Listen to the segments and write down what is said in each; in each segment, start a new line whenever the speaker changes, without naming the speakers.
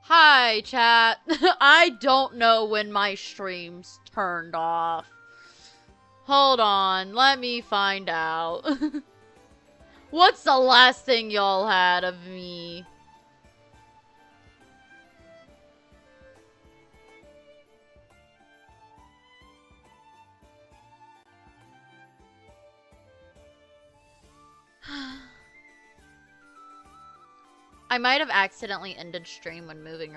Hi, chat. I don't know when my stream's turned off. Hold on, let me find out. What's the last thing y'all had of me? I might have accidentally ended stream when moving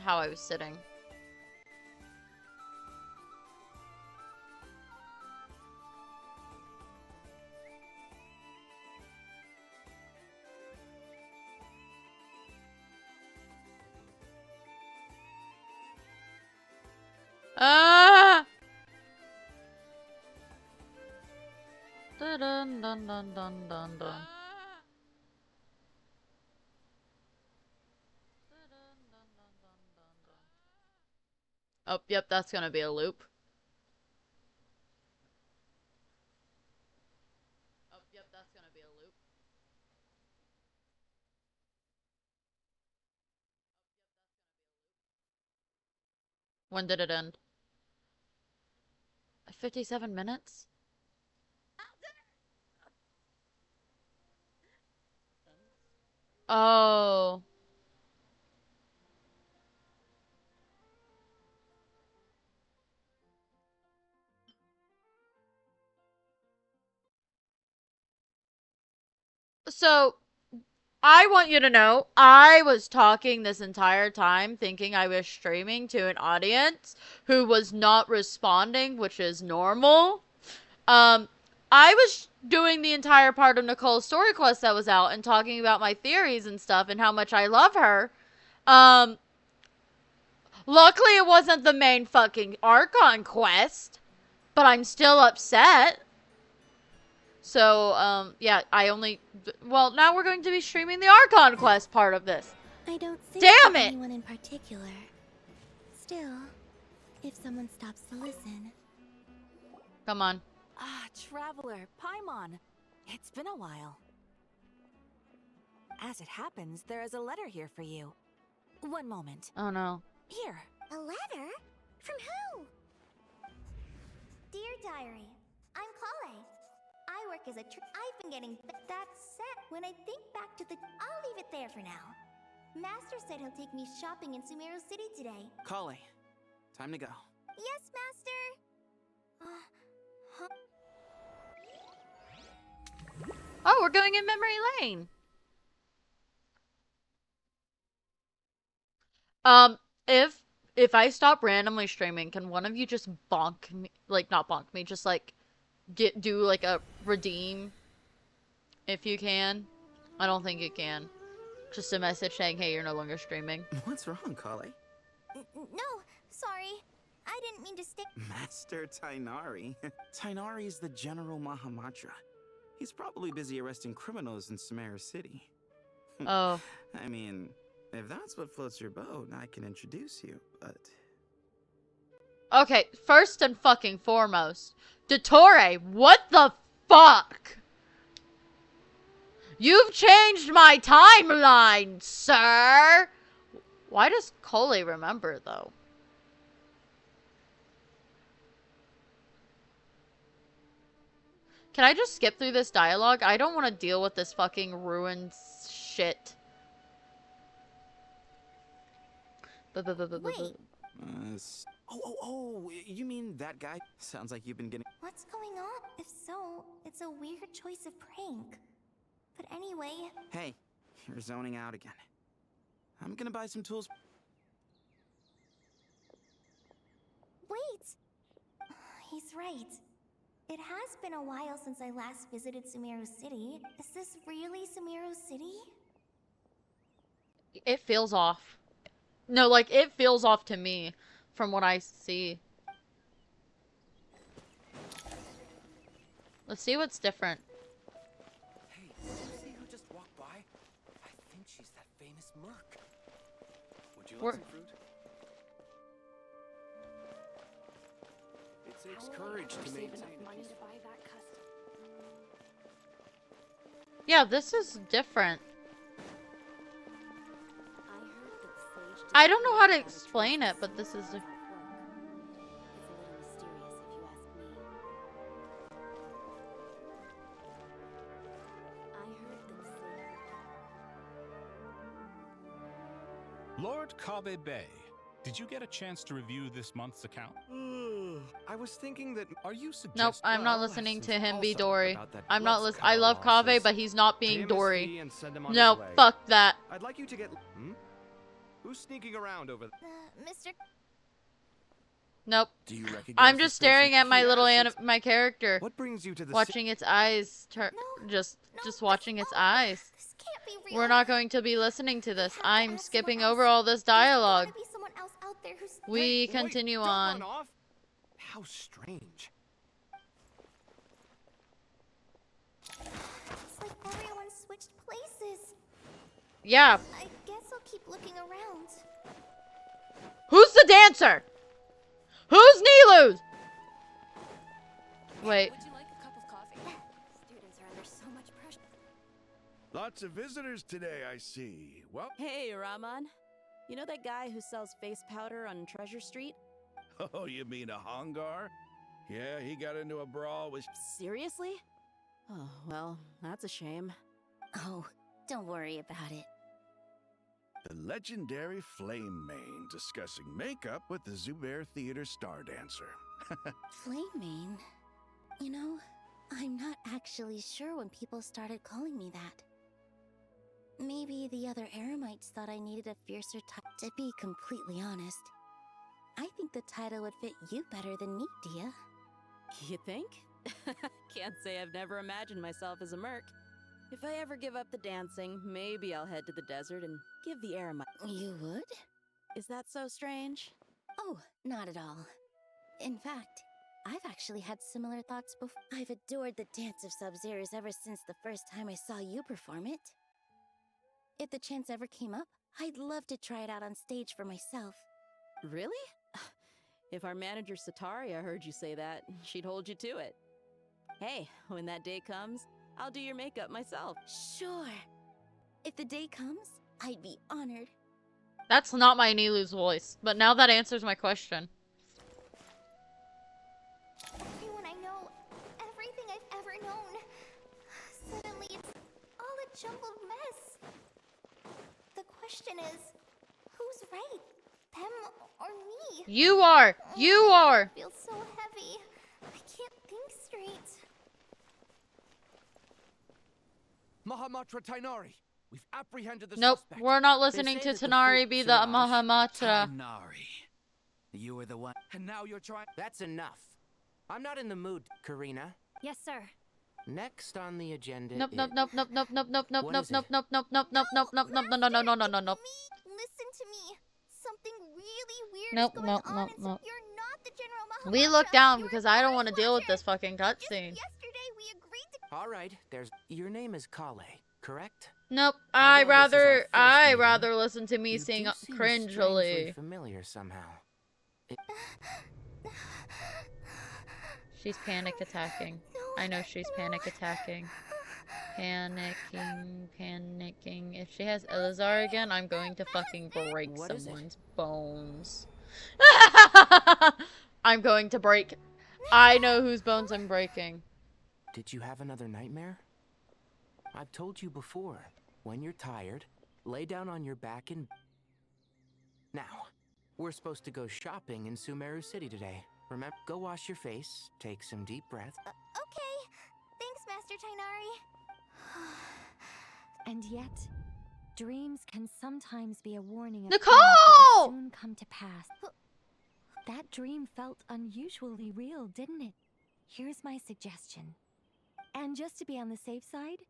how I was sitting. Ah! Dun dun dun dun dun dun dun. Oh, yep, that's gonna be a loop. Oh, yep, that's gonna be a loop. When did it end? 57 minutes? Oh. So, I want you to know, I was talking this entire time thinking I was streaming to an audience who was not responding, which is normal. I was doing the entire part of Nicole's story quest that was out and talking about my theories and stuff and how much I love her. Luckily it wasn't the main fucking Archon Quest, but I'm still upset. So, yeah, well, now we're going to be streaming the Archon Quest part of this.
I don't think
Damn it!
anyone in particular. Still, if someone stops to listen.
Come on.
Ah, Traveler, Paimon. It's been a while. As it happens, there is a letter here for you. One moment.
Oh no.
Here.
A letter? From who? Dear Diary, I'm Kale. I work as I've been getting that set. When I think back to I'll leave it there for now. Master said he'll take me shopping in Sumeru City today.
Kale, time to go.
Yes, Master.
Oh, we're going in memory lane. If I stop randomly streaming, can one of you just bonk me? Like, not bonk me, just like do like a redeem if you can. I don't think you can. Just a message saying, hey, you're no longer streaming.
What's wrong, Kale?
No, sorry. I didn't mean to stick.
Master Tainari. Tainari is the General Mahamatra. He's probably busy arresting criminals in Sumeru City.
Oh.
I mean, if that's what floats your boat, I can introduce you, but...
Okay, first and fucking foremost, Dottore, what the fuck? You've changed my timeline, sir! Why does Kole remember, though? Can I just skip through this dialogue? I don't want to deal with this fucking ruined shit.
Wait.
Oh, you mean that guy? Sounds like you've been getting...
What's going on? If so, it's a weird choice of prank. But anyway...
Hey, you're zoning out again. I'm gonna buy some tools.
Wait! He's right. It has been a while since I last visited Sumeru City. Is this really Sumeru City?
It feels off. No, like, it feels off to me from what I see. Let's see what's different.
Hey, see who just walked by? I think she's that famous merc. Would you like some fruit? It takes courage to maintain money to buy that custom.
Yeah, this is different.
I heard that Sage
I don't know how to explain it, but this is the...
It's a little mysterious if you ask me. I heard them say
Lord Kabe Bay, did you get a chance to review this month's account?
I was thinking that.
Are you suggesting?
Nope, I'm not
Well,
listening to
since
him be
also
Dory.
about that,
I'm not
let's
listening. I
cut
love
our
Kave,
losses.
but he's not
Pay
being
him his
Dory.
fee and send him on
No,
his way.
fuck that.
I'd like you to get. Who's sneaking around over there?
Mr.
Nope.
Do you recognize?
I'm
this
just staring
person?
at my little
Yes,
my character,
What brings you to the
watching its eyes turn, just watching its eyes.
This can't be real.
We're not going to be listening to this.
have to
I'm
ask
skipping
someone
over
else.
all this
There's
dialogue.
gotta be someone else out there who's.
We
Wait,
continue
don't
on.
run off. How strange.
It's like everyone switched places.
Yeah.
I guess I'll keep looking around.
Who's the dancer? Who's Nilu's? Wait.
Would you like a cup of coffee? Students are under so much pressure.
Lots of visitors today, I see. Well,
Hey, Rahman. You know that guy who sells face powder on Treasure Street?
oh, you mean a Hongar? Yeah, he got into a brawl with...
Seriously? Oh, well, that's a shame.
Oh, don't worry about it.
The legendary Flame Mane discussing makeup with the Zubair Theater star dancer.
Flame Mane? You know, I'm not actually sure when people started calling me that. Maybe the other Eremites thought I needed a fiercer type. To be completely honest, I think the title would fit you better than me, Dia.
You think? Can't say I've never imagined myself as a merc. If I ever give up the dancing, maybe I'll head to the desert and give the air a
You would?
Is that so strange?
Oh, not at all. In fact, I've actually had similar thoughts before. I've adored the dance of Sub-Zeros ever since the first time I saw you perform it. If the chance ever came up, I'd love to try it out on stage for myself.
Really? If our manager Sataria heard you say that, she'd hold you to it. Hey, when that day comes, I'll do your makeup myself.
Sure. If the day comes, I'd be honored.
That's not my Nilu's voice, but now that answers my question.
Everyone I know, everything I've ever known. Suddenly it's all a jumbled mess. The question is, who's right? Them or me?
You are! You are!
It feels so heavy. I can't think straight.
Mahamatra Tainari. We've apprehended the
Nope,
suspect.
we're not
They
listening
say
to
that
Tanari
folk
be the
Siraj-
Mahamatra.
Nari. You were the one.
And now you're trying.
That's enough. I'm not in the mood, Karina.
Yes, sir.
Next on the agenda
Nope,
is...
nope, nope, nope, nope, nope, nope, nope,
What
nope,
is
nope,
it?
nope, nope, nope, nope, nope, nope, nope, no, no, no, no, no, no, nope.
Listen to me. Something really weird
Nope,
is going
nope,
on,
nope,
and so
nope.
you're not the General Mahamatra.
We look down
You're
because
an
I don't want to
honest
deal with
watcher.
this fucking
Just
cutscene.
yesterday we agreed to.
All right, there's... Your name is Kale, correct?
Nope,
Although this is our first
I
meeting,
rather listen to me
You
sing
do seem
cringily.
strangely familiar somehow.
She's panic attacking.
No,
I know she's
no.
panic attacking. Panicking. If she has Elazar again, I'm going to fucking break
What is it?
someone's bones. I'm going to break. I know whose bones I'm breaking.
Did you have another nightmare? I've told you before. When you're tired, lay down on your back and... Now, we're supposed to go shopping in Sumeru City today. Remember, go wash your face, take some deep breaths.
Okay. Thanks, Master Tainari.
And yet, dreams can sometimes be a warning of
Nicole!
things that will soon come to pass. That dream felt unusually real, didn't it? Here's my suggestion. And just to be on the safe side,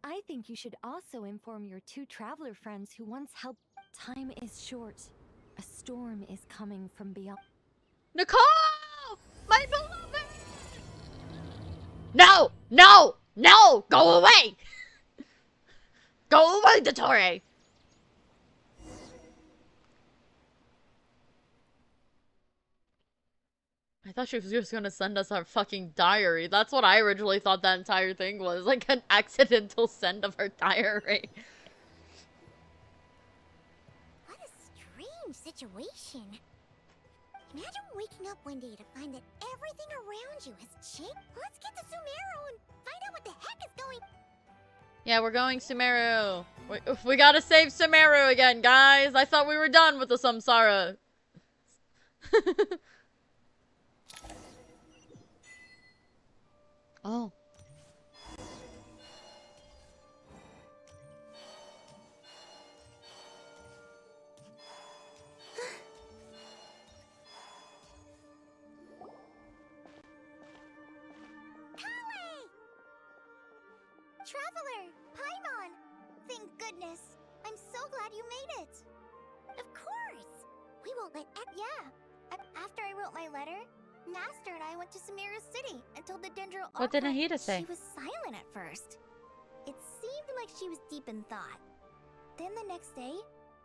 I think you should also inform your two traveler friends who once helped. Time is short. A storm is coming from beyond.
Nicole! My beloved! No! No! No! Go away! Go away, Dottore! I thought she was just gonna send us our fucking diary. That's what I originally thought that entire thing was. Like an accidental send of her diary.
What a strange strange situation. Imagine waking up one day to find that everything around you has changed. Let's get to Sumeru and find out what the heck is going.
Yeah, we're going Sumeru. We gotta save Sumeru again, guys. I thought we were done with the Samsara. Oh.
Traveler! Paimon! Thank goodness. I'm so glad you made it. Of course. We won't let after I wrote my letter, Master and I went to Sumeru City and told the Dendro
What did
Archon
Nahida say?
She was silent at first. It seemed like she was deep in thought. Then the next day,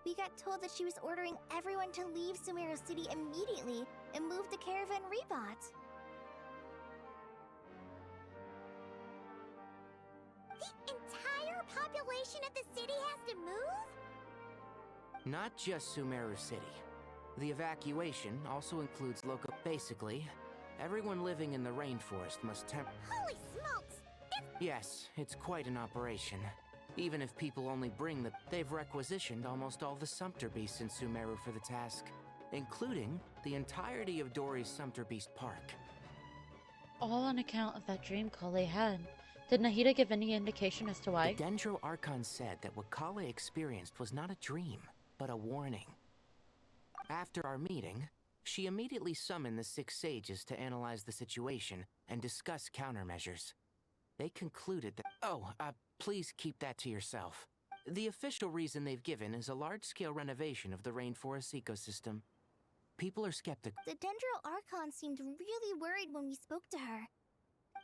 we got told that she was ordering everyone to leave Sumeru City immediately and move to Caravan Rebot. The entire population of the city has to move?
Not just Sumeru City. The evacuation also includes local. Basically, everyone living in the rainforest must
Holy smokes!
Yes, it's quite an operation. Even if people only bring they've requisitioned almost all the Sumpter Beasts in Sumeru for the task, including the entirety of Dory's Sumpter Beast Park.
All on account of that dream Kale had. Did Nahida give any indication as to why?
The Dendro Archon said that what Kale experienced was not a dream, but a warning. After our meeting, she immediately summoned the 6 sages to analyze the situation and discuss countermeasures. They concluded that, please keep that to yourself. The official reason they've given is a large-scale renovation of the rainforest ecosystem. People are skeptical.
The Dendro Archon seemed really worried when we spoke to her.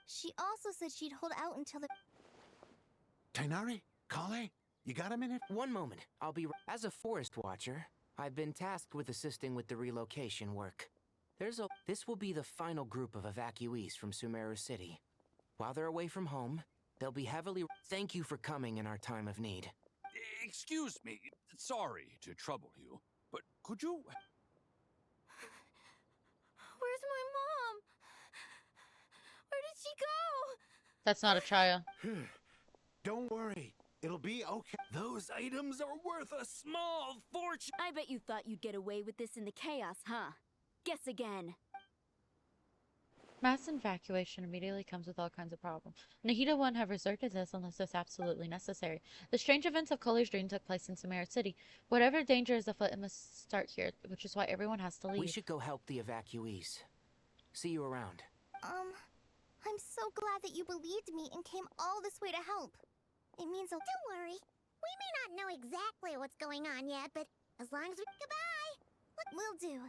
She also said she'd hold out until the...
Tighnari? Kale? You got a minute?
One moment. I'll be... As a forest watcher, I've been tasked with assisting with the relocation work. This will be the final group of evacuees from Sumeru City. While they're away from home, they'll be heavily... Thank you for coming in our time of need.
Excuse me. Sorry to trouble you, but could you...
Where's my mom? Where did she go?
That's not a trial.
Don't worry. It'll be okay.
Those items are worth a small fortune.
I bet you thought you'd get away with this in the chaos, huh? Guess again.
Mass evacuation immediately comes with all kinds of problems. Nahida wouldn't have resorted to this unless it's absolutely necessary. The strange events of Kale's dream took place in Sumeru City. Whatever danger is afoot, it must start here, which is why everyone has to leave.
We should go help the evacuees. See you around.
I'm so glad that you believed me and came all this way to help. It means don't worry. We may not know exactly what's going on yet, but as long as we... Goodbye! What we'll do.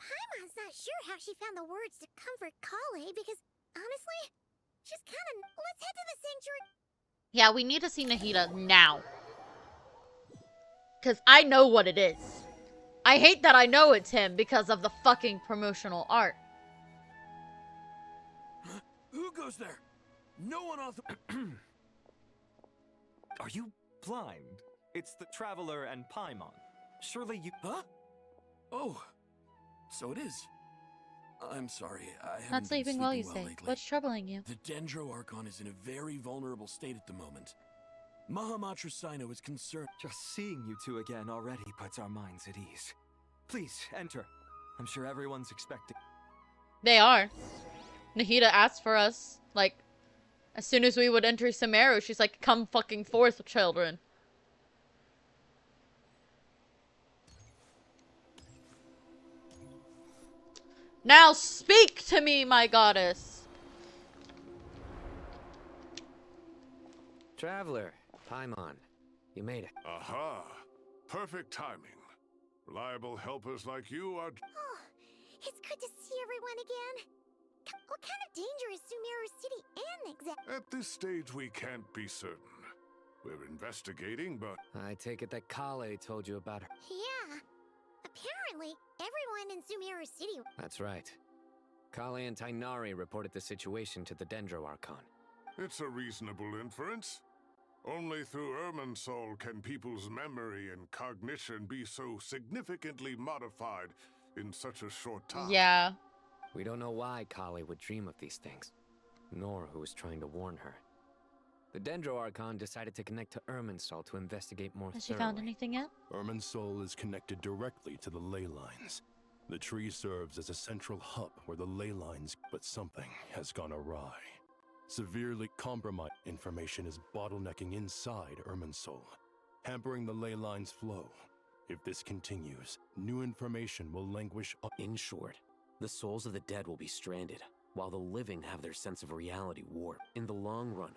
Paimon's not sure how she found the words to comfort Kale because, honestly, she's kind of... Let's head to the sanctuary.
Yeah, we need to see Nahida now. Because I know what it is. I hate that I know it's him because of the fucking promotional art.
Who goes there? No one on the...
Are you blind? It's the Traveler and Paimon. Surely you...
Huh? Oh, so it is. I'm sorry, I haven't
Not sleeping well, you say.
lately.
What's troubling you?
The Dendro Archon is in a very vulnerable state at the moment. Mahamatra Sino is concerned.
Just seeing you two again already puts our minds at ease. Please, enter. I'm sure everyone's expecting...
They are. Nahida asked for us, like, as soon as we would enter Sumeru, she's like, come fucking forth, children. Now speak to me, my goddess!
Traveler, Paimon, you made it.
Aha! Perfect timing. Reliable helpers like you are...
Oh, it's good to see everyone again. What kind of danger is Sumeru City in exactly?
At this stage, we can't be certain. We're investigating, but...
I take it that Kale told you about her.
Yeah. Apparently, everyone in Sumeru City...
That's right. Kale and Tighnari reported the situation to the Dendro Archon.
It's a reasonable inference. Only through Irminsul can people's memory and cognition be so significantly modified in such a short time.
Yeah.
We don't know why Kali would dream of these things, nor who was trying to warn her. The Dendro Archon decided to connect to Irminsul to investigate more
Has she
thoroughly.
found anything yet?
Irminsul is connected directly to the ley lines. The tree serves as a central hub where the ley lines, but something has gone awry. Severely compromised information is bottlenecking inside Irminsul, hampering the ley lines' flow. If this continues, new information will languish.
In short, the souls of the dead will be stranded, while the living have their sense of reality warped. In the long run,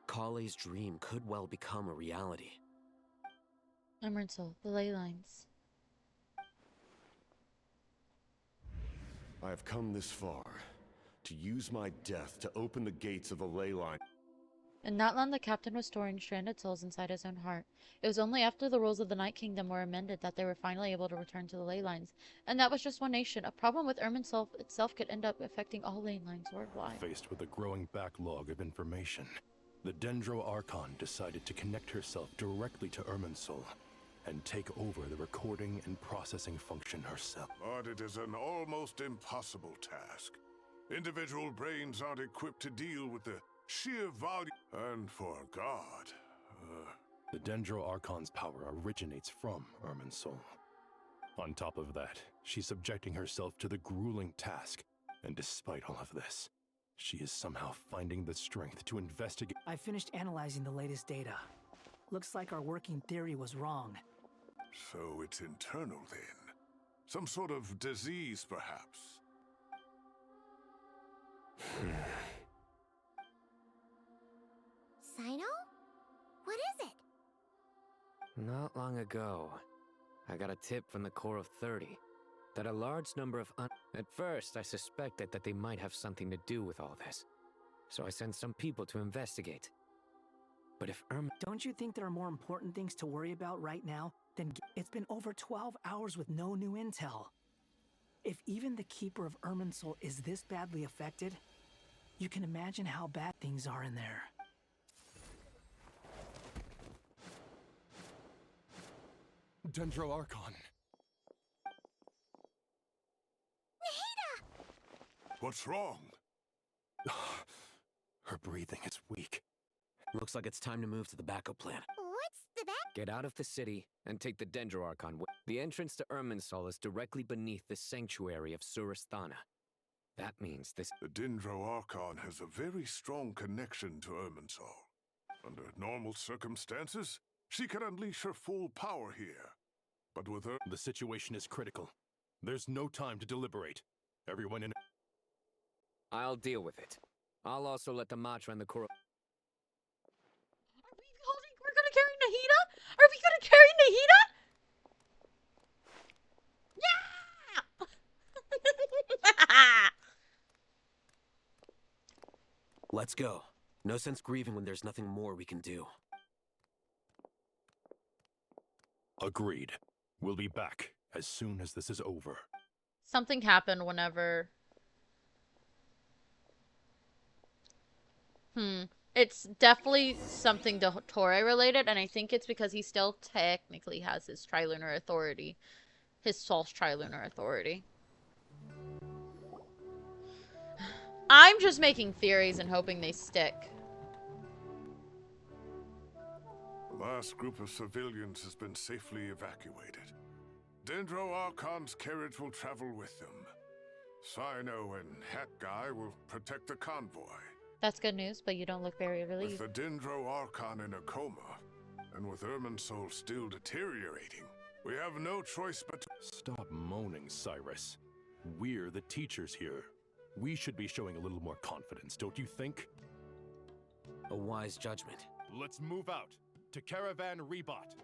Kale's dream could well become a reality.
Emerald, the ley lines.
I have come this far to use my death to open the gates of the ley line.
In that land, the captain was storing stranded souls inside his own heart. It was only after the rules of the Night Kingdom were amended that they were finally able to return to the ley lines. And that was just one nation. A problem with Irminsul itself could end up affecting all ley lines worldwide.
Faced with a growing backlog of information, the Dendro Archon decided to connect herself directly to Irminsul and take over the recording and processing function herself.
But it is an almost impossible task. Individual brains aren't equipped to deal with the sheer volume. And for God,
The Dendro Archon's power originates from Irminsul. On top of that, she's subjecting herself to the grueling task, and despite all of this, she is somehow finding the strength to investigate.
I finished analyzing the latest data. Looks like our working theory was wrong.
So it's internal then. Some sort of disease, perhaps.
Sino? What is it?
Not long ago, I got a tip from the Core of 30 that a large number of At first, I suspected that they might have something to do with all this, so I sent some people to investigate. But if
Don't you think there are more important things to worry about right now than... It's been over 12 hours with no new intel. If even the Keeper of Irminsul is this badly affected, you can imagine how bad things are in there.
Dendro Archon.
What's wrong?
Her breathing is weak.
Looks like it's time to move to the backup plan.
What's the back?
Get out of the city and take the Dendro Archon. The entrance to Irminsul is directly beneath the sanctuary of Surasthana. That means this...
The Dendro Archon has a very strong connection to Irminsul. Under normal circumstances, she can unleash her full power here. But with her...
The situation is critical. There's no time to deliberate. Everyone in...
I'll deal with it. I'll also let the Matra and the Koro...
We're gonna carry Nahida? Are we gonna carry Nahida? Yeah!
Let's go. No sense grieving when there's nothing more we can do.
Agreed. We'll be back as soon as this is over.
Something happened whenever... It's definitely something Torre related, and I think it's because he still technically has his trilunar authority. His false trilunar authority. I'm just making theories and hoping they stick.
The last group of civilians has been safely evacuated. Dendro Archon's carriage will travel with them. Sino and Hat Guy will protect the convoy.
That's good news, but you don't look very relieved.
With the Dendro Archon in a coma, and with Irminsul still deteriorating, we have no choice but to...
Stop moaning, Cyrus. We're the teachers here. We should be showing a little more confidence, don't you think?
A wise judgment.
Let's move out to Caravan Rebot.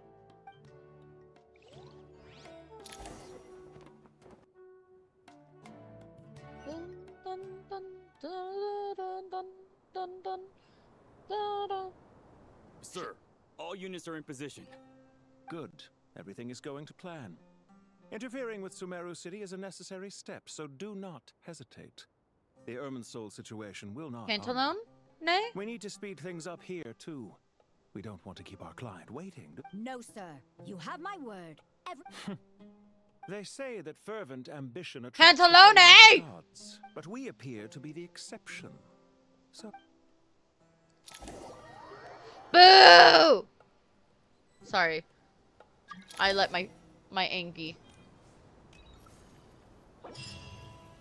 Sir, all units are in position.
Good. Everything is going to plan. Interfering with Sumeru City is a necessary step, so do not hesitate. The Irminsul situation will not...
Pantalone? Nay?
We need to speed things up here, too. We don't want to keep our client waiting.
No, sir. You have my word.
They say that fervent ambition attracts the favor of the
Pantalone!
gods, but we appear to be the exception. So
Boo! Sorry. I let my Angie.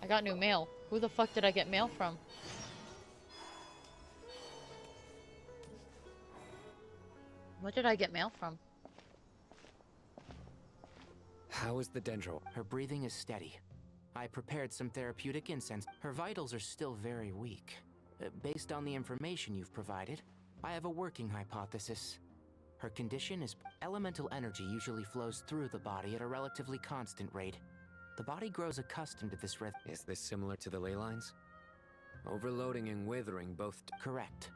I got new mail. Who the fuck did I get mail from? What did I get mail from?
How is the Dendro? Her breathing is steady. I prepared some therapeutic incense. Her vitals are still very weak. Based on the information you've provided, I have a working hypothesis. Her condition is elemental energy usually flows through the body at a relatively constant rate. The body grows accustomed to this rhythm.
Is this similar to the ley lines? Overloading and withering both.
Correct.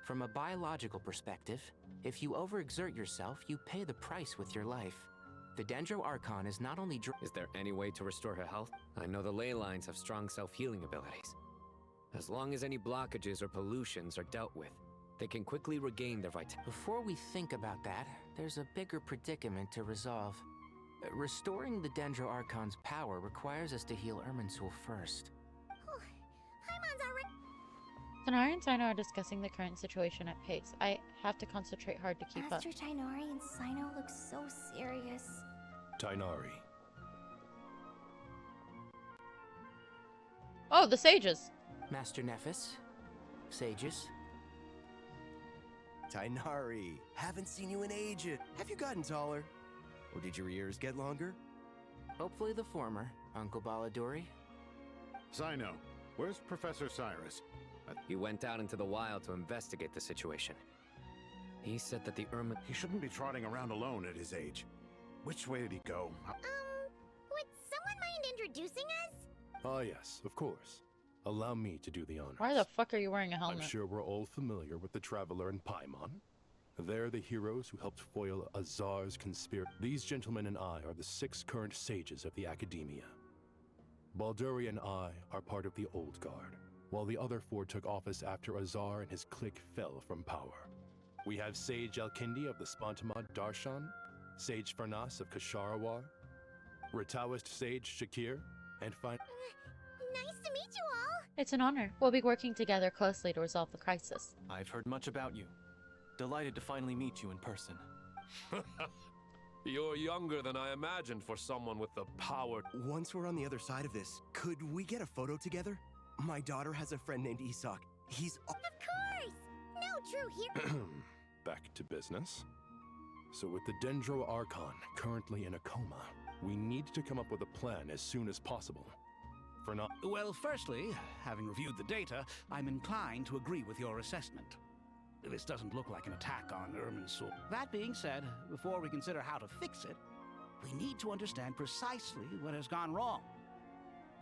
From a biological perspective, if you overexert yourself, you pay the price with your life. The Dendro Archon is not only
Is there any way to restore her health? I know the ley lines have strong self-healing abilities. As long as any blockages or pollutions are dealt with, they can quickly regain their vitality.
Before we think about that, there's a bigger predicament to resolve. Restoring the Dendro Archon's power requires us to heal Irminsul first.
Tighnari and Sino are discussing the current situation at pace. I have to concentrate hard to keep up.
Master Tighnari and Sino look so serious.
Tighnari.
Oh, the sages.
Master Nephis. Sages.
Tighnari, haven't seen you in ages. Have you gotten taller? Or did your ears get longer?
Hopefully the former, Uncle Baladuri.
Sino, where's Professor Cyrus?
He went out into the wild to investigate the situation. He said that the Ermine...
He shouldn't be trotting around alone at his age. Which way did he go?
Would someone mind introducing us?
Ah, yes, of course. Allow me to do the honors.
Why the fuck are you wearing a helmet?
I'm sure we're all familiar with the Traveler and Paimon. They're the heroes who helped foil Azar's conspiracy. These gentlemen and I are the 6 current sages of the Academia. Balduri and I are part of the Old Guard, while the other 4 took office after Azar and his clique fell from power. We have Sage Alkindi of the Spontamad Darshan, Sage Farnas of Kasharawar, Rataoist Sage Shakir, and
Nice to meet you all.
It's an honor. We'll be working together closely to resolve the crisis.
I've heard much about you. Delighted to finally meet you in person.
You're younger than I imagined for someone with the power.
Once we're on the other side of this, could we get a photo together? My daughter has a friend named Isak. He's...
Of course! No true hero...
Back to business. So with the Dendro Archon currently in a coma, we need to come up with a plan as soon as possible. For not...
Well, firstly, having reviewed the data, I'm inclined to agree with your assessment. This doesn't look like an attack on Irminsul. That being said, before we consider how to fix it, we need to understand precisely what has gone wrong.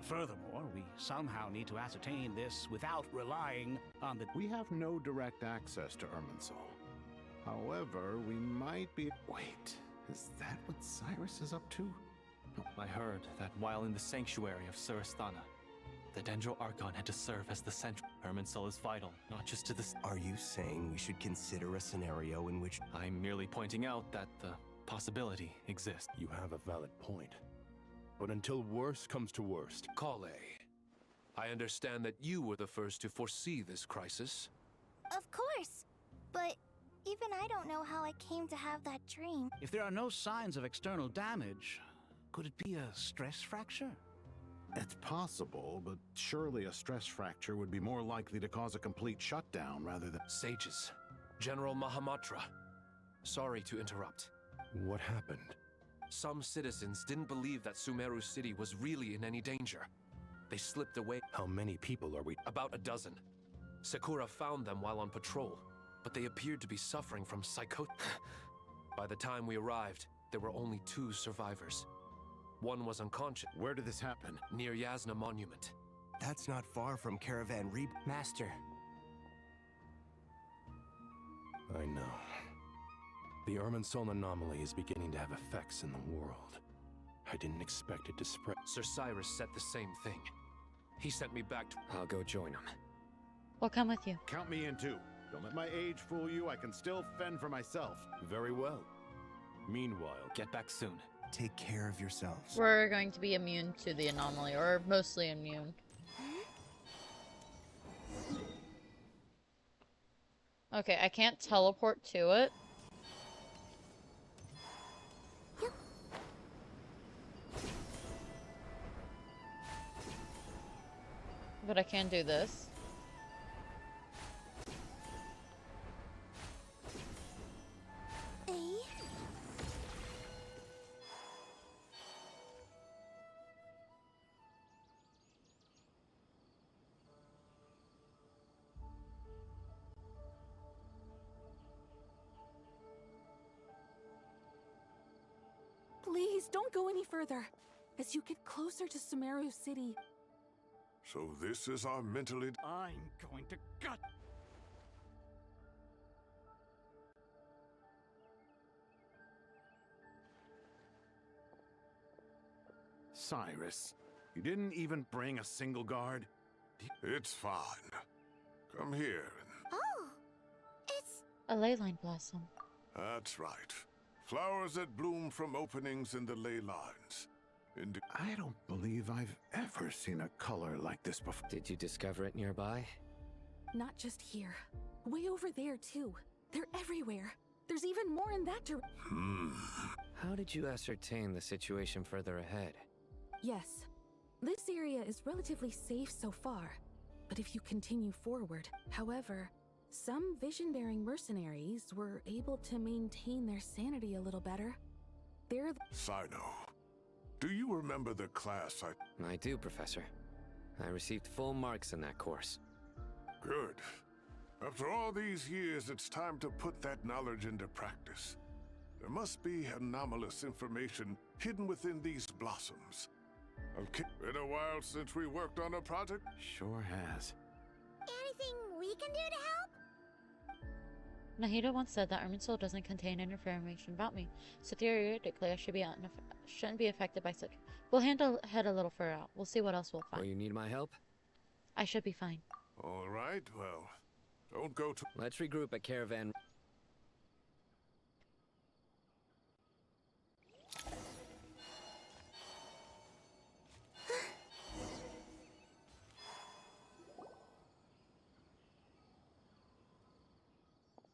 Furthermore, we somehow need to ascertain this without relying on the...
We have no direct access to Irminsul. However, we might be... Wait, is that what Cyrus is up to?
I heard that while in the sanctuary of Surasthana, the Dendro Archon had to serve as the central. Irminsul is vital, not just to the...
Are you saying we should consider a scenario in which...
I'm merely pointing out that the possibility exists.
You have a valid point. But until worst comes to worst...
Kale, I understand that you were the first to foresee this crisis.
Of course. But even I don't know how I came to have that dream.
If there are no signs of external damage, could it be a stress fracture?
It's possible, but surely a stress fracture would be more likely to cause a complete shutdown rather than...
Sages, General Mahamatra, sorry to interrupt.
What happened?
Some citizens didn't believe that Sumeru City was really in any danger. They slipped away.
How many people are we?
About a dozen. Sakura found them while on patrol, but they appeared to be suffering from psychosis. By the time we arrived, there were only 2 survivors. One was unconscious.
Where did this happen?
Near Yasna Monument.
That's not far from Caravan Reb...
Master.
I know. The Irminsul anomaly is beginning to have effects in the world. I didn't expect it to spread.
Sir Cyrus said the same thing. He sent me back to...
I'll go join him.
We'll come with you.
Count me in too. Don't let my age fool you. I can still fend for myself.
Very well. Meanwhile,
get back soon.
Take care of yourselves.
We're going to be immune to the anomaly, or mostly immune. Okay, I can't teleport to it. But I can do this.
Please, don't go any further. As you get closer to Sumeru City...
So this is our mentally...
I'm going to gut...
Cyrus, you didn't even bring a single guard?
It's fine. Come here.
Oh, it's...
a ley line blossom.
That's right. Flowers that bloom from openings in the ley lines.
I don't believe I've ever seen a color like this before.
Did you discover it nearby?
Not just here. Way over there, too. They're everywhere. There's even more in that direction.
How did you ascertain the situation further ahead?
Yes. This area is relatively safe so far. But if you continue forward, however, some vision-bearing mercenaries were able to maintain their sanity a little better. They're
Sino, do you remember the class
I do, Professor. I received full marks in that course.
Good. After all these years, it's time to put that knowledge into practice. There must be anomalous information hidden within these blossoms. Okay. Been a while since we worked on a project?
Sure has.
Anything we can do to help?
Nahida once said that Irminsul doesn't contain any information about me, so theoretically I shouldn't be affected by such. We'll head a little further out. We'll see what else we'll find.
Will you need my help?
I should be fine.
All right, well, don't go to...
Let's regroup at Caravan.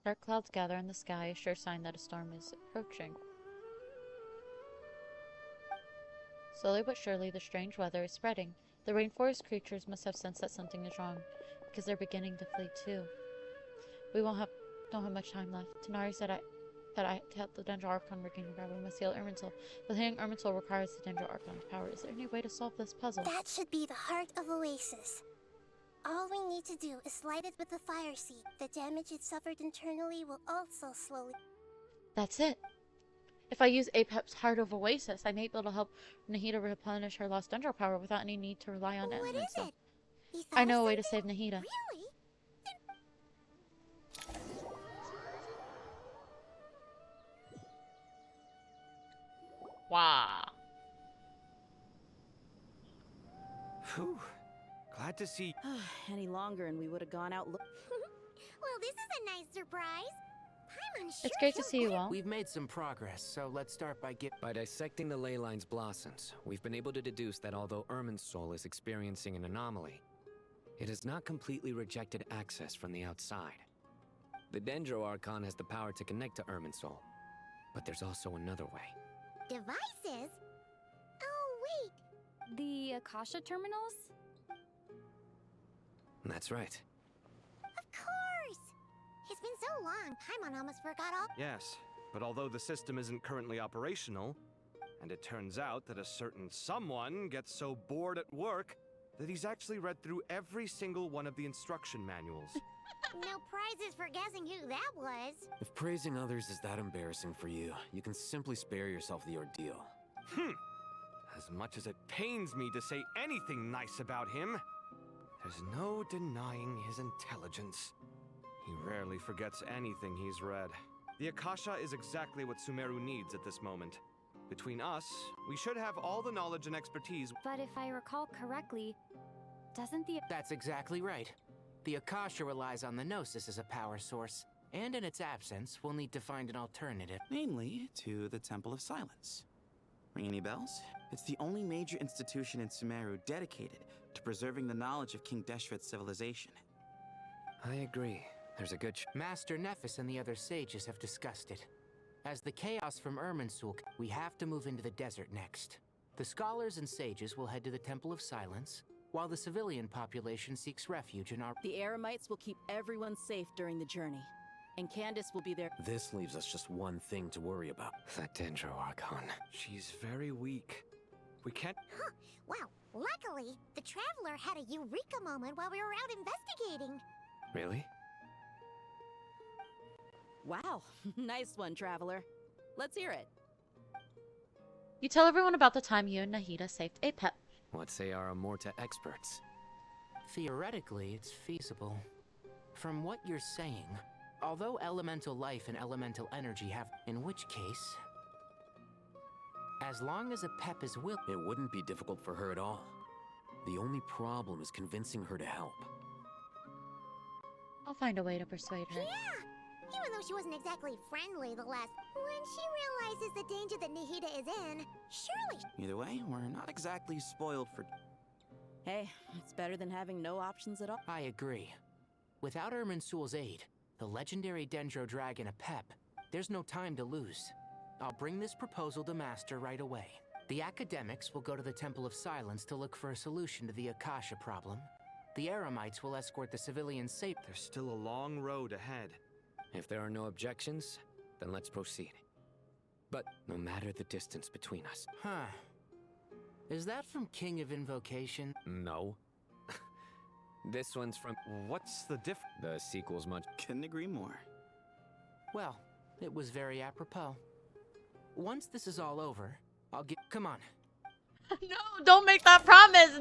Dark clouds gather in the sky, a sure sign that a storm is approaching. Slowly but surely, the strange weather is spreading. The rainforest creatures must have sensed that something is wrong, because they're beginning to flee too. We don't have much time left. Tanari said that I to help the Dendro Archon regain power, we must heal Irminsul. But healing Irminsul requires the Dendro Archon's power. Is there any way to solve this puzzle?
That should be the heart of Oasis. All we need to do is light it with the fire seed. The damage it suffered internally will also slowly...
That's it. If I use Apep's Heart of Oasis, I'm able to help Nahida replenish her lost Dendro power without any need to rely on
What is
Irminsul.
it?
I know a way to save Nahida.
Really?
Wow.
Whew. Glad to see.
Any longer and we would have gone out.
Well, this is a nice surprise. I'm unsure.
It's great to see you all.
We've made some progress, so let's start by
By dissecting the ley line's blossoms, we've been able to deduce that although Irminsul is experiencing an anomaly, it has not completely rejected access from the outside. The Dendro Archon has the power to connect to Irminsul, but there's also another way.
Devices? Oh, wait.
The Akasha terminals?
That's right.
Of course. It's been so long, Paimon almost forgot all...
Yes, but although the system isn't currently operational, and it turns out that a certain someone gets so bored at work that he's actually read through every single one of the instruction manuals.
No prizes for guessing who that was.
If praising others is that embarrassing for you, you can simply spare yourself the ordeal.
As much as it pains me to say anything nice about him, there's no denying his intelligence. He rarely forgets anything he's read. The Akasha is exactly what Sumeru needs at this moment. Between us, we should have all the knowledge and expertise.
But if I recall correctly, doesn't the...
That's exactly right. The Akasha relies on the Gnosis as a power source, and in its absence, we'll need to find an alternative.
Namely, to the Temple of Silence. Ring any bells? It's the only major institution in Sumeru dedicated to preserving the knowledge of King Deshret's civilization.
I agree. There's a good
Master Nephis and the other sages have discussed it. As the chaos from Irminsul, we have to move into the desert next. The scholars and sages will head to the Temple of Silence, while the civilian population seeks refuge in our...
The Eremites will keep everyone safe during the journey, and Candace will be there.
This leaves us just one thing to worry about.
That Dendro Archon.
She's very weak. We can't...
Huh. Well, luckily, the Traveler had a eureka moment while we were out investigating.
Really?
Wow, nice one, Traveler. Let's hear it.
You tell everyone about the time you and Nahida saved a pet.
What say our Amorta experts?
Theoretically, it's feasible. From what you're saying, although elemental life and elemental energy have... In which case... As long as a Pep is will...
It wouldn't be difficult for her at all. The only problem is convincing her to help.
I'll find a way to persuade her.
Yeah! Even though she wasn't exactly friendly the last... When she realizes the danger that Nahida is in, surely...
Either way, we're not exactly spoiled for...
Hey, it's better than having no options at all.
I agree. Without Irminsul's aid, the legendary Dendro Dragon Apep, there's no time to lose. I'll bring this proposal to Master right away. The academics will go to the Temple of Silence to look for a solution to the Akasha problem. The Eremites will escort the civilians safe.
There's still a long road ahead.
If there are no objections, then let's proceed. But no matter the distance between us.
Huh. Is that from King of Invocation?
No. This one's from...
What's the diff...
The sequel's much...
Couldn't agree more.
Well, it was very apropos. Once this is all over, I'll get... Come on.
No, don't make that promise,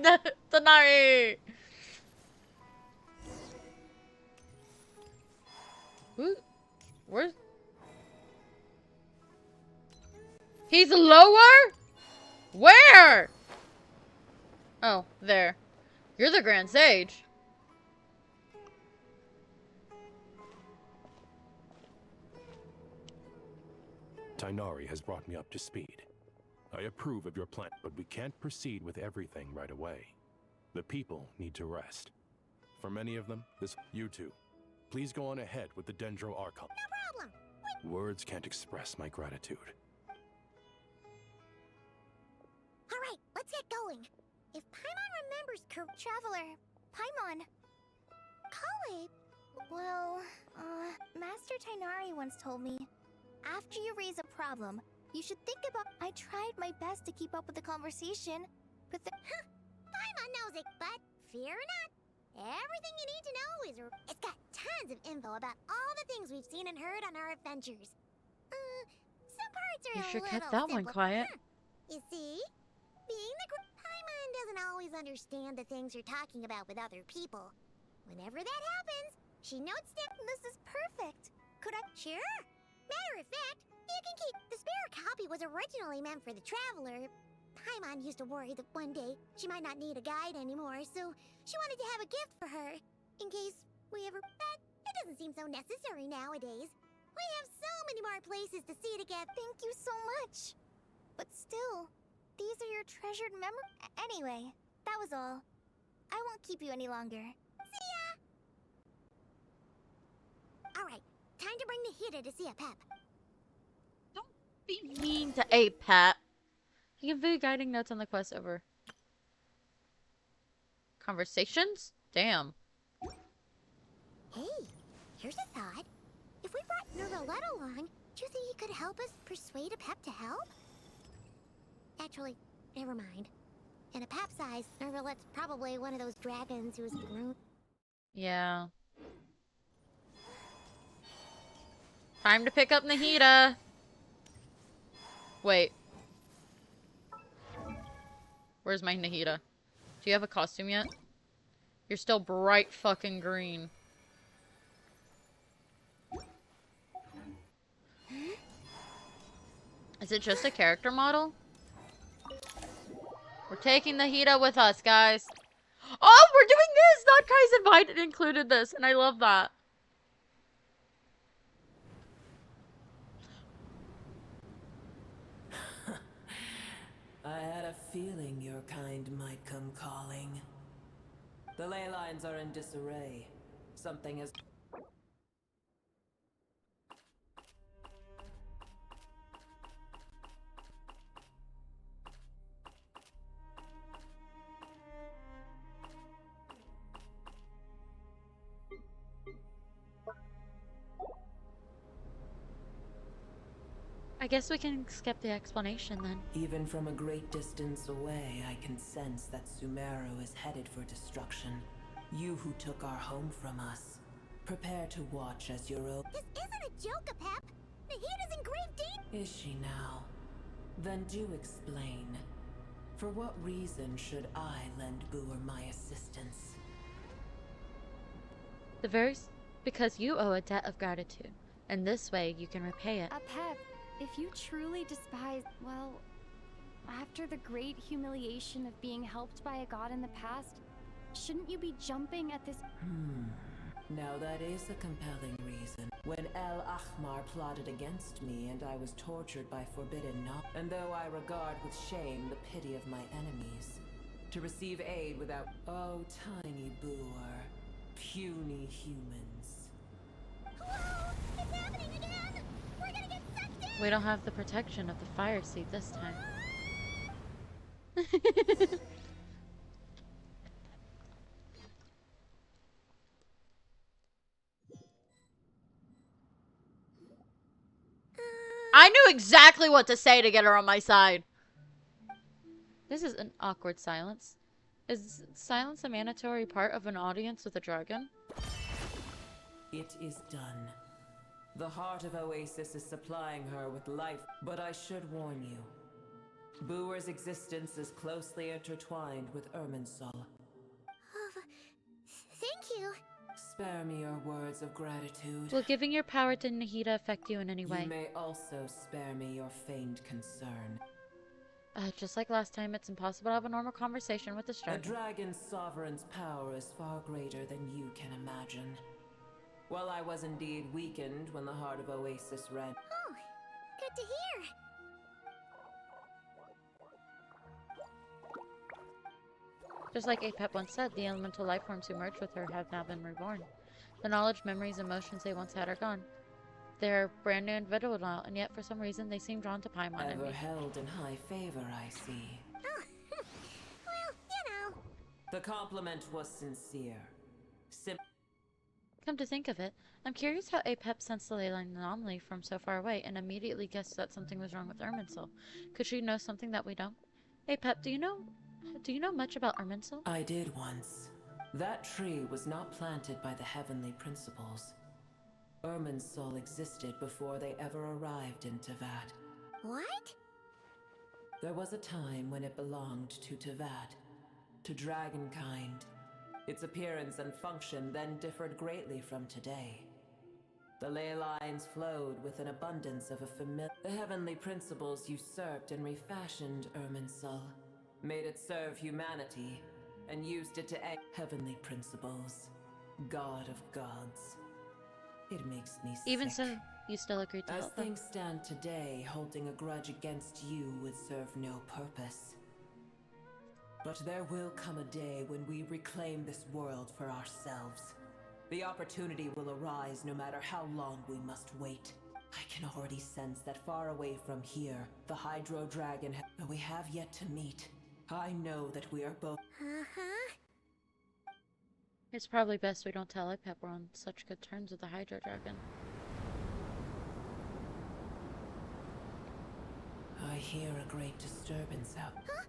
Tanari! Where's... He's lower? Where? Oh, there. You're the Grand Sage.
Tainari has brought me up to speed. I approve of your plan, but we can't proceed with everything right away. The people need to rest. For many of them, You two, please go on ahead with the Dendro Archon.
No problem.
Words can't express my gratitude.
Alright, let's get going. If Paimon remembers Traveler, Paimon... Kale...
Well, Master Tainari once told me, after you raise a problem, you should think about... I tried my best to keep up with the conversation, but
Paimon knows it, but fear not. Everything you need to know is... It's got tons of info about all the things we've seen and heard on our adventures. Some parts are
You
a
sure
little
kept that one
simple.
quiet.
You see? Being the Paimon doesn't always understand the things you're talking about with other people. Whenever that happens, she notes down...
This is perfect. Could I...
Sure. Matter of fact, you can keep... The spare copy was originally meant for the Traveler. Paimon used to worry that one day she might not need a guide anymore, so she wanted to have a gift for her. In case we ever... But it doesn't seem so necessary nowadays. We have so many more places to see together.
Thank you so much. But still, these are your treasured memories. Anyway, that was all. I won't keep you any longer.
See ya! Alright, time to bring Nahida to see a Pep.
Don't be mean to a Pep. You can view guiding notes on the quest over. Conversations? Damn.
Hey, here's a thought. If we brought Nervalette along, do you think he could help us persuade a Pep to help? Actually, never mind. In a Pep size, Nervalette's probably one of those dragons who's grown.
Yeah. Time to pick up Nahida. Wait. Where's my Nahida? Do you have a costume yet? You're still bright fucking green. Is it just a character model? We're taking Nahida with us, guys. Oh, we're doing this! Not Kai's Invited included this, and I love that.
I had a feeling your kind might come calling. The ley lines are in disarray. Something has...
I guess we can skip the explanation then.
Even from a great distance away, I can sense that Sumeru is headed for destruction. You who took our home from us, prepare to watch as your own...
This isn't a joke, Pep. Nahida's in grave danger.
Is she now? Then do explain. For what reason should I lend Boer my assistance?
Because you owe a debt of gratitude, and this way you can repay it.
Pep, if you truly despise, well, after the great humiliation of being helped by a god in the past, shouldn't you be jumping at this?
Now that is a compelling reason. When El Ahmar plotted against me and I was tortured by forbidden knowledge, and though I regard with shame the pity of my enemies, to receive aid without... Oh, tiny Boer. Puny humans.
Whoa! It's happening again! We're gonna get sucked in!
We don't have the protection of the fire seed this time. I knew exactly what to say to get her on my side. This is an awkward silence. Is silence a mandatory part of an audience with a dragon?
It is done. The heart of Oasis is supplying her with life, but I should warn you. Boer's existence is closely intertwined with Irminsul.
Thank you.
Spare me your words of gratitude.
Will giving your power to Nahida affect you in any way?
You may also spare me your feigned concern.
Just like last time, it's impossible to have a normal conversation with this
A
dragon.
dragon's sovereign's power is far greater than you can imagine. Well, I was indeed weakened when the heart of Oasis ran.
Oh, good to hear.
Just like Apep once said, the elemental life forms who merged with her have now been reborn. The knowledge, memories, emotions they once had are gone. They're brand new individual now, and yet for some reason they seem drawn to Paimon and
Ever
me.
held in high favor, I see.
Oh, well, you know.
The compliment was sincere.
Come to think of it, I'm curious how Apep sensed the leyline anomaly from so far away and immediately guessed that something was wrong with Irminsul. Could she know something that we don't? Apep, do you know much about Irminsul?
I did once. That tree was not planted by the heavenly principles. Irminsul existed before they ever arrived in Tevat.
What?
There was a time when it belonged to Tevat, to dragonkind. Its appearance and function then differed greatly from today. The ley lines flowed with an abundance of a familiar... The heavenly principles usurped and refashioned Irminsul, made it serve humanity, and used it to egg heavenly principles. God of gods. It makes me sick.
Even so, you still agreed to
As
help them.
things stand today, holding a grudge against you would serve no purpose. But there will come a day when we reclaim this world for ourselves. The opportunity will arise no matter how long we must wait. I can already sense that far away from here, the Hydro Dragon, though we have yet to meet, I know that we are both...
Uh-huh.
It's probably best we don't tell Apep we're on such good terms with the Hydro Dragon.
I hear a great disturbance out.
Huh?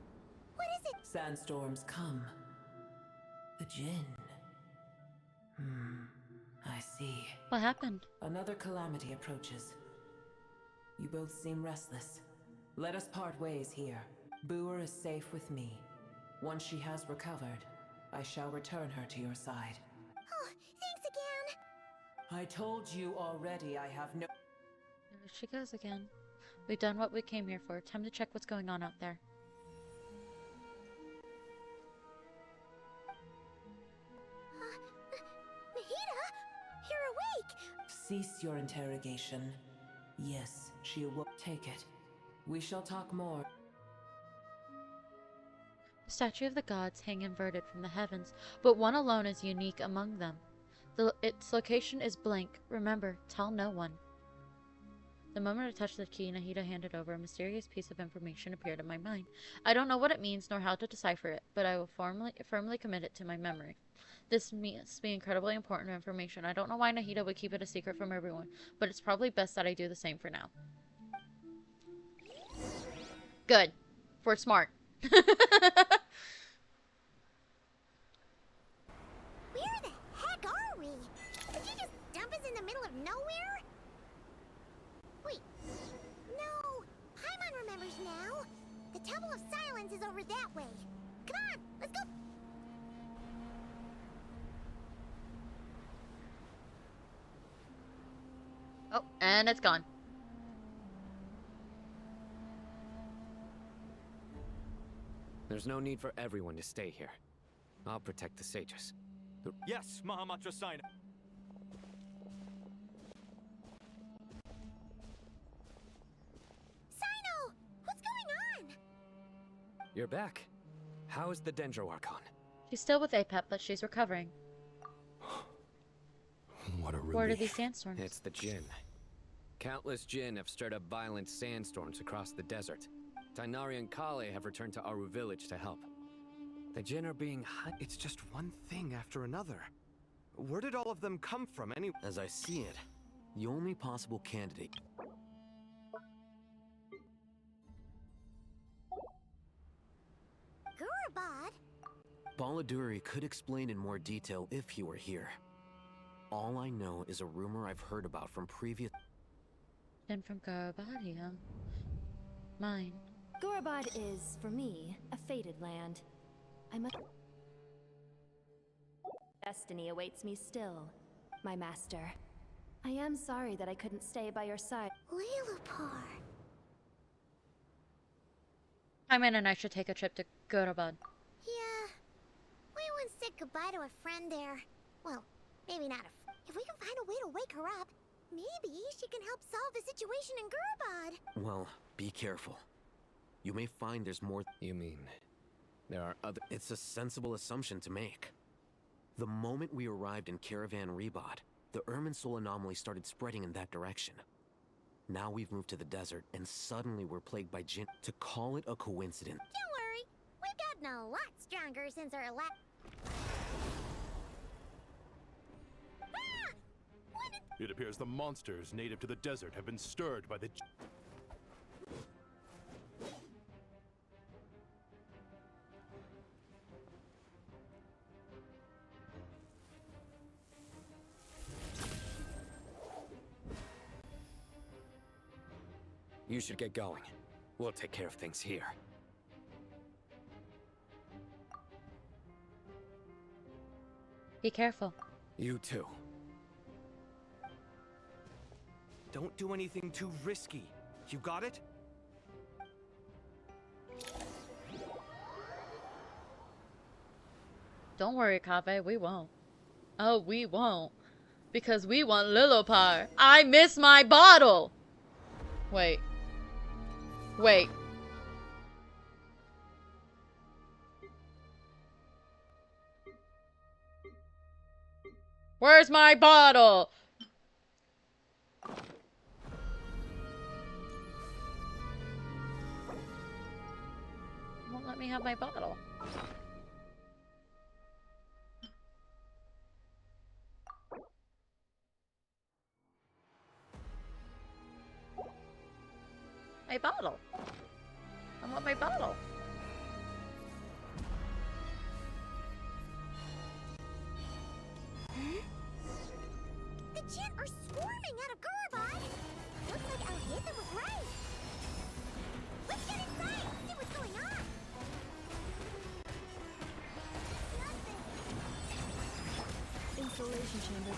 What is it?
Sandstorms come. The Jinn. I see.
What happened?
Another calamity approaches. You both seem restless. Let us part ways here. Boer is safe with me. Once she has recovered, I shall return her to your side.
Oh, thanks again.
I told you already I have no...
There she goes again. We've done what we came here for. Time to check what's going on out there.
Cease your interrogation. Yes, she awoke. Take it. We shall talk more.
The statue of the gods hang inverted from the heavens, but one alone is unique among them. Its location is blank. Remember, tell no one. The moment I touched the key Nahida handed over, a mysterious piece of information appeared in my mind. I don't know what it means nor how to decipher it, but I will firmly commit it to my memory. This must be incredibly important information. I don't know why Nahida would keep it a secret from everyone, but it's probably best that I do the same for now. Good. We're smart.
Where the heck are we? Did you just dump us in the middle of nowhere? Wait. No. Paimon remembers now. The Temple of Silence is over that way. Come on, let's go.
Oh, and it's gone.
There's no need for everyone to stay here. I'll protect the sages.
Yes, Mahamatra Sino.
Sino! What's going on?
You're back. How is the Dendro Archon?
She's still with Apep, but she's recovering.
What a relief.
What are these sandstorms?
It's the Jinn. Countless Jinn have stirred up violent sandstorms across the desert. Tainari and Kale have returned to Aru village to help. The Jinn are being
It's just one thing after another. Where did all of them come from anyway?
As I see it, the only possible candidate...
Gurabad?
Baladuri could explain in more detail if he were here. All I know is a rumor I've heard about from previous...
And from Garabadia. Mine.
Gorabad is, for me, a fated land. I must... Destiny awaits me still, my master. I am sorry that I couldn't stay by your side.
Lilupar.
Paimon and I should take a trip to Gurabad.
Yeah. We once said goodbye to a friend there. Well, maybe not if we can find a way to wake her up, maybe she can help solve the situation in Gurabad.
Well, be careful. You may find there's more...
You mean, there are other...
It's a sensible assumption to make. The moment we arrived in Caravan Rebod, the Irminsul anomaly started spreading in that direction. Now we've moved to the desert, and suddenly we're plagued by Jinn. To call it a coincidence...
Don't worry, we've gotten a lot stronger since our last...
It appears the monsters native to the desert have been stirred by the...
You should get going. We'll take care of things here.
Be careful.
You too.
Don't do anything too risky. You got it?
Don't worry, Kabe, we won't. Oh, we won't. Because we want Lilopar. I miss my bottle! Wait. Wait. Where's my bottle? Won't let me have my bottle. My bottle. I want my bottle.
The Jinn are swarming out of Gurabad! Looks like Alhaitha was right! Let's get inside and see what's going on!
Installation chamber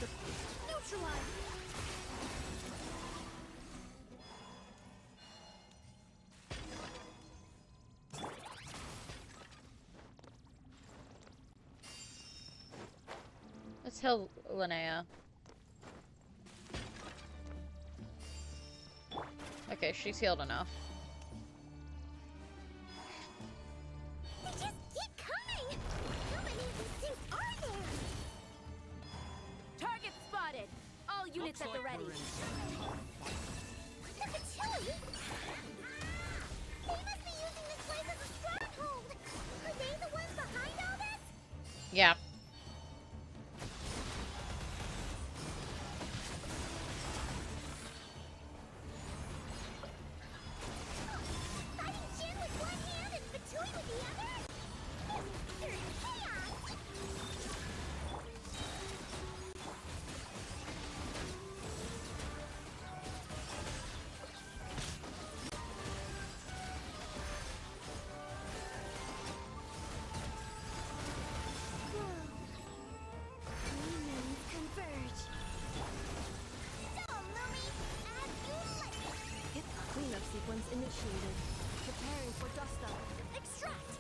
neutralized!
Let's heal Linnea. Okay, she's healed enough.
They just keep coming! How many of these things are there?
Target spotted! All units at the ready.
Look at Chili! They must be using this place as a stronghold! Are they the ones behind all this?
Yeah.
Fighting Jin with one hand and Batui with the other? This is chaos! Demons converge. So, Lumi, as you like it.
Hit cleanup sequence initiated. Preparing for dust up.
Extract!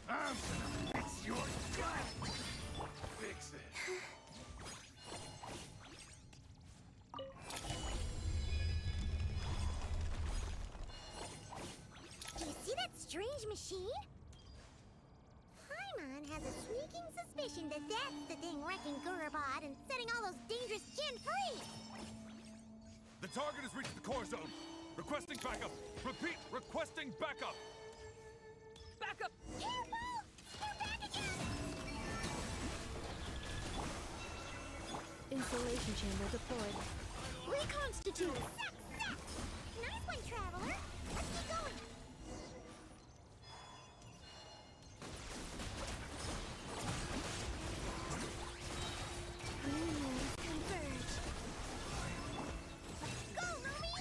I'm gonna fix your gut! Fix it.
Do you see that strange machine? Paimon has a sneaking suspicion that that's the thing wrecking Gurubot and setting all those dangerous Jin free!
The target has reached the core zone. Requesting backup. Repeat, requesting backup.
Backup!
Careful! They're back again!
Installation chamber deployed.
Reconstitute! Nice one, Traveler! Let's keep going! Converge! Go, Lumi!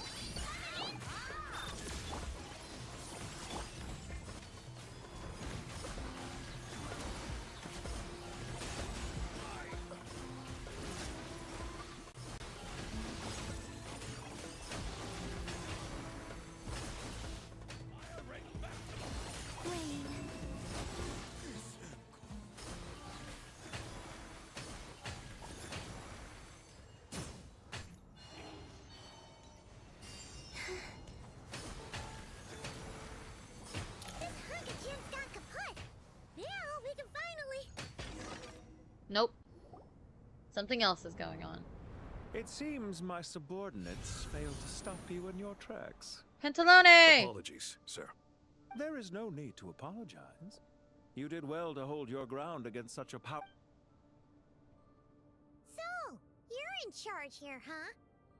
Nope. Something else is going on.
It seems my subordinates failed to stop you in your tracks.
Pantalone!
Apologies, sir. There is no need to apologize. You did well to hold your ground against such a power.
So, you're in charge here, huh?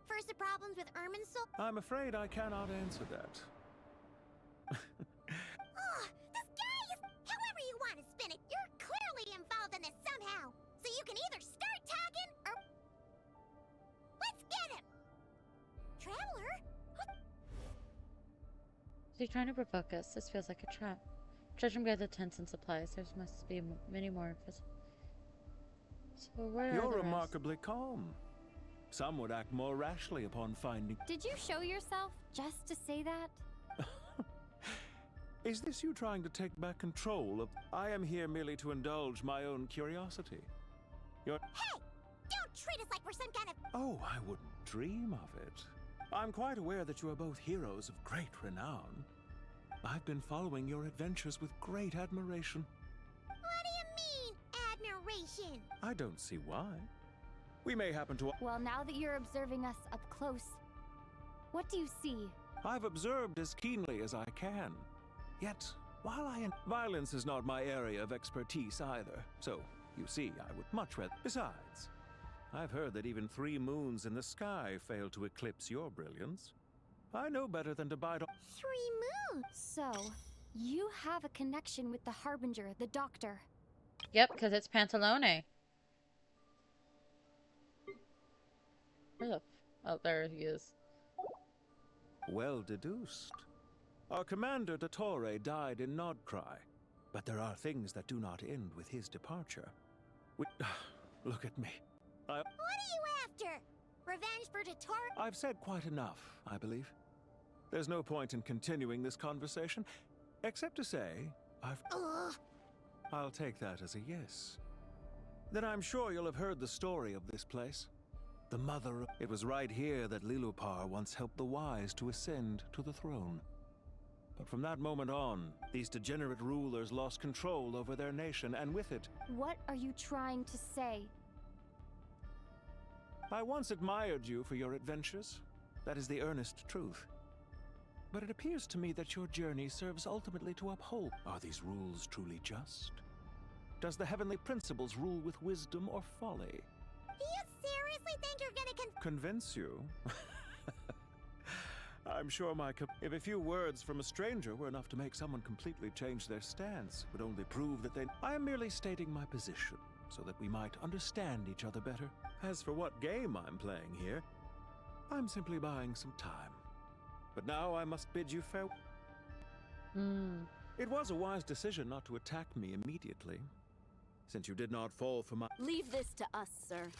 First the problems with Irminsul.
I'm afraid I cannot answer that.
Oh, this guy is... However you want to spin it, you're clearly involved in this somehow. So you can either start talking, or... Let's get him! Traveler?
Is he trying to provoke us? This feels like a trap. Judging by the tents and supplies, there must be many more. So where are
You're
the rest?
remarkably calm. Some would act more rashly upon finding...
Did you show yourself just to say that?
Is this you trying to take back control of... I am here merely to indulge my own curiosity. You're...
Hey! Don't treat us like we're some kind of...
Oh, I wouldn't dream of it. I'm quite aware that you are both heroes of great renown. I've been following your adventures with great admiration.
What do you mean, admiration?
I don't see why. We may happen to...
Well, now that you're observing us up close, what do you see?
I've observed as keenly as I can. Yet, while violence is not my area of expertise either, so, you see, I would much rather... Besides, I've heard that even 3 moons in the sky fail to eclipse your brilliance. I know better than to bite...
3 moons?
So, you have a connection with the Harbinger, the Doctor.
Yep, because it's Pantalone. Where the oh, there he is.
Well deduced. Our commander, Dottore, died in Nodcry. But there are things that do not end with his departure. Look at me.
What are you after? Revenge for Tatar?
I've said quite enough, I believe. There's no point in continuing this conversation, except to say, I'll take that as a yes. Then I'm sure you'll have heard the story of this place. The mother... It was right here that Lilupar once helped the wise to ascend to the throne. But from that moment on, these degenerate rulers lost control over their nation, and with it...
What are you trying to say?
I once admired you for your adventures. That is the earnest truth. But it appears to me that your journey serves ultimately to uphold. Are these rules truly just? Does the heavenly principles rule with wisdom or folly?
Do you seriously think you're gonna
Convince you? I'm sure if a few words from a stranger were enough to make someone completely change their stance, it would only prove that they... I am merely stating my position, so that we might understand each other better. As for what game I'm playing here, I'm simply buying some time. But now I must bid you farewell. It was a wise decision not to attack me immediately, since you did not fall for my...
Leave this to us, sir.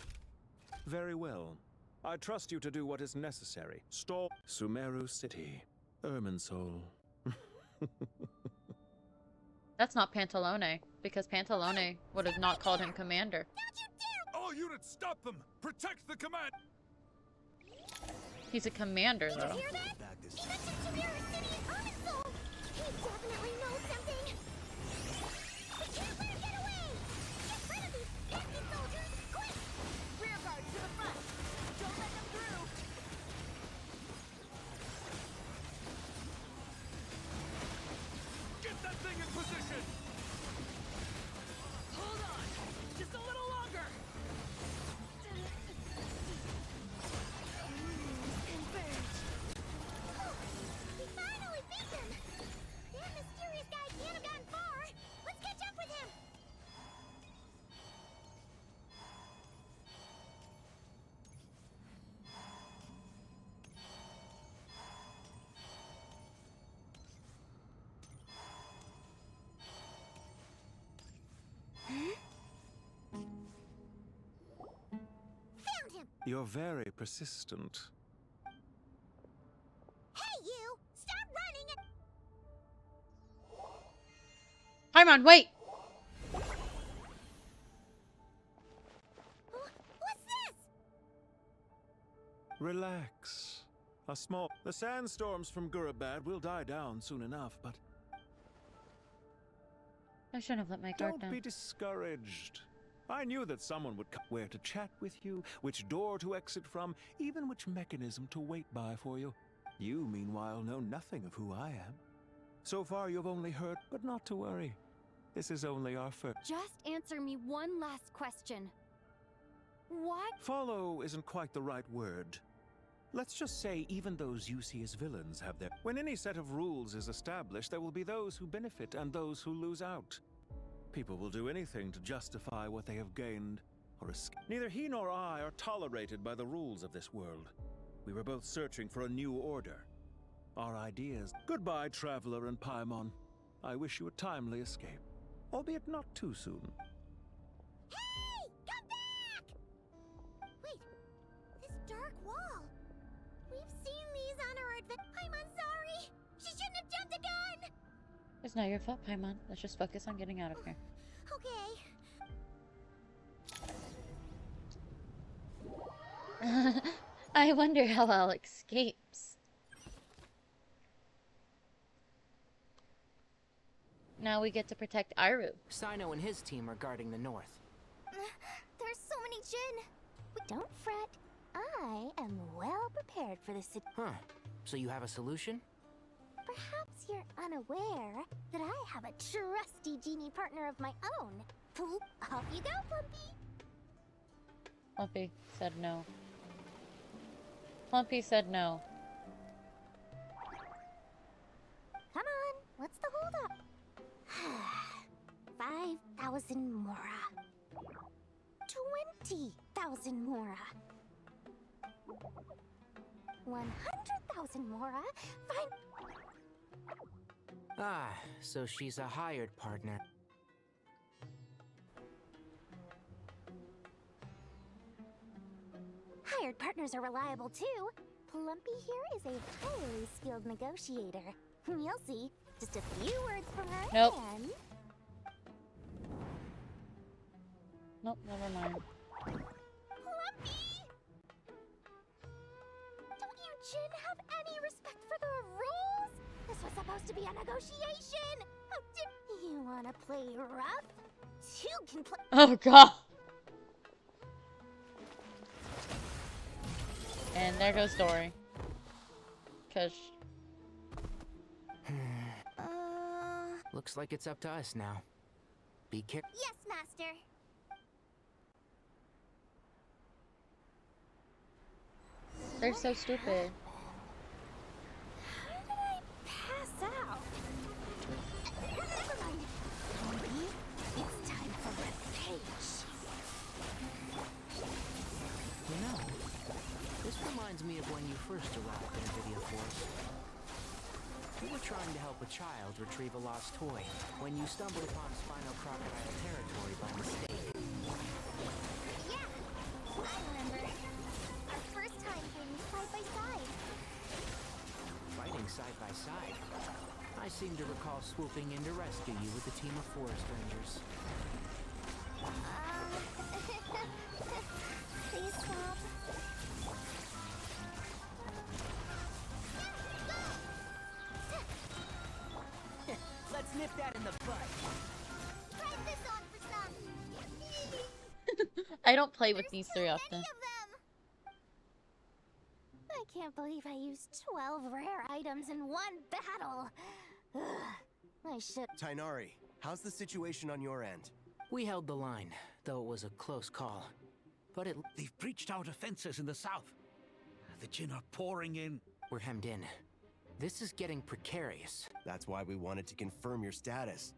Very well. I trust you to do what is necessary. Stall Sumeru City, Irminsul.
That's not Pantalone, because Pantalone would have not called him commander.
All units, stop them! Protect the command!
He's a commander, though.
Did you hear that? He mentioned Sumeru City and Archon. He definitely knows something. We can't let him get away! Get rid of these pesky soldiers, quick!
Rear guard to the front. Don't let them through.
Get that thing in position!
Hold on. Just a little longer.
We finally beat them! That mysterious guy can't have gotten far! Let's catch up with him! Found him!
You're very persistent.
Hey, you! Stop running and...
Paimon, wait!
What's this?
Relax. The sandstorms from Gurabad will die down soon enough, but...
I shouldn't have let my guard
Don't
down.
be discouraged. I knew that someone would come where to chat with you, which door to exit from, even which mechanism to wait by for you. You, meanwhile, know nothing of who I am. So far, you've only heard, but not to worry. This is only our first.
Just answer me one last question. What?
Follow isn't quite the right word. Let's just say even those you see as villains have their... When any set of rules is established, there will be those who benefit and those who lose out. People will do anything to justify what they have gained or escape. Neither he nor I are tolerated by the rules of this world. We were both searching for a new order. Our ideas... Goodbye, Traveler and Paimon. I wish you a timely escape, albeit not too soon.
Hey! Come back! Wait, this dark wall. We've seen these on our adventure. I'm sorry. She shouldn't have jumped the gun.
It's not your fault, Paimon. Let's just focus on getting out of here.
Okay.
I wonder how Al escapes. Now we get to protect Iru.
Sino and his team are guarding the north.
There's so many Jin. Don't fret. I am well prepared for this.
Huh. So you have a solution?
Perhaps you're unaware that I have a trusty genie partner of my own. Poop, off you go, Plumpy.
Plumpy said no. Plumpy said no.
Come on, what's the holdup? 5,000 Mora. 20,000 Mora. 100,000 Mora.
Ah, so she's a hired partner.
Hired partners are reliable too. Plumpy here is a highly skilled negotiator. You'll see. Just a few words from her
Nope.
and...
Nope, never mind.
Plumpy! Don't you, Jin, have any respect for the rules? This was supposed to be a negotiation! How did you wanna play rough? Two can play...
Oh god. And there goes Dory. Cause
Looks like it's up to us now. Be careful.
Yes, master.
they're so stupid.
How did I pass out? Never mind. Plumpy, it's time for revenge.
You know, this reminds me of when you first arrived in Video Force. You were trying to help a child retrieve a lost toy when you stumbled upon Spinal Crocodile territory by mistake.
Yeah, I remember. Our first time fighting side by side.
Fighting side by side. I seem to recall swooping in to rescue you with a team of forest rangers.
Please stop.
Let's nip that in the butt.
Try this on for some.
I don't play with these three often.
I can't believe I used 12 rare items in one battle. Ugh, I should.
Tainari, how's the situation on your end?
We held the line, though it was a close call. But
They've breached our defenses in the south. The Jin are pouring in.
We're hemmed in. This is getting precarious.
That's why we wanted to confirm your status.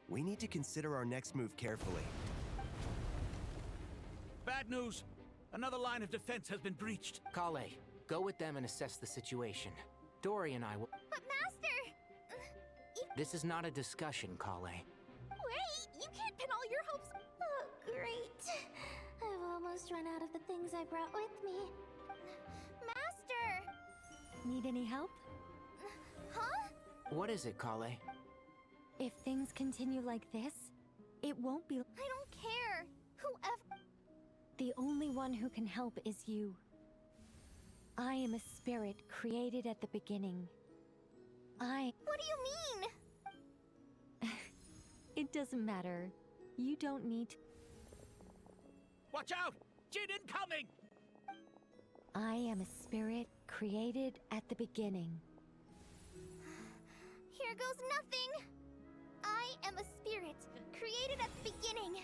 We need to consider our next move carefully.
Bad news! Another line of defense has been breached.
Kale, go with them and assess the situation. Dory and I will...
But master!
This is not a discussion, Kale.
Wait! You can't pin all your hopes... Oh, great. I've almost run out of the things I brought with me. Master!
Need any help?
Huh?
What is it, Kale?
If things continue like this, it won't be...
I don't care. Whoever...
The only one who can help is you. I am a spirit created at the beginning.
What do you mean?
It doesn't matter. You don't need...
Watch out! Jin incoming!
I am a spirit created at the beginning.
Here goes nothing. I am a spirit created at the beginning.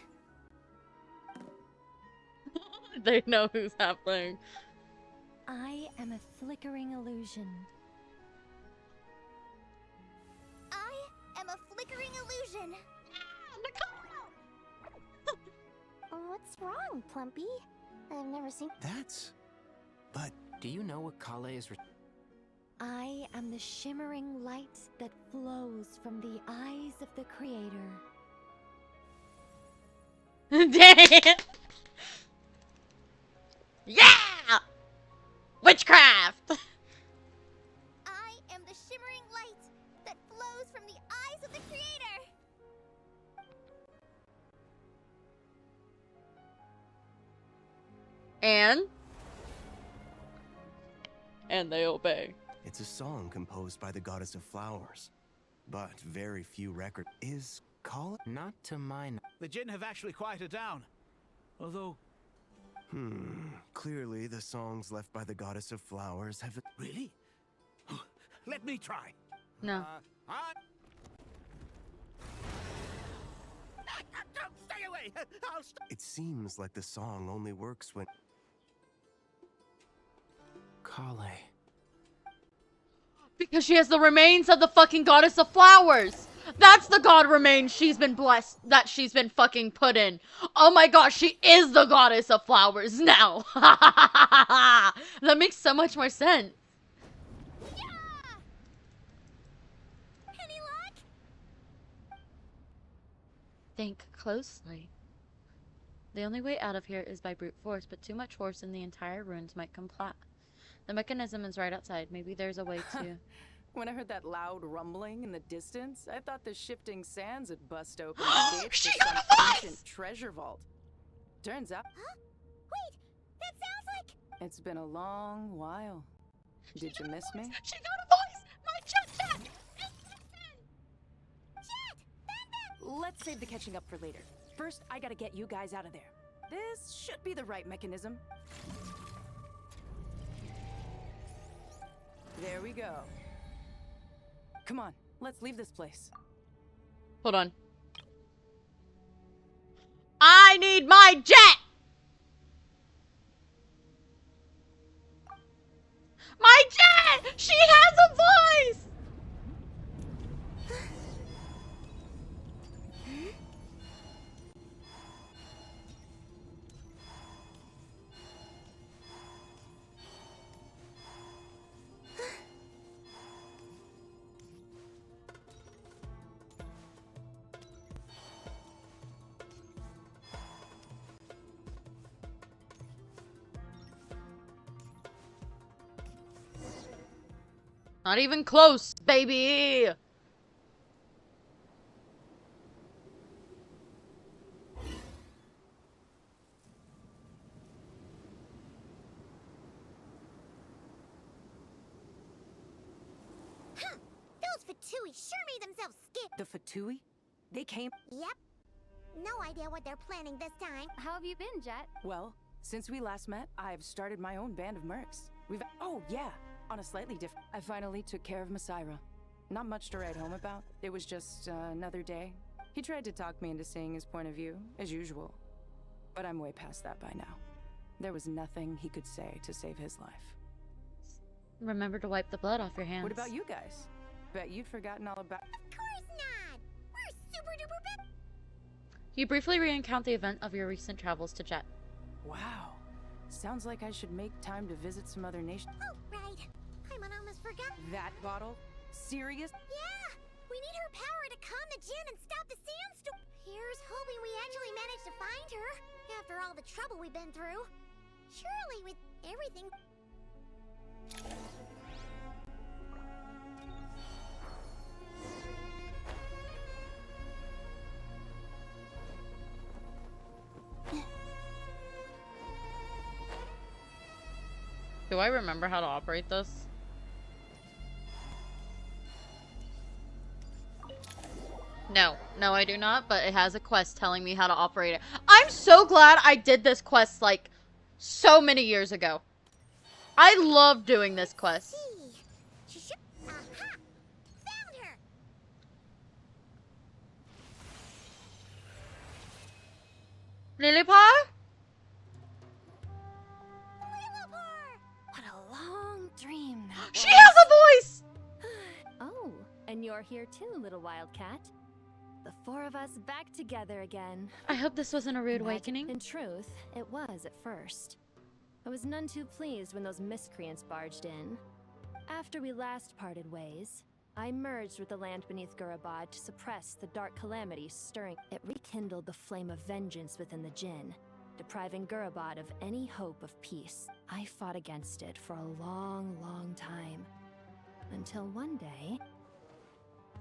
They know who's happening.
I am a flickering illusion.
I am a flickering illusion. What's wrong, Plumpy? I've never seen...
But...
Do you know what Kale is...
I am the shimmering light that flows from the eyes of the Creator.
Dang! Yeah! Witchcraft!
I am the shimmering light that flows from the eyes of the Creator.
And they obey.
It's a song composed by the goddess of flowers. But very few record is call it?
Not to mine.
The Jin have actually quieted down. Although...
Clearly the songs left by the goddess of flowers have...
Really? Let me try.
No.
Stay away! I'll
It seems like the song only works when...
Kale.
Because she has the remains of the fucking goddess of flowers. That's the god remains she's been blessed, that she's been fucking put in. Oh my gosh, she is the goddess of flowers now. That makes so much more sense.
Yeah! Any luck?
Think closely. The only way out of here is by brute force, but too much force in the entire ruins might comply. The mechanism is right outside. Maybe there's a way to...
When I heard that loud rumbling in the distance, I thought the shifting sands had bust open the gates to some ancient treasure vault. Turns out...
Huh? Wait! That sounds like...
It's been a long while. Did you miss me?
She got a voice! My jet!
Let's save the catching up for later. First, I gotta get you guys out of there. This should be the right mechanism. There we go. Come on, let's leave this place.
Hold on. I need my jet! My jet! She has a voice! Not even close, baby!
Those Fatui sure made themselves skip.
The Fatui? They came...
Yep. No idea what they're planning this time.
How have you been, Jet?
Well, since we last met, I've started my own band of mercs. Oh, yeah! On a slightly different... I finally took care of Masaira. Not much to write home about. It was just another day. He tried to talk me into seeing his point of view, as usual. But I'm way past that by now. There was nothing he could say to save his life.
Remember to wipe the blood off your hands.
What about you guys? Bet you've forgotten all about...
Of course not! We're super duper big.
You briefly recount the event of your recent travels to Jet.
Wow. Sounds like I should make time to visit some other nations.
Oh, right. I almost forgot.
That bottle? Serious?
Yeah! We need her power to calm the djinn and stop the sandstorm. Here's hoping we actually manage to find her, after all the trouble we've been through. Surely with everything...
Do I remember how to operate this? No. No, I do not, but it has a quest telling me how to operate it. I'm so glad I did this quest, like, so many years ago. I love doing this quest.
Aha! Found her!
Lillipar?
What a long dream that was.
She has a voice!
Oh, and you're here too, little wildcat. The four of us back together again.
I hope this wasn't a rude awakening.
In truth, it was at first. I was none too pleased when those miscreants barged in. After we last parted ways, I merged with the land beneath Gurabad to suppress the dark calamity stirring. It rekindled the flame of vengeance within the Jinn, depriving Gurabad of any hope of peace. I fought against it for a long, long time. Until one day...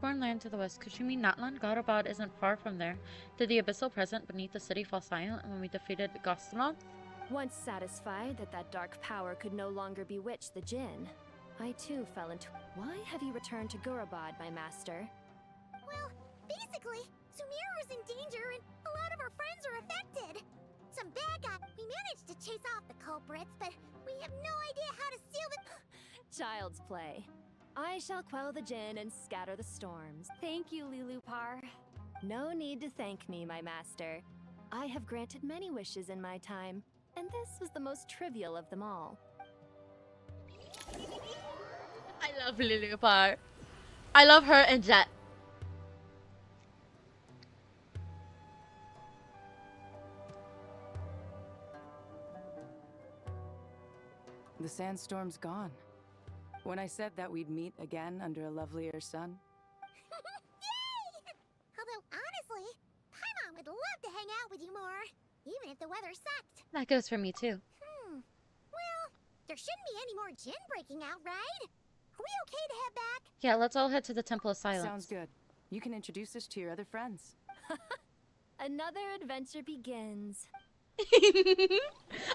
Foreign land to the west. Could you mean Natlan? Gurabad isn't far from there. Did the abyssal present beneath the city fall silent when we defeated Gostanoth?
Once satisfied that that dark power could no longer bewitch the Jinn, I too fell into... Why have you returned to Gurabad, my master?
Well, basically, Sumeru's in danger and a lot of our friends are affected. Some bad guy. We managed to chase off the culprits, but we have no idea how to seal the...
Child's play. I shall quell the Jinn and scatter the storms. Thank you, Lilupar. No need to thank me, my master. I have granted many wishes in my time, and this was the most trivial of them all.
I love Lilipar. I love her and Jet.
The sandstorm's gone. When I said that we'd meet again under a lovelier sun.
Yay! Although, honestly, Paimon anymore, even if the weather sucked.
That goes for me too.
Well, there shouldn't be any more gin breaking out, right? Are we okay to head back?
Yeah, let's all head to the Temple of Silence.
Sounds good. You can introduce us to your other friends.
Another adventure begins.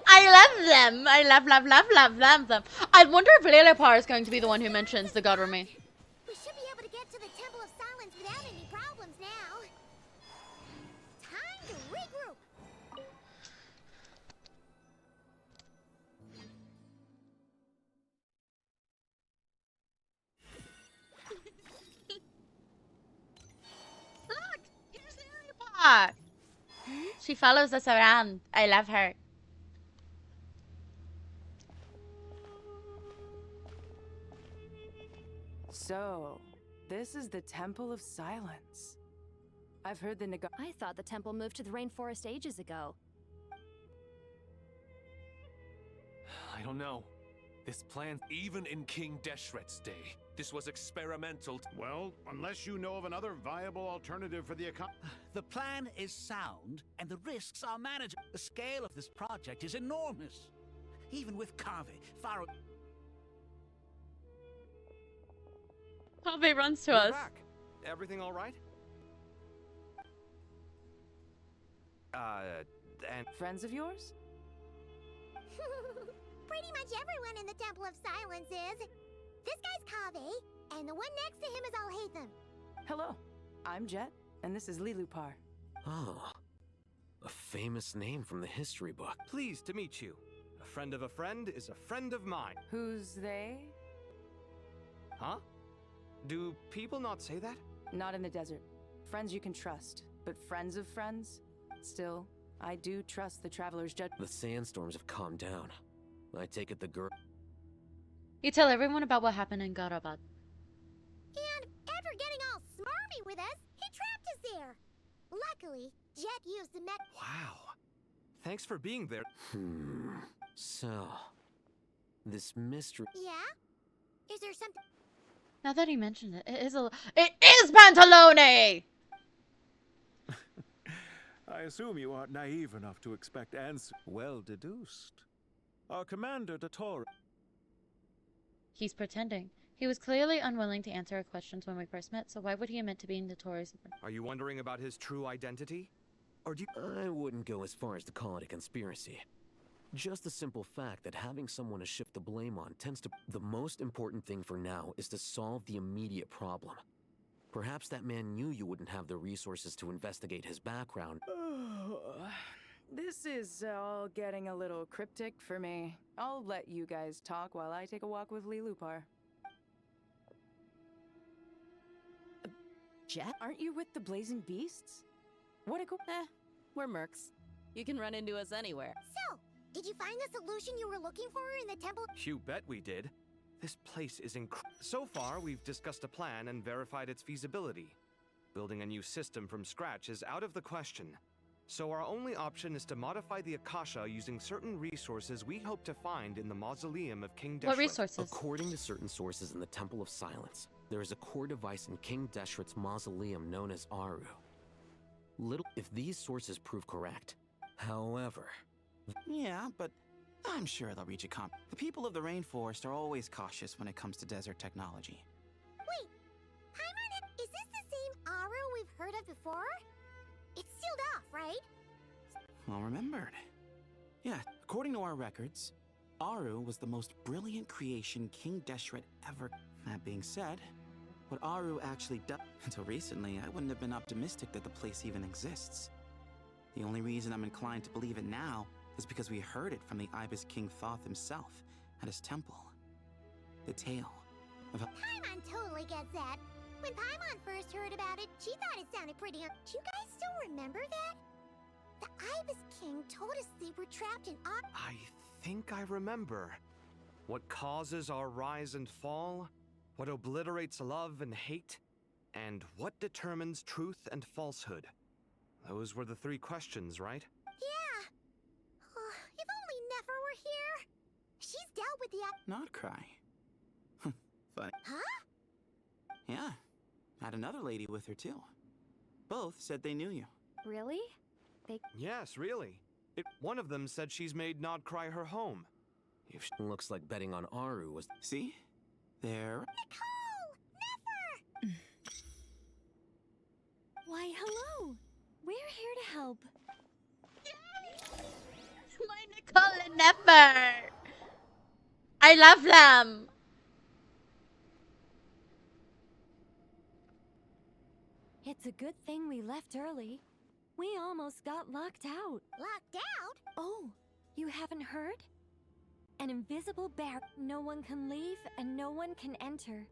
I love them. I love them. I wonder if Lilipar is going to be the one who mentions the God Remy.
We should be able to get to the Temple of Silence without any problems now. Time to regroup.
Look, here's Lilipar. She follows us around. I love her.
So, this is the Temple of Silence. I've heard the
I thought the temple moved to the rainforest ages ago.
I don't know. This plan, even in King Deshret's day, this was experimental.
Well, unless you know of another viable alternative for the economy.
The plan is sound, and the risks are manageable. The scale of this project is enormous. Even with Kave, Pharaoh...
Kave runs to
You're
us.
back. Everything all right? And...
Friends of yours?
Pretty much everyone in the Temple of Silence is. This guy's Kave, and the one next to him is Alhaitham.
Hello, I'm Jet, and this is Lilupar.
Oh, a famous name from the history book.
Pleased to meet you. A friend of a friend is a friend of mine.
Who's they?
Huh? Do people not say that?
Not in the desert. Friends you can trust, but friends of friends? Still, I do trust the traveler's judgment.
The sandstorms have calmed down. I take it the girl...
You tell everyone about what happened in Garabad.
And after getting all smarmy with us, he trapped us there. Luckily, Jet used the mech.
Wow. Thanks for being there.
So... this mystery...
Yeah? Is there something...
Now that he mentioned it, it is Pantalone!
I assume you aren't naive enough to expect answers. Well deduced. Our commander, Dottore...
He's pretending. He was clearly unwilling to answer our questions when we first met, so why would he admit to being notorious?
Are you wondering about his true identity? Or do you...
I wouldn't go as far as to call it a conspiracy. Just the simple fact that having someone to shift the blame on tends to... The most important thing for now is to solve the immediate problem. Perhaps that man knew you wouldn't have the resources to investigate his background.
This is all getting a little cryptic for me. I'll let you guys talk while I take a walk with Lilupar. Jet? Aren't you with the Blazing Beasts? What a
we're mercs. You can run into us anywhere.
So, did you find the solution you were looking for in the temple?
You bet we did. This place is So far, we've discussed a plan and verified its feasibility. Building a new system from scratch is out of the question. So our only option is to modify the Akasha using certain resources we hope to find in the mausoleum of King Deshret.
What resources?
According to certain sources in the Temple of Silence, there is a core device in King Deshret's mausoleum known as Aru. If these sources prove correct, however...
Yeah, but I'm sure they'll reach a The people of the rainforest are always cautious when it comes to desert technology.
Wait, Paimon, is this the same Aru we've heard of before? It's sealed off, right?
Well remembered. Yeah, according to our records, Aru was the most brilliant creation King Deshret ever... That being said, what Aru actually does... Until recently, I wouldn't have been optimistic that the place even exists. The only reason I'm inclined to believe it now is because we heard it from the Ibis King Thoth himself at his temple. The tale of how...
Paimon totally gets that. When Paimon first heard about it, she thought it sounded pretty... Do you guys still remember that? The Ibis King told us they were trapped in...
I think I remember. What causes our rise and fall? What obliterates love and hate? And what determines truth and falsehood? Those were the three questions, right?
Yeah. Oh, if only Nefer were here. She's dealt with the...
Not cry. Funny.
Huh?
Yeah. Had another lady with her too. Both said they knew you.
Really?
they...
Yes, really. One of them said she's made Nod cry her home.
If looks like betting on Aru was...
See? There.
Nicole!
Why, hello! We're here to help.
My Nicole and Nefer! I love them!
It's a good thing we left early. We almost got locked out.
Locked out?
Oh, you haven't heard? An invisible bear. No one can leave and no one can enter.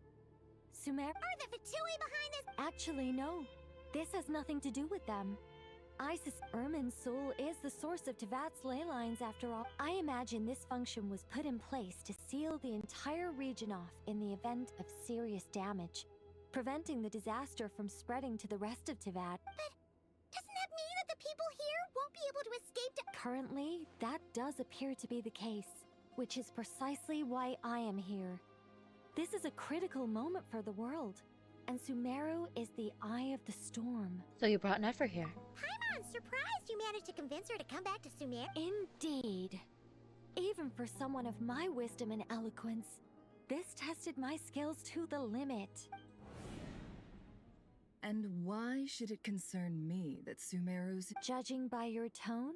Sumer...
Are the Fatui behind this?
Actually, no. This has nothing to do with them. Ermin's soul is the source of Tevat's ley lines after all. I imagine this function was put in place to seal the entire region off in the event of serious damage, preventing the disaster from spreading to the rest of Tevat.
But doesn't that mean that the people here won't be able to escape to...
Currently, that does appear to be the case, which is precisely why I am here. This is a critical moment for the world, and Sumeru is the eye of the storm.
So you brought Nefer here.
I'm surprised you managed to convince her to come back to Sumer.
Indeed. Even for someone of my wisdom and eloquence, this tested my skills to the limit.
And why should it concern me that Sumeru's...
Judging by your tone,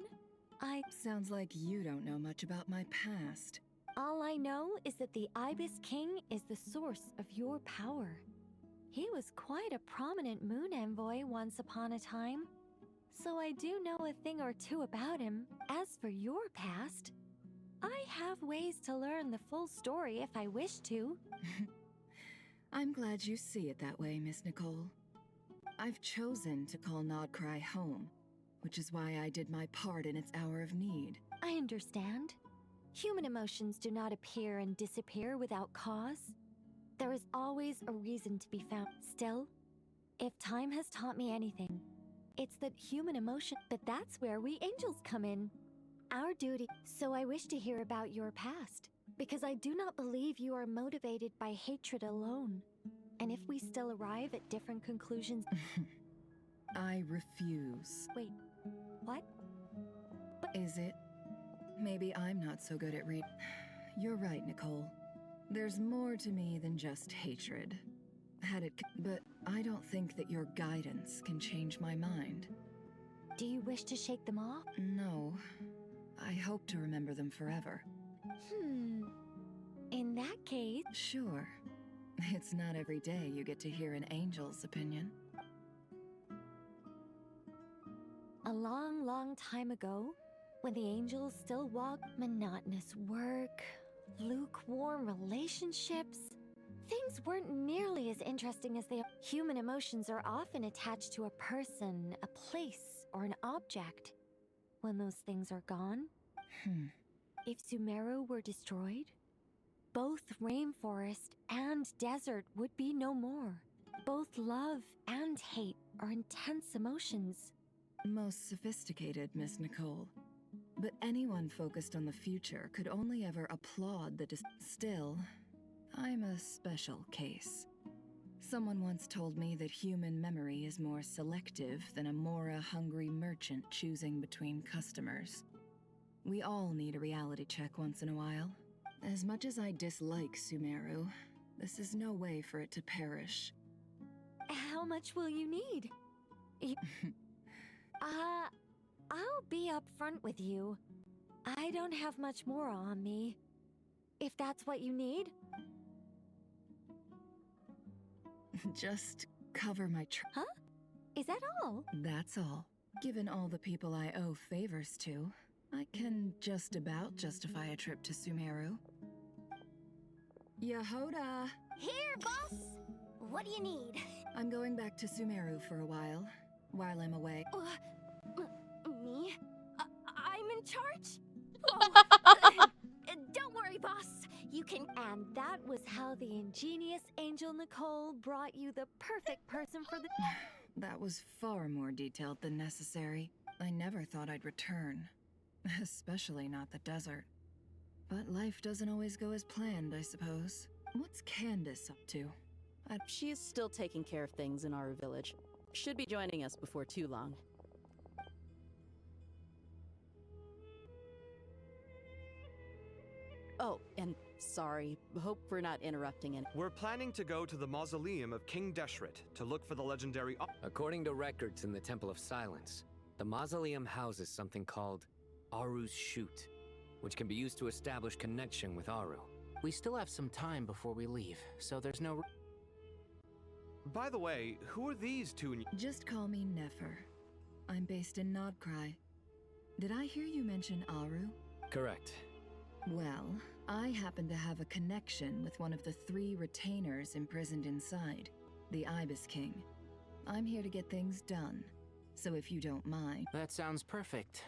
Sounds like you don't know much about my past.
All I know is that the Ibis King is the source of your power. He was quite a prominent moon envoy once upon a time, so I do know a thing or two about him. As for your past, I have ways to learn the full story if I wish to.
I'm glad you see it that way, Miss Nicole. I've chosen to call Nodcry home, which is why I did my part in its hour of need.
I understand. Human emotions do not appear and disappear without cause. There is always a reason to be found. Still, if time has taught me anything, it's that human emotion, but that's where we angels come in. Our duty. So I wish to hear about your past, because I do not believe you are motivated by hatred alone. And if we still arrive at different conclusions...
I refuse.
Wait, what?
Is it? Maybe I'm not so good at read. You're right, Nicole. There's more to me than just hatred. But I don't think that your guidance can change my mind.
Do you wish to shake them off?
No. I hope to remember them forever.
In that case...
Sure. It's not every day you get to hear an angel's opinion.
A long, long time ago, when the angels still walked monotonous work, lukewarm relationships, things weren't nearly as interesting as they are. Human emotions are often attached to a person, a place, or an object. When those things are gone, if Sumeru were destroyed, both rainforest and desert would be no more. Both love and hate are intense emotions.
Most sophisticated, Miss Nicole. But anyone focused on the future could only ever applaud the Still, I'm a special case. Someone once told me that human memory is more selective than a Mora-hungry merchant choosing between customers. We all need a reality check once in a while. As much as I dislike Sumeru, this is no way for it to perish.
How much will you need? I'll be upfront with you. I don't have much more on me. If that's what you need.
Just cover my
Huh? Is that all?
That's all. Given all the people I owe favors to, I can just about justify a trip to Sumeru. Yehoda!
Here, boss! What do you need?
I'm going back to Sumeru for a while I'm away.
Me? I'm in charge? Oh, don't worry, boss. You can...
And that was how the ingenious Angel Nicole brought you the perfect person for the...
That was far more detailed than necessary. I never thought I'd return. Especially not the desert. But life doesn't always go as planned, I suppose. What's Candace up to?
She is still taking care of things in our village. Should be joining us before too long. Oh, and sorry. Hope we're not interrupting it.
We're planning to go to the mausoleum of King Deshret to look for the legendary.
According to records in the Temple of Silence, the mausoleum houses something called Aru's Shoot, which can be used to establish connection with Aru.
We still have some time before we leave, so there's no...
By the way, who are these two?
Just call me Nefer. I'm based in Nodcry. Did I hear you mention Aru?
Correct.
Well, I happen to have a connection with one of the 3 retainers imprisoned inside, the Ibis King. I'm here to get things done, so if you don't mind...
That sounds perfect.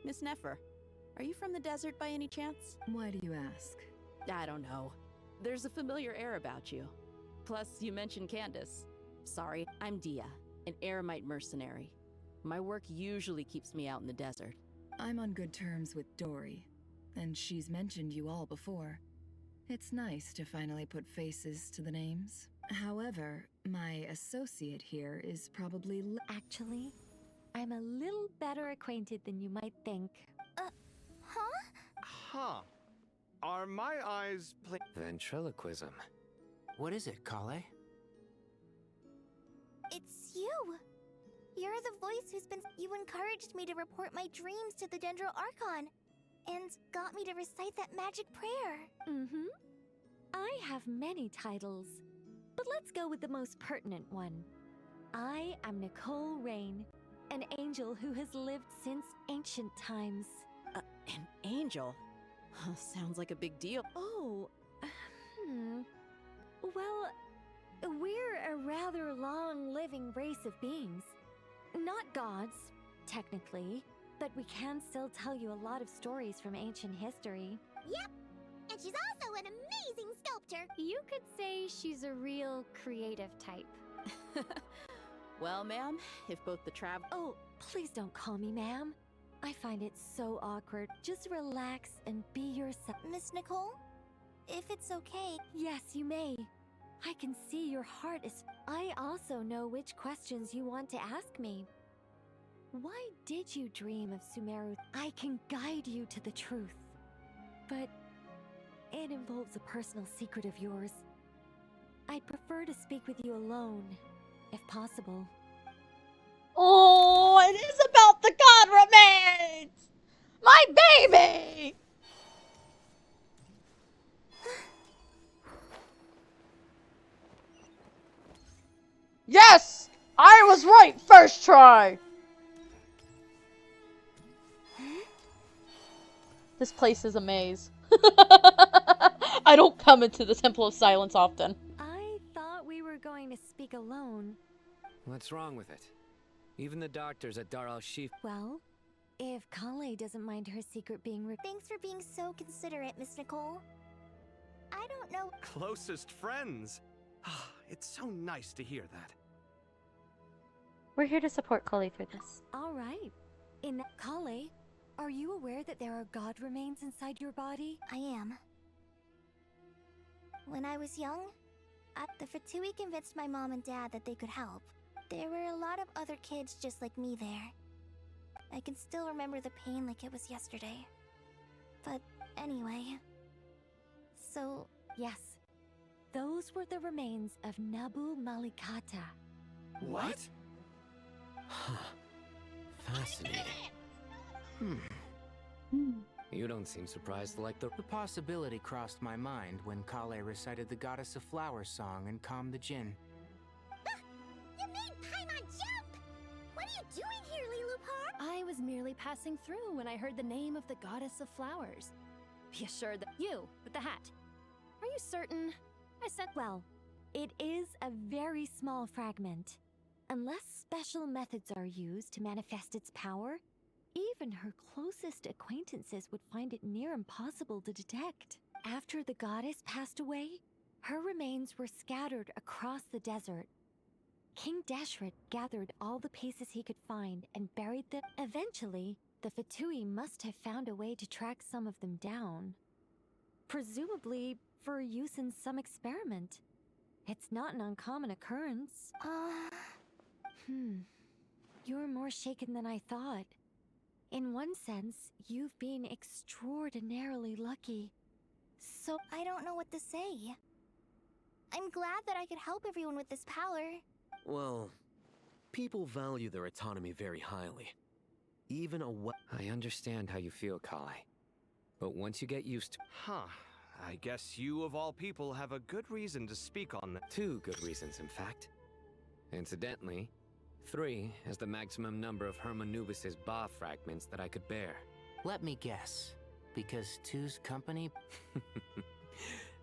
Miss Nefer, are you from the desert by any chance?
Why do you ask?
I don't know. There's a familiar air about you. Plus, you mentioned Candace. Sorry, I'm Dia, an Eremite mercenary. My work usually keeps me out in the desert.
I'm on good terms with Dory, and she's mentioned you all before. It's nice to finally put faces to the names. However, my associate here is probably...
Actually, I'm a little better acquainted than you might think.
Huh. Are my eyes
Ventriloquism.
What is it, Kale?
It's you! You're the voice who's been... You encouraged me to report my dreams to the Dendro Archon, and got me to recite that magic prayer.
Mm-hmm. I have many titles, but let's go with the most pertinent one. I am Nicole Rain, an angel who has lived since ancient times.
An angel? Sounds like a big deal.
Oh, Well, we're a rather long-living race of beings. Not gods, technically, but we can still tell you a lot of stories from ancient history.
Yep, and she's also an amazing sculptor.
You could say she's a real creative type.
Well, ma'am, if both the travel...
Oh, please don't call me ma'am. I find it so awkward. Just relax and be yourself.
Miss Nicole, if it's okay...
Yes, you may. I can see your heart is... I also know which questions you want to ask me. Why did you dream of Sumeru? I can guide you to the truth. But it involves a personal secret of yours. I'd prefer to speak with you alone, if possible.
Oh, it is about the god remains! My baby! Yes! I was right first try! This place is a maze. I don't come into the Temple of Silence often.
I thought we were going to speak alone.
What's wrong with it? Even the doctors at Dar al-Shif...
Well, if Kale doesn't mind her secret being
Thanks for being so considerate, Miss Nicole. I don't know...
Closest friends! It's so nice to hear that.
We're here to support Kale through this.
All right. In that... Kale, are you aware that there are god remains inside your body?
I am. When I was young, the Fatui convinced my mom and dad that they could help. There were a lot of other kids just like me there. I can still remember the pain like it was yesterday. But anyway... So...
Yes. Those were the remains of Nabu Malikata.
What? Huh. Fascinating. You don't seem surprised like the
possibility crossed my mind when Kale recited the Goddess of Flowers song and calmed the Jinn.
You made Paimon jump! What are you doing here, Lilupar?
I was merely passing through when I heard the name of the Goddess of Flowers. Be assured that you, with the hat. Are you certain? I said...
Well, it is a very small fragment. Unless special methods are used to manifest its power, even her closest acquaintances would find it near impossible to detect. After the goddess passed away, her remains were scattered across the desert. King Deshret gathered all the pieces he could find and buried them. Eventually, the Fatui must have found a way to track some of them down. Presumably for use in some experiment. It's not an uncommon occurrence. You're more shaken than I thought. In one sense, you've been extraordinarily lucky.
So I don't know what to say. I'm glad that I could help everyone with this power.
Well, people value their autonomy very highly. Even I understand how you feel, Kai. But once you get used to...
Huh. I guess you, of all people, have a good reason to speak on that.
2 good reasons, in fact. Incidentally, 3 is the maximum number of Hermanubis's Ba fragments that I could bear.
Let me guess. Because 2's company...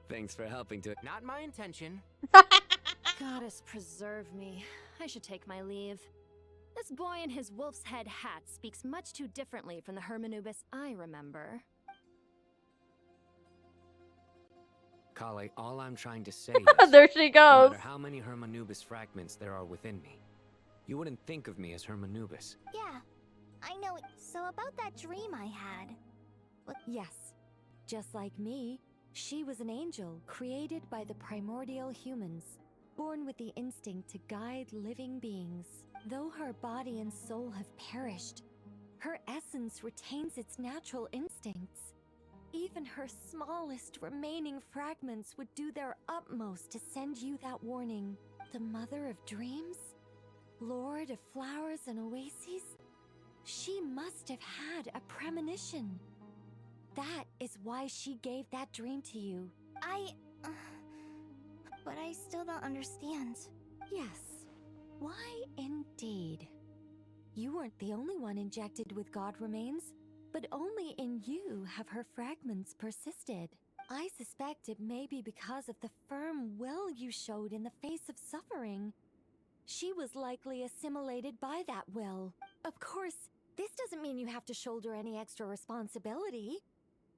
Thanks for helping to...
Not my intention.
Goddess preserve me. I should take my leave. This boy in his wolf's head hat speaks much too differently from the Hermanubis I remember.
Kale, all I'm trying to say is...
There she
no
goes.
matter how many Hermanubis fragments there are within me, you wouldn't think of me as Hermanubis.
Yeah, I know it. So about that dream I had.
Yes. Just like me, she was an angel created by the primordial humans, born with the instinct to guide living beings. Though her body and soul have perished, her essence retains its natural instincts. Even her smallest remaining fragments would do their utmost to send you that warning. The mother of dreams? Lord of flowers and oases? She must have had a premonition. That is why she gave that dream to you.
But I still don't understand.
Yes. Why indeed? You weren't the only one injected with God remains, but only in you have her fragments persisted. I suspect it may be because of the firm will you showed in the face of suffering. She was likely assimilated by that will. Of course, this doesn't mean you have to shoulder any extra responsibility,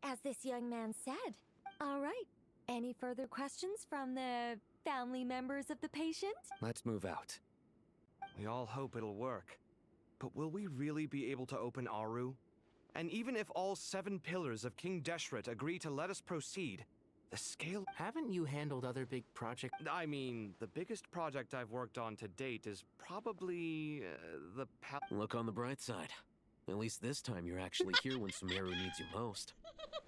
as this young man said. All right, any further questions from the family members of the patient?
Let's move out.
We all hope it'll work. But will we really be able to open Aru? And even if all 7 pillars of King Deshret agree to let us proceed, the scale...
Haven't you handled other big projects?
I mean, the biggest project I've worked on to date is probably the
Look on the bright side. At least this time you're actually here when Sumeru needs you most.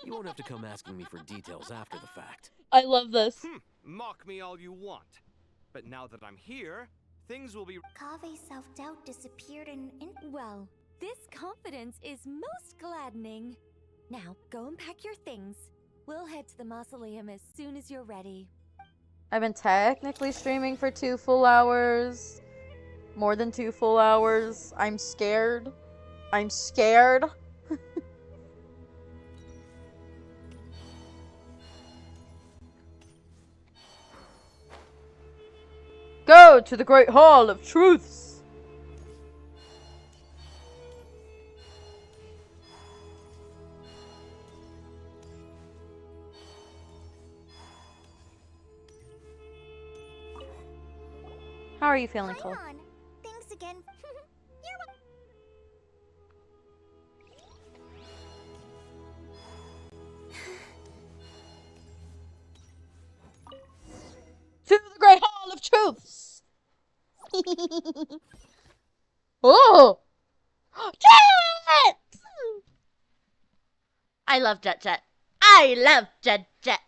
You won't have to come asking me for details after the fact.
I love this.
Mock me all you want. But now that I'm here, things will be...
Kave's self-doubt disappeared and...
Well, this confidence is most gladdening. Now, go and pack your things. We'll head to the mausoleum as soon as you're ready.
I've been technically streaming for 2 full hours. More than 2 full hours. I'm scared. I'm scared. Go to the Great Hall of Truths. How are you feeling, Cole?
Hi, thanks again.
To the Great Hall of Truths. Oh, Jet! I love Jet Jet. I love Jet Jet.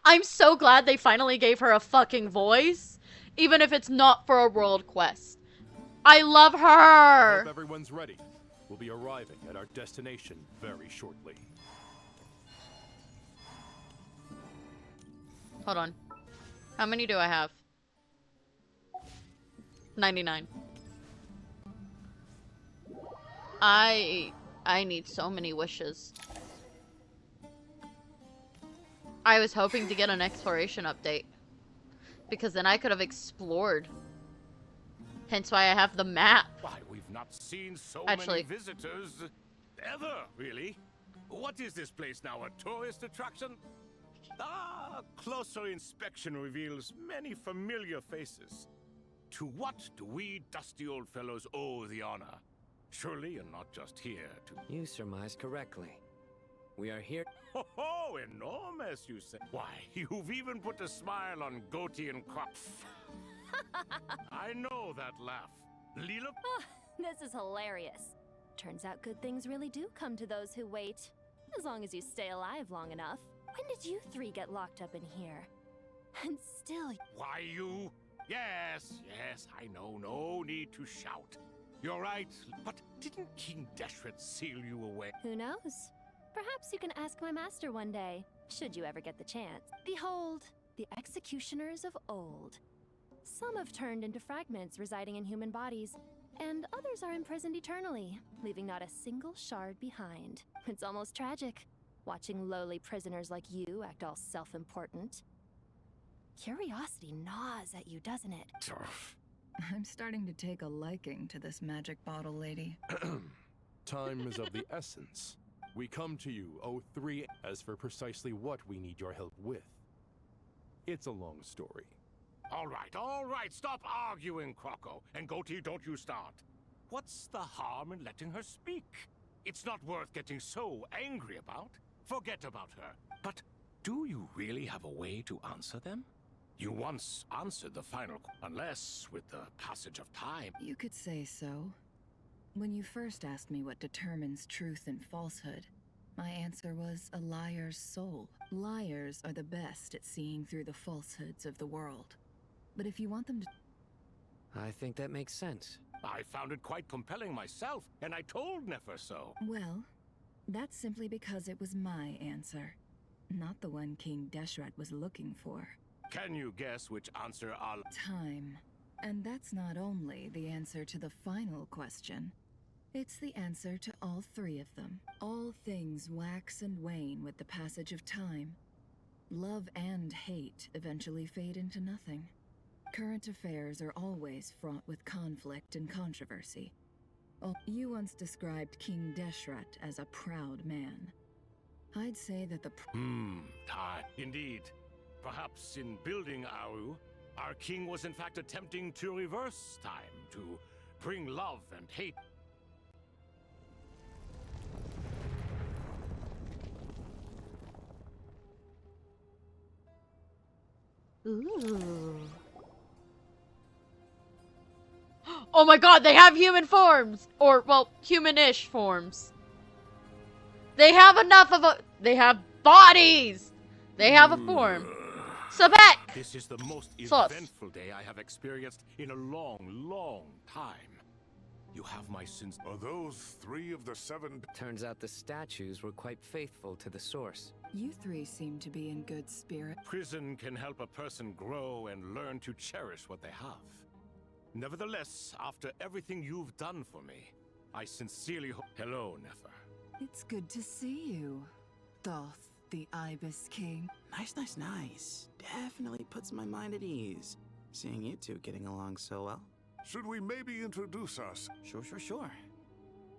I'm so glad they finally gave her a fucking voice, even if it's not for a world quest. I love her.
I hope everyone's ready. We'll be arriving at our destination very shortly.
Hold on. How many do I have? 99. I need so many wishes. I was hoping to get an exploration update, because then I could have explored. Hence why I have the map.
Why, we've not seen so
Actually,
many visitors ever, really. What is this place now, a tourist attraction? Ah, closer inspection reveals many familiar faces. To what do we dusty old fellows owe the honor? Surely you're not just here to...
You surmise correctly. We are here...
Ho ho, enormous, you say. Why, you've even put a smile on Goatee and Kopf. I know that laugh. Lila?
This is hilarious. Turns out good things really do come to those who wait. As long as you stay alive long enough. When did you three get locked up in here? And still...
Why you? Yes, I know. No need to shout. You're right, but didn't King Deshret seal you away?
Who knows? Perhaps you can ask my master one day, should you ever get the chance. Behold, the executioners of old. Some have turned into fragments residing in human bodies, and others are imprisoned eternally, leaving not a single shard behind. It's almost tragic, watching lowly prisoners like you act all self-important. Curiosity gnaws at you, doesn't it?
I'm starting to take a liking to this magic bottle lady.
Time is of the essence. We come to you, O3, as for precisely what we need your help with. It's a long story.
All right, stop arguing, Croco, and Goatee, don't you start. What's the harm in letting her speak? It's not worth getting so angry about. Forget about her. But do you really have a way to answer them? You once answered the final, unless with the passage of time.
You could say so. When you first asked me what determines truth and falsehood, my answer was a liar's soul. Liars are the best at seeing through the falsehoods of the world. But if you want them to...
I think that makes sense.
I found it quite compelling myself, and I told Nefer so.
Well, that's simply because it was my answer, not the one King Deshret was looking for.
Can you guess which answer I'll...
Time. And that's not only the answer to the final question. It's the answer to all three of them. All things wax and wane with the passage of time. Love and hate eventually fade into nothing. Current affairs are always fraught with conflict and controversy. Oh, you once described King Deshret as a proud man. I'd say that the...
Indeed. Perhaps in building Aru, our king was in fact attempting to reverse time, to bring love and hate.
Ooh. Oh my god, they have human forms! Or, well, human-ish forms. They have enough of a... They have bodies! They have a form. Sabet!
This is the most
Sauce.
eventful day I have experienced in a long time. You have my sins.
Are those 3 of the 7?
Turns out the statues were quite faithful to the source.
You three seem to be in good spirit.
Prison can help a person grow and learn to cherish what they have. Nevertheless, after everything you've done for me, I sincerely hope... Hello, Nefer.
It's good to see you, Thoth, the Ibis King.
Nice. Definitely puts my mind at ease, seeing you two getting along so well.
Should we maybe introduce us?
Sure.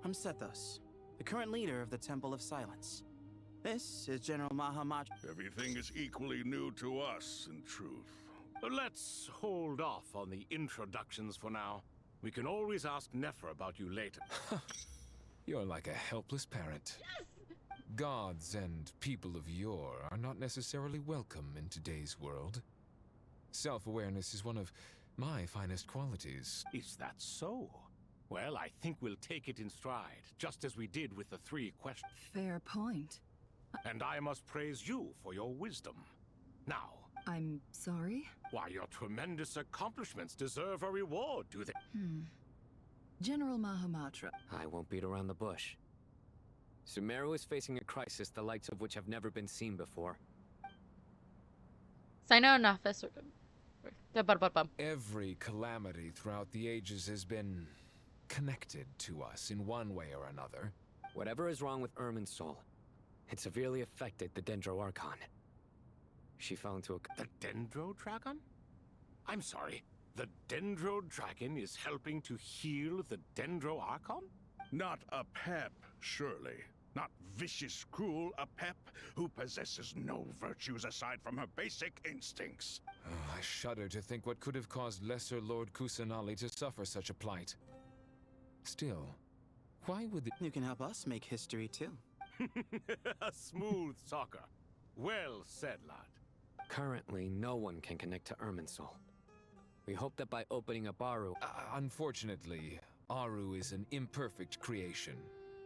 I'm Sethos, the current leader of the Temple of Silence. This is General Mahamat.
Everything is equally new to us, in truth.
Let's hold off on the introductions for now. We can always ask Nefer about you later.
You're like a helpless parent. Yes! Gods and people of yore are not necessarily welcome in today's world. Self-awareness is one of my finest qualities.
Is that so? Well, I think we'll take it in stride, just as we did with the 3 questions.
Fair point.
And I must praise you for your wisdom. Now...
I'm sorry?
Why, your tremendous accomplishments deserve a reward, do they?
General Mahamatra.
I won't beat around the bush. Sumeru is facing a crisis the likes of which have never been seen before.
Every calamity throughout the ages has been connected to us in one way or another.
Whatever is wrong with Irminsul, it severely affected the Dendro Archon. She fell into a...
The Dendro Dragon? I'm sorry, the Dendro Dragon is helping to heal the Dendro Archon?
Not a pep, surely. Not vicious, cruel a pep who possesses no virtues aside from her basic instincts.
Oh, I shudder to think what could have caused Lesser Lord Kusanali to suffer such a plight. Still, why would the...
You can help us make history too.
A smooth talker. Well said, lad.
Currently, no one can connect to Irminsul. We hope that by opening up Aru...
Unfortunately, Aru is an imperfect creation.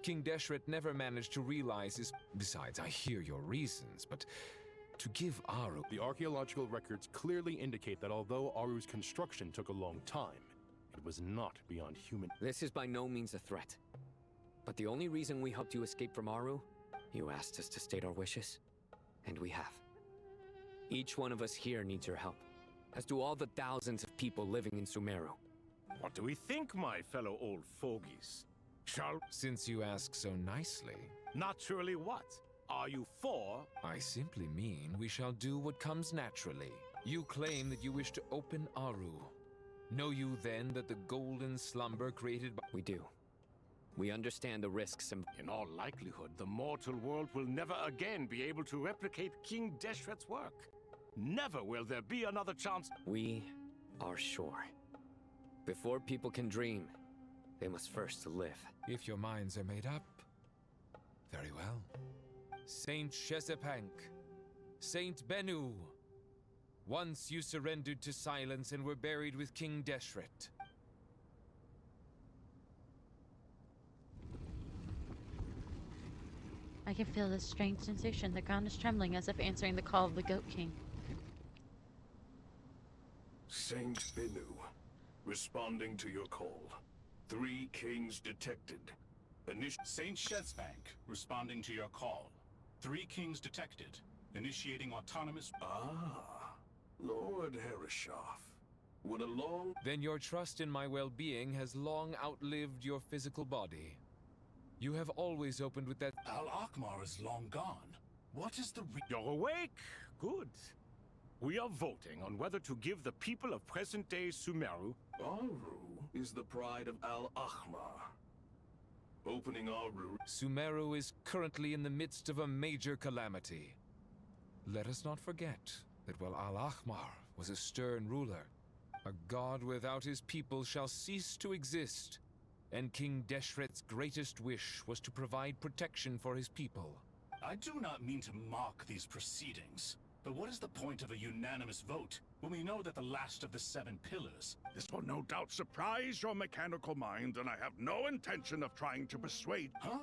King Deshret never managed to realize his... Besides, I hear your reasons, but to give Aru...
The archaeological records clearly indicate that although Aru's construction took a long time, it was not beyond human...
This is by no means a threat. But the only reason we helped you escape from Aru, you asked us to state our wishes, and we have. Each one of us here needs your help, as do all the thousands of people living in Sumeru.
What do we think, my fellow old fogies? Shall...
Since you ask so nicely...
Naturally what? Are you for?
I simply mean we shall do what comes naturally. You claim that you wish to open Aru. Know you then that the golden slumber created by...
We do. We understand the risks and...
In all likelihood, the mortal world will never again be able to replicate King Deshret's work. Never will there be another chance.
We are sure. Before people can dream, they must first live.
If your minds are made up, very well. Saint Shezepank, Saint Bennu, once you surrendered to silence and were buried with King Deshret.
I can feel this strange sensation. The ground is trembling as if answering the call of the Goat King.
Saint Bennu, responding to your call. 3 kings detected.
Saint Shezepank, responding to your call. 3 kings detected. Initiating autonomous...
Lord Herreshoff. Would a long...
Then your trust in my well-being has long outlived your physical body. You have always opened with that...
Al-Akhmar is long gone. What is the
You're awake? Good. We are voting on whether to give the people of present-day Sumeru...
Aru is the pride of Al-Akhmar. Opening Aru...
Sumeru is currently in the midst of a major calamity. Let us not forget that while Al-Akhmar was a stern ruler, a god without his people shall cease to exist, and King Deshret's greatest wish was to provide protection for his people.
I do not mean to mock these proceedings, but what is the point of a unanimous vote when we know that the last of the 7 pillars...
This will no doubt surprise your mechanical mind, and I have no intention of trying to persuade...
Huh?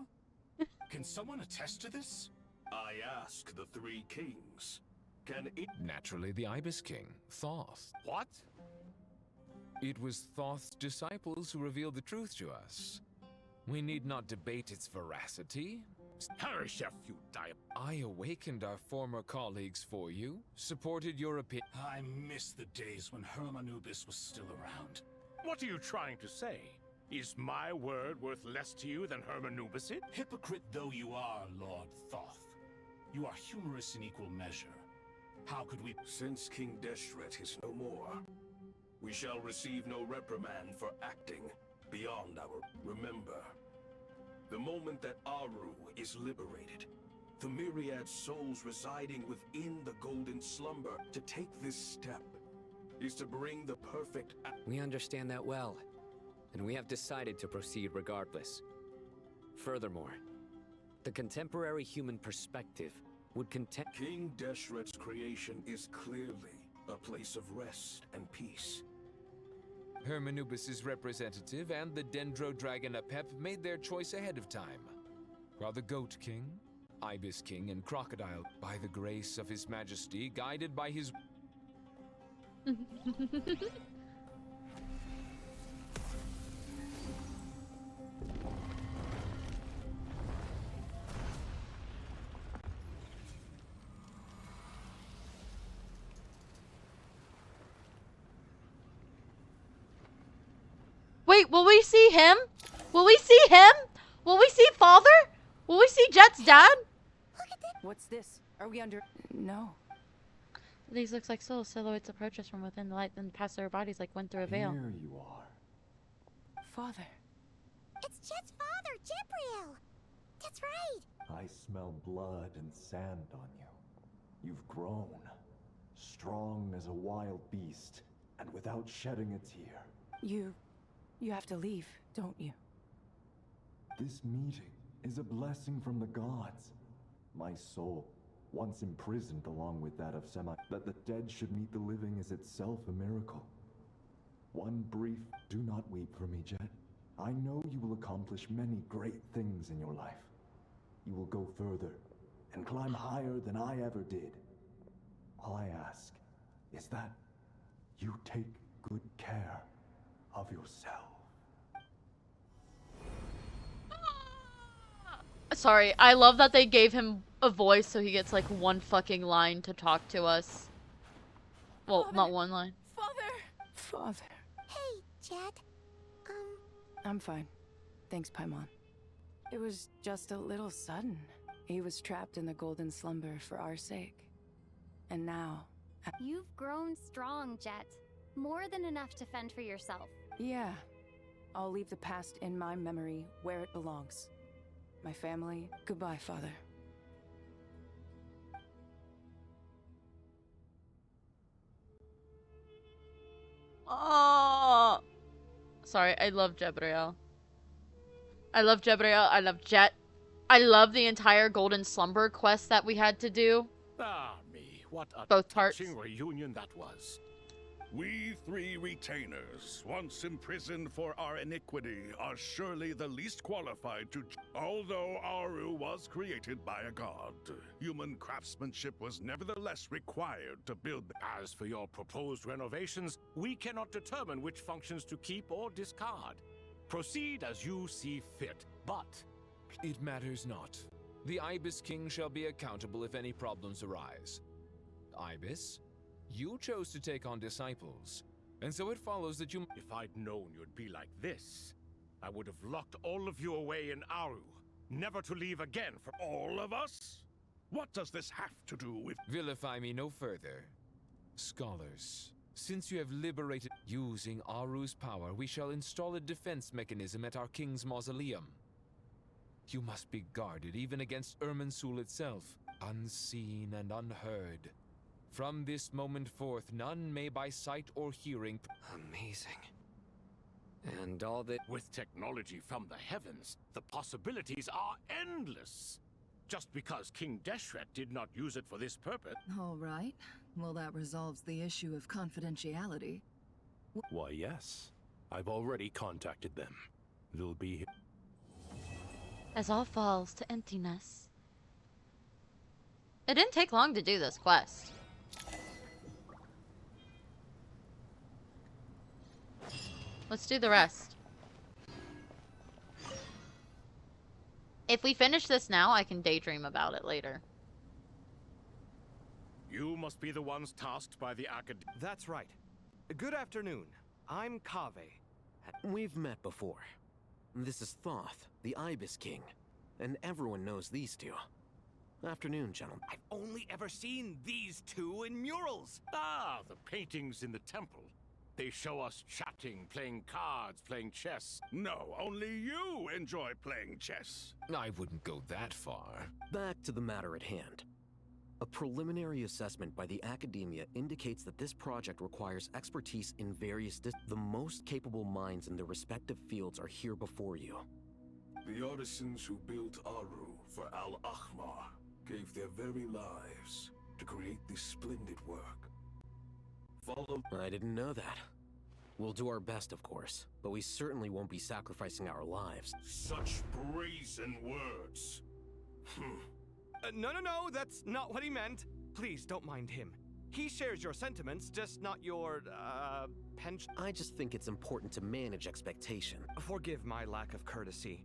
Can someone attest to this?
I ask the 3 kings. Can it...
Naturally, the Ibis King, Thoth.
What?
It was Thoth's disciples who revealed the truth to us. We need not debate its veracity.
Herreshoff, you
I awakened our former colleagues for you, supported your opinion.
I miss the days when Hermanubis was still around.
What are you trying to say? Is my word worth less to you than Hermanubis?
Hypocrite though you are, Lord Thoth, you are humorous in equal measure. How could we...
Since King Deshret is no more, we shall receive no reprimand for acting beyond our... Remember, the moment that Aru is liberated, the myriad souls residing within the golden slumber, to take this step is to bring the perfect...
We understand that well, and we have decided to proceed regardless. Furthermore, the contemporary human perspective would contend...
King Deshret's creation is clearly a place of rest and peace.
Hermanubis' representative and the Dendro Dragon Apep made their choice ahead of time, while the Goat King, Ibis King, and Crocodile, by the grace of His Majesty, guided by his...
Wait, will we see him? Will we see him? Will we see Father? Will we see Jet's dad?
What's this? Are we under... No.
These looks like soul silhouettes approach us from within the light, then pass their bodies like went through a veil.
Here you are.
Father.
It's Jet's father, Jibril! That's right!
I smell blood and sand on you. You've grown. Strong as a wild beast, and without shedding a tear.
You have to leave, don't you?
This meeting is a blessing from the gods. My soul, once imprisoned along with that of that the dead should meet the living is itself a miracle. One brief... Do not weep for me, Jet. I know you will accomplish many great things in your life. You will go further and climb higher than I ever did. All I ask is that you take good care of yourself.
Sorry, I love that they gave him a voice so he gets like one fucking line to talk to us. Well,
Father,
not one line.
Father.
Hey, Jet.
I'm fine. Thanks, Paimon. It was just a little sudden. He was trapped in the golden slumber for our sake. And now...
You've grown strong, Jet. More than enough to fend for yourself.
Yeah. I'll leave the past in my memory where it belongs. My family, goodbye, Father.
Oh, sorry, I love Jebriel. I love Jebriel, I love Jet. I love the entire Golden Slumber quest that we had to do.
Ah, me, what a
Both parts.
touching reunion that was. We three retainers, once imprisoned for our iniquity, are surely the least qualified to... Although Aru was created by a god, human craftsmanship was nevertheless required to build...
As for your proposed renovations, we cannot determine which functions to keep or discard. Proceed as you see fit, but...
It matters not. The Ibis King shall be accountable if any problems arise. Ibis, you chose to take on disciples, and so it follows that you...
If I'd known you'd be like this, I would have locked all of you away in Aru, never to leave again for...
All of us? What does this have to do with...
Vilify me no further. Scholars, since you have liberated... Using Aru's power, we shall install a defense mechanism at our king's mausoleum. You must be guarded even against Irminsul itself, unseen and unheard. From this moment forth, none may by sight or hearing...
Amazing. And all that...
With technology from the heavens, the possibilities are endless. Just because King Deshret did not use it for this purpose...
All right. Well, that resolves the issue of confidentiality.
Why, yes. I've already contacted them. They'll be here.
As all falls to emptiness. It didn't take long to do this quest. Let's do the rest. If we finish this now, I can daydream about it later.
You must be the ones tasked by the Acad...
That's right. Good afternoon. I'm Kaveh.
We've met before. This is Thoth, the Ibis King, and everyone knows these two. Afternoon, gentlemen.
I've only ever seen these two in murals. Ah, the paintings in the temple. They show us chatting, playing cards, playing chess.
No, only you enjoy playing chess.
I wouldn't go that far.
Back to the matter at hand. A preliminary assessment by the Academia indicates that this project requires expertise in various the most capable minds in their respective fields are here before you.
The artisans who built Aru for Al-Ahmar gave their very lives to create this splendid work. Follow...
I didn't know that. We'll do our best, of course, but we certainly won't be sacrificing our lives.
Such brazen words.
No, that's not what he meant. Please, don't mind him. He shares your sentiments, just not your, penchant.
I just think it's important to manage expectation.
Forgive my lack of courtesy,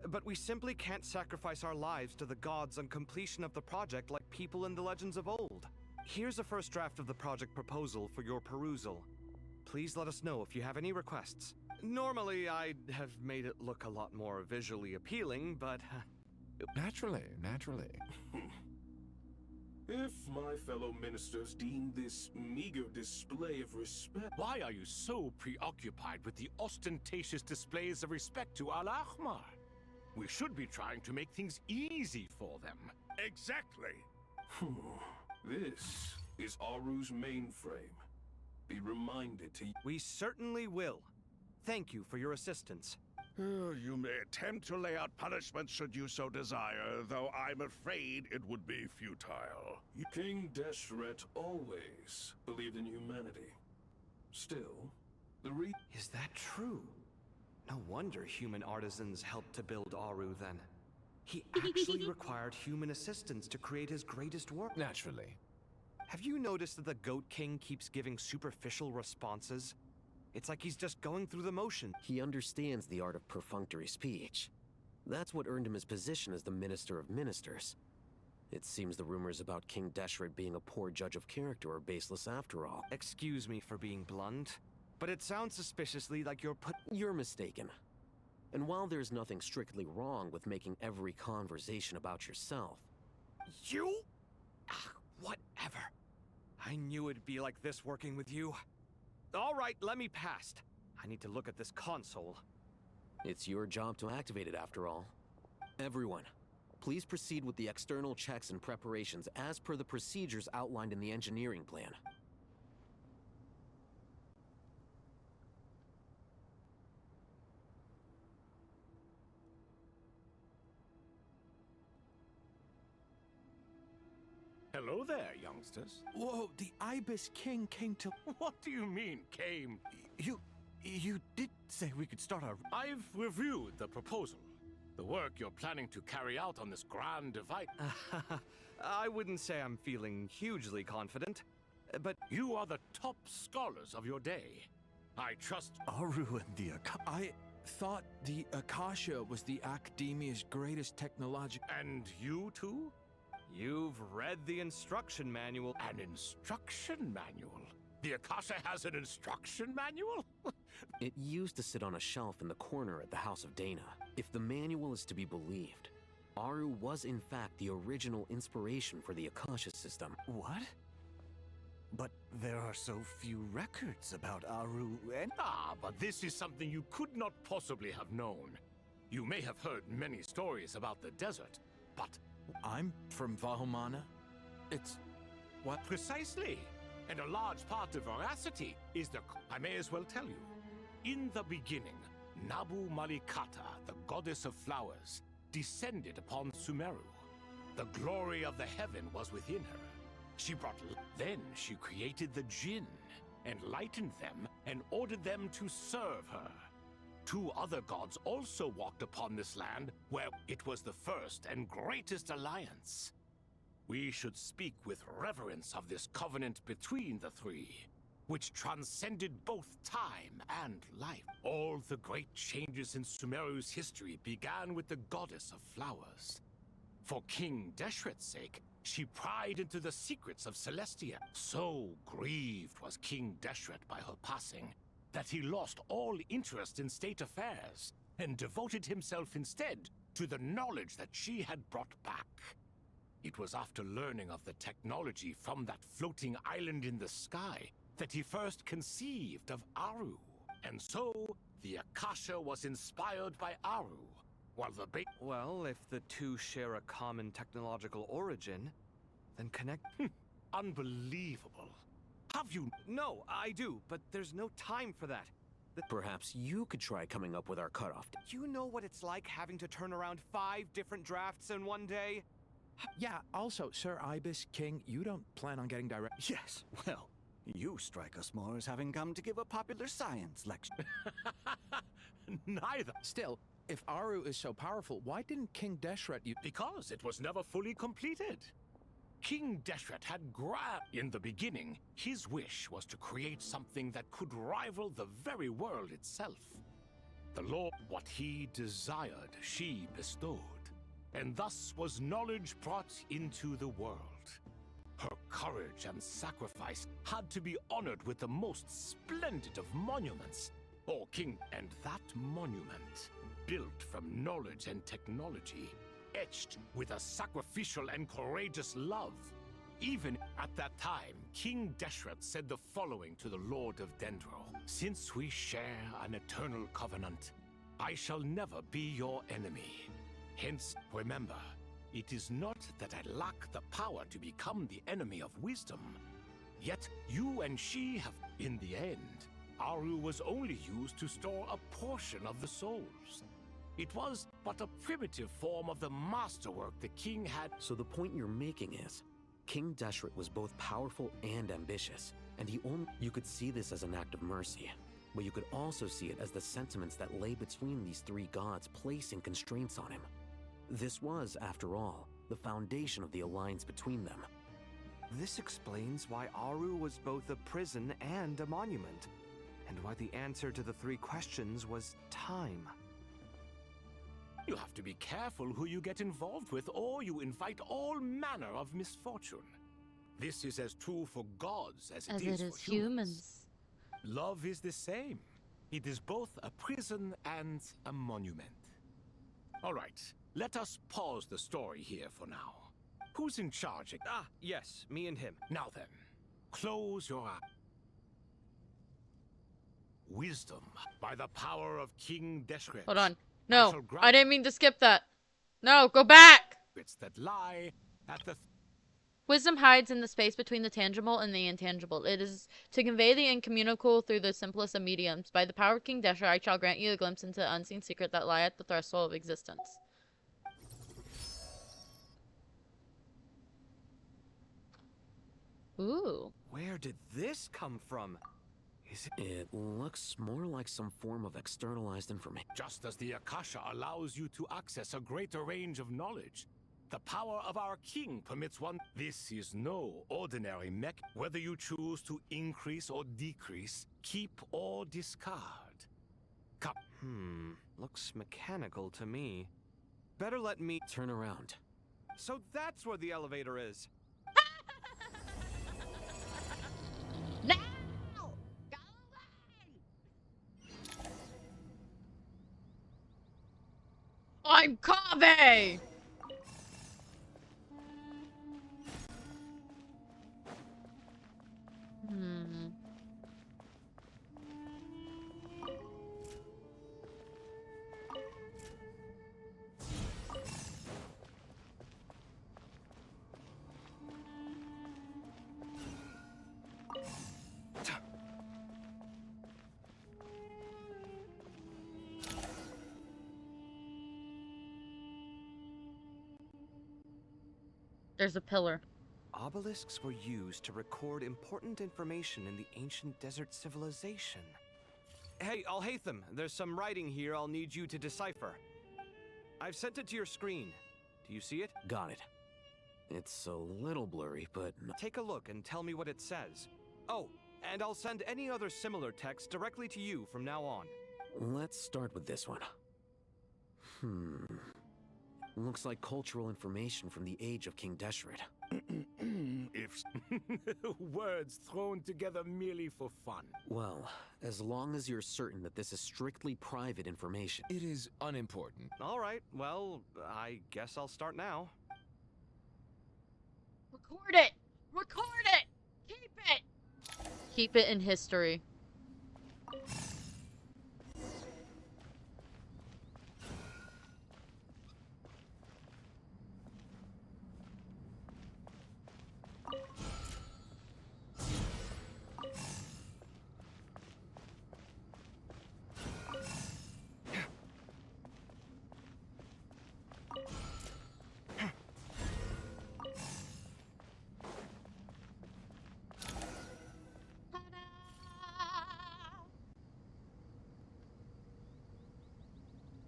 but we simply can't sacrifice our lives to the gods on completion of the project like people in the legends of old. Here's a first draft of the project proposal for your perusal. Please let us know if you have any requests. Normally, I'd have made it look a lot more visually appealing, but...
Naturally.
If my fellow ministers deem this meager display of respect...
Why are you so preoccupied with the ostentatious displays of respect to Al-Ahmar? We should be trying to make things easy for them.
Exactly.
This is Aru's mainframe. Be reminded to...
We certainly will. Thank you for your assistance.
You may attempt to lay out punishment should you so desire, though I'm afraid it would be futile.
King Deshret always believed in humanity. Still,
Is that true? No wonder human artisans helped to build Aru then. He actually required human assistance to create his greatest work.
Naturally.
Have you noticed that the Goat King keeps giving superficial responses? It's like he's just going through the motion.
He understands the art of perfunctory speech. That's what earned him his position as the Minister of Ministers. It seems the rumors about King Deshret being a poor judge of character are baseless after all.
Excuse me for being blunt, but it sounds suspiciously like
You're mistaken. And while there's nothing strictly wrong with making every conversation about yourself...
You? Whatever. I knew it'd be like this working with you. All right, let me past. I need to look at this console.
It's your job to activate it after all. Everyone, please proceed with the external checks and preparations as per the procedures outlined in the engineering plan.
Hello there, youngsters.
Whoa, the Ibis King came to...
What do you mean, came?
You did say we could start our...
I've reviewed the proposal. The work you're planning to carry out on this grand device.
I wouldn't say I'm feeling hugely confident, but...
You are the top scholars of your day. I trust...
Aru and the I thought the Akasha was the Academia's greatest technological...
And you too?
You've read the instruction manual.
An instruction manual? The Akasha has an instruction manual?
It used to sit on a shelf in the corner at the House of Dana. If the manual is to be believed, Aru was in fact the original inspiration for the Akasha system.
What? But there are so few records about Aru and...
But this is something you could not possibly have known. You may have heard many stories about the desert, but...
I'm from Vahomana. It's... what?
Precisely. And a large part of veracity is the... I may as well tell you. In the beginning, Nabu Malikata, the goddess of flowers, descended upon Sumeru. The glory of the heaven was within her. She brought... Then she created the Jinn, enlightened them, and ordered them to serve her. 2 other gods also walked upon this land, where it was the first and greatest alliance. We should speak with reverence of this covenant between the 3, which transcended both time and life. All the great changes in Sumeru's history began with the goddess of flowers. For King Deshret's sake, she pried into the secrets of Celestia. So grieved was King Deshret by her passing, that he lost all interest in state affairs and devoted himself instead to the knowledge that she had brought back. It was after learning of the technology from that floating island in the sky that he first conceived of Aru. And so, the Akasha was inspired by Aru, while the
Well, if the 2 share a common technological origin, then connect...
Unbelievable. Have you?
No, I do, but there's no time for that.
Perhaps you could try coming up with our cutoff.
You know what it's like having to turn around 5 different drafts in one day?
Yeah, also, Sir Ibis King, you don't plan on getting direct...
Yes, well, you strike us more as having come to give a popular science lecture.
Neither.
Still, if Aru is so powerful, why didn't King Deshret...
Because it was never fully completed. King Deshret had in the beginning, his wish was to create something that could rival the very world itself. The Lord, what he desired, she bestowed, and thus was knowledge brought into the world. Her courage and sacrifice had to be honored with the most splendid of monuments, O King, and that monument, built from knowledge and technology, etched with a sacrificial and courageous love. Even at that time, King Deshret said the following to the Lord of Dendro. Since we share an eternal covenant, I shall never be your enemy. Hence, remember, it is not that I lack the power to become the enemy of wisdom. Yet you and she have, in the end, Aru was only used to store a portion of the souls. It was but a primitive form of the masterwork the king had.
So the point you're making is, King Deshret was both powerful and ambitious, and you could see this as an act of mercy. but you could also see it as the sentiments that lay between these three gods placing constraints on him. This was, after all, the foundation of the alliance between them.
This explains why Aru was both a prison and a monument, and why the answer to the three questions was time.
You have to be careful who you get involved with, or you invite all manner of misfortune. This is as true for gods as it is for humans. Love is the same. It is both a prison and a monument. All right, let us pause the story here for now. Who's in charge?
Ah, yes, me and him.
Now then, close your eyes. Wisdom, by the power of King Deshret.
Hold on. No, I didn't mean to skip that. No, go back!
Bits that lie at the...
Wisdom hides in the space between the tangible and the intangible. It is to convey the incommunicable through the simplest of mediums. By the power of King Deshret, I shall grant you a glimpse into the unseen secret that lie at the threshold of existence. Ooh.
Where did this come from?
It looks more like some form of externalized information.
Just as the Akasha allows you to access a greater range of knowledge, the power of our king permits one. This is no ordinary mech. Whether you choose to increase or decrease, keep or discard.
Looks mechanical to me. Better let me
turn around.
So that's where the elevator is.
Now! I'm Kaveh! There's a pillar.
Obelisks were used to record important information in the ancient desert civilization. Hey, Alhaitham, there's some writing here I'll need you to decipher. I've sent it to your screen. Do you see it?
Got it. It's a little blurry, but...
Take a look and tell me what it says. Oh, and I'll send any other similar text directly to you from now on.
Let's start with this one. Looks like cultural information from the age of King Deshret.
If words thrown together merely for fun.
Well, as long as you're certain that this is strictly private information.
It is unimportant.
All right, well, I guess I'll start now.
Record it! Record it! Keep it! Keep it in history.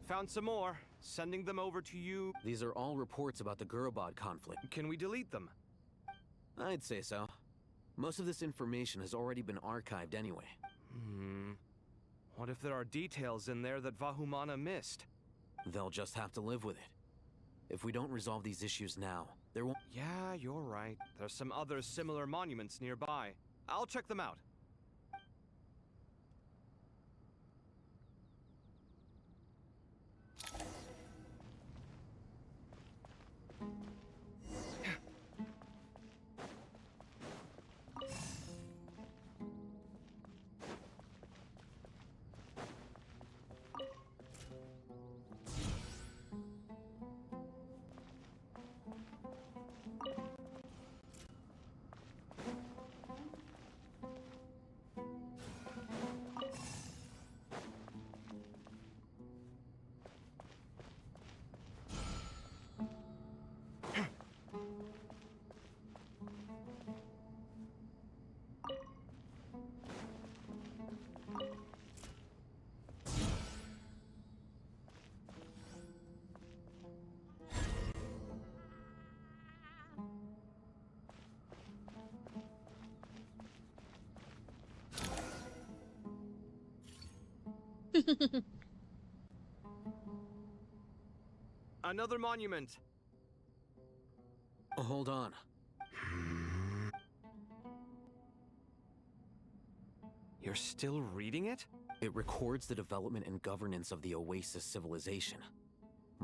Found some more. Sending them over to you.
These are all reports about the Gurubad conflict.
Can we delete them?
I'd say so. Most of this information has already been archived anyway.
What if there are details in there that Vahumana missed?
They'll just have to live with it. If we don't resolve these issues now, there won't...
Yeah, you're right. There's some other similar monuments nearby. I'll check them out. Another monument.
Hold on.
You're still reading it?
It records the development and governance of the Oasis civilization.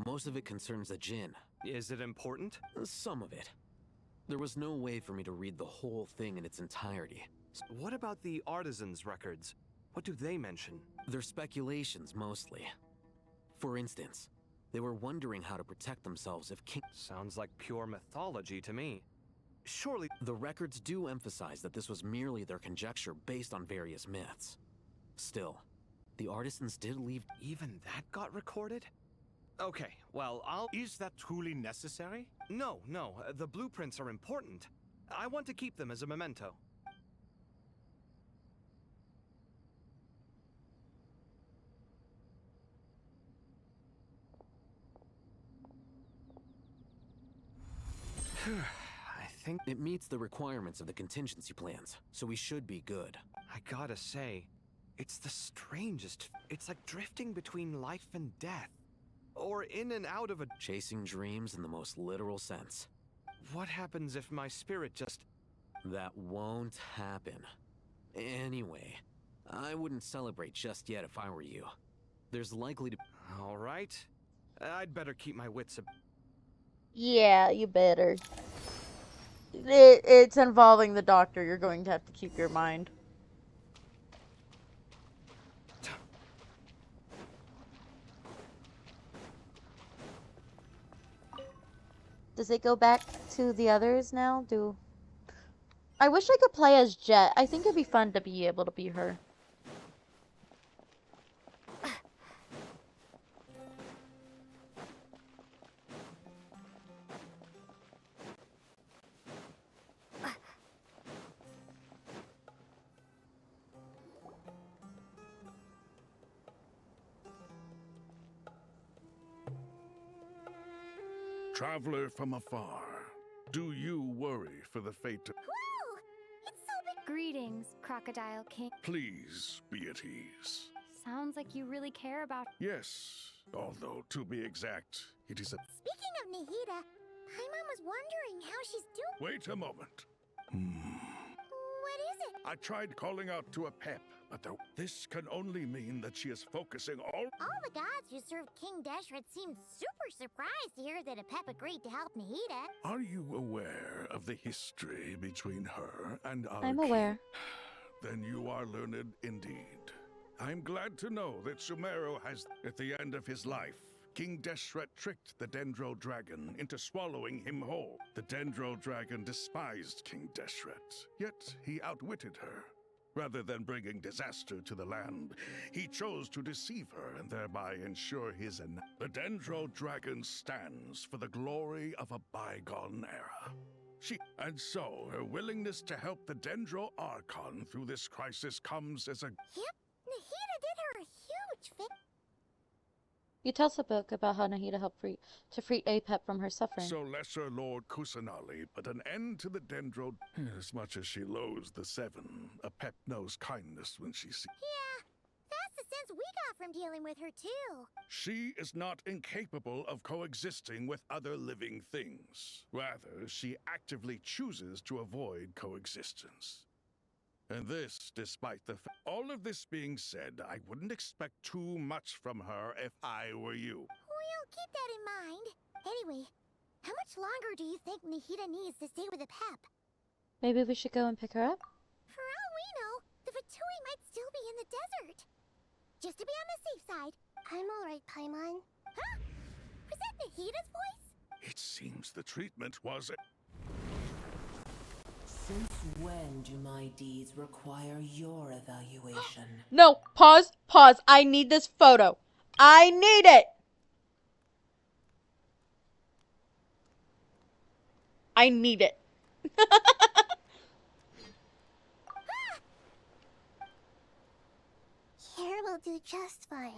Most of it concerns the Jinn.
Is it important?
Some of it. There was no way for me to read the whole thing in its entirety.
What about the artisans' records? What do they mention?
They're speculations, mostly. For instance, they were wondering how to protect themselves if King...
Sounds like pure mythology to me. Surely...
The records do emphasize that this was merely their conjecture based on various myths. Still, the artisans did leave...
Even that got recorded? Okay, well,
Is that truly necessary?
No, the blueprints are important. I want to keep them as a memento. I think
it meets the requirements of the contingency plans, so we should be good.
I gotta say, it's the strangest. It's like drifting between life and death. Or in and out of a...
Chasing dreams in the most literal sense.
What happens if my spirit just...
That won't happen. Anyway, I wouldn't celebrate just yet if I were you. There's likely to...
All right. I'd better keep my wits about...
Yeah, you better. It's involving the doctor. You're going to have to keep your mind. Does it go back to the others now? I wish I could play as Jet. I think it'd be fun to be able to be her.
Traveler from afar, do you worry for the fate of...
Whoa! It's so big. Greetings, Crocodile King.
Please be at ease.
Sounds like you really care about...
Yes, although to be exact, it is a...
Speaking of Nahida, Paimon was wondering how she's doing.
Wait a moment.
What is it?
I tried calling out to a pep, but this can only mean that she is focusing all...
All the gods who served King Deshret seemed super surprised to hear that a pep agreed to help Nahida.
Are you aware of the history between her and our
I'm
king?
aware.
Then you are learned indeed. I'm glad to know that Sumeru has... At the end of his life, King Deshret tricked the Dendro Dragon into swallowing him whole. The Dendro Dragon despised King Deshret, yet he outwitted her. Rather than bringing disaster to the land, he chose to deceive her and thereby ensure his... The Dendro Dragon stands for the glory of a bygone era. And so, her willingness to help the Dendro Archon through this crisis comes as a...
Yep, Nahida did her a huge favor.
You tell us a book about how Nahida helped free Apep from her suffering.
So Lesser Lord Kusanali put an end to the Dendro... As much as she loathes the Seven, Apep knows kindness when she sees...
Yeah, that's the sense we got from dealing with her too.
She is not incapable of coexisting with other living things. Rather, she actively chooses to avoid coexistence. And this, despite the all of this being said, I wouldn't expect too much from her if I were you.
We'll keep that in mind. Anyway, how much longer do you think Nahida needs to stay with the pep?
Maybe we should go and pick her up?
For all we know, the Fatui might still be in the desert. Just to be on the safe side. I'm alright, Paimon. Huh? Was that Nahida's voice?
It seems the treatment was...
Since when do my deeds require your evaluation?
No, pause. I need this photo. I need it. I need it.
Here will do just fine.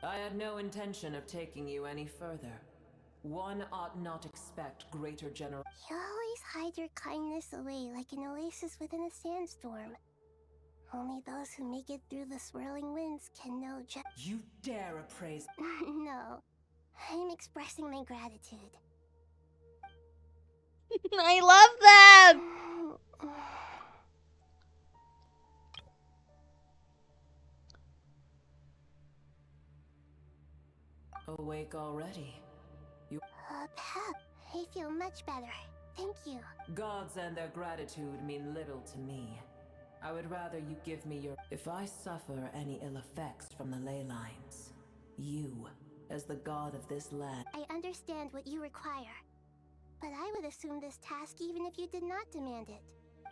I had no intention of taking you any further. One ought not expect greater generosity.
You always hide your kindness away like an oasis within a sandstorm. Only those who make it through the swirling winds can know just.
You dare appraise.
No, I'm expressing my gratitude.
I love them!
Awake already?
Pep, I feel much better. Thank you.
Gods and their gratitude mean little to me. I would rather you give me your... If I suffer any ill effects from the ley lines, you, as the god of this land...
I understand what you require, but I would assume this task even if you did not demand it.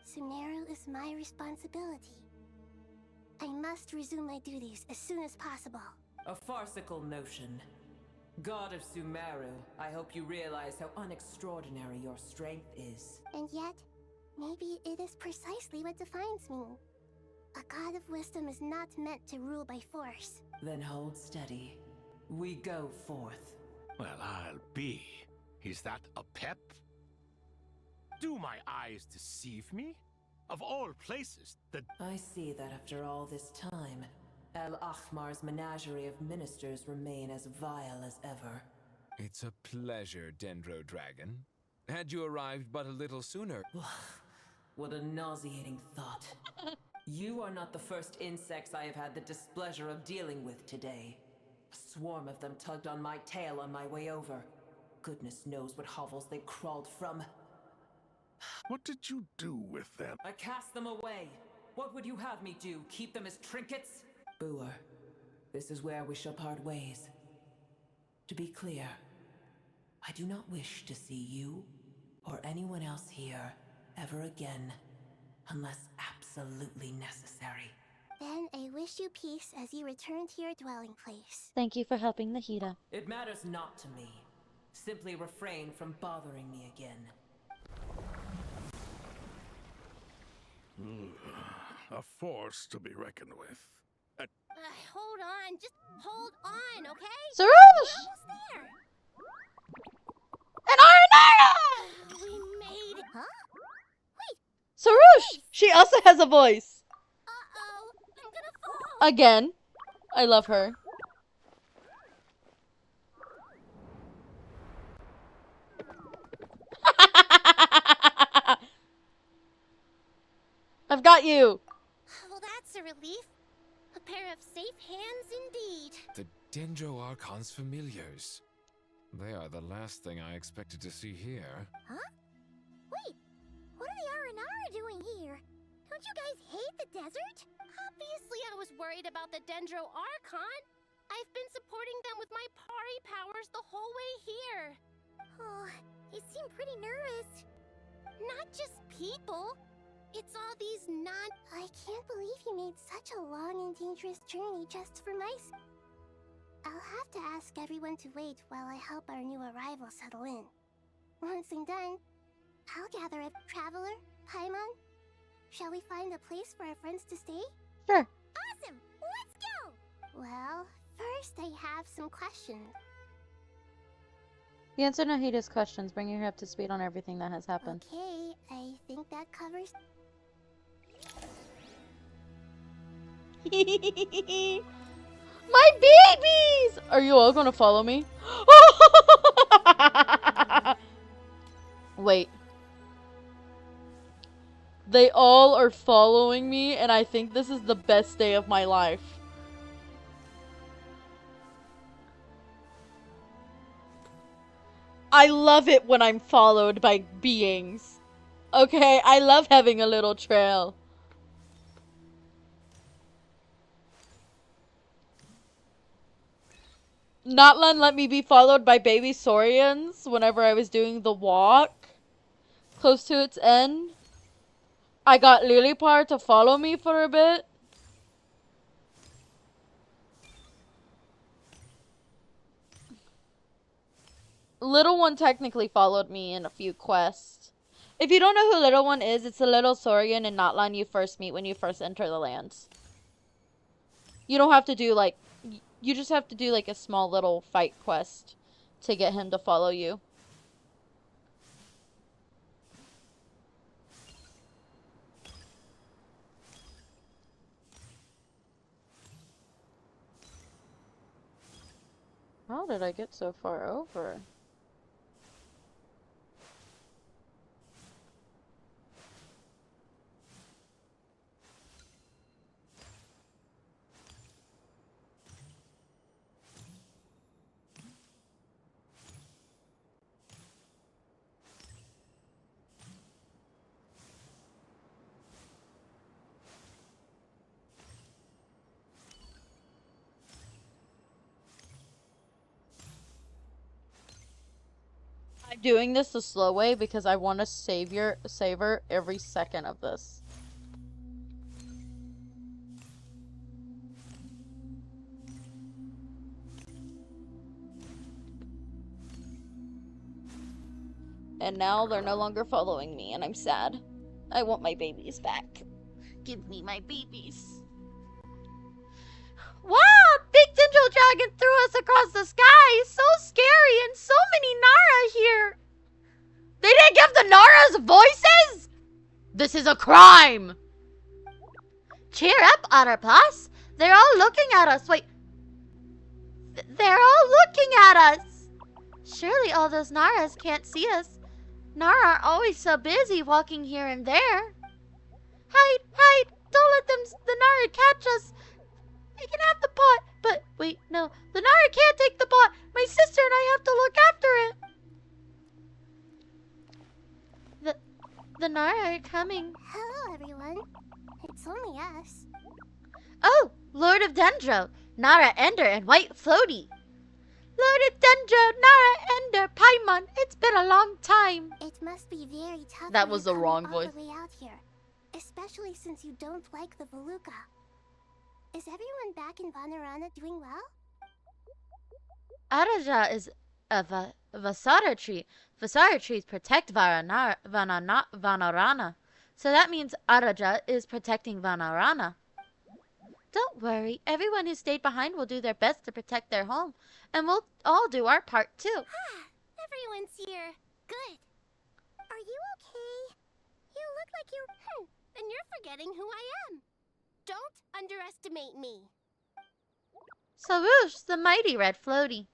Sumeru is my responsibility. I must resume my duties as soon as possible.
A farcical notion. God of Sumeru, I hope you realize how unextraordinary your strength is.
And yet, maybe it is precisely what defines me. A god of wisdom is not meant to rule by force.
Then hold steady. We go forth.
Well, I'll be. Is that a pep? Do my eyes deceive me? Of all places,
I see that after all this time, El Ahmar's menagerie of ministers remain as vile as ever.
It's a pleasure, Dendro Dragon. Had you arrived but a little sooner...
What a nauseating thought. You are not the first insects I have had the displeasure of dealing with today. A swarm of them tugged on my tail on my way over. Goodness knows what hovels they crawled from.
What did you do with them?
I cast them away. What would you have me do? Keep them as trinkets? Boer, this is where we shall part ways. To be clear, I do not wish to see you or anyone else here ever again, unless absolutely necessary.
Then I wish you peace as you return to your dwelling place.
Thank you for helping the Hida.
It matters not to me. Simply refrain from bothering me again.
A force to be reckoned with.
Hold on, just hold on, okay?
Sarouche!
Almost there.
And Aranara!
We made it. Huh?
Sarouche! She also has a voice.
Uh-oh, I'm gonna fall.
Again. I love her. I've got you.
Well, that's a relief. A pair of safe hands indeed.
The Dendro Archon's familiars. They are the last thing I expected to see here.
Huh? Wait, what are the Aranara doing here? Don't you guys hate the desert? Obviously I was worried about the Dendro Archon. I've been supporting them with my Pari powers the whole way here. Oh, you seem pretty nervous. Not just people. It's all these I can't believe you made such a long and dangerous journey just for my I'll have to ask everyone to wait while I help our new arrival settle in. Once I'm done, I'll gather a traveler, Paimon. Shall we find a place for our friends to stay?
Sure.
Awesome! Let's go! Well, first I have some questions.
The answer to Nahida's questions, bringing her up to speed on everything that has happened.
Okay, I think that covers...
My babies! Are you all gonna follow me? Wait. They all are following me, and I think this is the best day of my life. I love it when I'm followed by beings. Okay, I love having a little trail. Notlan let me be followed by baby Saurians whenever I was doing the walk close to its end. I got Lilipar to follow me for a bit. Little One technically followed me in a few quests. If you don't know who Little One is, it's the little Saurian in Notlan you first meet when you first enter the lands. You don't have to do like... You just have to do like a small little fight quest to get him to follow you. How did I get so far over? I'm doing this the slow way because I want to savor every second of this. And now they're no longer following me, and I'm sad. I want my babies back. Give me my babies. Wow! Big Dendro Dragon threw us across the sky! So scary, and so many Nara here! They didn't give the Naras voices?! This is a crime! Cheer up, Otter Plus! They're all looking at us. Wait. They're all looking at us! Surely all those Naras can't see us. Nara are always so busy walking here and there. Hide! Hide! Don't let the Nara catch us! They can have the pot! But, wait, no. The Nara can't take the pot! My sister and I have to look after it! The Nara are coming.
Hello, everyone. It's only us.
Oh! Lord of Dendro! Nara, Ender, and White Floaty! Lord of Dendro, Nara, Ender, Paimon, it's been a long time.
It must be very tough.
That was the wrong voice.
All the way out here, especially since you don't like the Veluca. Is everyone back in Vanarana doing well?
Araja is a Vasara tree. Vasara trees protect Vanarana. So that means Araja is protecting Vanarana. Don't worry, everyone who stayed behind will do their best to protect their home, and we'll all do our part too.
Everyone's here. Good. Are you okay? You look like you're... and you're forgetting who I am. Don't underestimate me.
Swoosh, the mighty Red Floaty.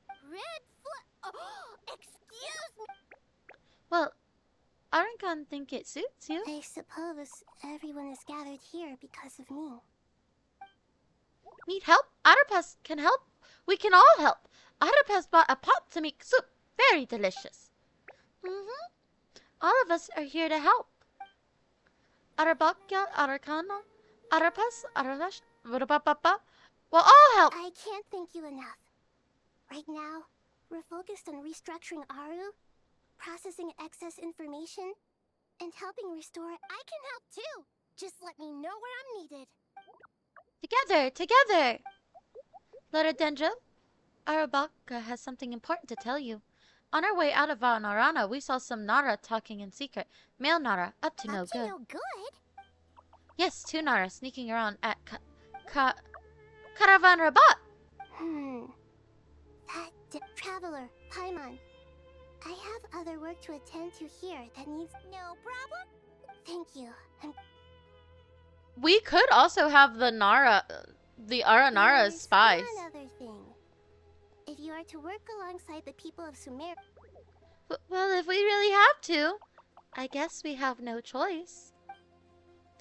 Excuse me.
Well, Archon think it suits you.
I suppose everyone is gathered here because of me.
Need help? Otterpus can help. We can all help. Otterpus bought a pot to make soup. Very delicious. All of us are here to help. Otterbakya, Otterkana, Otterpus, Otterlash, Vurapapapa. We'll all help.
I can't thank you enough. Right now, we're focused on restructuring Aru, processing excess information, and helping restore... I can help too. Just let me know where I'm needed.
Together! Lord Dendro, Arabaka has something important to tell you. On our way out of Vanarana, we saw some Nara talking in secret. Male Nara, up to no good. Yes, 2 Nara sneaking around at Caravan Rabat.
That traveler, Paimon. I have other work to attend to here that needs... No problem? Thank you.
We could also have the Aranara as spies.
One other thing. If you are to work alongside the people of Sumer...
Well, if we really have to, I guess we have no choice.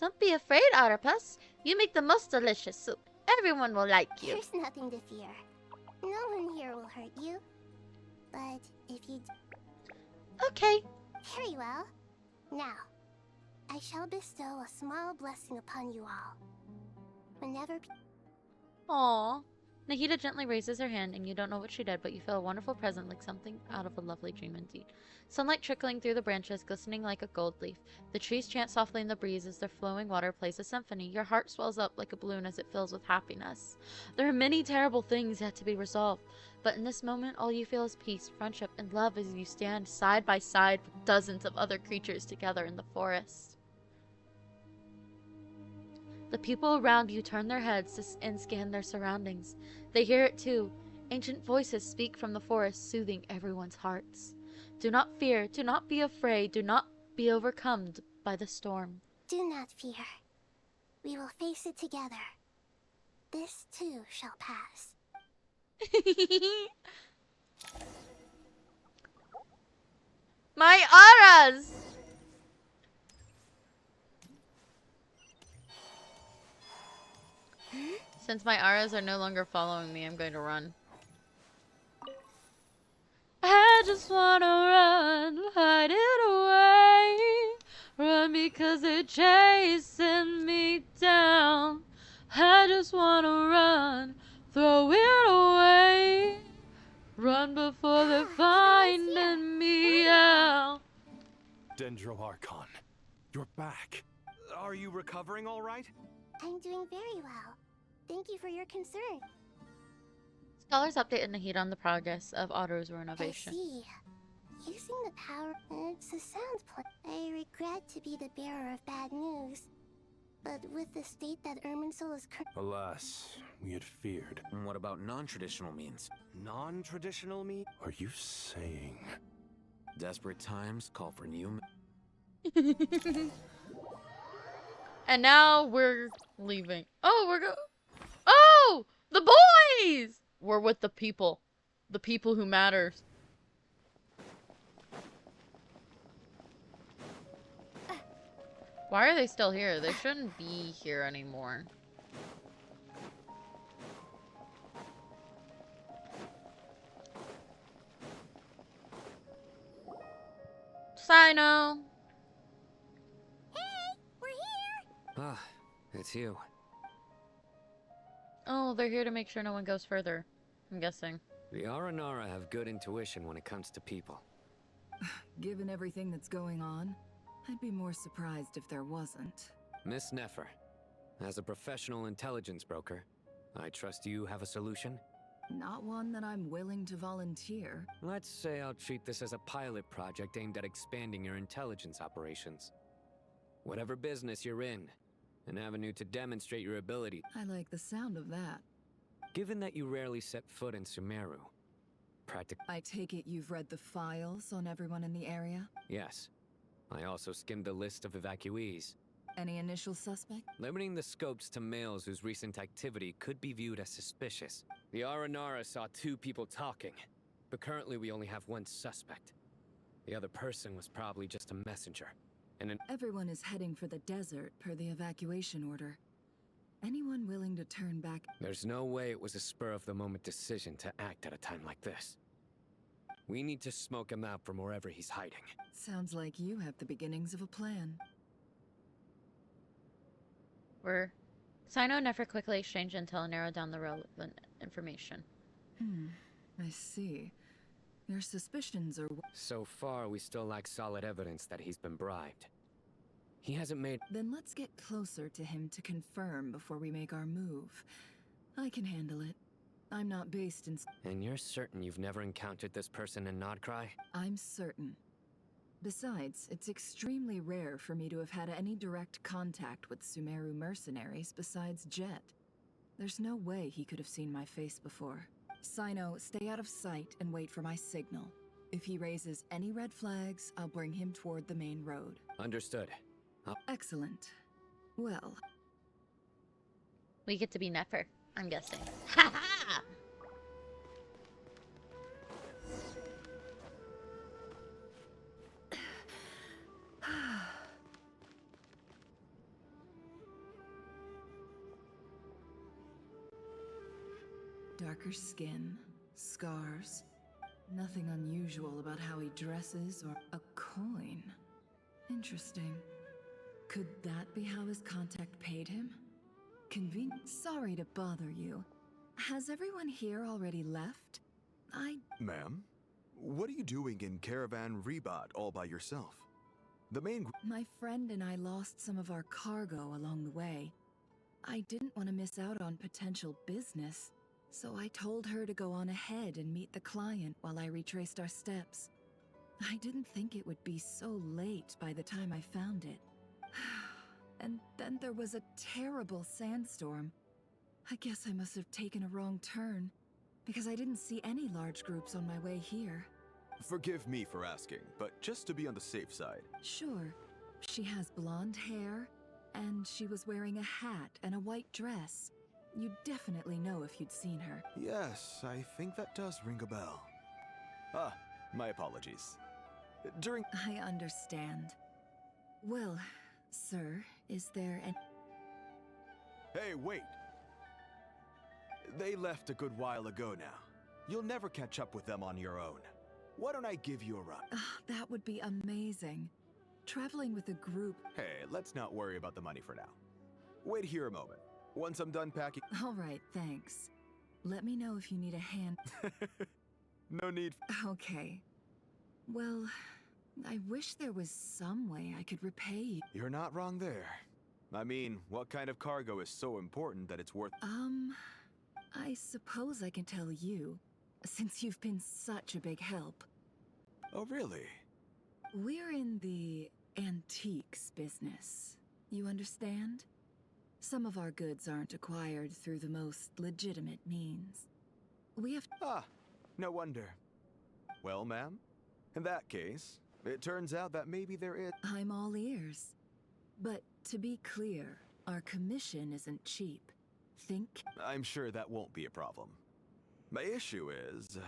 Don't be afraid, Otterpus. You make the most delicious soup. Everyone will like you.
There's nothing to fear. No one here will hurt you. But if you...
Okay.
Very well. Now, I shall bestow a small blessing upon you all. Whenever...
Aww. Nahida gently raises her hand, and you don't know what she did, but you feel a wonderful present like something out of a lovely dream indeed. Sunlight trickling through the branches, glistening like a gold leaf. The trees chant softly in the breeze as their flowing water plays a symphony. Your heart swells up like a balloon as it fills with happiness. There are many terrible things yet to be resolved, but in this moment all you feel is peace, friendship, and love as you stand side by side with dozens of other creatures together in the forest. The people around you turn their heads and scan their surroundings. They hear it too. Ancient voices speak from the forest, soothing everyone's hearts. Do not fear, do not be afraid, do not be overcome by the storm.
Do not fear. We will face it together. This too shall pass.
My auras! Since my auras are no longer following me, I'm going to run. I just wanna run, hide it away. Run because they're chasing me down. I just wanna run, throw it away. Run before they're finding me out.
Dendro Archon, you're back.
Are you recovering all right?
I'm doing very well. Thank you for your concern.
Scholars update in the heat on the progress of Otto's renovation.
I see. Using the power, it's a sound play. I regret to be the bearer of bad news. But with the state that Irminsul is
Alas, we had feared.
And what about non-traditional means?
Non-traditional means?
Are you saying...
Desperate times call for new...
And now we're leaving. Oh, we're go. Oh, the boys! We're with the people who matters. Why are they still here? They shouldn't be here anymore. Sino.
Hey, we're here.
Ah, it's you.
Oh, they're here to make sure no one goes further, I'm guessing.
The Aranara have good intuition when it comes to people.
Given everything that's going on, I'd be more surprised if there wasn't.
Miss Nefer, as a professional intelligence broker, I trust you have a solution?
Not one that I'm willing to volunteer.
Let's say I'll treat this as a pilot project aimed at expanding your intelligence operations. Whatever business you're in, an avenue to demonstrate your ability.
I like the sound of that.
Given that you rarely set foot in Sumeru,
I take it you've read the files on everyone in the area?
Yes. I also skimmed the list of evacuees.
Any initial suspect?
Limiting the scopes to males whose recent activity could be viewed as suspicious. The Aranara saw 2 people talking, but currently we only have 1 suspect. The other person was probably just a messenger. And
Everyone is heading for the desert per the evacuation order. Anyone willing to turn back?
There's no way it was a spur-of-the-moment decision to act at a time like this. We need to smoke him out from wherever he's hiding.
Sounds like you have the beginnings of a plan.
Sino and Nefer quickly exchange intel and narrow down the relevant information.
I see. Your suspicions are...
So far, we still lack solid evidence that he's been bribed. He hasn't made...
Then let's get closer to him to confirm before we make our move. I can handle it. I'm not based in...
And you're certain you've never encountered this person in Nodcry?
I'm certain. Besides, it's extremely rare for me to have had any direct contact with Sumeru mercenaries besides Jet. There's no way he could have seen my face before. Sino, stay out of sight and wait for my signal. If he raises any red flags, I'll bring him toward the main road.
Understood.
Excellent. Well...
We get to be Nefer, I'm guessing. Ha ha!
Darker skin, scars. Nothing unusual about how he dresses or a coin. Interesting. Could that be how his contact paid him? Convenient. Sorry to bother you. Has everyone here already left?
Ma'am, what are you doing in Caravan Rebot all by yourself? The main...
My friend and I lost some of our cargo along the way. I didn't want to miss out on potential business, so I told her to go on ahead and meet the client while I retraced our steps. I didn't think it would be so late by the time I found it. And then there was a terrible sandstorm. I guess I must have taken a wrong turn, because I didn't see any large groups on my way here.
Forgive me for asking, but just to be on the safe side.
Sure. She has blonde hair, and she was wearing a hat and a white dress. You'd definitely know if you'd seen her.
Yes, I think that does ring a bell. Ah, my apologies. During...
I understand. Well, sir, is there an...
Hey, wait! They left a good while ago now. You'll never catch up with them on your own. Why don't I give you a ride?
That would be amazing. Traveling with a group...
Hey, let's not worry about the money for now. Wait here a moment. Once I'm done packing...
All right, thanks. Let me know if you need a hand.
No need...
Okay. Well, I wish there was some way I could repay you.
You're not wrong there. I mean, what kind of cargo is so important that it's worth...
I suppose I can tell you, since you've been such a big help.
Oh, really?
We're in the antiques business. You understand? Some of our goods aren't acquired through the most legitimate means. We have...
Ah, no wonder. Well, ma'am, in that case, it turns out that maybe there is...
I'm all ears. But to be clear, our commission isn't cheap. Think...
I'm sure that won't be a problem. My issue is...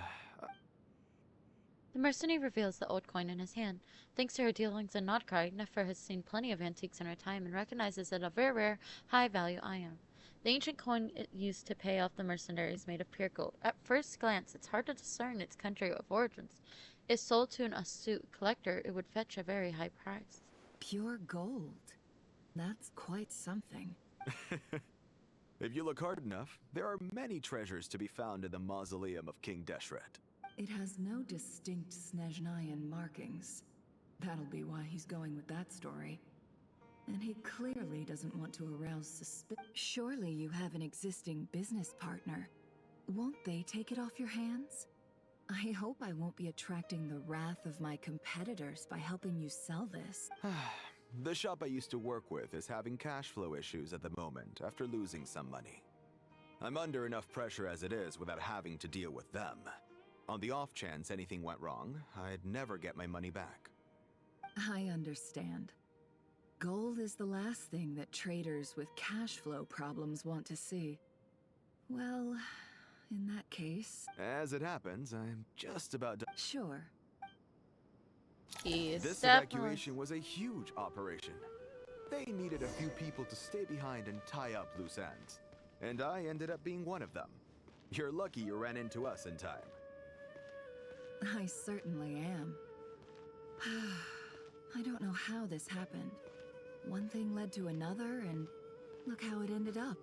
The mercenary reveals the old coin in his hand. Thanks to her dealings in Nodkar, Nefer has seen plenty of antiques in her time and recognizes it a very rare, high-value item. The ancient coin it used to pay off the mercenary is made of pure gold. At first glance, it's hard to discern its country of origins. If sold to an astute collector, it would fetch a very high price.
Pure gold? That's quite something.
If you look hard enough, there are many treasures to be found in the mausoleum of King Deshret.
It has no distinct Snezhnayan markings. That'll be why he's going with that story. And he clearly doesn't want to arouse suspicion. Surely you have an existing business partner. Won't they take it off your hands? I hope I won't be attracting the wrath of my competitors by helping you sell this.
The shop I used to work with is having cash flow issues at the moment after losing some money. I'm under enough pressure as it is without having to deal with them. On the off chance anything went wrong, I'd never get my money back.
I understand. Gold is the last thing that traders with cash flow problems want to see. Well, in that case...
As it happens, I'm just about to...
Sure.
This evacuation was a huge operation. They needed a few people to stay behind and tie up loose ends. And I ended up being one of them. You're lucky you ran into us in time.
I certainly am. I don't know how this happened. One thing led to another, and look how it ended up.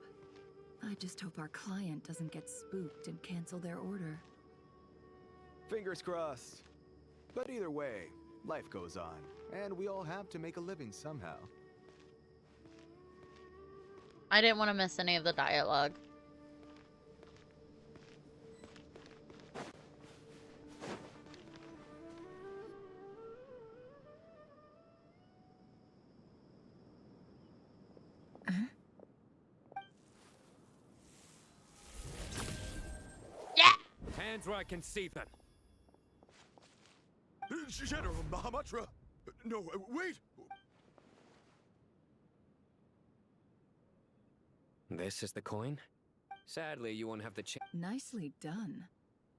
I just hope our client doesn't get spooked and cancel their order.
Fingers crossed. But either way, life goes on, and we all have to make a living somehow.
I didn't want to miss any of the dialogue.
Hands where I can see them.
General Mahamatra! No, wait!
This is the coin? Sadly, you won't have the chance.
Nicely done.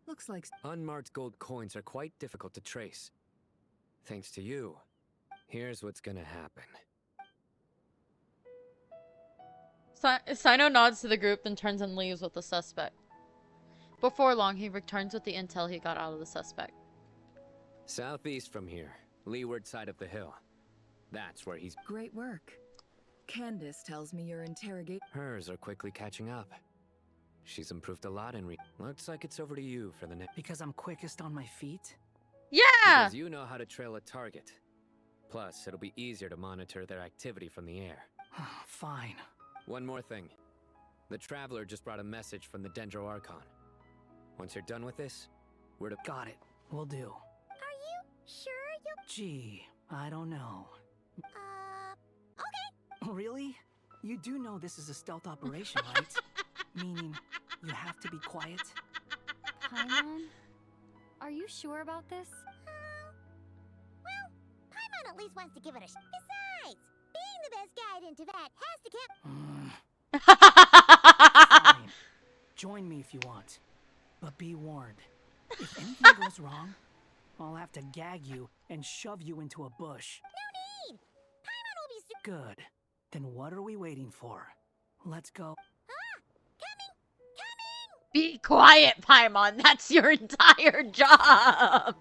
Looks like...
Unmarked gold coins are quite difficult to trace. Thanks to you, here's what's gonna happen.
Sino nods to the group, then turns and leaves with the suspect. Before long, he returns with the intel he got out of the suspect.
Southeast from here, leeward side of the hill. That's where he's...
Great work. Candace tells me you're interrogating...
Hers are quickly catching up. She's improved a lot in Looks like it's over to you for the next...
Because I'm quickest on my feet?
Yeah!
Because you know how to trail a target. Plus, it'll be easier to monitor their activity from the air.
Fine.
One more thing. The Traveler just brought a message from the Dendro Archon. Once you're done with this, we're to...
Got it. Will do.
Are you sure you...
Gee, I don't know.
Okay.
Really? You do know this is a stealth operation, right? Meaning, you have to be quiet?
Paimon? Are you sure about this?
Well, Paimon at least wants to give it a Besides, being the best guide in Tibet has to keep...
Fine. Join me if you want. But be warned. If anything goes wrong, I'll have to gag you and shove you into a bush.
No need! Paimon will be
Good. Then what are we waiting for? Let's go.
Be quiet, Paimon. That's your entire job.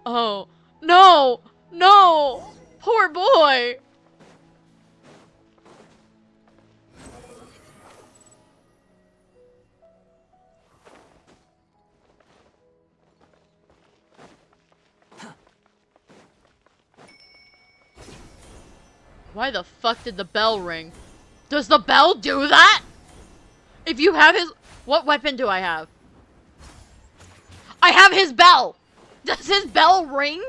Oh, no, no, poor boy. Why the fuck did the bell ring? Does the bell do that? If you have his... What weapon do I have? I have his bell! Does his bell ring?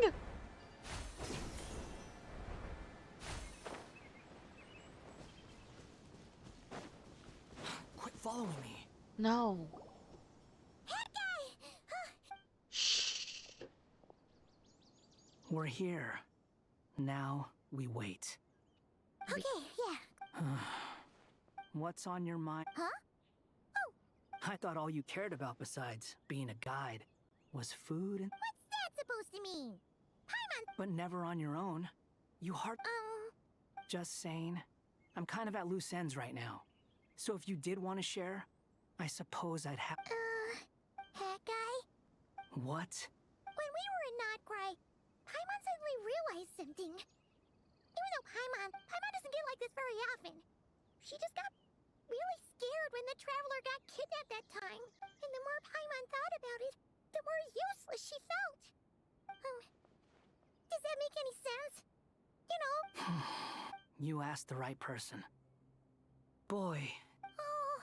Quit following me.
No.
We're here. Now we wait.
Okay, yeah.
What's on your mind?
Huh?
I thought all you cared about besides being a guide was food and...
What's that supposed to mean? Paimon...
But never on your own. You Just saying. I'm kind of at loose ends right now. So if you did want to share, I suppose I'd have...
Hat guy?
What?
When we were in Notcry, Paimon suddenly realized something. Even though Paimon doesn't get like this very often. She just got really scared when the Traveler got kidnapped that time. And the more Paimon thought about it, the more useless she felt. Does that make any sense? You know?
You asked the right person. Boy.
Oh.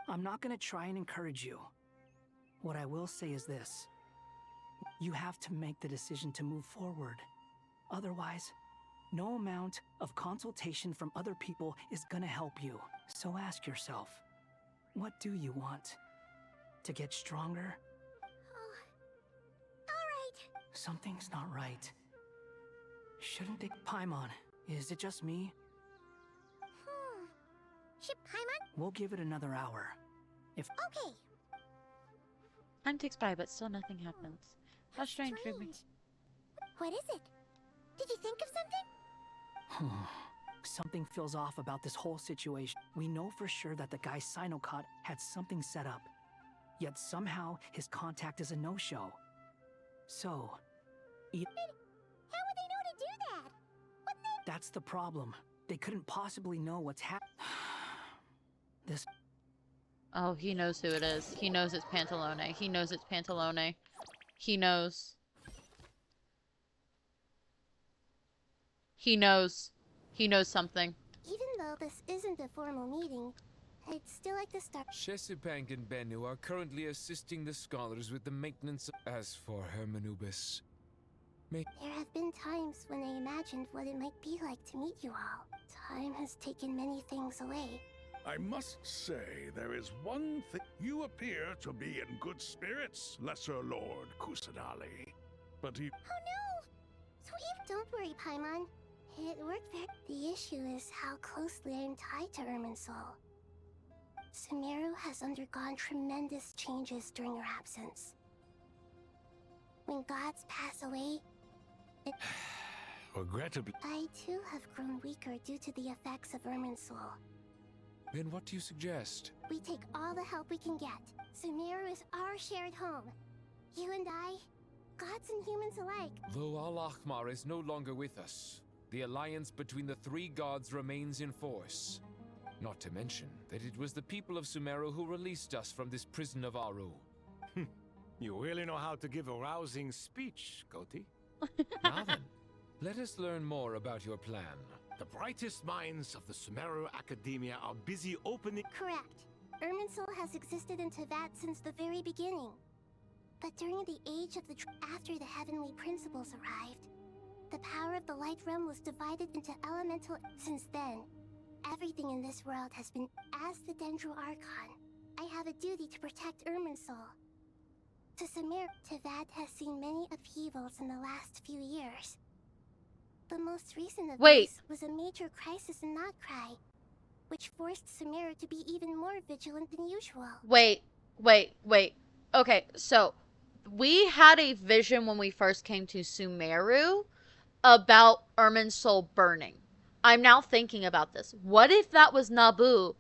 I'm not gonna try and encourage you. What I will say is this. You have to make the decision to move forward. Otherwise, no amount of consultation from other people is gonna help you. So ask yourself, what do you want? To get stronger?
Alright.
Something's not right. Shouldn't they... Paimon, is it just me?
Should Paimon?
We'll give it another hour. If...
Okay.
Time ticks by, but still nothing happens. How strange, Ruby.
What is it? Did you think of something?
Something feels off about this whole situation. We know for sure that the guy Sinocot had something set up. Yet somehow his contact is a no-show. So...
How would they know to do that? Wouldn't they...
That's the problem. They couldn't possibly know what's happening. This...
Oh, he knows who it is. He knows it's Pantalone. He knows it's Pantalone. He knows. He knows. He knows something.
Even though this isn't a formal meeting, I'd still like to start.
Shesupang and Bennu are currently assisting the scholars with the maintenance. As for Hermanubis,
There have been times when I imagined what it might be like to meet you all. Time has taken many things away.
I must say, there is one thing. You appear to be in good spirits, Lesser Lord Kusadali. But he...
Oh no! Sweet! Don't worry, Paimon. It worked very... The issue is how closely I'm tied to Irminsul. Sumeru has undergone tremendous changes during your absence. When gods pass away,
Regrettably...
I too have grown weaker due to the effects of Irminsul.
then what do you suggest?
We take all the help we can get. Sumeru is our shared home. You and I, gods and humans alike.
Though Al-Ahmar is no longer with us, the alliance between the three gods remains in force. Not to mention that it was the people of Sumeru who released us from this prison of Aru.
You really know how to give a rousing speech, Koti.
Now then, let us learn more about your plan.
The brightest minds of the Sumeru Academia are busy opening...
Correct. Irminsul has existed in Teyvat since the very beginning. But during the age of the... After the heavenly principles arrived, the power of the Light Realm was divided into elemental... Since then, everything in this world has been... As the Dendro Archon, I have a duty to protect Irminsul. To Sumeru, Teyvat has seen many upheavals in the last few years. The most recent of these was a major crisis in Notcry, which forced Sumeru to be even more vigilant than usual.
Wait. Okay, so we had a vision when we first came to Sumeru about Irminsul burning. I'm now thinking about this. What if that was Nabu,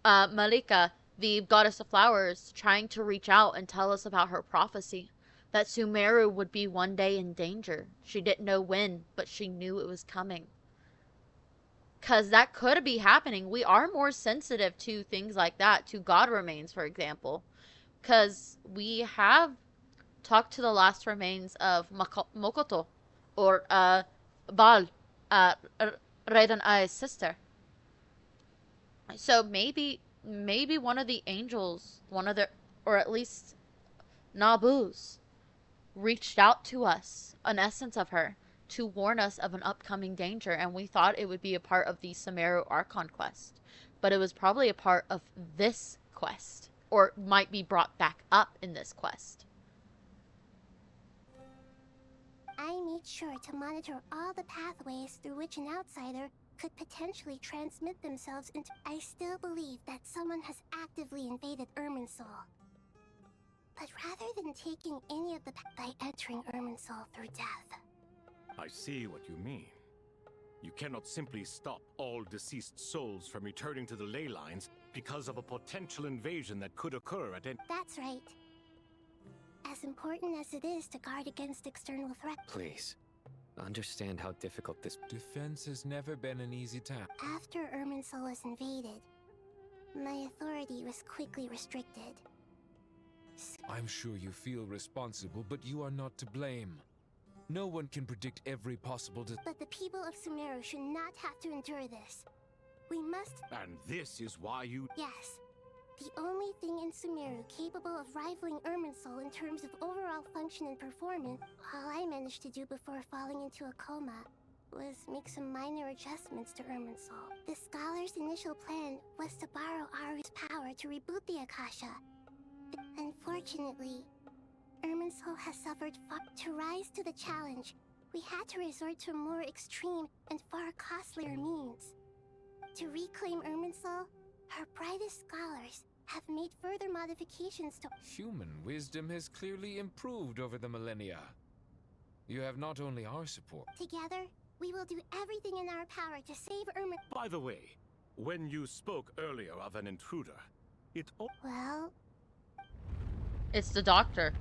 Malika, the goddess of flowers, trying to reach out and tell us about her prophecy? That Sumeru would be one day in danger. She didn't know when, but she knew it was coming. Because that could be happening. We are more sensitive to things like that, to God remains, for example. Because we have talked to the last remains of Mokoto, or Bal, Raiden Ai's sister. So maybe one of the angels, or at least Nabu's, reached out to us, an essence of her, to warn us of an upcoming danger, and we thought it would be a part of the Sumeru Archon Quest. But it was probably a part of this quest, or might be brought back up in this quest.
I made sure to monitor all the pathways through which an outsider could potentially transmit themselves into... I still believe that someone has actively invaded Irminsul. But rather than taking any of the by entering Irminsul through death.
I see what you mean. You cannot simply stop all deceased souls from returning to the ley lines because of a potential invasion that could occur at any...
That's right. As important as it is to guard against external threats.
Please, understand how difficult this...
Defense has never been an easy task.
After Irminsul was invaded, my authority was quickly restricted.
I'm sure you feel responsible, but you are not to blame. No one can predict every possible...
But the people of Sumeru should not have to endure this. We must...
And this is why you...
Yes. The only thing in Sumeru capable of rivaling Irminsul in terms of overall function and performance, all I managed to do before falling into a coma was make some minor adjustments to Irminsul. The scholar's initial plan was to borrow Aru's power to reboot the Akasha. Unfortunately, Irminsul has suffered far. To rise to the challenge, we had to resort to more extreme and far costlier means. To reclaim Irminsul, her brightest scholars have made further modifications to...
Human wisdom has clearly improved over the millennia. You have not only our support...
Together, we will do everything in our power to save Irminsul.
By the way, when you spoke earlier of an intruder, it...
Well...
It's the doctor.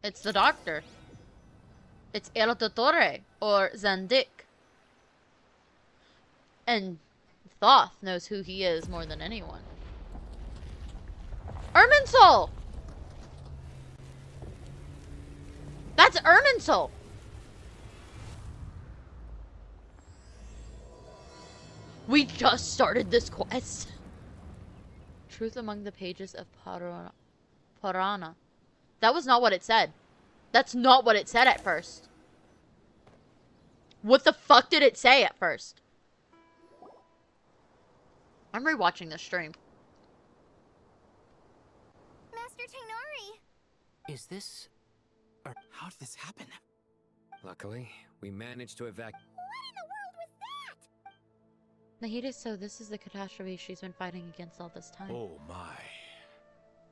It's the doctor. It's El Dottore, or Zandik. And Thoth knows who he is more than anyone. Irminsul! That's Irminsul! We just started this quest. Truth among the pages of Purana. That was not what it said. That's not what it said at first. What the fuck did it say at first? I'm rewatching this stream.
Master Tainari!
Is this... or how did this happen?
Luckily, we managed to evacuate.
What in the world was that?
Nahida, so this is the catastrophe she's been fighting against all this time.
Oh my.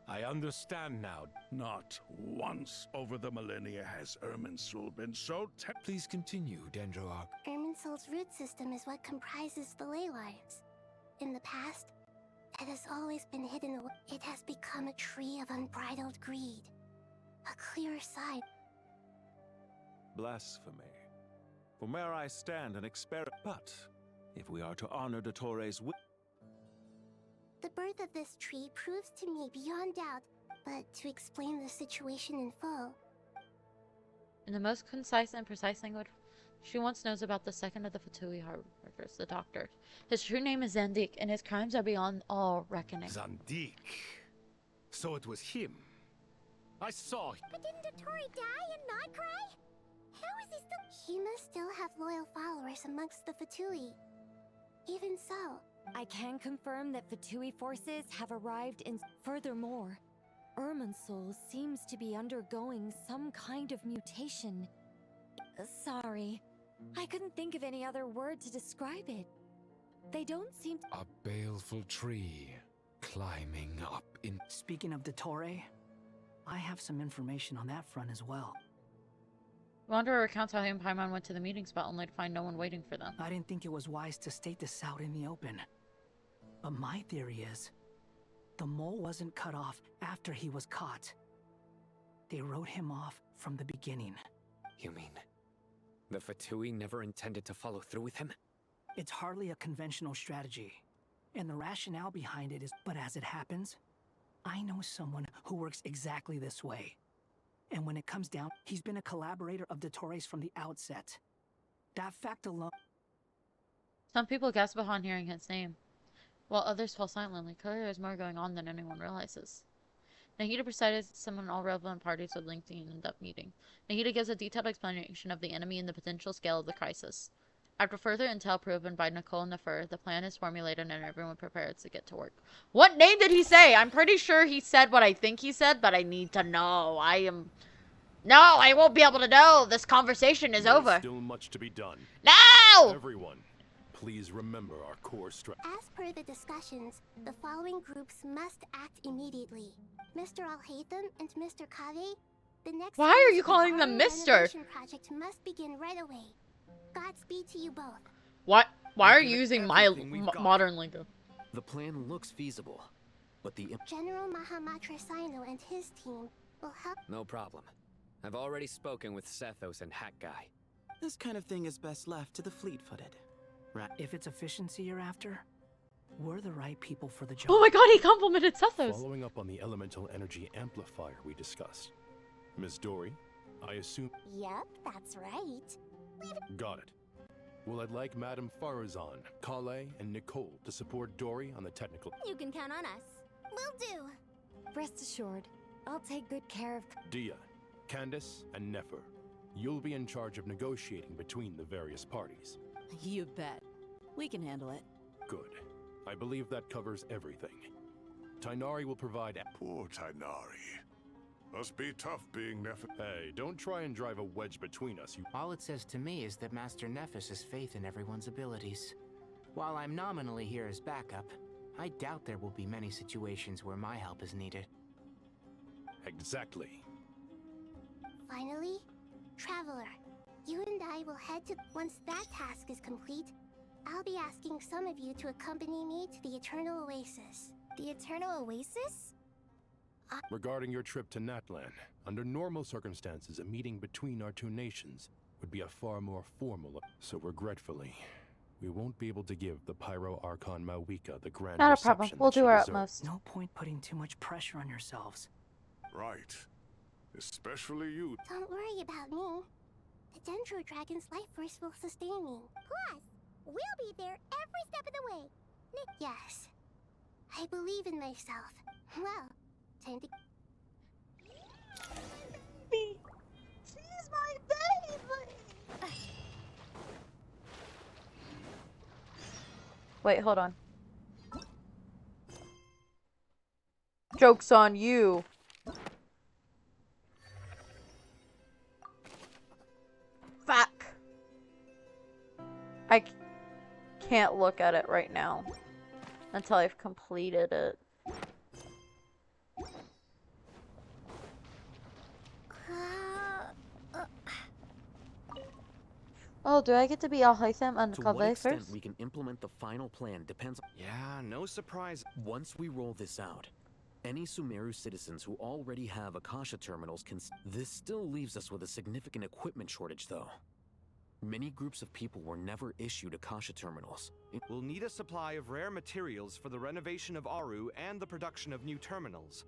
I understand now.
Not once over the millennia has Irminsul been so
Please continue, Dendroark.
Irminsul's root system is what comprises the ley lines. In the past, it has always been hidden away. It has become a tree of unbridled greed. A clear side.
Blasphemy. From where I stand and experiment. But if we are to honor Dottore's
The birth of this tree proves to me beyond doubt, but to explain the situation in full.
In the most concise and precise language, she once knows about the second of the Fatui Harvesters, the doctor. His true name is Zandik, and his crimes are beyond all reckoning.
Zandik. So it was him. I saw him.
But didn't Dottore die and not cry? How is he still... He must still have loyal followers amongst the Fatui. Even so...
I can confirm that Fatui forces have arrived in... Furthermore, Irminsul seems to be undergoing some kind of mutation. Sorry, I couldn't think of any other word to describe it. They don't seem
A baleful tree climbing up in.
Speaking of Dottore, I have some information on that front as well.
Wanderer recounts how he and Paimon went to the meeting spot only to find no one waiting for them.
I didn't think it was wise to state this out in the open. But my theory is, the mole wasn't cut off after he was caught. They wrote him off from the beginning.
You mean the Fatui never intended to follow through with him?
It's hardly a conventional strategy, and the rationale behind it is, but as it happens, I know someone who works exactly this way. And when it comes down, he's been a collaborator of Dottore's from the outset. That fact alone...
Some people gasp upon hearing his name, while others fall silently. Clearly there's more going on than anyone realizes. Nahida presided summoned all relevant parties with lengthy and in-depth meeting. Nahida gives a detailed explanation of the enemy and the potential scale of the crisis. After further intel proven by Nicole and Nefer, the plan is formulated and everyone prepares to get to work. What name did he say? I'm pretty sure he said what I think he said, but I need to know. No, I won't be able to know. This conversation is over.
There's still much to be done.
No!
Everyone, please remember our core strategy.
As per the discussions, the following groups must act immediately. Mr. Al-Haytham and Mr. Kave, the next...
Why are you calling them Mr.?
renovation project must begin right away. Godspeed to you both.
What? Why are you using my modern lingo?
The plan looks feasible, but the...
General Mahamatra Sino and his team will help...
No problem. I've already spoken with Sethos and Hat Guy.
This kind of thing is best left to the fleet-footed. Right.
If it's efficiency you're after, we're the right people for the job.
Oh my god, he complimented Sethos!
Following up on the elemental energy amplifier we discussed. Miss Dory, I assume...
Yep, that's right.
Got it. Well, I'd like Madame Farazan, Kale, and Nicole to support Dory on the technical...
You can count on us. Will do.
Rest assured, I'll take good care of...
Dia, Candace, and Nefer. You'll be in charge of negotiating between the various parties.
You bet. We can handle it.
Good. I believe that covers everything. Tainari will provide...
Poor Tainari. Must be tough being Nefer.
Hey, don't try and drive a wedge between us, you...
All it says to me is that Master Nephis has faith in everyone's abilities. While I'm nominally here as backup, I doubt there will be many situations where my help is needed.
Exactly.
Finally, Traveler, you and I will head to... Once that task is complete, I'll be asking some of you to accompany me to the Eternal Oasis.
The Eternal Oasis?
Regarding your trip to Natlan, under normal circumstances, a meeting between our two nations would be a far more formal... So regretfully, we won't be able to give the Pyro Archon Mawika the grand
Not a
reception
problem. We'll do our utmost.
No point putting too much pressure on yourselves.
Right. Especially you.
Don't worry about me. The Dendro Dragon's life force will sustain me. Plus, we'll be there every step of the way. Yes. I believe in myself. Well, time to...
She's my baby! Wait, hold on. Joke's on you. Fuck. I can't look at it right now until I've completed it. Oh, do I get to be Al-Haytham and
To what
Kaveh
extent
first?
we can implement the final plan depends...
Yeah, no surprise.
Once we roll this out, any Sumeru citizens who already have Akasha terminals can... This still leaves us with a significant equipment shortage, though. Many groups of people were never issued Akasha terminals.
We'll need a supply of rare materials for the renovation of Aru and the production of new terminals.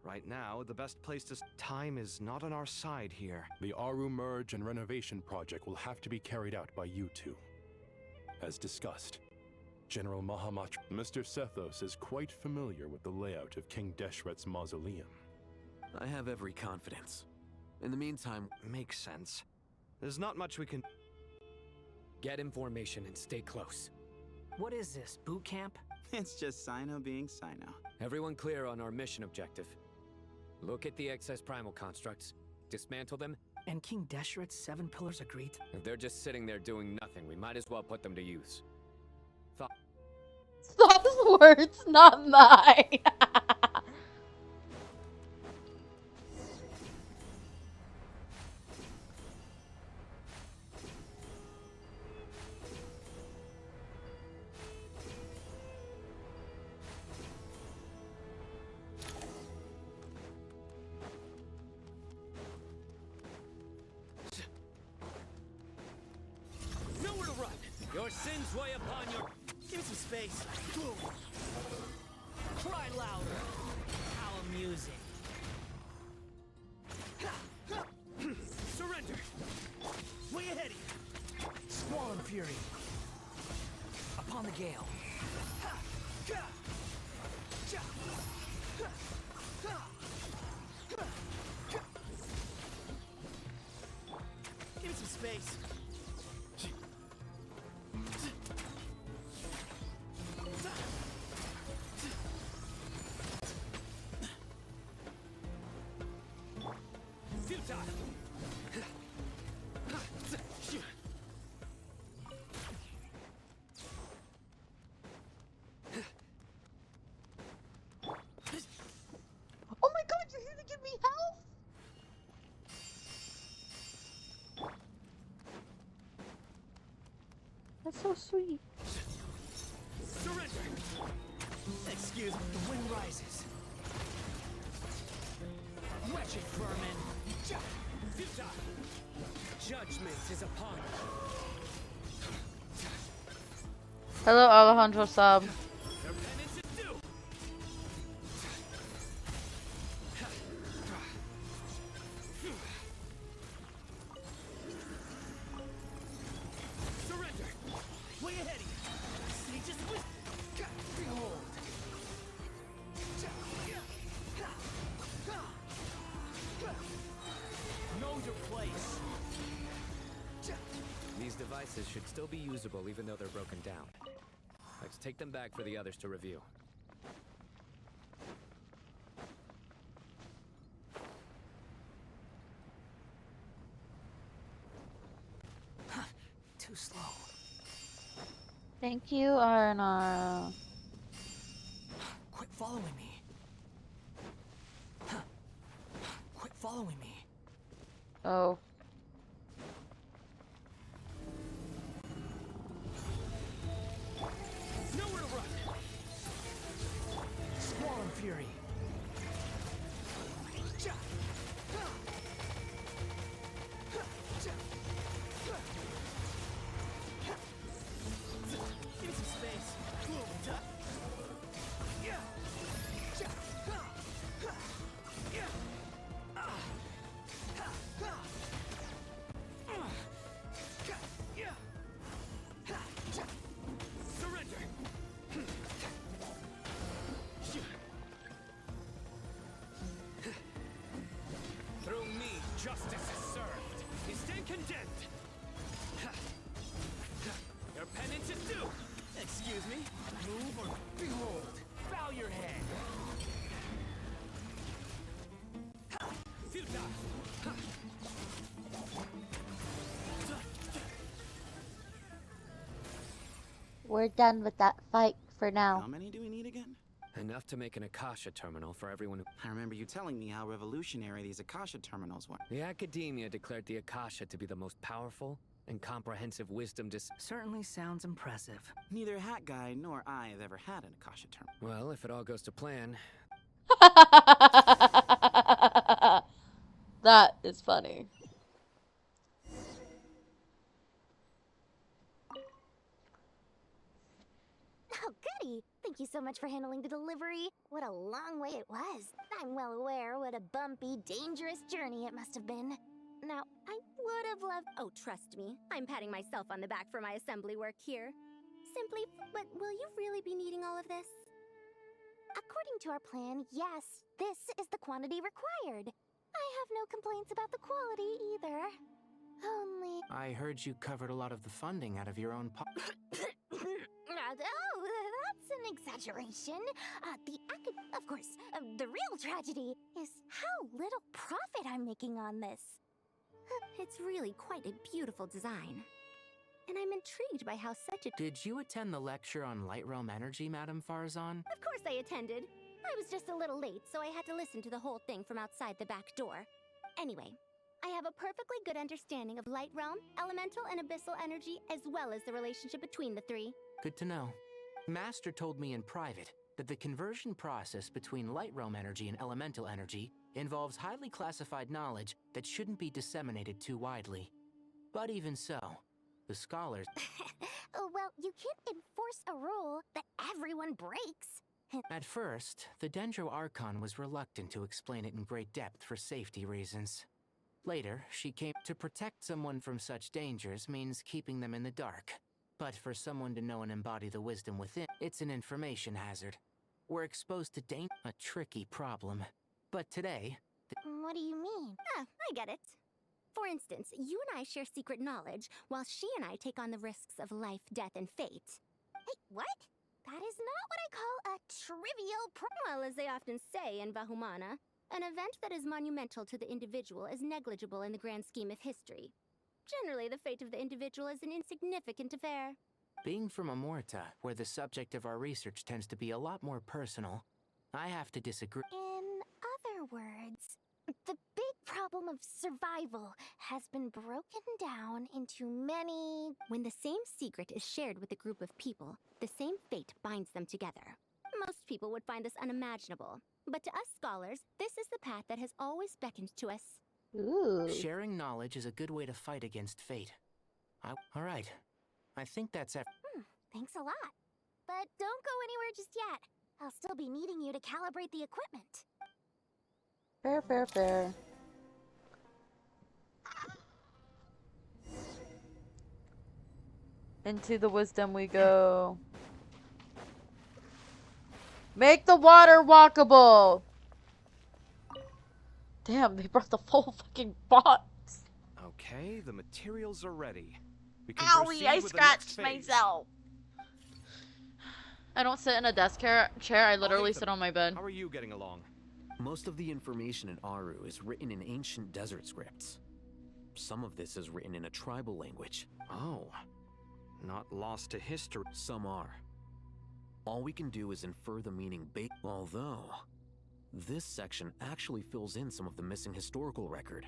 Right now, the best place to... Time is not on our side here.
The Aru merge and renovation project will have to be carried out by you two. As discussed, General Mahamatra... Mr. Sethos is quite familiar with the layout of King Deshret's mausoleum.
I have every confidence. In the meantime...
Makes sense. There's not much we can...
Get information and stay close.
What is this, boot camp?
It's just Sino being Sino.
Everyone clear on our mission objective. Look at the excess primal constructs, dismantle them.
And King Deshret's 7 pillars agreed?
If they're just sitting there doing nothing, we might as well put them to use.
words, not mine.
Nowhere to run. Your sins weigh upon your... Give me some space. Cry louder. How amusing. Surrender. Way ahead of you. Squall and fury. Upon the gale. Give me some space. Futile.
Oh my god, you're here to give me health? That's so sweet.
Surrender. Excuse me, the wind rises. Wretched vermin. Futile. Judgment is upon you.
Hello, Alejandro Sub.
Their penance is due. Surrender. Way ahead of you. Sage's wisdom. Behold. Know your place.
These devices should still be usable even though they're broken down. Let's take them back for the others to review.
Too slow.
Thank you, Arna.
Quit following me. Quit following me.
Oh.
Nowhere to run. Squall and fury. Give me some space. Surrender. Through me, justice is served. You stand condemned. Your penance is due. Excuse me. Move or behold. Bow your head. Futile.
We're done with that fight for now.
How many do we need again?
Enough to make an Akasha terminal for everyone who...
I remember you telling me how revolutionary these Akasha terminals were.
The Academia declared the Akasha to be the most powerful and comprehensive wisdom
Certainly sounds impressive.
Neither Hat Guy nor I have ever had an Akasha terminal.
Well, if it all goes to plan...
That is funny.
Oh, goody! Thank you so much for handling the delivery. What a long way it was. I'm well aware what a bumpy, dangerous journey it must have been. Now, I would have loved... Oh, trust me. I'm patting myself on the back for my assembly work here. Simply, but will you really be needing all of this? According to our plan, yes, this is the quantity required. I have no complaints about the quality either. Only...
I heard you covered a lot of the funding out of your own pocket.
Oh, that's an exaggeration. Of course, the real tragedy is how little profit I'm making on this. It's really quite a beautiful design.
and I'm intrigued by how such a—
Did you attend the lecture on Light Realm Energy, Madame Farzan?
Of course I attended. I was just a little late, so I had to listen to the whole thing from outside the back door. Anyway, I have a perfectly good understanding of Light Realm, Elemental, and Abyssal energy, as well as the relationship between the three.
Good to know. Master told me in private that the conversion process between Light Realm energy and Elemental energy involves highly classified knowledge that shouldn't be disseminated too widely. But even so, the scholars—
Well, you can't enforce a rule that everyone breaks.
At first, the Dendro Archon was reluctant to explain it in great depth for safety reasons. Later, she came to protect someone from such dangers means keeping them in the dark. But for someone to know and embody the wisdom within, it's an information hazard. We're exposed to danger, a tricky problem. But today—
What do you mean? I get it. For instance, you and I share secret knowledge, while she and I take on the risks of life, death, and fate. Hey, what? That is not what I call a trivial well, as they often say in Vahumana. An event that is monumental to the individual is negligible in the grand scheme of history. Generally, the fate of the individual is an insignificant affair.
being from Amorta, where the subject of our research tends to be a lot more personal, I have to disagree.
In other words, the big problem of survival has been broken down into many— When the same secret is shared with a group of people, the same fate binds them together. Most people would find this unimaginable, but to us scholars, this is the path that has always beckoned to us.
Ooh.
Sharing knowledge is a good way to fight against fate. All right. I think that's
Thanks a lot. But don't go anywhere just yet. I'll still be needing you to calibrate the equipment.
Fair, fair, fair. Into the wisdom we go. Make the water walkable! Damn, they brought the full fucking box.
Okay, the materials are ready. We can
Owie,
proceed
I
with the next
scratched
phase.
myself. I don't sit in a desk chair, I literally sit on my bed.
How are you getting along?
Most of the information in Aru is written in ancient desert scripts. Some of this is written in a tribal language.
Oh. Not lost to history.
Some are. All we can do is infer the meaning although, this section actually fills in some of the missing historical record.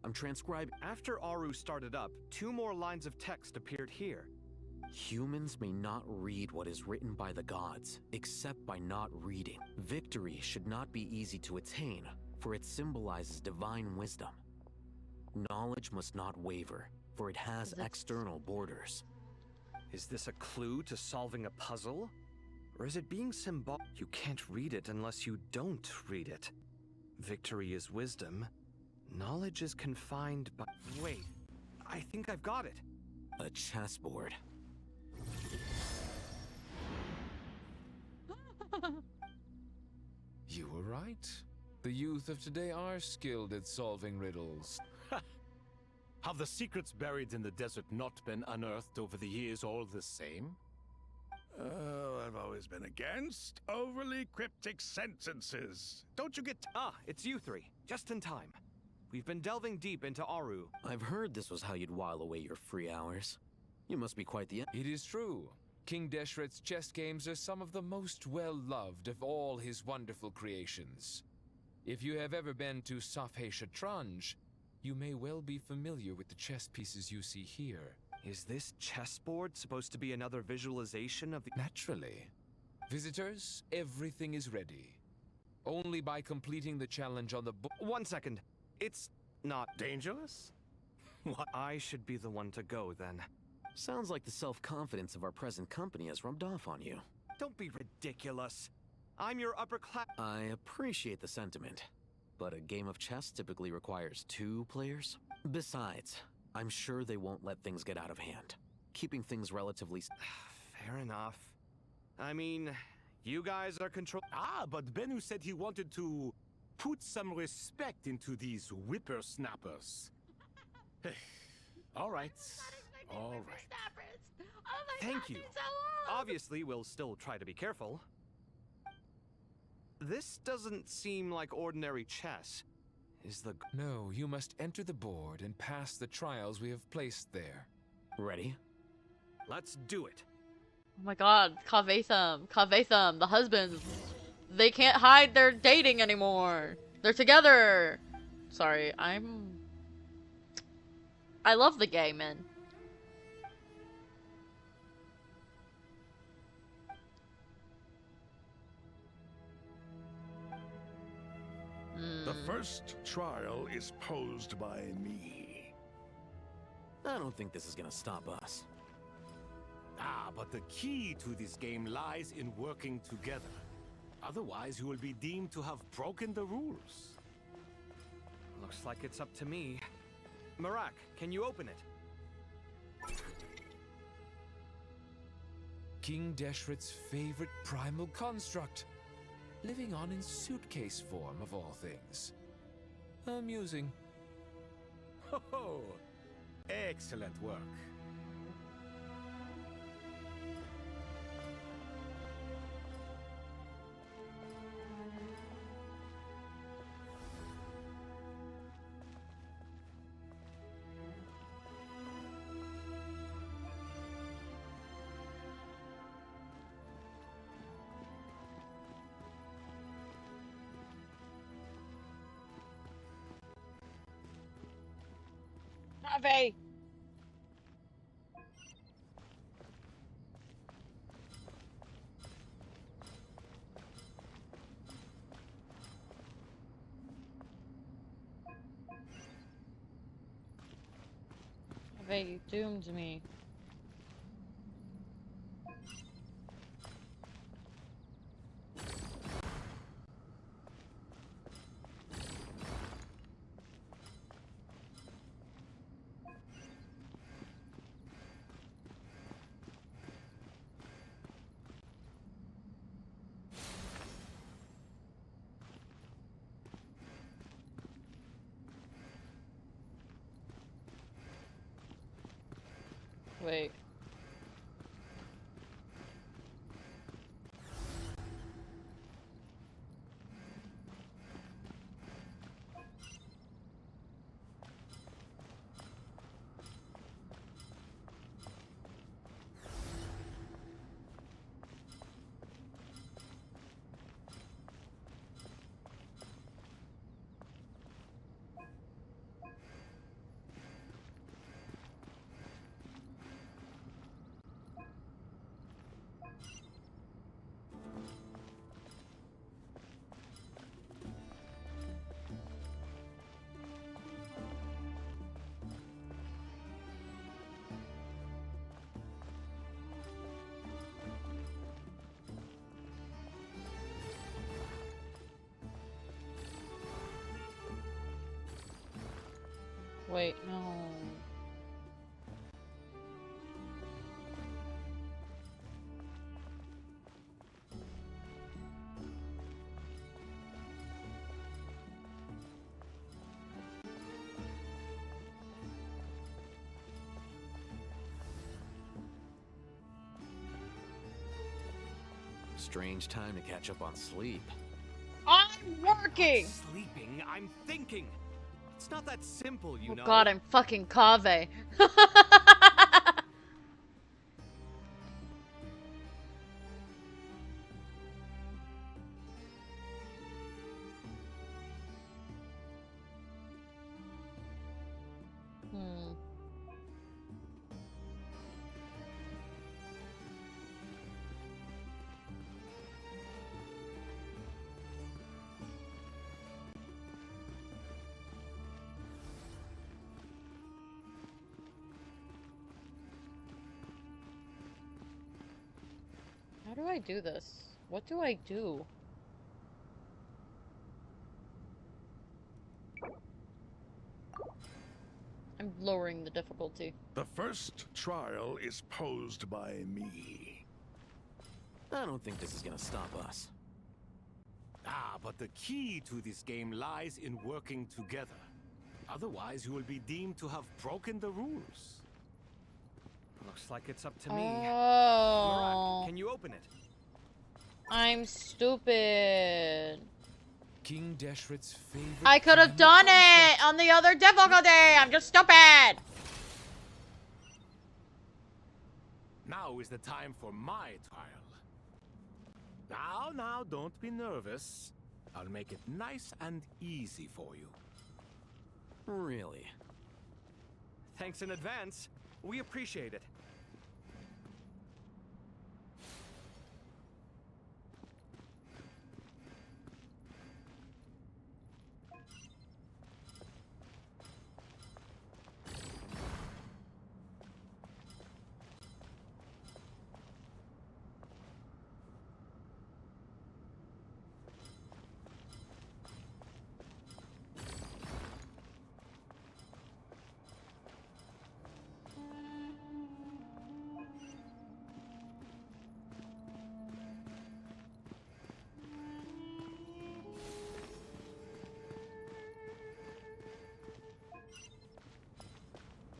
I'm transcribing.
After Aru started up, 2 more lines of text appeared here.
Humans may not read what is written by the gods, except by not reading. Victory should not be easy to attain, for it symbolizes divine wisdom. Knowledge must not waver, for it has external borders.
Is this a clue to solving a puzzle? Or is it being symbolic? You can't read it unless you don't read it. Victory is wisdom. Knowledge is confined by— Wait, I think I've got it.
A chessboard.
You were right. The youth of today are skilled at solving riddles.
Have the secrets buried in the desert not been unearthed over the years all the same?
Oh, I've always been against overly cryptic sentences. Don't you get—
it's you 3. Just in time. We've been delving deep into Aru.
I've heard this was how you'd while away your free hours. You must be quite the—
It is true. King Deshret's chess games are some of the most well-loved of all his wonderful creations. If you have ever been to Safhe Shatranj, you may well be familiar with the chess pieces you see here.
Is this chessboard supposed to be another visualization of the—
Naturally. Visitors, everything is ready. Only by completing the challenge on the board—
1 second. It's not dangerous? What? I should be the one to go then.
Sounds like the self-confidence of our present company has rubbed off on you.
Don't be ridiculous. I'm your upper class—
I appreciate the sentiment, but a game of chess typically requires 2 players. Besides, I'm sure they won't let things get out of hand. Keeping things relatively—
Fair enough. I mean, you guys are control—
But Bennu said he wanted to put some respect into these whippersnappers. All right. All right.
Oh my
Thank
God,
you.
they're so old.
Obviously, we'll still try to be careful. This doesn't seem like ordinary chess. Is the—
No, you must enter the board and pass the trials we have placed there.
Ready?
Let's do it.
Oh my god, Kavatham, the husbands. They can't hide their dating anymore. They're together. Sorry, I love the gay men.
The first trial is posed by me.
I don't think this is gonna stop us.
Ah, but the key to this game lies in working together. Otherwise, you will be deemed to have broken the rules.
Looks like it's up to me. Marak, can you open it?
King Deshret's favorite primal construct. Living on in suitcase form, of all things. Amusing.
Ho ho! Excellent work.
Kave! Kave, you doomed me. Wait. Wait, no.
Strange time to catch up on sleep.
I'm working!
Sleeping, I'm thinking. It's not that simple, you know.
Oh god, I'm fucking Kave. How do I do this? What do I do? I'm lowering the difficulty.
The first trial is posed by me.
I don't think this is gonna stop us.
Ah, but the key to this game lies in working together. Otherwise, you will be deemed to have broken the rules.
Looks like it's up to me.
Oh.
Marak, can you open it?
I'm stupid.
King Deshret's favorite.
I could have done it on the other difficulty. I'm just stupid.
Now is the time for my trial. Now, don't be nervous. I'll make it nice and easy for you.
Really?
Thanks in advance. We appreciate it.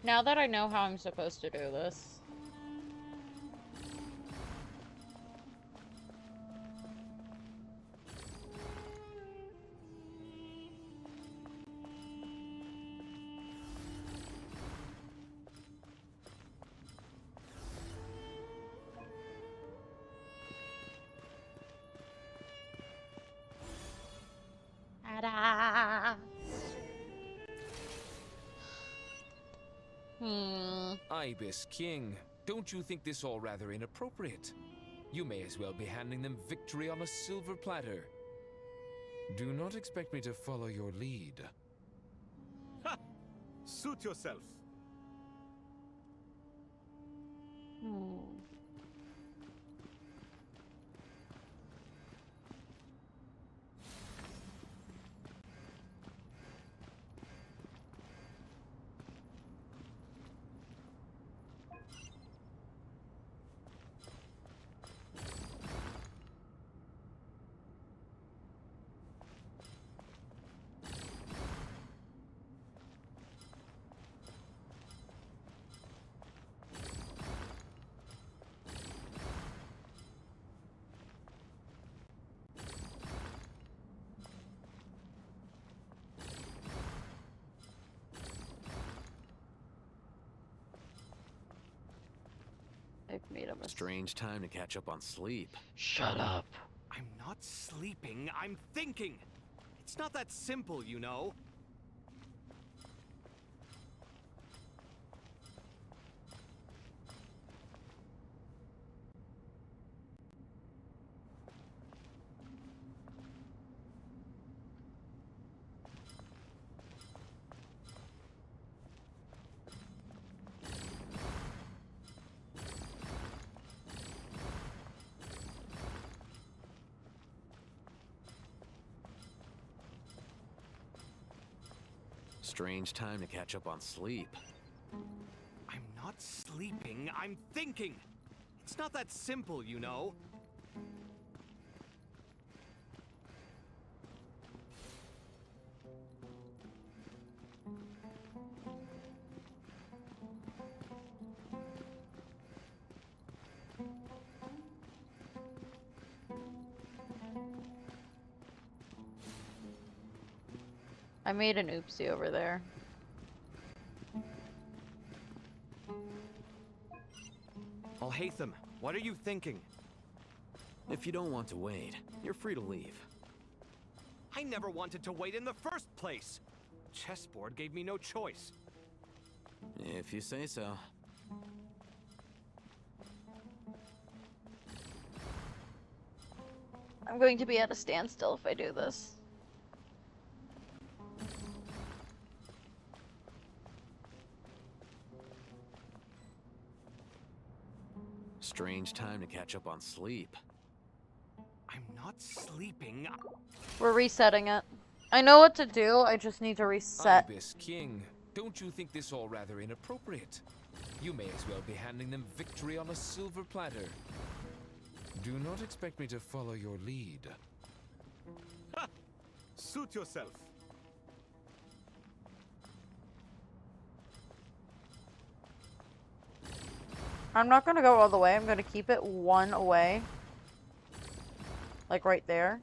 Now that I know how I'm supposed to do this. Ta-da!
Ibis King, don't you think this all rather inappropriate? You may as well be handing them victory on a silver platter. Do not expect me to follow your lead.
Ha! Suit yourself.
I've made a mistake.
Strange time to catch up on sleep.
Shut up.
I'm not sleeping, I'm thinking. It's not that simple, you know.
Strange time to catch up on sleep.
I'm not sleeping, I'm thinking. It's not that simple, you know.
I made an oopsie over there.
Alhaitham, what are you thinking?
If you don't want to wait, you're free to leave.
I never wanted to wait in the first place. Chessboard gave me no choice.
If you say so.
I'm going to be at a standstill if I do this.
Strange time to catch up on sleep.
I'm not sleeping.
We're resetting it. I know what to do, I just need to reset.
Ibis King, don't you think this all rather inappropriate? You may as well be handing them victory on a silver platter. Do not expect me to follow your lead.
Ha! Suit yourself.
I'm not gonna go all the way, I'm gonna keep it one away. Like right there.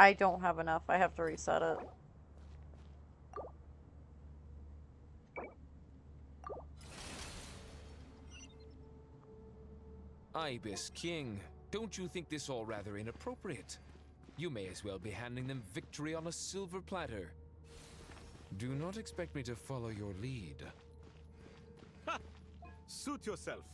I don't have enough. I have to reset it.
Ibis King, don't you think this all rather inappropriate? You may as well be handing them victory on a silver platter. Do not expect me to follow your lead.
Ha! Suit yourself.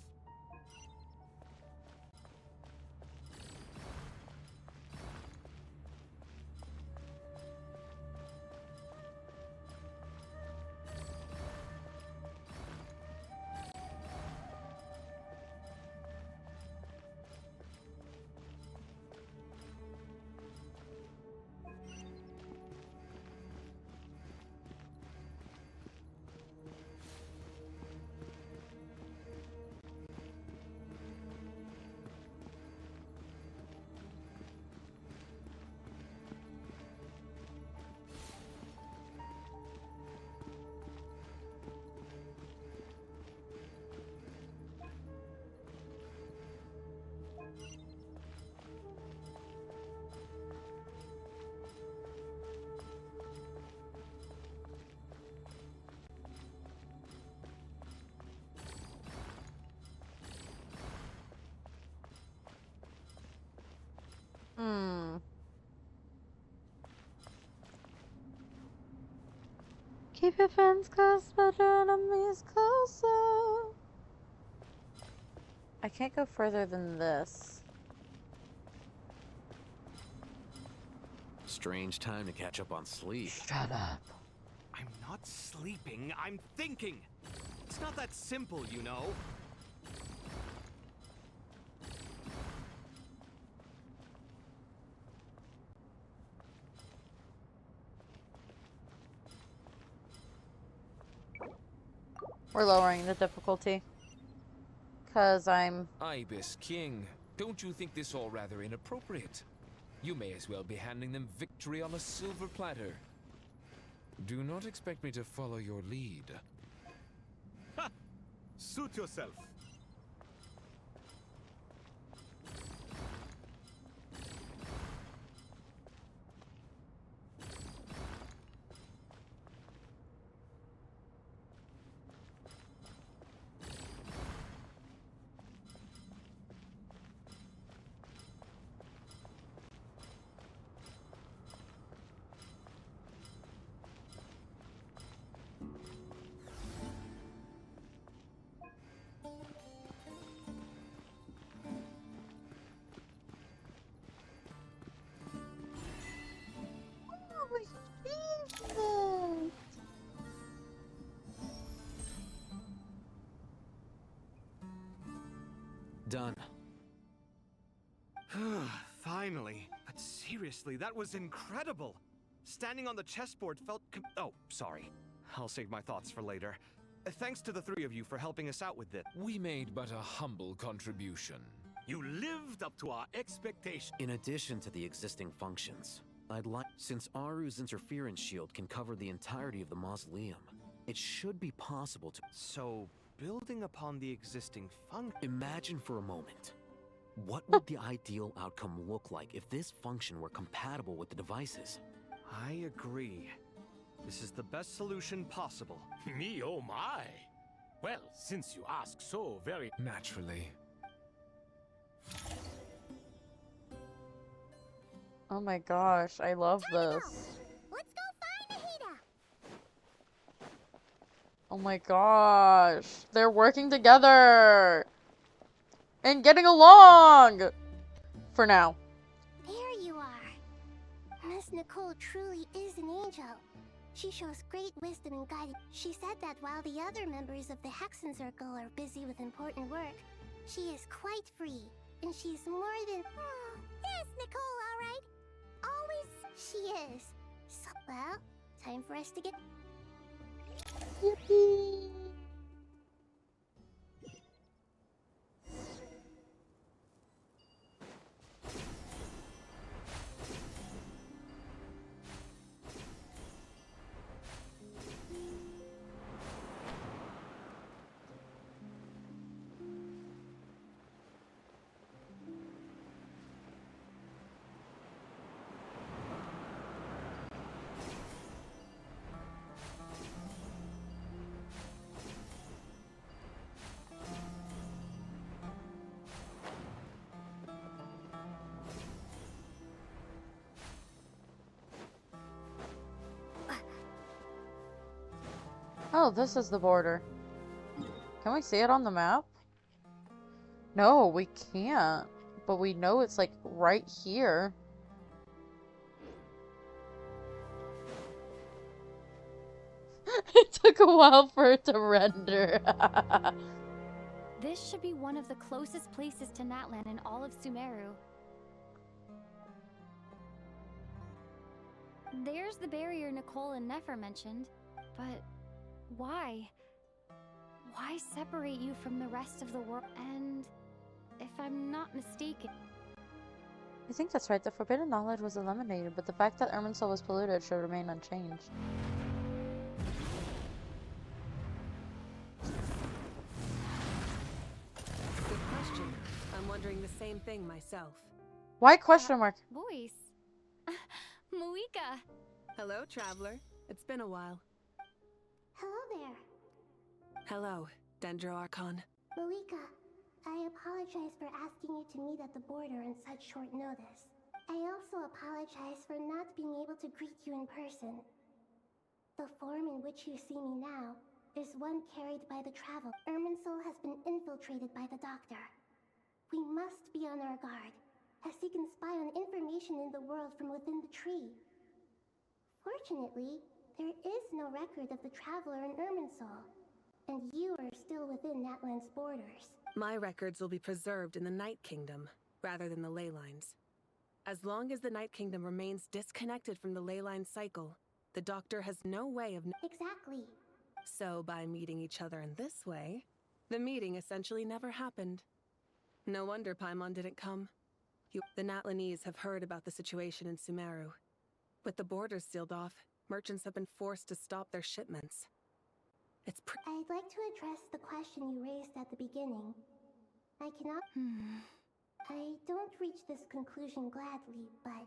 Keep your friends close, but your enemies closer. I can't go further than this.
Strange time to catch up on sleep.
Shut up.
I'm not sleeping, I'm thinking. It's not that simple, you know.
We're lowering the difficulty. Cause I'm...
Ibis King, don't you think this all rather inappropriate? You may as well be handing them victory on a silver platter. Do not expect me to follow your lead.
Ha! Suit yourself.
Done.
Finally. But seriously, that was incredible. Standing on the chessboard felt oh, sorry. I'll save my thoughts for later. Thanks to the three of you for helping us out with this.
We made but a humble contribution.
You lived up to our expectations.
In addition to the existing functions, I'd like, since Aru's interference shield can cover the entirety of the mausoleum, it should be possible to...
So, building upon the existing function...
Imagine for a moment. What would the ideal outcome look like if this function were compatible with the devices?
I agree. This is the best solution possible.
Me, oh my! Well, since you ask so very...
Naturally.
Oh my gosh, I love this.
Let's go find Nahida.
Oh my gosh. They're working together. And getting along. For now.
There you are. Miss Nicole truly is an angel. She shows great wisdom and guidance. She said that while the other members of the Hexen Circle are busy with important work, she is quite free. And she's more than... Oh, there's Nicole, all right. Always she is. So, well, time for us to get...
Yippee! Oh, this is the border. Can we see it on the map? No, we can't. But we know it's like right here. It took a while for it to render.
This should be one of the closest places to Natlan in all of Sumeru. There's the barrier Nicole and Nefer mentioned, but why? Why separate you from the rest of the world? And if I'm not mistaken...
I think that's right. The forbidden knowledge was eliminated, but the fact that Irminsul was polluted should remain unchanged.
Good question. I'm wondering the same thing myself.
Why question mark?
Voice. Muika.
Hello, traveler. It's been a while.
Hello there.
Hello, Dendro Archon.
Malika, I apologize for asking you to meet at the border on such short notice. I also apologize for not being able to greet you in person. The form in which you see me now is one carried by the travel. Irminsul has been infiltrated by the Doctor. We must be on our guard, as he can spy on information in the world from within the tree. Fortunately, there is no record of the traveler in Irminsul, and you are still within Natlan's borders.
My records will be preserved in the Night Kingdom, rather than the ley lines. As long as the Night Kingdom remains disconnected from the ley line cycle, the Doctor has no way of...
Exactly.
So, by meeting each other in this way, the meeting essentially never happened. No wonder Paimon didn't come. The Natlanese have heard about the situation in Sumeru. With the borders sealed off, merchants have been forced to stop their shipments.
I'd like to address the question you raised at the beginning. I cannot... I don't reach this conclusion gladly, but...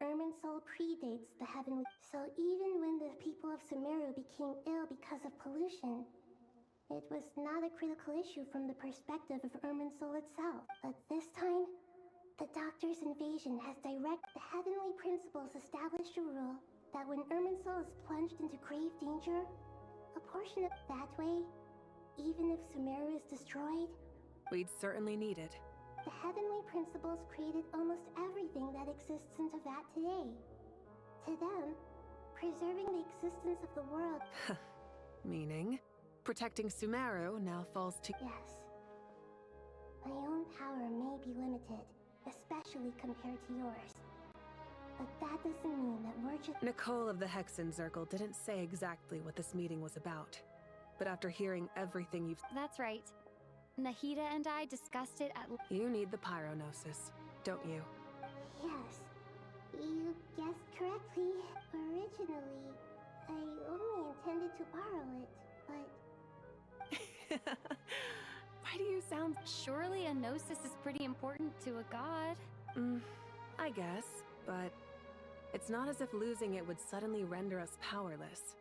Irminsul predates the heavenly... So even when the people of Sumeru became ill because of pollution, it was not a critical issue from the perspective of Irminsul itself. But this time, the Doctor's invasion has The heavenly principles established a rule that when Irminsul is plunged into grave danger, a portion of that way, even if Sumeru is destroyed...
We'd certainly need it.
The heavenly principles created almost everything that exists in Teyvat today. To them, preserving the existence of the world...
Meaning, protecting Sumeru now falls to...
Yes. My own power may be limited, especially compared to yours. But that doesn't mean that we're just...
Nicole of the Hexen Circle didn't say exactly what this meeting was about. But after hearing everything you've...
That's right. Nahida and I discussed it at...
You need the Pyronosis, don't you?
Yes. You guessed correctly. Originally, I only intended to borrow it, but...
Why do you sound...
Surely a Gnosis is pretty important to a god.
I guess, but... It's not as if losing it would suddenly render us powerless.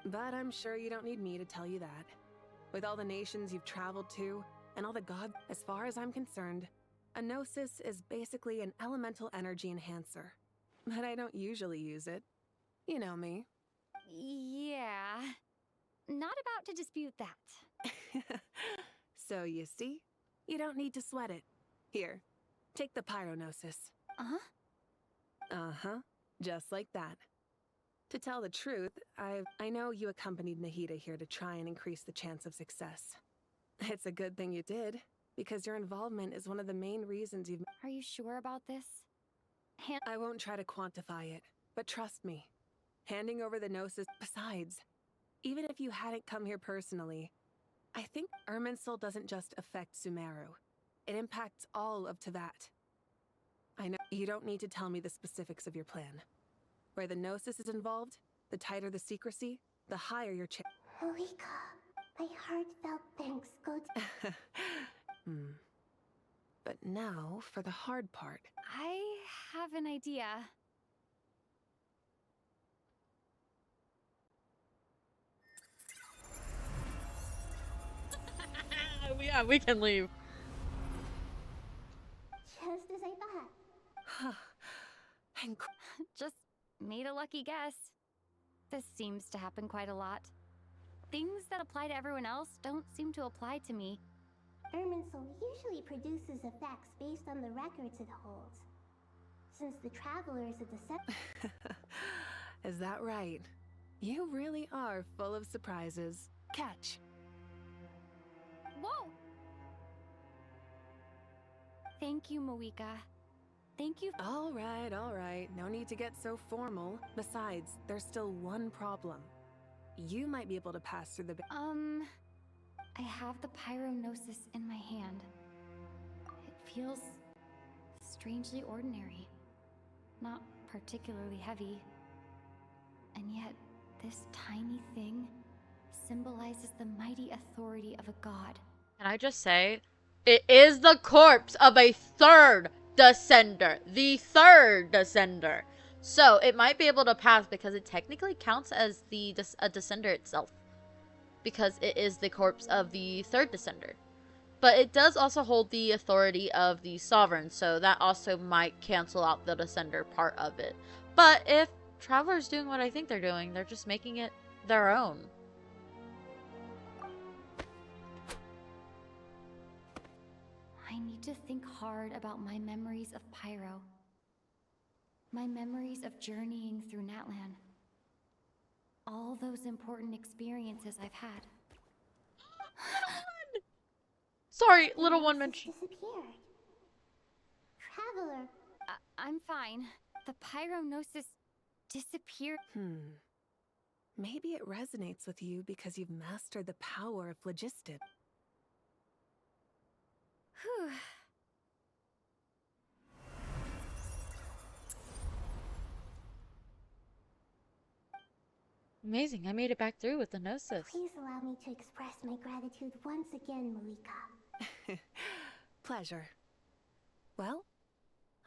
But I'm sure you don't need me to tell you that. With all the nations you've traveled to, and all the gods, as far as I'm concerned, a Gnosis is basically an elemental energy enhancer. But I don't usually use it. You know me.
Yeah. Not about to dispute that.
So you see? You don't need to sweat it. Here, take the Pyronosis.
Uh-huh?
Uh-huh. Just like that. To tell the truth, I know you accompanied Nahida here to try and increase the chance of success. It's a good thing you did, because your involvement is one of the main reasons you've...
Are you sure about this?
I won't try to quantify it, but trust me. Handing over the Gnosis... Besides, even if you hadn't come here personally, I think Irminsul doesn't just affect Sumeru. It impacts all of Teyvat. I know you don't need to tell me the specifics of your plan. Where the Gnosis is involved, the tighter the secrecy, the higher your chance.
Malika, my heartfelt thanks go to...
But now, for the hard part.
I have an idea.
Yeah, we can leave.
Just as I thought.
Just made a lucky guess. This seems to happen quite a lot. things that apply to everyone else don't seem to apply to me.
Irminsul usually produces effects based on the records it holds. Since the Traveler is a deception.
Is that right? You really are full of surprises. Catch.
Whoa! Thank you, Moika. Thank you.
All right. No need to get so formal. Besides, there's still one problem. You might be able to pass through the.
I have the pyronosis in my hand. It feels strangely ordinary. Not particularly heavy. And yet, this tiny thing symbolizes the mighty authority of a god.
Can I just say, it is the corpse of a third descender. The third descender. So, it might be able to pass because it technically counts as a descender itself. Because it is the corpse of the third descender. But it does also hold the authority of the sovereign, so that also might cancel out the descender part of it. But if Traveler's doing what I think they're doing, they're just making it their own.
I need to think hard about my memories of Pyro. My memories of journeying through Natlan. All those important experiences I've had.
Sorry, little one mentioned.
Disappeared. Traveler.
I'm fine. The pyronosis disappeared.
Maybe it resonates with you because you've mastered the power of phlogiston.
Whew.
Amazing, I made it back through with the Gnosis.
Please allow me to express my gratitude once again, Moika.
Pleasure. Well,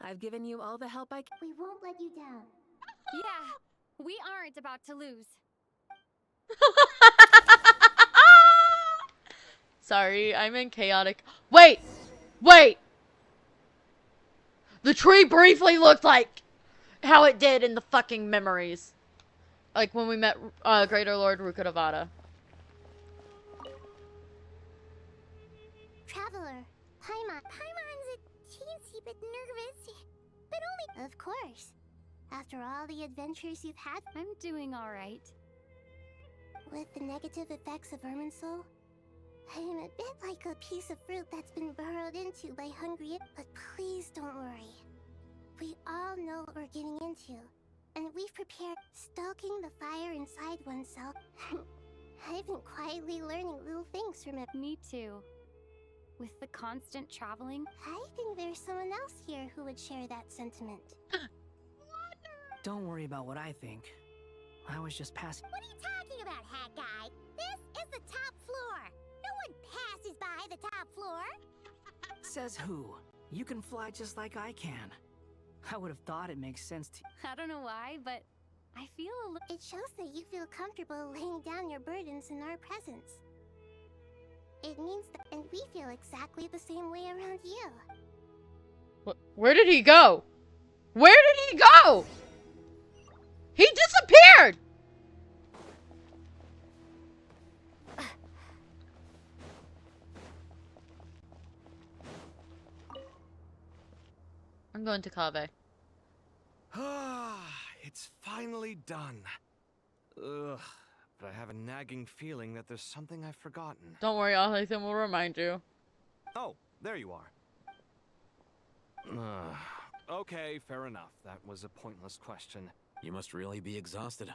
I've given you all the help I can.
We won't let you down.
Yeah, we aren't about to lose.
Sorry, I'm in chaotic. Wait! The tree briefly looked like how it did in the fucking memories. Like when we met Greater Lord Rukkhadevata.
Traveler, Paimon's a teensy bit nervous, but only... Of course. After all the adventures you've had...
I'm doing alright.
With the negative effects of Irminsul, I am a bit like a piece of fruit that's been burrowed into by hungry... But please don't worry. We all know what we're getting into. And we've prepared stoking the fire inside oneself. I've been quietly learning little things from it.
Me too. With the constant traveling.
I think there's someone else here who would share that sentiment.
Don't worry about what I think. I was just passing.
What are you talking about, hat guy? This is the top floor. No one passes by the top floor.
Says who? You can fly just like I can. I would have thought it makes sense to...
I don't know why, but I feel a little...
It shows that you feel comfortable laying down your burdens in our presence. It means that... And we feel exactly the same way around you.
Where did he go? Where did he go? He disappeared! I'm going to Kaveh.
It's finally done. Ugh, but I have a nagging feeling that there's something I've forgotten.
Don't worry, Alhaitham will remind you.
Oh, there you are. Okay, fair enough. That was a pointless question.
You must really be exhausted.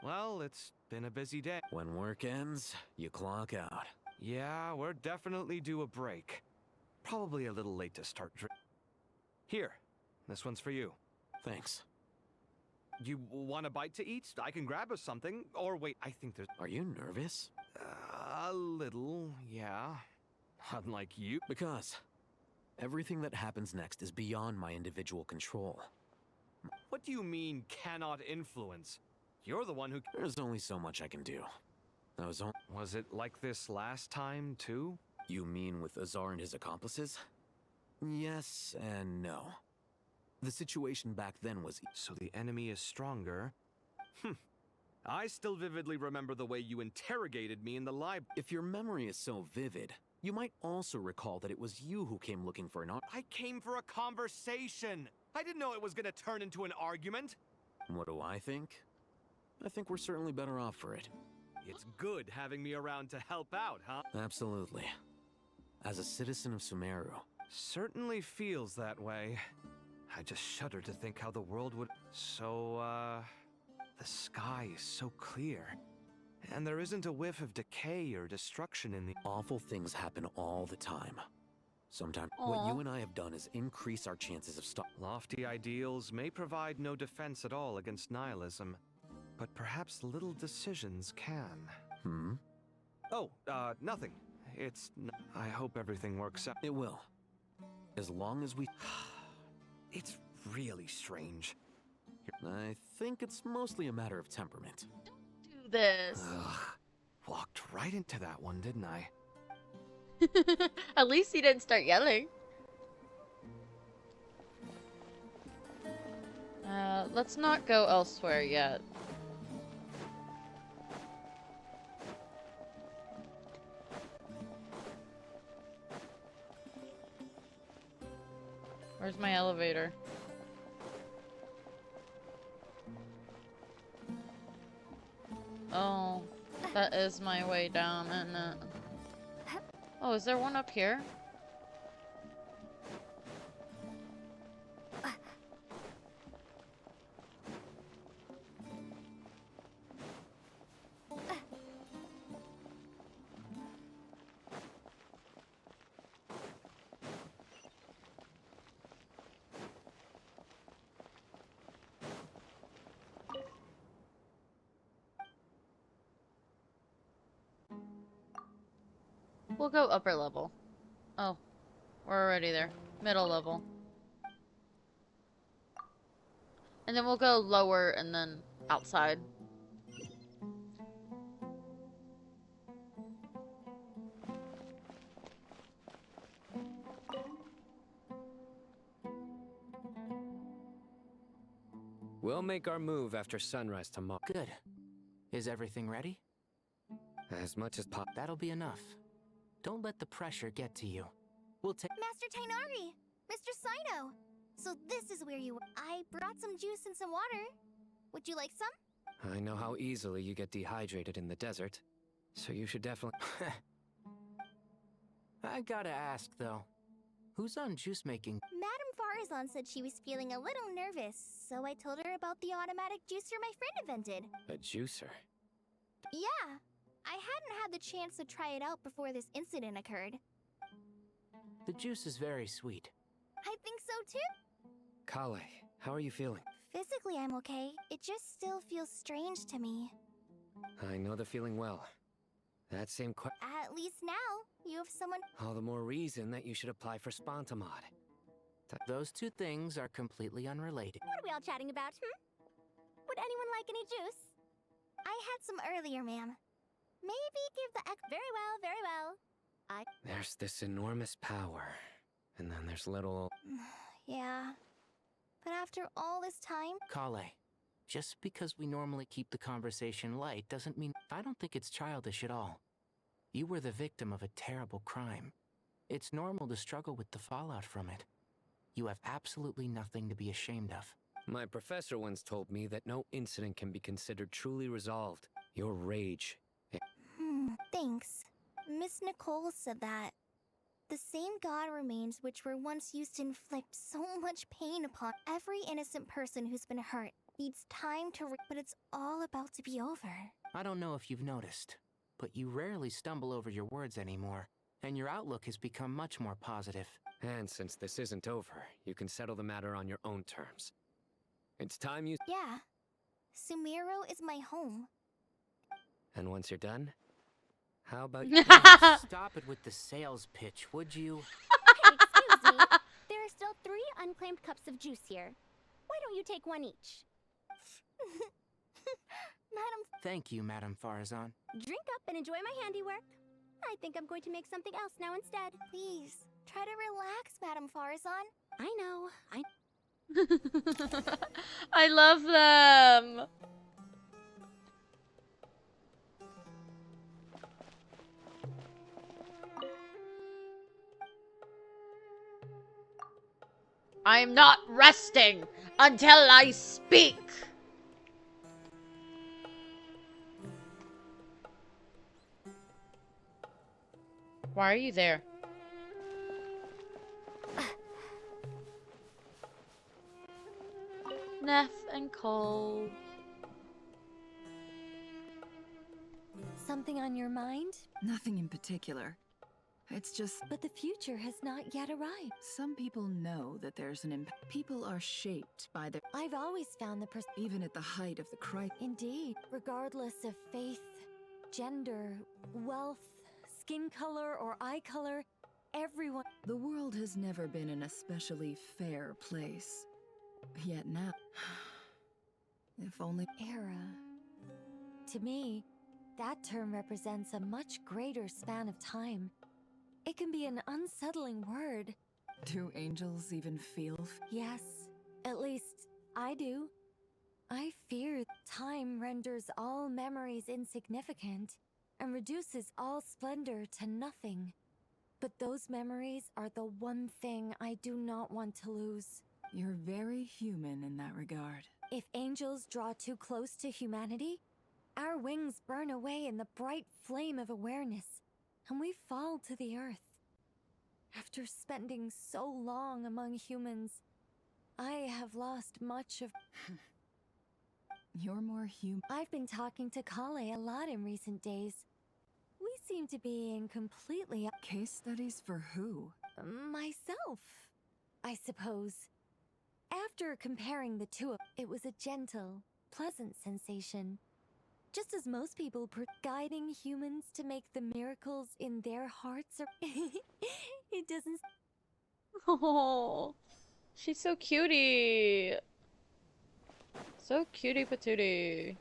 Well, it's been a busy day.
When work ends, you clock out.
Yeah, we're definitely due a break. Probably a little late to start Here, this one's for you.
Thanks.
You want a bite to eat? I can grab us something. Or wait, I think there's...
Are you nervous?
A little, yeah. Unlike you.
Because everything that happens next is beyond my individual control.
What do you mean, cannot influence? You're the one who...
There's only so much I can do.
Was it like this last time, too?
You mean with Azar and his accomplices? Yes and no. The situation back then was...
So the enemy is stronger? I still vividly remember the way you interrogated me in the library.
If your memory is so vivid, you might also recall that it was you who came looking for an
I came for a conversation. I didn't know it was gonna turn into an argument.
What do I think? I think we're certainly better off for it.
It's good having me around to help out, huh?
Absolutely. As a citizen of Sumeru.
Certainly feels that way. I just shudder to think how the world would... So, the sky is so clear. And there isn't a whiff of decay or destruction in the...
Awful things happen all the time. Sometimes,
Aww.
what you and I have done is increase our chances of
Lofty ideals may provide no defense at all against nihilism, but perhaps little decisions can. Oh, nothing. I hope everything works out.
It will. As long as we...
It's really strange.
I think it's mostly a matter of temperament.
Do this.
Ugh. Walked right into that one, didn't I?
At least he didn't start yelling. Let's not go elsewhere yet. Where's my elevator? Oh, that is my way down, isn't it? Oh, is there one up here? We'll go upper level. Oh, we're already there. Middle level. And then we'll go lower and then outside.
We'll make our move after sunrise tomorrow.
Good. Is everything ready?
As much as possible.
That'll be enough. Don't let the pressure get to you. We'll take...
Master Tainari! Mr. Sino! So this is where you... I brought some juice and some water. Would you like some?
I know how easily you get dehydrated in the desert, so you should definitely...
I gotta ask, though. Who's on juice making?
Madame Farazan said she was feeling a little nervous, so I told her about the automatic juicer my friend invented.
A juicer?
Yeah. I hadn't had the chance to try it out before this incident occurred.
The juice is very sweet.
I think so too.
Kale, how are you feeling?
Physically, I'm okay. It just still feels strange to me.
I know the feeling well. That same
At least now, you have someone...
All the more reason that you should apply for Spontamod.
Those two things are completely unrelated.
What are we all chatting about, Would anyone like any juice? I had some earlier, ma'am. Maybe give the Very well, very well.
There's this enormous power, and then there's little...
Yeah. But after all this time...
Kale, just because we normally keep the conversation light doesn't mean... I don't think it's childish at all. You were the victim of a terrible crime. It's normal to struggle with the fallout from it. You have absolutely nothing to be ashamed of.
My professor once told me that no incident can be considered truly resolved. Your rage...
Thanks. Miss Nicole said that. The same god remains which were once used to inflict so much pain upon every innocent person who's been hurt needs time to but it's all about to be over.
I don't know if you've noticed, but you rarely stumble over your words anymore, and your outlook has become much more positive.
And since this isn't over, you can settle the matter on your own terms. It's time you...
Yeah. Sumeru is my home.
And once you're done, how about
you... Stop it with the sales pitch, would you?
Hey, excuse me. There are still 3 unclaimed cups of juice here. Why don't you take one each?
Madam...
Thank you, Madame Farazan.
Drink up and enjoy my handiwork. I think I'm going to make something else now instead.
Please, try to relax, Madame Farazan.
I know.
I love them. I am not resting until I speak. Why are you there? Neff and Cole.
Something on your mind?
Nothing in particular. It's just...
But the future has not yet arrived.
Some people know that there's an impact. People are shaped by their...
I've always found the
even at the height of the crisis.
Indeed. Regardless of faith, gender, wealth, skin color, or eye color, everyone...
The world has never been an especially fair place. Yet now... If only...
Era. To me, that term represents a much greater span of time. It can be an unsettling word.
Do angels even feel?
Yes, at least I do. I fear time renders all memories insignificant and reduces all splendor to nothing. But those memories are the one thing I do not want to lose.
You're very human in that regard.
If angels draw too close to humanity, our wings burn away in the bright flame of awareness, and we fall to the earth. After spending so long among humans, I have lost much of...
You're more human.
I've been talking to Kale a lot in recent days. We seem to be in completely...
Case studies for who?
Myself, I suppose. After comparing the two, it was a gentle, pleasant sensation. Just as most people guiding humans to make the miracles in their hearts are... It doesn't...
Oh, she's so cutie. So cutie patootie.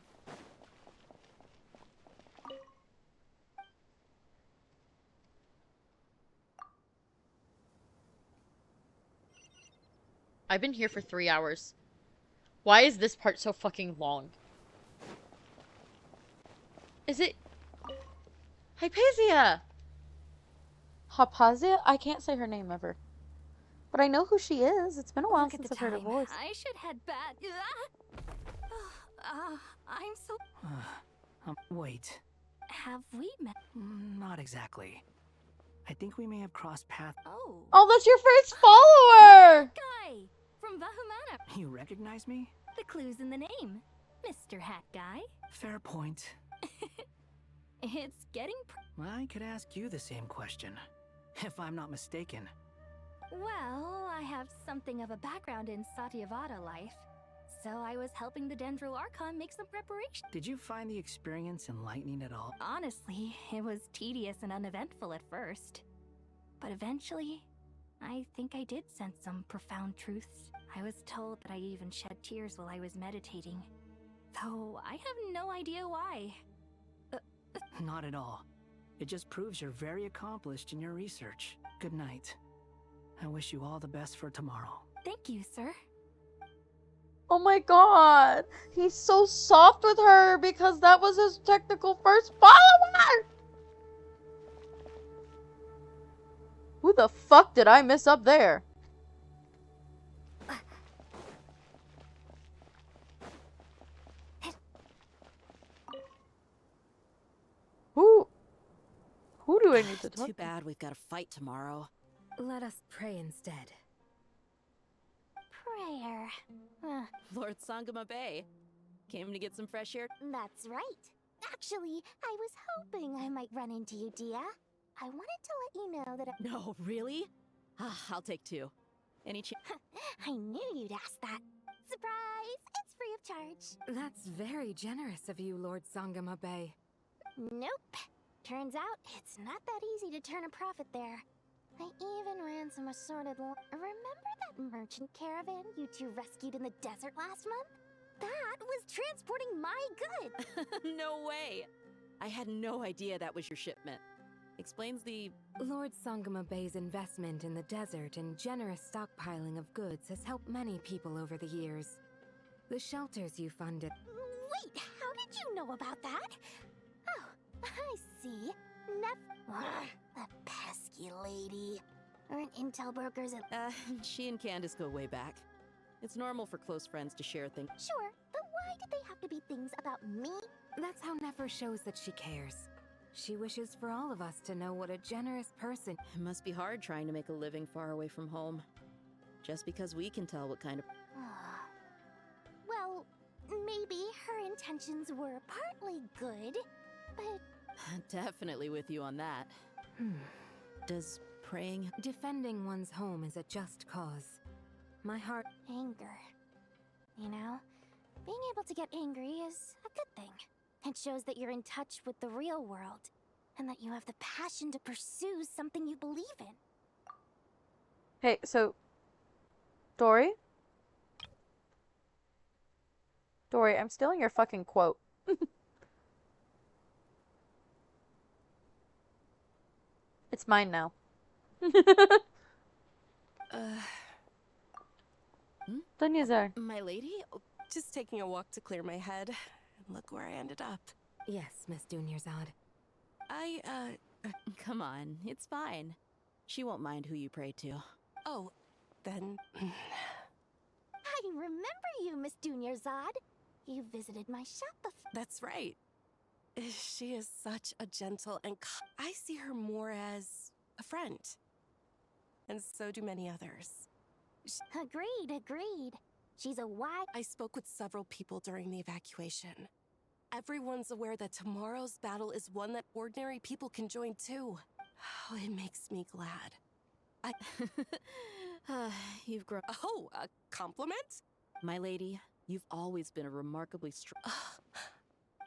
I've been here for 3 hours. Why is this part so fucking long? Is it... Hypatia! Hypatia? I can't say her name ever. But I know who she is. It's been a while since I've heard her voice.
I should head back. I'm so...
Wait.
Have we met?
Not exactly. I think we may have crossed paths.
Oh, that's your first follower!
Guy from Vahumana.
You recognize me?
The clue's in the name. Mr. Hat Guy.
Fair point.
It's getting...
I could ask you the same question, if I'm not mistaken.
Well, I have something of a background in Satyavada life, so I was helping the Dendro Archon make some preparation.
Did you find the experience enlightening at all?
Honestly, it was tedious and uneventful at first. But eventually, I think I did sense some profound truths. I was told that I even shed tears while I was meditating, though I have no idea why.
Not at all. It just proves you're very accomplished in your research. Good night. I wish you all the best for tomorrow.
Thank you, sir.
Oh my god. He's so soft with her because that was his technical first follower! Who the fuck did I miss up there? Who do I need to talk to?
Too bad we've got to fight tomorrow.
Let us pray instead.
Prayer.
Lord Sangama Bay came to get some fresh air.
That's right. Actually, I was hoping I might run into you, Dia. I wanted to let you know that
No, really? I'll take two. Any chance?
I knew you'd ask that. Surprise! It's free of charge.
That's very generous of you, Lord Sangama Bay.
Nope. Turns out, it's not that easy to turn a profit there. I even ran some assorted... Remember that merchant caravan you two rescued in the desert last month? That was transporting my goods!
No way! I had no idea that was your shipment. Explains the...
Lord Sangama Bay's investment in the desert and generous stockpiling of goods has helped many people over the years. The shelters you funded...
Wait, how did you know about that? Oh, I see. The pesky lady. Aren't intel brokers a...
She and Candace go way back. It's normal for close friends to share things.
Sure, but why did they have to be things about me?
That's how Nefer shows that she cares. She wishes for all of us to know what a generous person.
It must be hard trying to make a living far away from home. Just because we can tell what kind of...
Well, maybe her intentions were partly good, but...
Definitely with you on that. Does praying...
Defending one's home is a just cause. My heart...
Anger. You know, being able to get angry is a good thing. It shows that you're in touch with the real world, and that you have the passion to pursue something you believe in.
Hey, so... Dory? Dory, I'm stealing your fucking quote. It's mine now. Dunyazar.
My lady? Just taking a walk to clear my head. And look where I ended up.
Yes, Miss Dunyarzad.
Come on, it's fine. She won't mind who you pray to.
Oh, then...
I remember you, Miss Dunyarzad. You visited my shop before.
That's right. She is such a gentle and... I see her more as a friend. And so do many others.
Agreed. She's a wise...
I spoke with several people during the evacuation. Everyone's aware that tomorrow's battle is one that ordinary people can join too. Oh, it makes me glad.
You've grown...
Oh, a compliment?
My lady, you've always been a remarkably strong...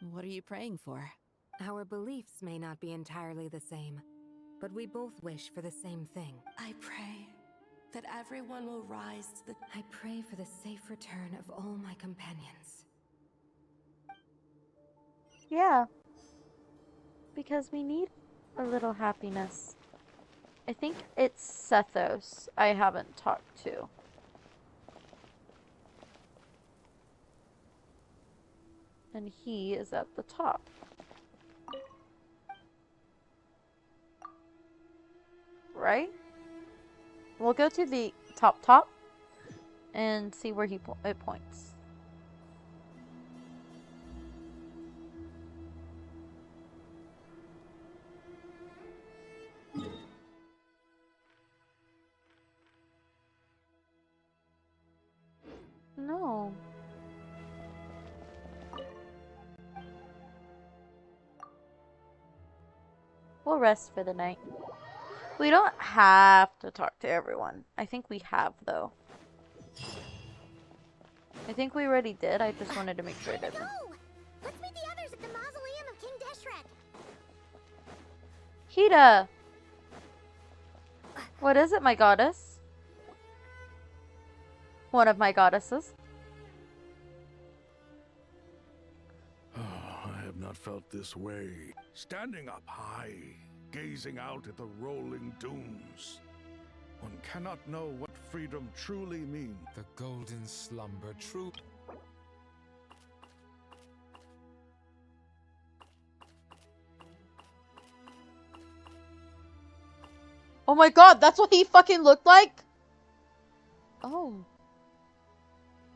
What are you praying for?
Our beliefs may not be entirely the same, but we both wish for the same thing.
I pray that everyone will rise to the...
I pray for the safe return of all my companions.
Yeah. Because we need a little happiness. I think it's Sethos I haven't talked to. And he is at the top. Right? We'll go to the top and see where it points. No. We'll rest for the night. We don't have to talk to everyone. I think we have, though. I think we already did. I just wanted to make sure I didn't.
Let's meet the others at the mausoleum of King Deshret.
Hida! What is it, my goddess? One of my goddesses.
I have not felt this way. Standing up high, gazing out at the rolling dunes. One cannot know what freedom truly means.
The golden slumber, true.
Oh my god, that's what he fucking looked like? Oh.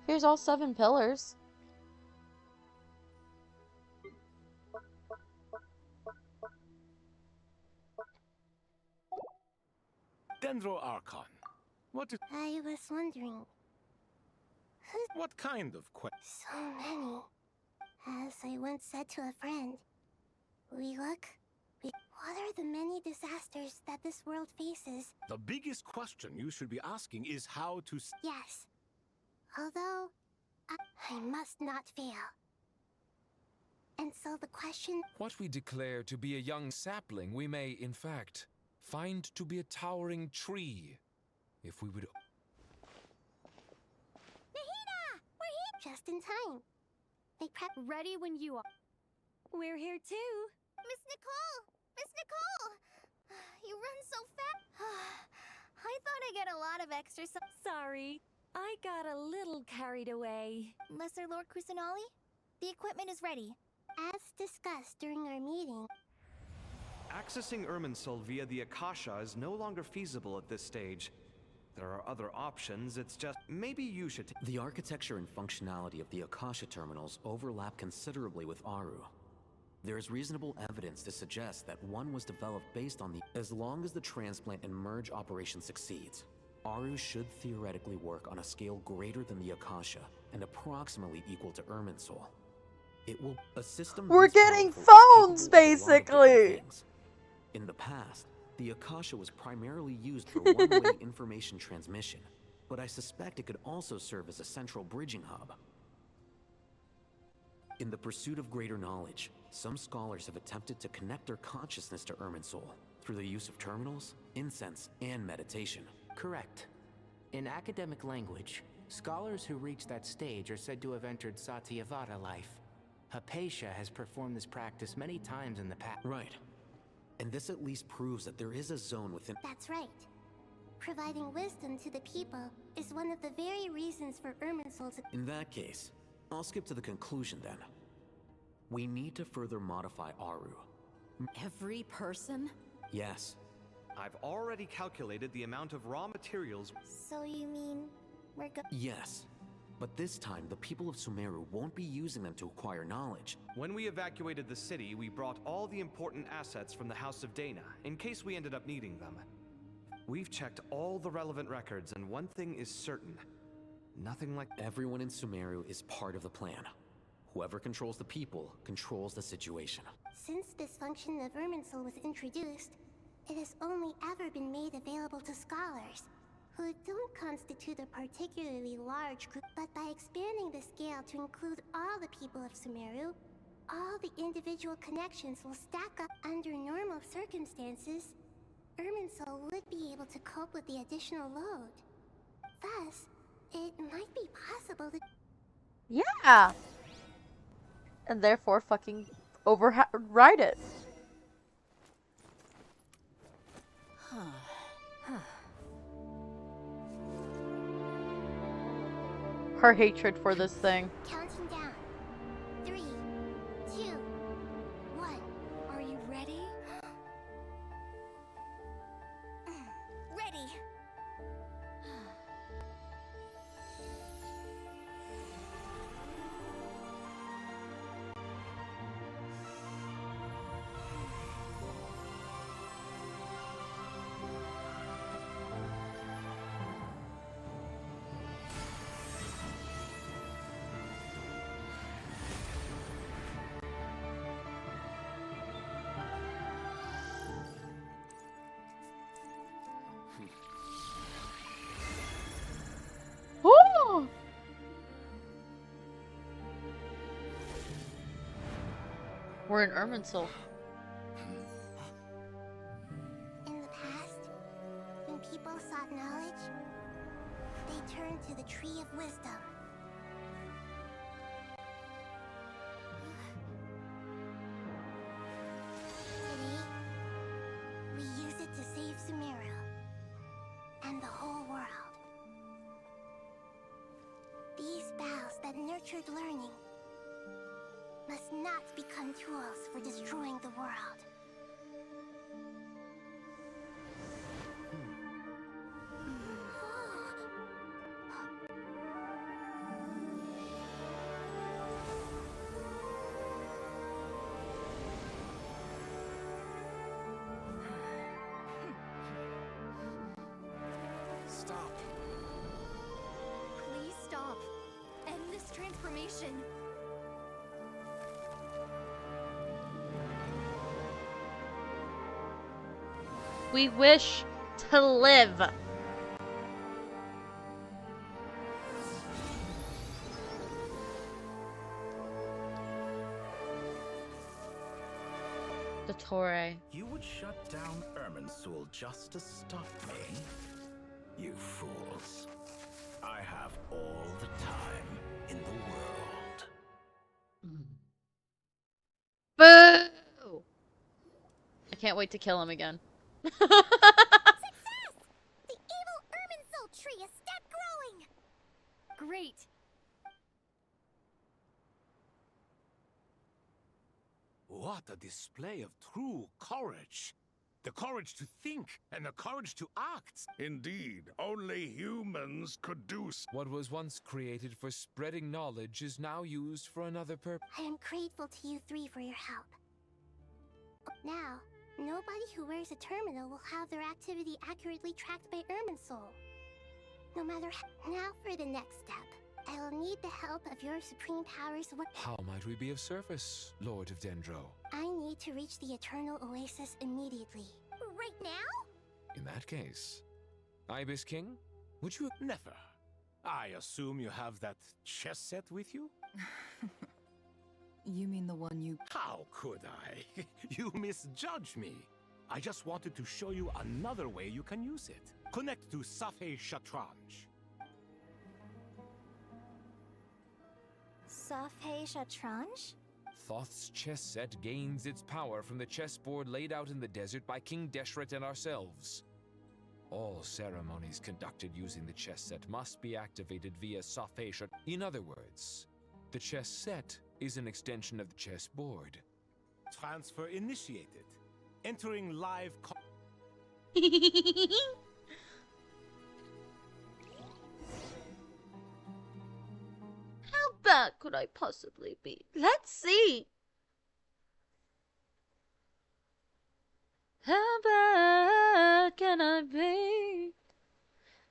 Here's all 7 pillars.
Dendro Archon. What is...
I was wondering...
What kind of quest?
So many. As I once said to a friend, what are the many disasters that this world faces?
The biggest question you should be asking is how to...
Yes. Although, I must not fail. And so the question...
What we declare to be a young sapling, we may, in fact, find to be a towering tree. If we would...
Nahida! We're here! Just in time. They prep...
Ready when you are. We're here too.
Miss Nicole! Miss Nicole! You run so fast. I thought I'd get a lot of exercise.
Sorry, I got a little carried away.
Lesser Lord Kusanali, the equipment is ready.
As discussed during our meeting...
Accessing Irminsul via the Akasha is no longer feasible at this stage. There are other options, it's just maybe you should
The architecture and functionality of the Akasha terminals overlap considerably with Aru. There is reasonable evidence to suggest that one was developed based on the... As long as the transplant and merge operation succeeds, Aru should theoretically work on a scale greater than the Akasha and approximately equal to Irminsul. It will... A system
We're
this
getting
powerful is
phones,
capable of a lot of different
basically!
things. In the past, the Akasha was primarily used for one-way information transmission, but I suspect it could also serve as a central bridging hub. In the pursuit of greater knowledge, some scholars have attempted to connect their consciousness to Irminsul through the use of terminals, incense, and meditation.
Correct. In academic language, scholars who reach that stage are said to have entered Satyavada life. Hypatia has performed this practice many times in the past.
Right. And this at least proves that there is a zone within...
That's right. Providing wisdom to the people is one of the very reasons for Irminsul to...
In that case, I'll skip to the conclusion then. We need to further modify Aru.
Every person?
Yes.
I've already calculated the amount of raw materials.
So you mean we're
Yes. But this time, the people of Sumeru won't be using them to acquire knowledge.
When we evacuated the city, we brought all the important assets from the House of Dana, in case we ended up needing them. We've checked all the relevant records, and one thing is certain. Nothing like...
Everyone in Sumeru is part of the plan. Whoever controls the people controls the situation.
Since this function of Irminsul was introduced, it has only ever been made available to scholars, who don't constitute a particularly large group. But by expanding the scale to include all the people of Sumeru, all the individual connections will stack up. Under normal circumstances, Irminsul would be able to cope with the additional load. Thus, it might be possible to...
Yeah! And therefore fucking override it. Her hatred for this thing.
Counting down. 3, 2, 1.
Are you ready?
Ready.
Ooh! We're in Irminsul.
In the past, when people sought knowledge, they turned to the Tree of Wisdom. Today, we use it to save Sumeru and the whole world. These boughs that nurtured learning must not become tools for destroying the world.
Stop.
Please stop. End this transformation.
We wish to live. The Torre.
You would shut down Irminsul just to stop me? You fools. I have all the time in the world.
Boo! I can't wait to kill him again.
Success! The evil Irminsul tree has stopped growing!
Great.
What a display of true courage. The courage to think and the courage to act.
Indeed, only humans could do
What was once created for spreading knowledge is now used for another purpose.
I am grateful to you three for your help. Now, nobody who wears a terminal will have their activity accurately tracked by Irminsul. No matter now for the next step, I will need the help of your supreme powers.
How might we be of service, Lord of Dendro?
I need to reach the Eternal Oasis immediately. Right now?
In that case, Ibis King, would you...
Never. I assume you have that chess set with you?
You mean the one you...
How could I? You misjudge me. I just wanted to show you another way you can use it. Connect to Safei Shatranj.
Safei Shatranj?
Thoth's chess set gains its power from the chessboard laid out in the desert by King Deshret and ourselves. All ceremonies conducted using the chess set must be activated via Safei Shatranj. In other words, the chess set is an extension of the chessboard.
Transfer initiated. Entering live
How bad could I possibly be? Let's see. How bad can I be?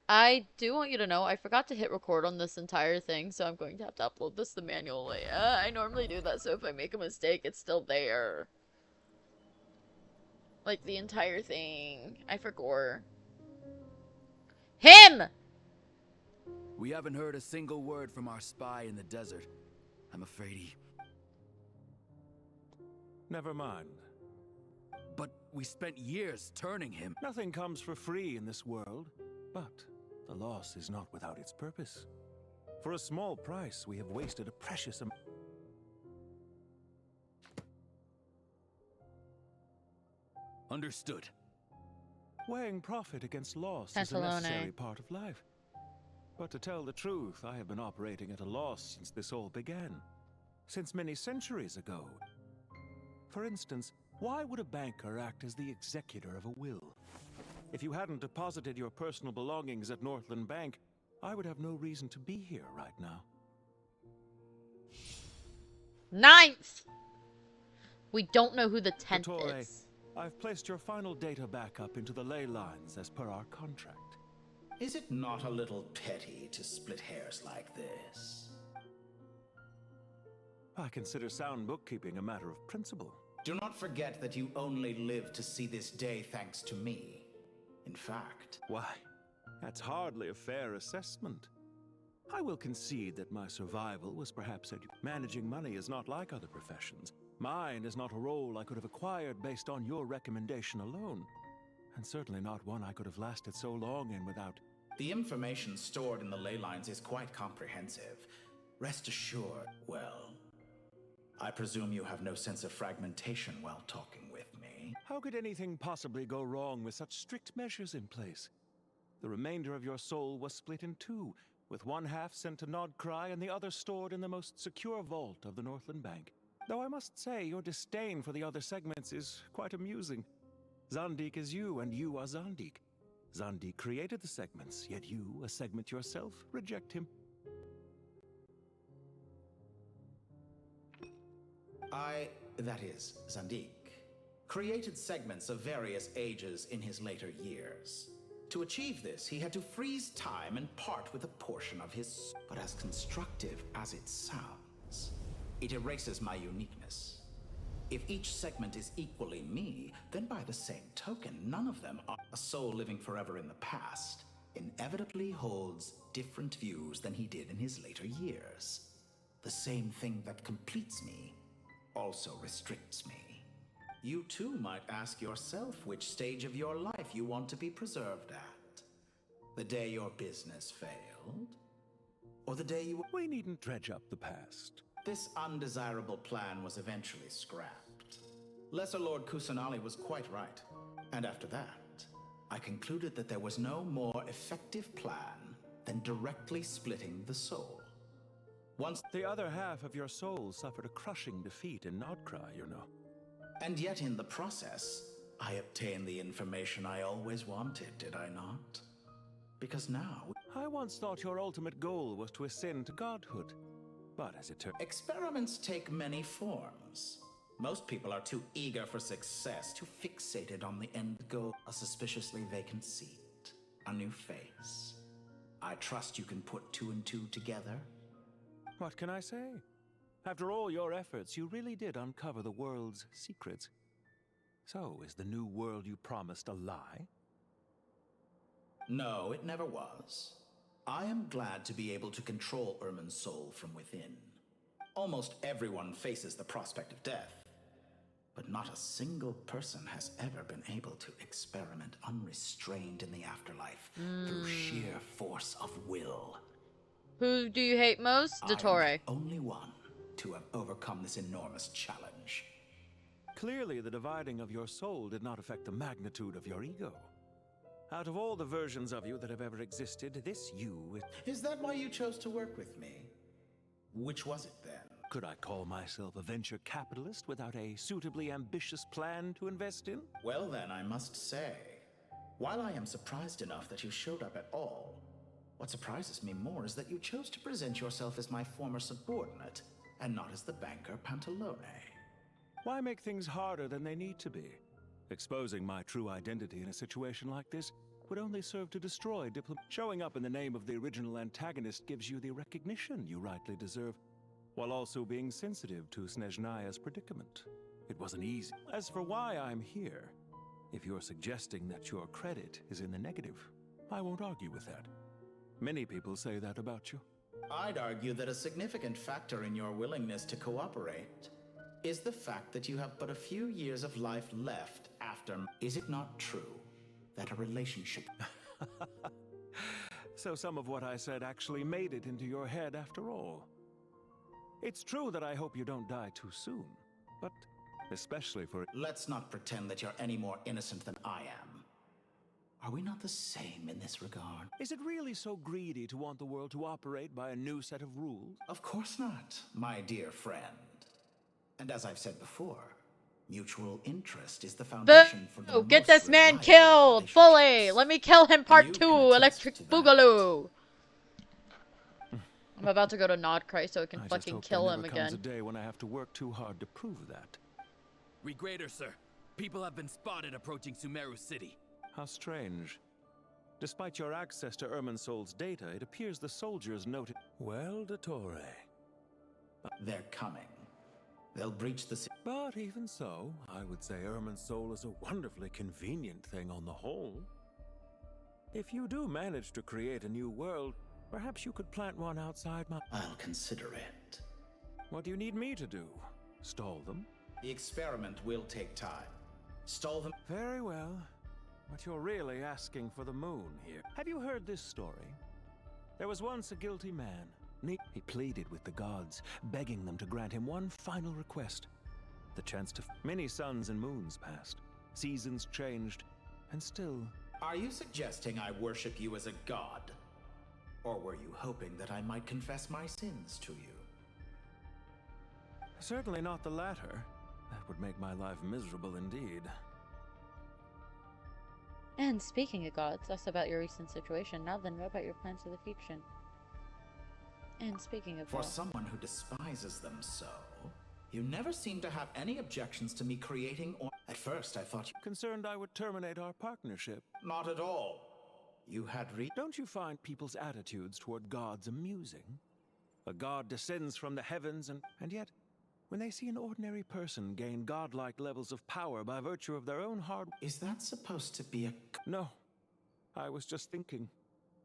I do want you to know I forgot to hit record on this entire thing, so I'm going to have to upload this the manual way. I normally do that, so if I make a mistake, it's still there. Like the entire thing. I forgot. Him!
We haven't heard a single word from our spy in the desert. I'm afraid he...
Never mind.
But we spent years turning him.
Nothing comes for free in this world, but the loss is not without its purpose. For a small price, we have wasted a precious amount.
Understood.
Weighing profit against loss is a necessary part of life. But to tell the truth, I have been operating at a loss since this all began. Since many centuries ago. For instance, why would a banker act as the executor of a will? If you hadn't deposited your personal belongings at Northland Bank, I would have no reason to be here right now.
9th! We don't know who the 10th
Dottore,
is.
I've placed your final data backup into the ley lines as per our contract.
Is it not a little petty to split hairs like this?
I consider sound bookkeeping a matter of principle.
Do not forget that you only live to see this day thanks to me. In fact...
Why, that's hardly a fair assessment. I will concede that my survival was perhaps managing money is not like other professions. Mine is not a role I could have acquired based on your recommendation alone. And certainly not one I could have lasted so long in without...
The information stored in the ley lines is quite comprehensive. Rest assured, well... I presume you have no sense of fragmentation while talking with me.
How could anything possibly go wrong with such strict measures in place? The remainder of your soul was split in two, with one half sent to Nodcry and the other stored in the most secure vault of the Northland Bank. Though I must say, your disdain for the other segments is quite amusing. Zandik is you, and you are Zandik. Zandik created the segments, yet you, a segment yourself, reject him.
That is, Zandik, created segments of various ages in his later years. To achieve this, he had to freeze time and part with a portion of his... But as constructive as it sounds, it erases my uniqueness. If each segment is equally me, then by the same token, none of them are... A soul living forever in the past inevitably holds different views than he did in his later years. The same thing that completes me also restricts me. You too might ask yourself which stage of your life you want to be preserved at. The day your business failed? Or the day you...
We needn't dredge up the past.
This undesirable plan was eventually scrapped. Lesser Lord Kusanali was quite right. And after that, I concluded that there was no more effective plan than directly splitting the soul. Once
the other half of your soul suffered a crushing defeat in Nodcry, you know.
And yet in the process, I obtained the information I always wanted, did I not? Because now...
I once thought your ultimate goal was to ascend to godhood. But as it turns...
Experiments take many forms. Most people are too eager for success, too fixated on the end goal. A suspiciously vacant seat, a new face. I trust you can put two and two together.
What can I say? After all your efforts, you really did uncover the world's secrets. So, is the new world you promised a lie?
No, it never was. I am glad to be able to control Irmin's soul from within. Almost everyone faces the prospect of death, but not a single person has ever been able to experiment unrestrained in the afterlife through sheer force of will.
Who do you hate most? Dottore.
I am the only one to have overcome this enormous challenge.
Clearly, the dividing of your soul did not affect the magnitude of your ego. Out of all the versions of you that have ever existed, this you...
Is that why you chose to work with me? Which was it then?
Could I call myself a venture capitalist without a suitably ambitious plan to invest in?
Well then, I must say, while I am surprised enough that you showed up at all, what surprises me more is that you chose to present yourself as my former subordinate, and not as the banker Pantalone.
Why make things harder than they need to be? Exposing my true identity in a situation like this would only serve to destroy Showing up in the name of the original antagonist gives you the recognition you rightly deserve, while also being sensitive to Snezhnaya's predicament. It wasn't easy. As for why I'm here, if you're suggesting that your credit is in the negative, I won't argue with that. Many people say that about you.
I'd argue that a significant factor in your willingness to cooperate is the fact that you have but a few years of life left after... Is it not true that a relationship...
So some of what I said actually made it into your head after all. It's true that I hope you don't die too soon, but especially for...
Let's not pretend that you're any more innocent than I am. Are we not the same in this regard?
Is it really so greedy to want the world to operate by a new set of rules?
Of course not, my dear friend. And as I've said before, mutual interest is the foundation for the
Get this man killed fully. Let me kill him part 2, Electric Boogaloo. I'm about to go to Nodcry so I can fucking kill him again.
Comes a day when I have to work too hard to prove that.
Regrader, sir. People have been spotted approaching Sumeru City.
How strange. Despite your access to Irminsol's data, it appears the soldiers noted... Well, Dottore.
They're coming. They'll breach the city.
But even so, I would say Irminsol is a wonderfully convenient thing on the whole. If you do manage to create a new world, perhaps you could plant one outside my...
I'll consider it.
What do you need me to do? Stall them?
The experiment will take time. Stall them...
Very well. But you're really asking for the moon here. Have you heard this story? There was once a guilty man. He pleaded with the gods, begging them to grant him one final request. The chance to... Many suns and moons passed. Seasons changed. And still...
Are you suggesting I worship you as a god? Or were you hoping that I might confess my sins to you?
Certainly not the latter. That would make my life miserable indeed.
And speaking of gods, that's about your recent situation. Now then, what about your plans for the future? And speaking of
For someone who despises them so, you never seem to have any objections to me creating or... At first, I thought you...
Concerned I would terminate our partnership.
Not at all. You had
Don't you find people's attitudes toward gods amusing? A god descends from the heavens and yet, when they see an ordinary person gain godlike levels of power by virtue of their own hard...
Is that supposed to be a...
No. I was just thinking.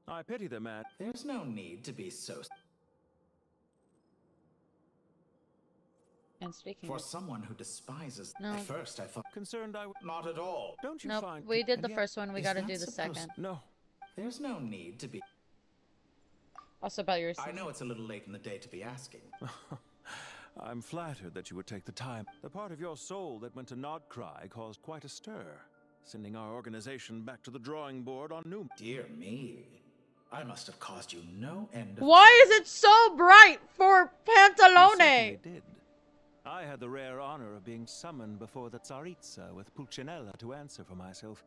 I pity the man.
There's no need to be so...
And speaking
For someone who despises...
No.
At first, I thought...
Concerned I would...
Not at all.
Don't you
Nope,
find...
we did the first one. We gotta do the second.
No.
There's no need to be...
Also about your...
I know it's a little late in the day to be asking.
I'm flattered that you would take the time. The part of your soul that went to Nodcry caused quite a stir, sending our organization back to the drawing board on new...
Dear me. I must have caused you no end of...
Why is it so bright for Pantalone?
Did. I had the rare honor of being summoned before the Tsaritsa with Pulcinella to answer for myself.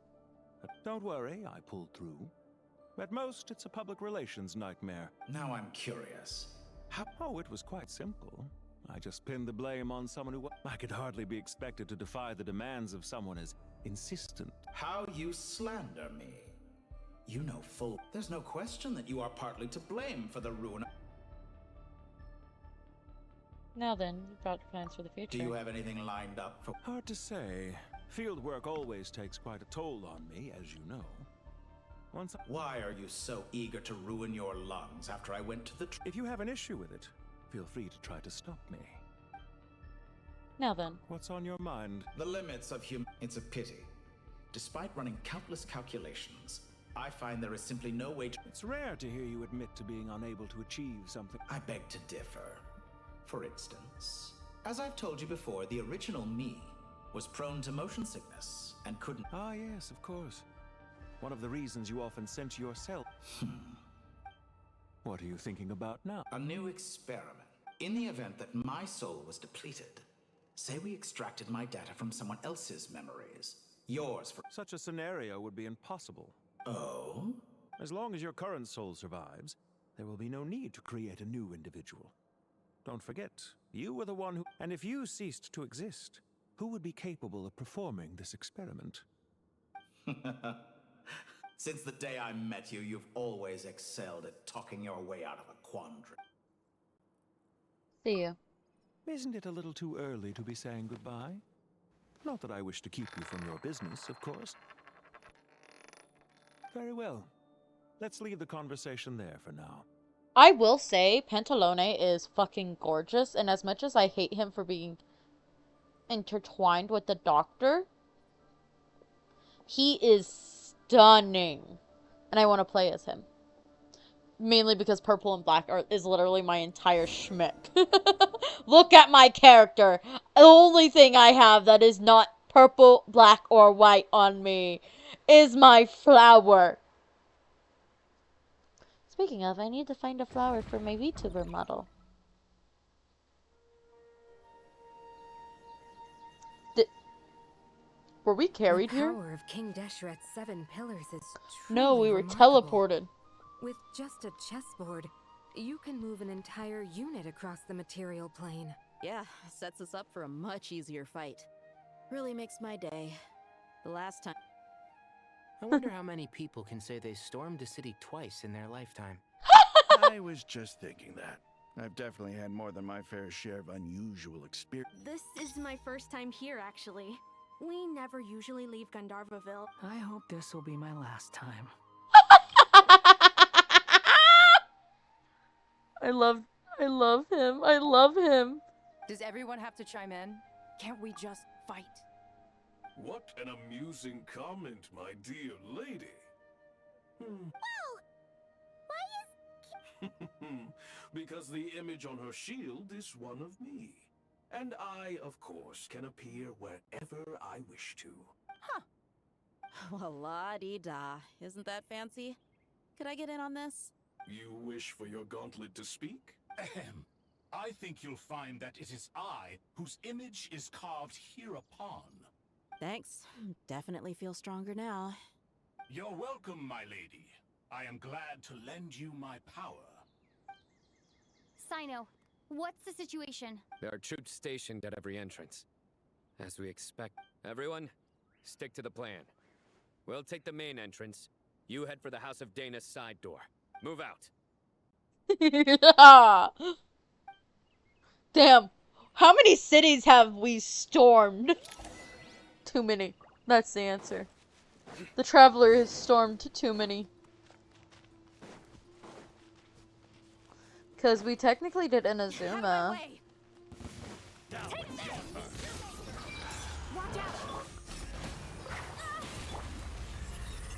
But don't worry, I pulled through. At most, it's a public relations nightmare.
Now I'm curious.
Oh, it was quite simple. I just pinned the blame on someone who... I could hardly be expected to defy the demands of someone as insistent.
How you slander me. You know full... There's no question that you are partly to blame for the ruin.
Now then, you've got plans for the future.
Do you have anything lined up for...
Hard to say. Field work always takes quite a toll on me, as you know.
Why are you so eager to ruin your lungs after I went to the...
If you have an issue with it, feel free to try to stop me.
Now then.
What's on your mind?
The limits of It's a pity. Despite running countless calculations, I find there is simply no way to...
It's rare to hear you admit to being unable to achieve something.
I beg to differ. For instance, as I've told you before, the original me was prone to motion sickness and couldn't...
Ah, yes, of course. One of the reasons you often sent yourself. What are you thinking about now?
A new experiment. In the event that my soul was depleted, say we extracted my data from someone else's memories. Yours for...
Such a scenario would be impossible.
Oh?
As long as your current soul survives, there will be no need to create a new individual. Don't forget, you were the one who... And if you ceased to exist, who would be capable of performing this experiment?
Since the day I met you, you've always excelled at talking your way out of a quandary.
See you.
Isn't it a little too early to be saying goodbye? Not that I wish to keep you from your business, of course. Very well. Let's leave the conversation there for now.
I will say, Pantalone is fucking gorgeous, and as much as I hate him for being intertwined with the Doctor, he is stunning. And I want to play as him. Mainly because purple and black is literally my entire schmick. Look at my character. The only thing I have that is not purple, black, or white on me is my flower. Speaking of, I need to find a flower for my VTuber model. Were we carried here?
The power of King Deshret's 7 pillars is
No, we were
remarkable.
teleported.
With just a chessboard, you can move an entire unit across the material plane.
Yeah, sets us up for a much easier fight. Really makes my day. The last time...
I wonder how many people can say they stormed a city twice in their lifetime.
I was just thinking that. I've definitely had more than my fair share of unusual experience.
This is my first time here, actually. We never usually leave Gandharvaville.
I hope this will be my last time.
I love him. I love him.
Does everyone have to chime in? Can't we just fight?
What an amusing comment, my dear lady.
Wow! Why is...
Because the image on her shield is one of me. And I, of course, can appear wherever I wish to.
Huh. Well, la-dee-da. Isn't that fancy? Could I get in on this?
You wish for your gauntlet to speak?
Ahem. I think you'll find that it is I whose image is carved hereupon.
Thanks. Definitely feel stronger now.
You're welcome, my lady. I am glad to lend you my power.
Sino, what's the situation?
There are troops stationed at every entrance. As we expect. Everyone, stick to the plan. We'll take the main entrance. You head for the House of Dana's side door. Move out.
Damn. How many cities have we stormed? Too many. That's the answer. The Traveler has stormed too many. Because we technically did Inazuma.
Watch out!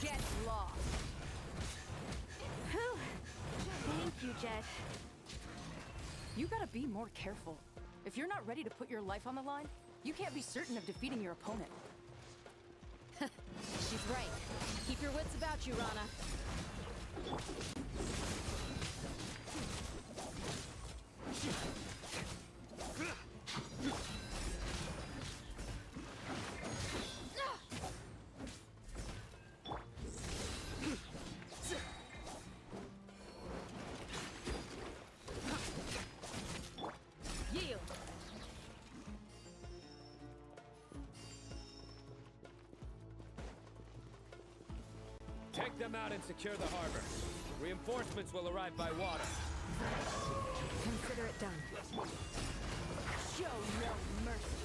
Get lost.
Whew. Thank you, Jet.
You gotta be more careful. If you're not ready to put your life on the line, you can't be certain of defeating your opponent.
She's right. Keep your wits about you, Rana.
Take them out and secure the harbor. Reinforcements will arrive by water.
Consider it done.
Show no mercy.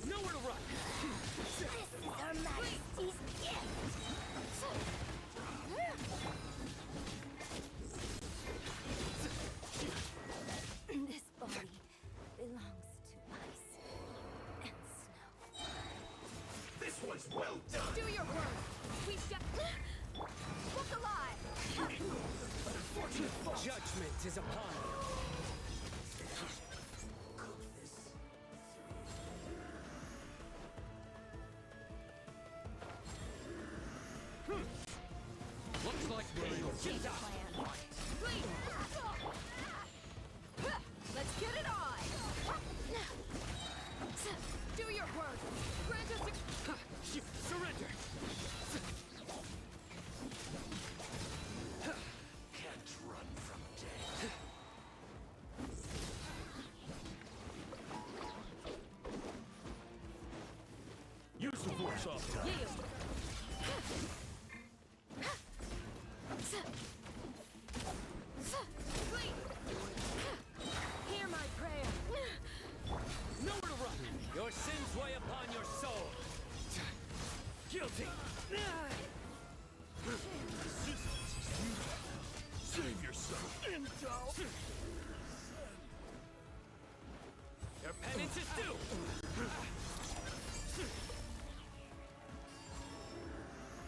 Nowhere to run.
This is Her Majesty's gift.
This body belongs to ice and snow.
This was well done.
Do your work. We shall look alive.
Judgment is upon you. Looks like we're in
Jesus plan. Please. Let's get it on. Do your work. Grant us
surrender.
Can't run from death.
Use the force off time.
Hear my prayer.
Nowhere to run. Your sins weigh upon your soul. Guilty.
Save yourself.
Your penance is due.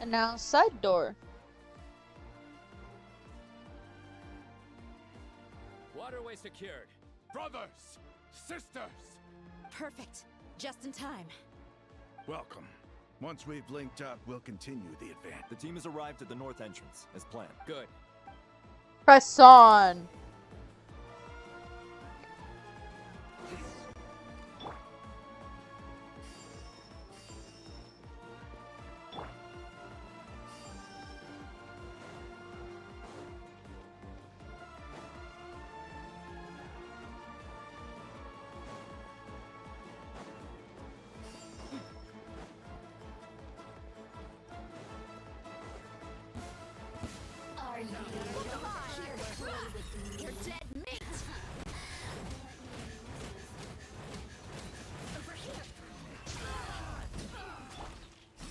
And now, side door.
Waterway secured.
Brothers, sisters.
Perfect. Just in time.
Welcome. Once we've linked up, we'll continue the advance.
The team has arrived at the north entrance, as planned.
Good.
Press on.
Are you You're dead meat. Over here.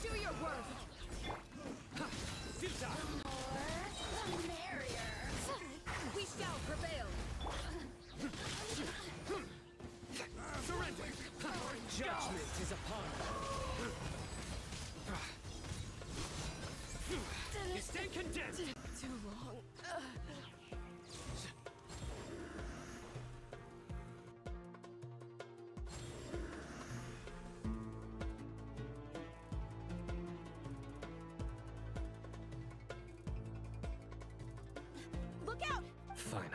Do your work.
Futile.
The merrier.
We shall prevail.
Surrender. Judgment is upon you. You stand condemned.
Too long. Look out!
Finally.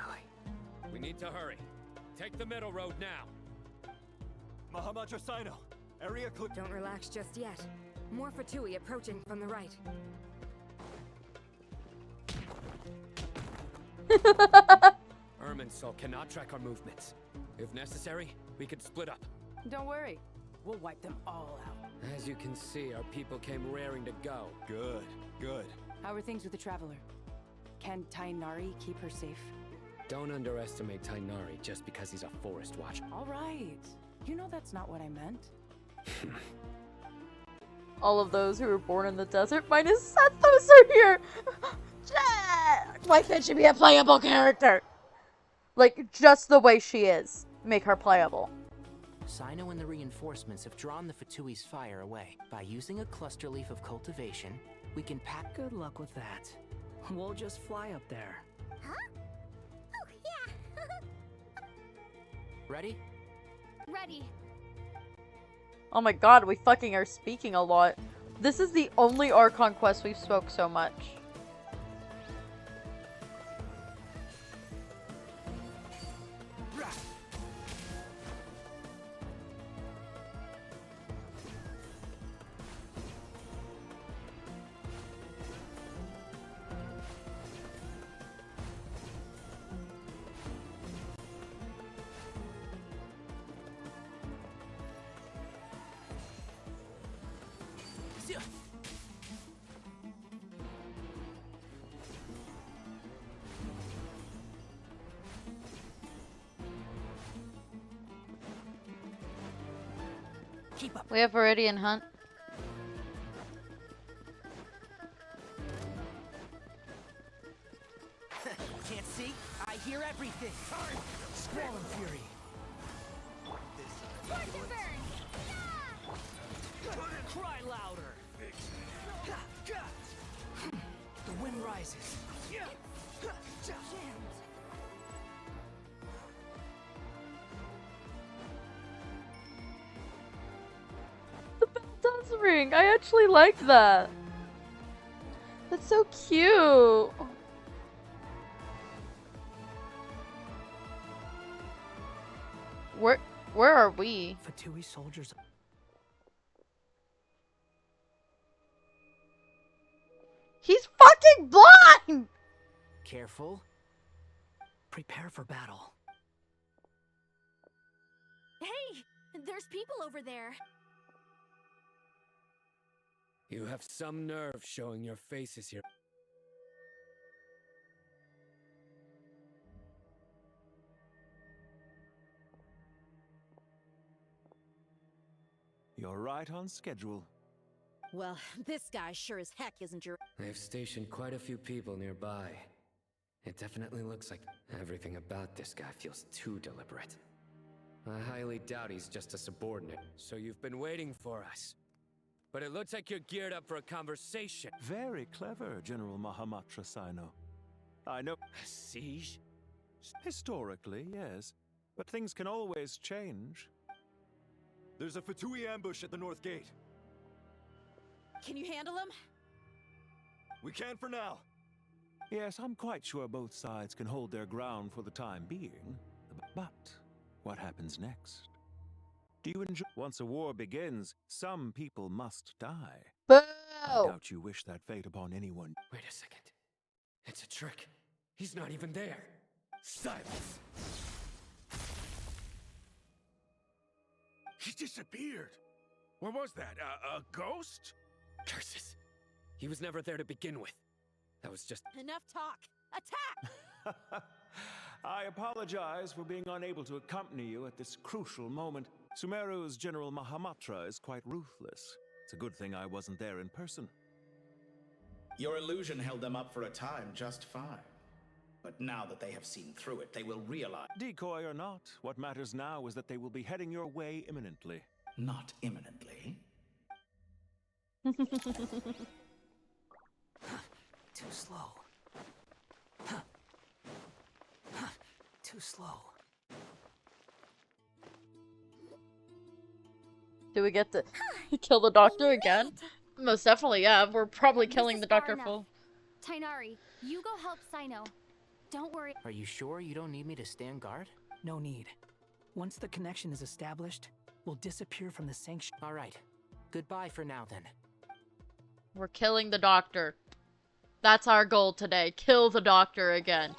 We need to hurry. Take the middle road now.
Mahamaja Sino, area clear.
Don't relax just yet. More Fatui approaching from the right.
Irminsul cannot track our movements. If necessary, we could split up.
Don't worry. We'll wipe them all out.
As you can see, our people came raring to go.
Good, good.
How are things with the Traveler? Can Tainari keep her safe?
Don't underestimate Tainari just because he's a forest watcher.
All right. You know that's not what I meant.
All of those who were born in the desert minus Sethos are here. Why can't she be a playable character? Like, just the way she is. Make her playable.
Sino and the reinforcements have drawn the Fatui's fire away. By using a cluster leaf of cultivation, we can pack.
Good luck with that. We'll just fly up there.
Huh? Oh, yeah.
Ready?
Ready.
Oh my god, we fucking are speaking a lot. This is the only Archon Quest we've spoke so much.
Keep up.
We have Viridian Hunt.
Can't see? I hear everything. Squall and fury. Cry louder. The wind rises.
The bell does ring. I actually like that. That's so cute. Where are we?
Fatui soldiers.
He's fucking blind!
Careful. Prepare for battle.
Hey! There's people over there.
You have some nerve showing your faces here.
You're right on schedule.
Well, this guy sure as heck isn't your—
They've stationed quite a few people nearby. It definitely looks like everything about this guy feels too deliberate. I highly doubt he's just a subordinate. So you've been waiting for us. But it looks like you're geared up for a conversation.
Very clever, General Mahamatra Sino. I know.
A siege?
Historically, yes. But things can always change.
There's a Fatui ambush at the north gate.
Can you handle him?
We can for now.
Yes, I'm quite sure both sides can hold their ground for the time being. But what happens next? Do you enjoy— Once a war begins, some people must die.
Boo!
I doubt you wish that fate upon anyone.
Wait a second. It's a trick. He's not even there. Silence!
He disappeared. What was that? A ghost?
Curses. He was never there to begin with. That was just—
Enough talk. Attack!
I apologize for being unable to accompany you at this crucial moment. Sumeru's General Mahamatra is quite ruthless. It's a good thing I wasn't there in person.
Your illusion held them up for a time just fine. But now that they have seen through it, they will realize—
Decoy or not, what matters now is that they will be heading your way imminently.
Not imminently.
Too slow. Too slow.
Do we get to kill the doctor again? Most definitely, yeah. We're probably killing the doctor full.
Tainari, you go help Sino. Don't worry.
Are you sure you don't need me to stand guard?
No need. Once the connection is established, we'll disappear from the sanctuary.
All right. Goodbye for now, then.
We're killing the doctor. That's our goal today. Kill the doctor again.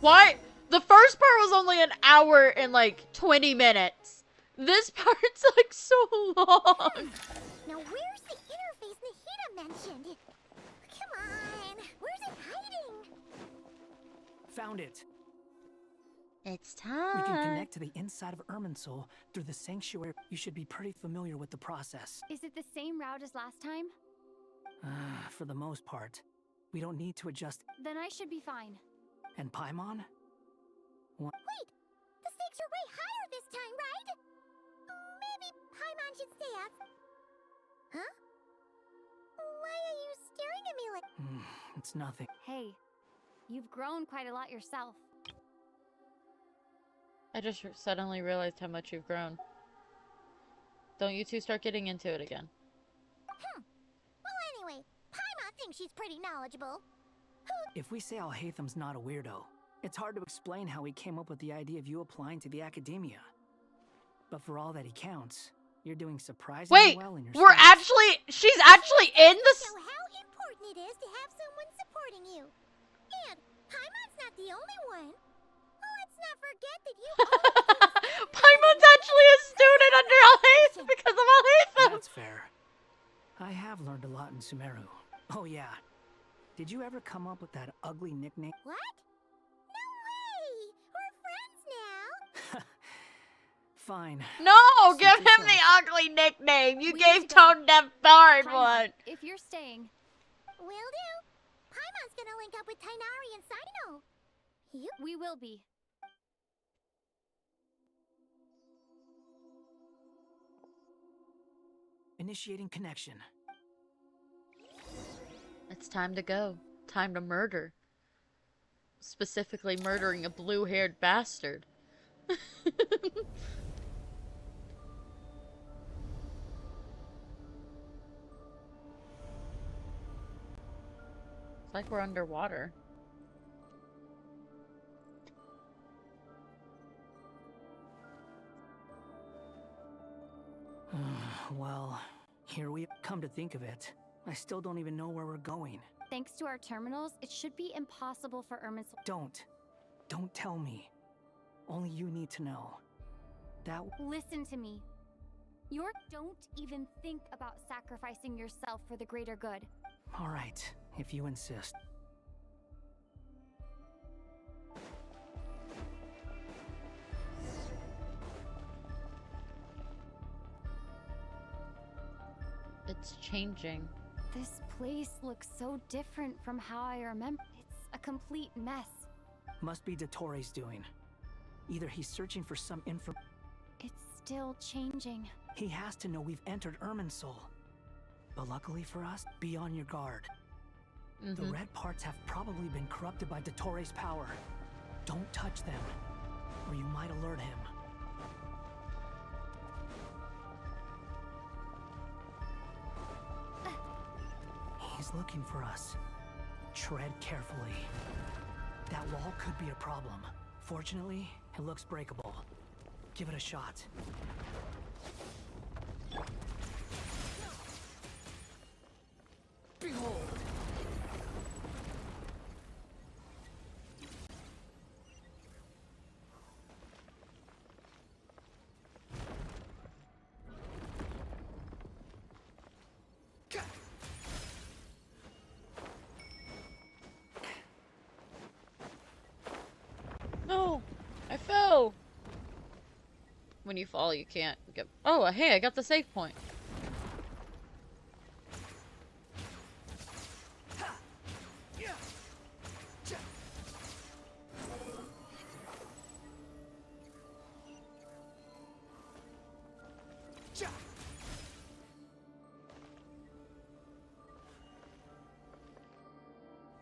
Why? The first part was only an hour and like 20 minutes. This part's like so long.
Now where's the interface Nahida mentioned? Come on, where's it hiding?
Found it.
It's time.
We can connect to the inside of Irminsul through the sanctuary. You should be pretty familiar with the process.
Is it the same route as last time?
For the most part. We don't need to adjust.
Then I should be fine.
And Paimon?
Wait, the stakes are way higher this time, right? Maybe Paimon should stay up. Huh? Why are you staring at me like—
It's nothing.
Hey, you've grown quite a lot yourself.
I just suddenly realized how much you've grown. Don't you two start getting into it again.
Well, anyway, Paimon thinks she's pretty knowledgeable.
If we say Alhatham's not a weirdo, it's hard to explain how he came up with the idea of you applying to the academia. But for all that he counts, you're doing surprisingly well in your studies.
She's actually in the—
Show how important it is to have someone supporting you. And Paimon's not the only one. Let's not forget that you
Paimon's actually a student under Alhaitham because of Alhaitham!
I have learned a lot in Sumeru. Oh yeah. Did you ever come up with that ugly nickname?
What? No way! We're friends now!
Fine.
No,
Suit
give him
yourself.
the ugly nickname. You
We
gave
need to go.
Tone Deaf Bard
Paimon,
one.
if you're staying,
Will do. Paimon's gonna link up with Tainari and Sino.
we will be.
Initiating connection.
It's time to go. Time to murder. Specifically murdering a blue-haired bastard. It's like we're underwater.
Well, here we come to think of it. I still don't even know where we're going.
Thanks to our terminals, it should be impossible for Irminsul.
Don't tell me. Only you need to know. That
Listen to me. Don't even think about sacrificing yourself for the greater good.
all right, if you insist.
It's changing.
This place looks so different from how I remember. It's a complete mess.
Must be Dottoro's doing. Either he's searching for some info.
It's still changing.
He has to know we've entered Irminsul. But luckily for us, be on your guard. The red parts have probably been corrupted by Dottoro's power. Don't touch them, or you might alert him. He's looking for us. Tread carefully. That wall could be a problem. Fortunately, it looks breakable. Give it a shot. Behold!
No, I fell. When you fall, you can't get. Oh, hey, I got the save point.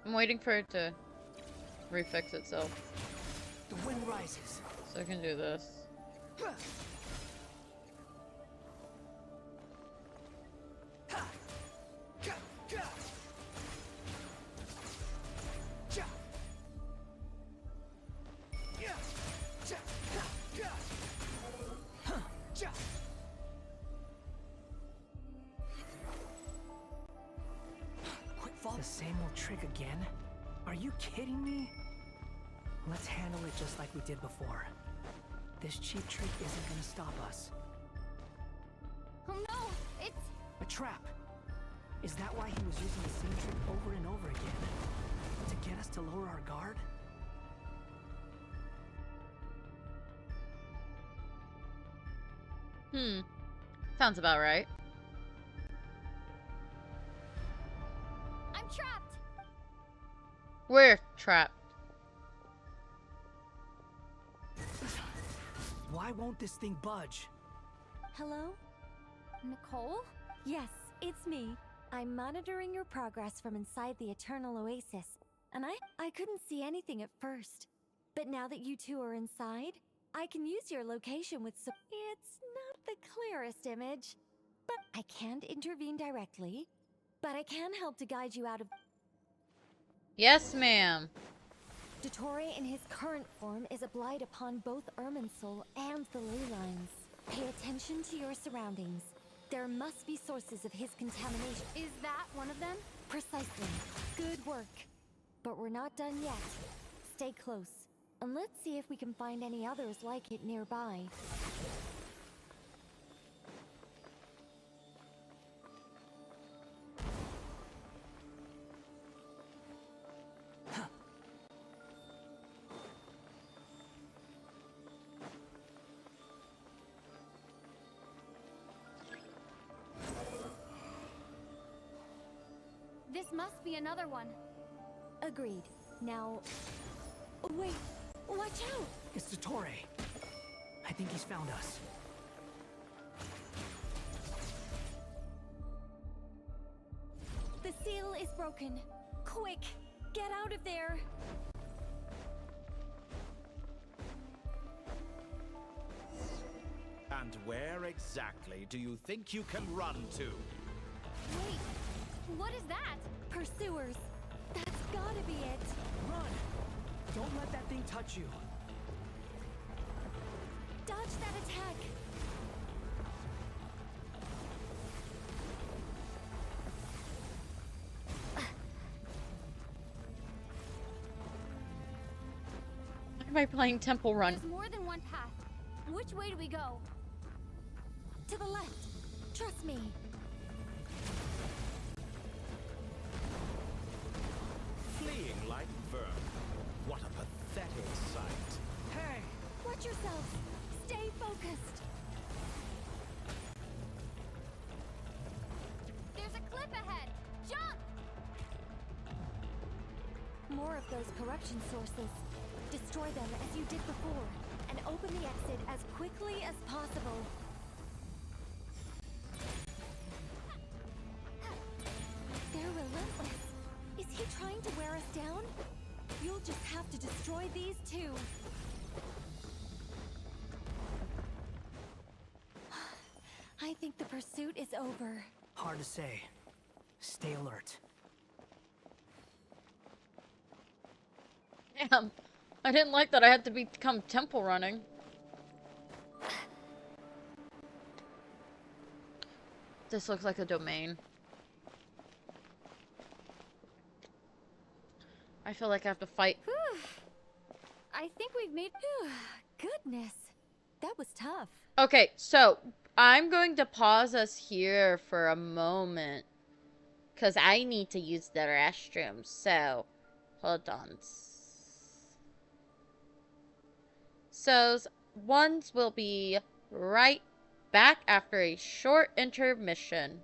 I'm waiting for it to refix itself.
The wind rises.
So I can do this.
The same old trick again? Are you kidding me? Let's handle it just like we did before. This cheap trick isn't gonna stop us.
Oh no, it's
A trap! Is that why he was using the same trick over and over again? To get us to lower our guard?
Sounds about right.
I'm trapped.
We're trapped.
Why won't this thing budge?
Hello?
Nicole?
Yes, it's me. I'm monitoring your progress from inside the Eternal Oasis, and I couldn't see anything at first. But now that you two are inside, I can use your location with some. It's not the clearest image, but I can't intervene directly. But I can help to guide you out of.
Yes, ma'am.
Dottore in his current form is a blight upon both Irminsul and the ley lines. Pay attention to your surroundings. There must be sources of his contamination.
Is that one of them?
Precisely. Good work. But we're not done yet. Stay close, and let's see if we can find any others like it nearby.
This must be another one.
Agreed. Now... Wait, watch out!
It's Dottore. I think he's found us.
The seal is broken. Quick, get out of there!
And where exactly do you think you can run to?
Wait, what is that?
Pursuers. That's gotta be it.
Run! Don't let that thing touch you.
Dodge that attack.
Why am I playing Temple Run?
There's more than one path. Which way do we go?
To the left. Trust me.
Fleeing like vermin. What a pathetic sight.
Hey!
Watch yourself. Stay focused.
There's a cliff ahead. Jump!
More of those corruption sources. Destroy them as you did before, and open the exit as quickly as possible. They're relentless. Is he trying to wear us down? You'll just have to destroy these two. I think the pursuit is over.
Hard to say. Stay alert.
Damn. I didn't like that I had to become temple running. This looks like a domain. I feel like I have to fight.
I think we've made... Goodness. That was tough.
Okay, so I'm going to pause us here for a moment. Because I need to use the restroom. So, hold on. So, ones will be right back after a short intermission.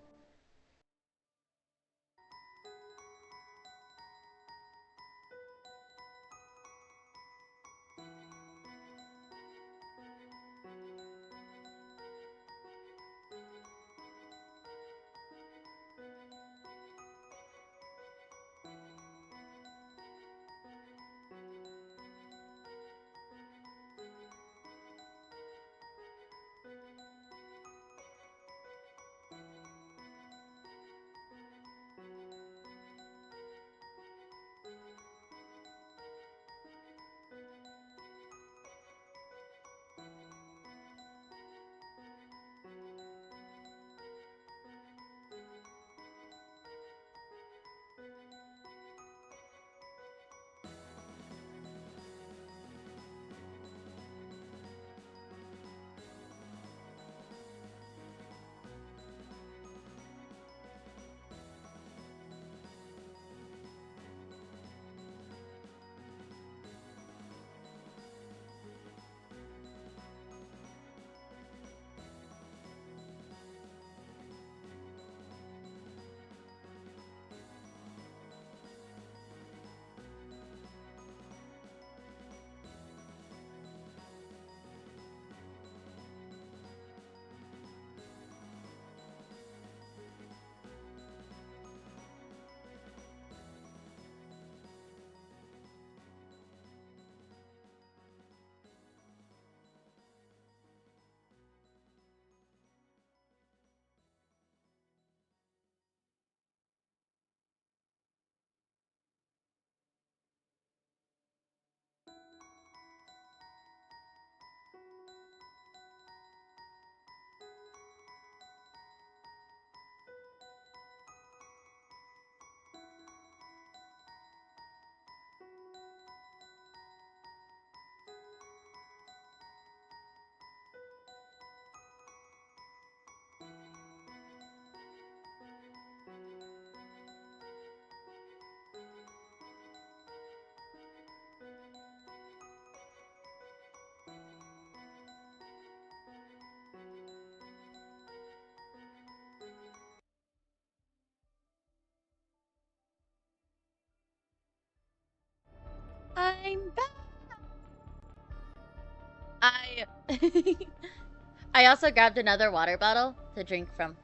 I also grabbed another water bottle to drink from.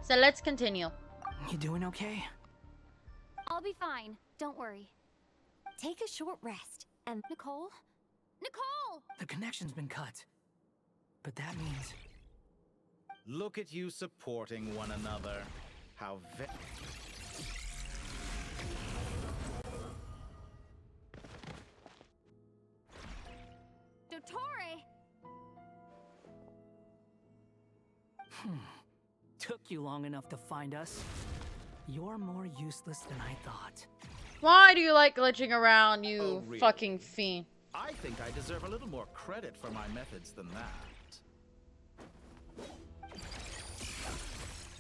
So let's continue.
You doing okay?
I'll be fine. Don't worry.
Take a short rest and
Nicole? Nicole!
The connection's been cut. But that means...
Look at you supporting one another. How
Dottore!
Took you long enough to find us. You're more useless than I thought.
Why do you like glitching around, you
Oh, really?
fucking fiend?
I think I deserve a little more credit for my methods than that.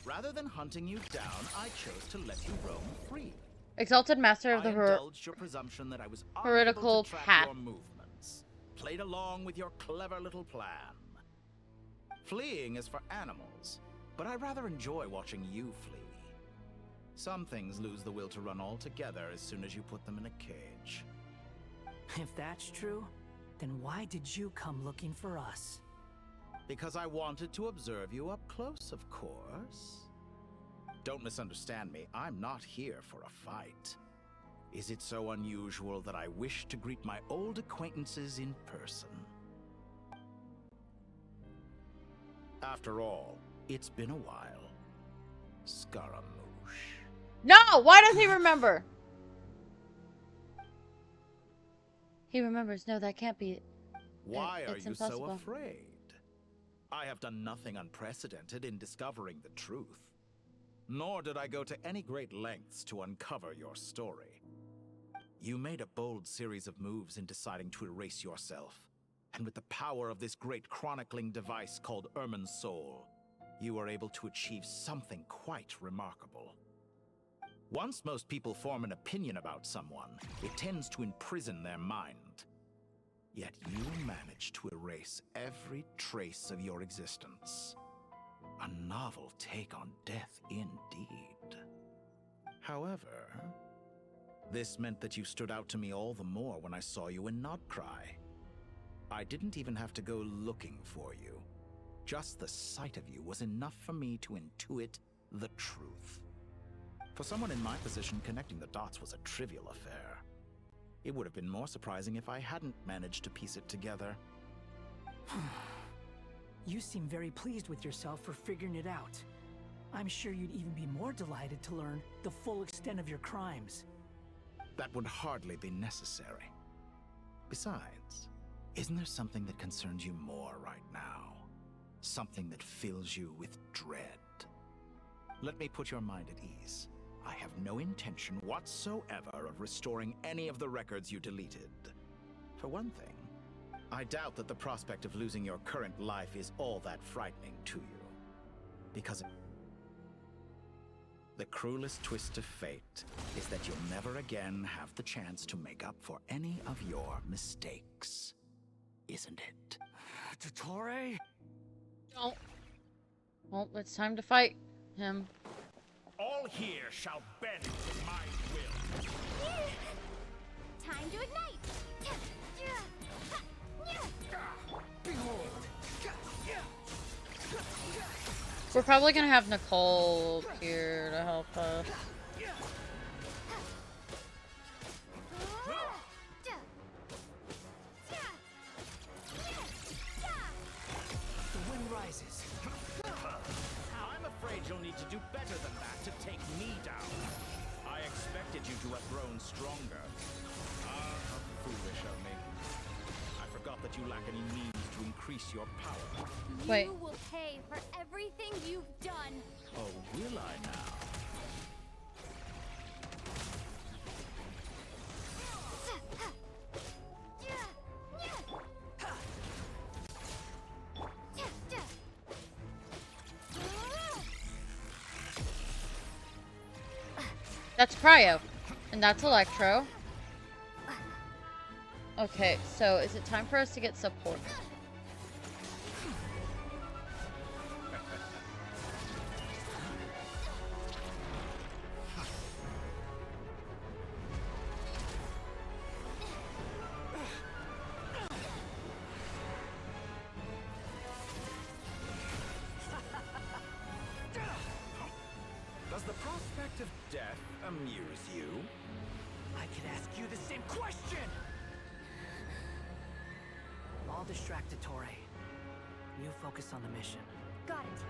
Rather than hunting you down, I chose to let you roam free.
Exalted master of the
indulged your presumption that I was
heretical
unable to track
path.
your movements. Played along with your clever little plan. Fleeing is for animals, but I rather enjoy watching you flee. Some things lose the will to run altogether as soon as you put them in a cage.
If that's true, then why did you come looking for us?
Because I wanted to observe you up close, of course. Don't misunderstand me, I'm not here for a fight. Is it so unusual that I wish to greet my old acquaintances in person? After all, it's been a while. Scaramouche.
No! Why does he remember? He remembers. No, that can't be.
Why are
It's
you so
impossible.
afraid? I have done nothing unprecedented in discovering the truth. Nor did I go to any great lengths to uncover your story. You made a bold series of moves in deciding to erase yourself. And with the power of this great chronicling device called Ermin's Soul, you were able to achieve something quite remarkable. Once most people form an opinion about someone, it tends to imprison their mind. Yet you managed to erase every trace of your existence. A novel take on death indeed. However, this meant that you stood out to me all the more when I saw you in Nodcry. I didn't even have to go looking for you. Just the sight of you was enough for me to intuit the truth. For someone in my position, connecting the dots was a trivial affair. It would have been more surprising if I hadn't managed to piece it together.
You seem very pleased with yourself for figuring it out. I'm sure you'd even be more delighted to learn the full extent of your crimes.
That would hardly be necessary. Besides, isn't there something that concerns you more right now? Something that fills you with dread? Let me put your mind at ease. I have no intention whatsoever of restoring any of the records you deleted. For one thing, I doubt that the prospect of losing your current life is all that frightening to you. Because the cruelest twist of fate is that you'll never again have the chance to make up for any of your mistakes. Isn't it?
Dottore?
Don't. Well, it's time to fight him.
All here shall bend to my will.
Time to ignite!
Behold!
We're probably gonna have Nicole here to help us.
The wind rises.
I'm afraid you'll need to do better than that to take me down. I expected you to have grown stronger. Ah, how foolish of me. I forgot that you lack any means to increase your power.
Wait.
You will pay for everything you've done.
Oh, will I now?
That's Cryo. And that's Electro. Okay, so is it time for us to get support?
prospect of death amuse you?
I could ask you the same question! I'll distract Torre. You focus on the mission.
Got it.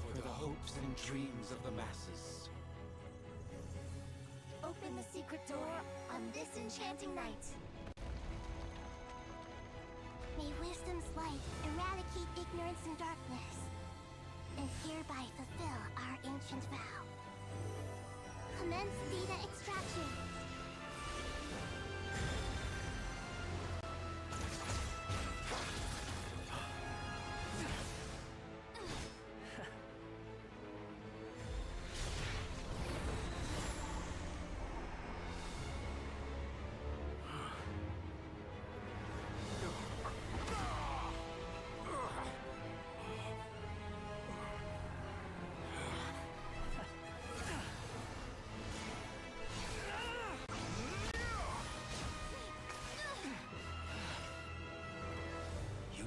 For the hopes and dreams of the masses.
Open the secret door on this enchanting night. May wisdom's light eradicate ignorance and darkness, and hereby fulfill our ancient vow. Commence data extraction.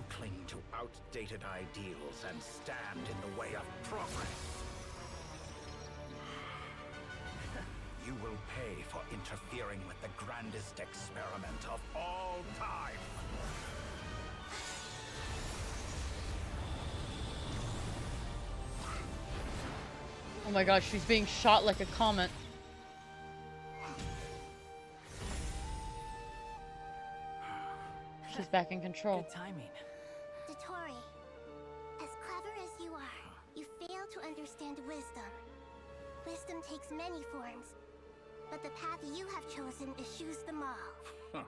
Cling to outdated ideals and stand in the way of progress. You will pay for interfering with the grandest experiment of all time.
Oh my gosh, she's being shot like a comet. She's back in control.
Good timing.
Dottore, as clever as you are, you fail to understand wisdom. Wisdom takes many forms, but the path you have chosen eschews them all.
Huh.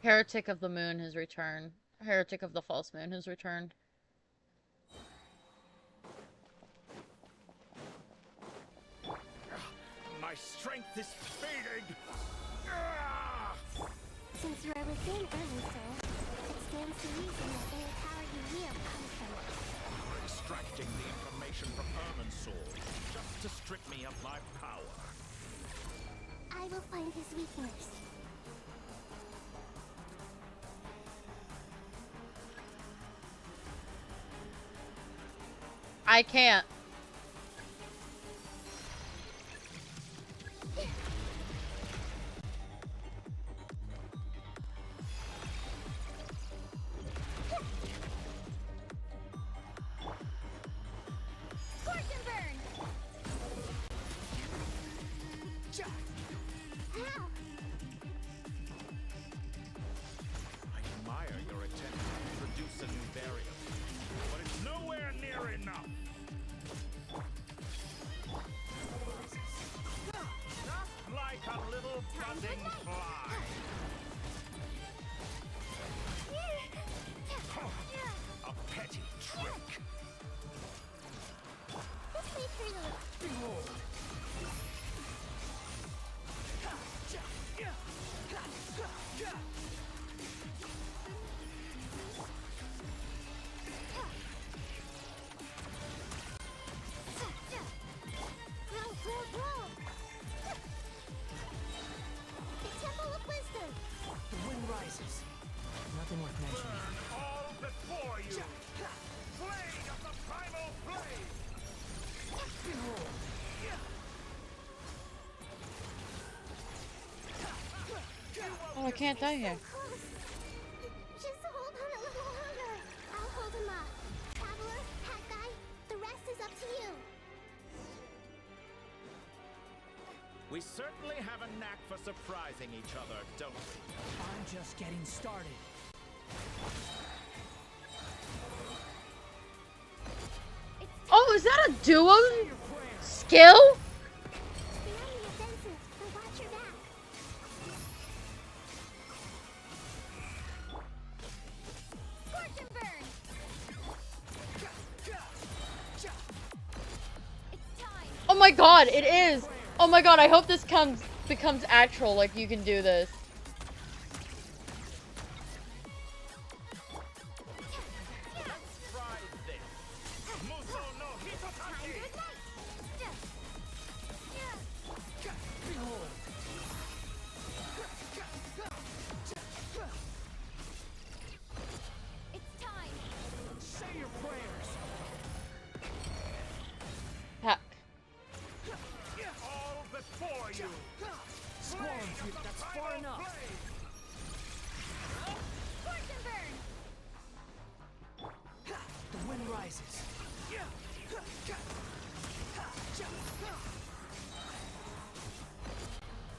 Heretic of the Moon has returned. Heretic of the False Moon has returned.
My strength is fading!
Since you are within Ermin Soul, it stands to reason that any power you wield comes from it.
Extracting the information from Ermin's soul, just to strip me of my power.
I will find his weakness.
I can't.
Scorch and burn! Ow!
I admire your attempt to introduce a new variant, but it's nowhere near enough. Just like a little buzzing fly. A petty trick.
This way through.
Behold.
The Temple of Wisdom.
The wind rises. Nothing worth mentioning.
All before you. Blade of the primal blade.
Behold.
Oh, I can't die here.
Just hold on a little longer. I'll hold him up. Traveler, hat guy, the rest is up to you.
We certainly have a knack for surprising each other, don't we?
I'm just getting started.
Oh, is that a duo skill?
Behind the fences, but watch your back. Scorch and burn!
It's time.
Oh my god, it is. Oh my god, I hope this becomes actual, like you can do this. Ha.
All before you.
That's far enough. The wind rises.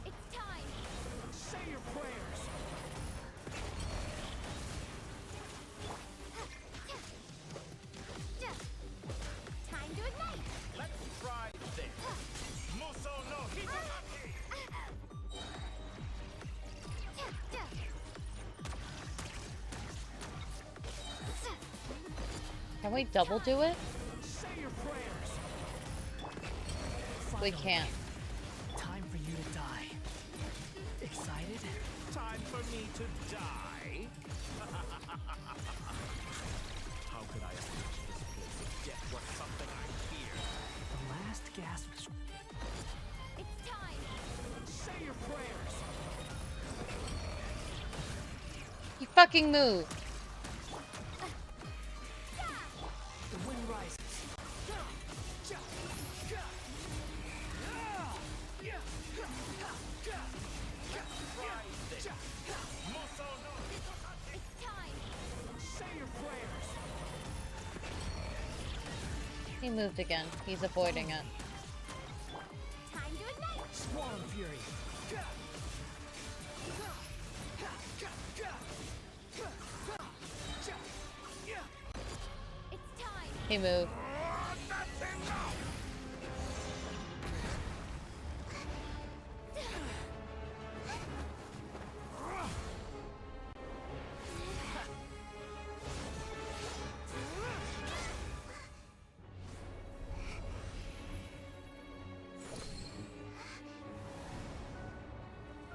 It's time.
Say your prayers.
Time to ignite.
Let's try this. Muso no Hitotaki.
Can we double do it?
Say your prayers.
We can't.
Time for you to die. Excited?
Time for me to die. How could I approach this place if death was something I feared?
The last gasp.
It's time.
Say your prayers.
You fucking move.
The wind rises.
It's time.
Say your prayers.
He moved again. He's avoiding it.
Time to ignite.
Squall Fury.
It's time.
He moved.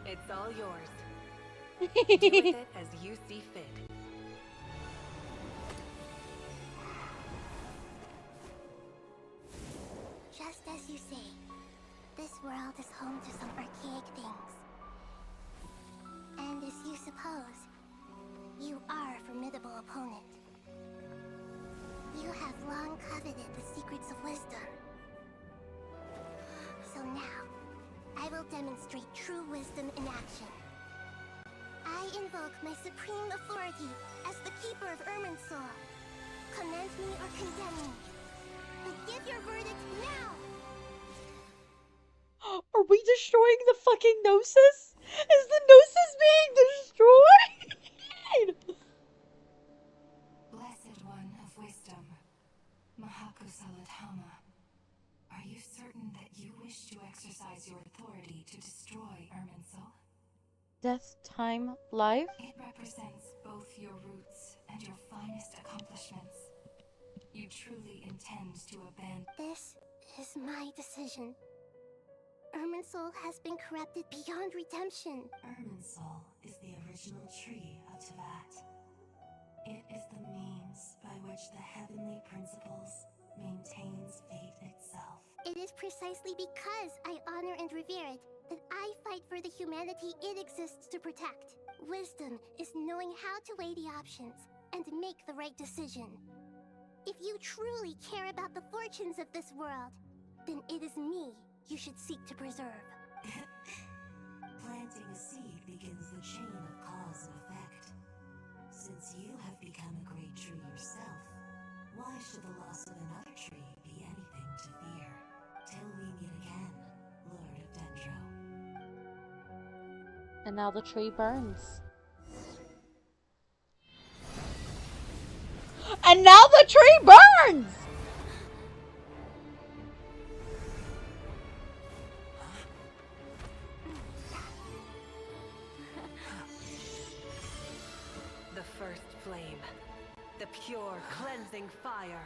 It's all yours. Do with it as you see fit.
Just as you say, this world is home to some archaic things. And as you suppose, you are a formidable opponent. You have long coveted the secrets of wisdom. So now, I will demonstrate true wisdom in action. I invoke my supreme authority as the keeper of Irminsul. Commend me or condemn me. But give your verdict now!
Are we destroying the fucking Gnosis? Is the Gnosis being destroyed?
Blessed one of wisdom, Mahakusaladhama, are you certain that you wish to exercise your authority to destroy Irminsul?
Death, time, life?
It represents both your roots and your finest accomplishments. You truly intend to abandon.
This is my decision. Irminsul has been corrupted beyond redemption.
Irminsul is the original tree of Tevat. It is the means by which the heavenly principles maintains fate itself.
It is precisely because I honor and revere it that I fight for the humanity it exists to protect. Wisdom is knowing how to weigh the options and make the right decision. If you truly care about the fortunes of this world, then it is me you should seek to preserve.
Planting a seed begins the chain of cause and effect. Since you have become a great tree yourself, why should the loss of another tree be anything to fear? Till we meet again, Lord of Dendro.
And now the tree burns. And now the tree burns!
The first flame. The pure, cleansing fire.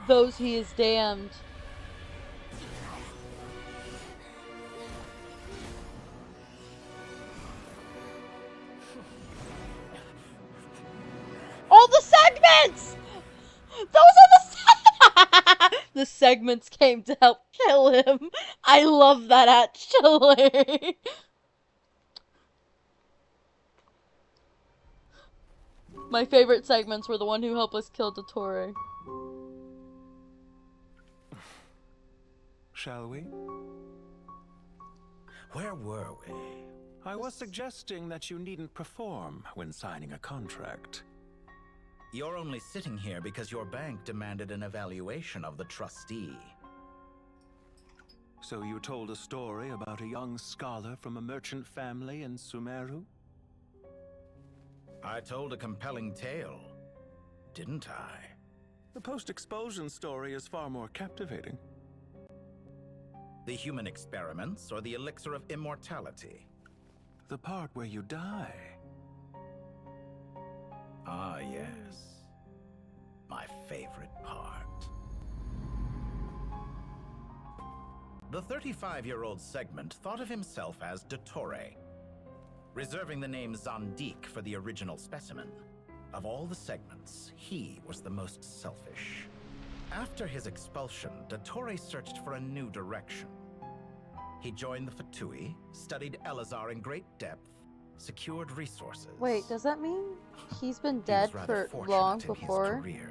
those he is damned. All the segments! Those are the segments came to help kill him. I love that actually. My favorite segments were the one who helped us kill Dottore.
Shall we?
Where were we?
I was suggesting that you needn't perform when signing a contract.
You're only sitting here because your bank demanded an evaluation of the trustee.
So you told a story about a young scholar from a merchant family in Sumeru?
I told a compelling tale, didn't I?
The post-expulsion story is far more captivating.
The human experiments or the elixir of immortality?
The part where you die.
Ah, yes. My favorite part. The 35-year-old segment thought of himself as Dottore, reserving the name Zandik for the original specimen. Of all the segments, he was the most selfish. After his expulsion, Dottore searched for a new direction. He joined the Fatui, studied Elazar in great depth, secured resources.
Wait, does that mean he's been
He
dead
was rather
for
fortunate
long
in
before?
his career.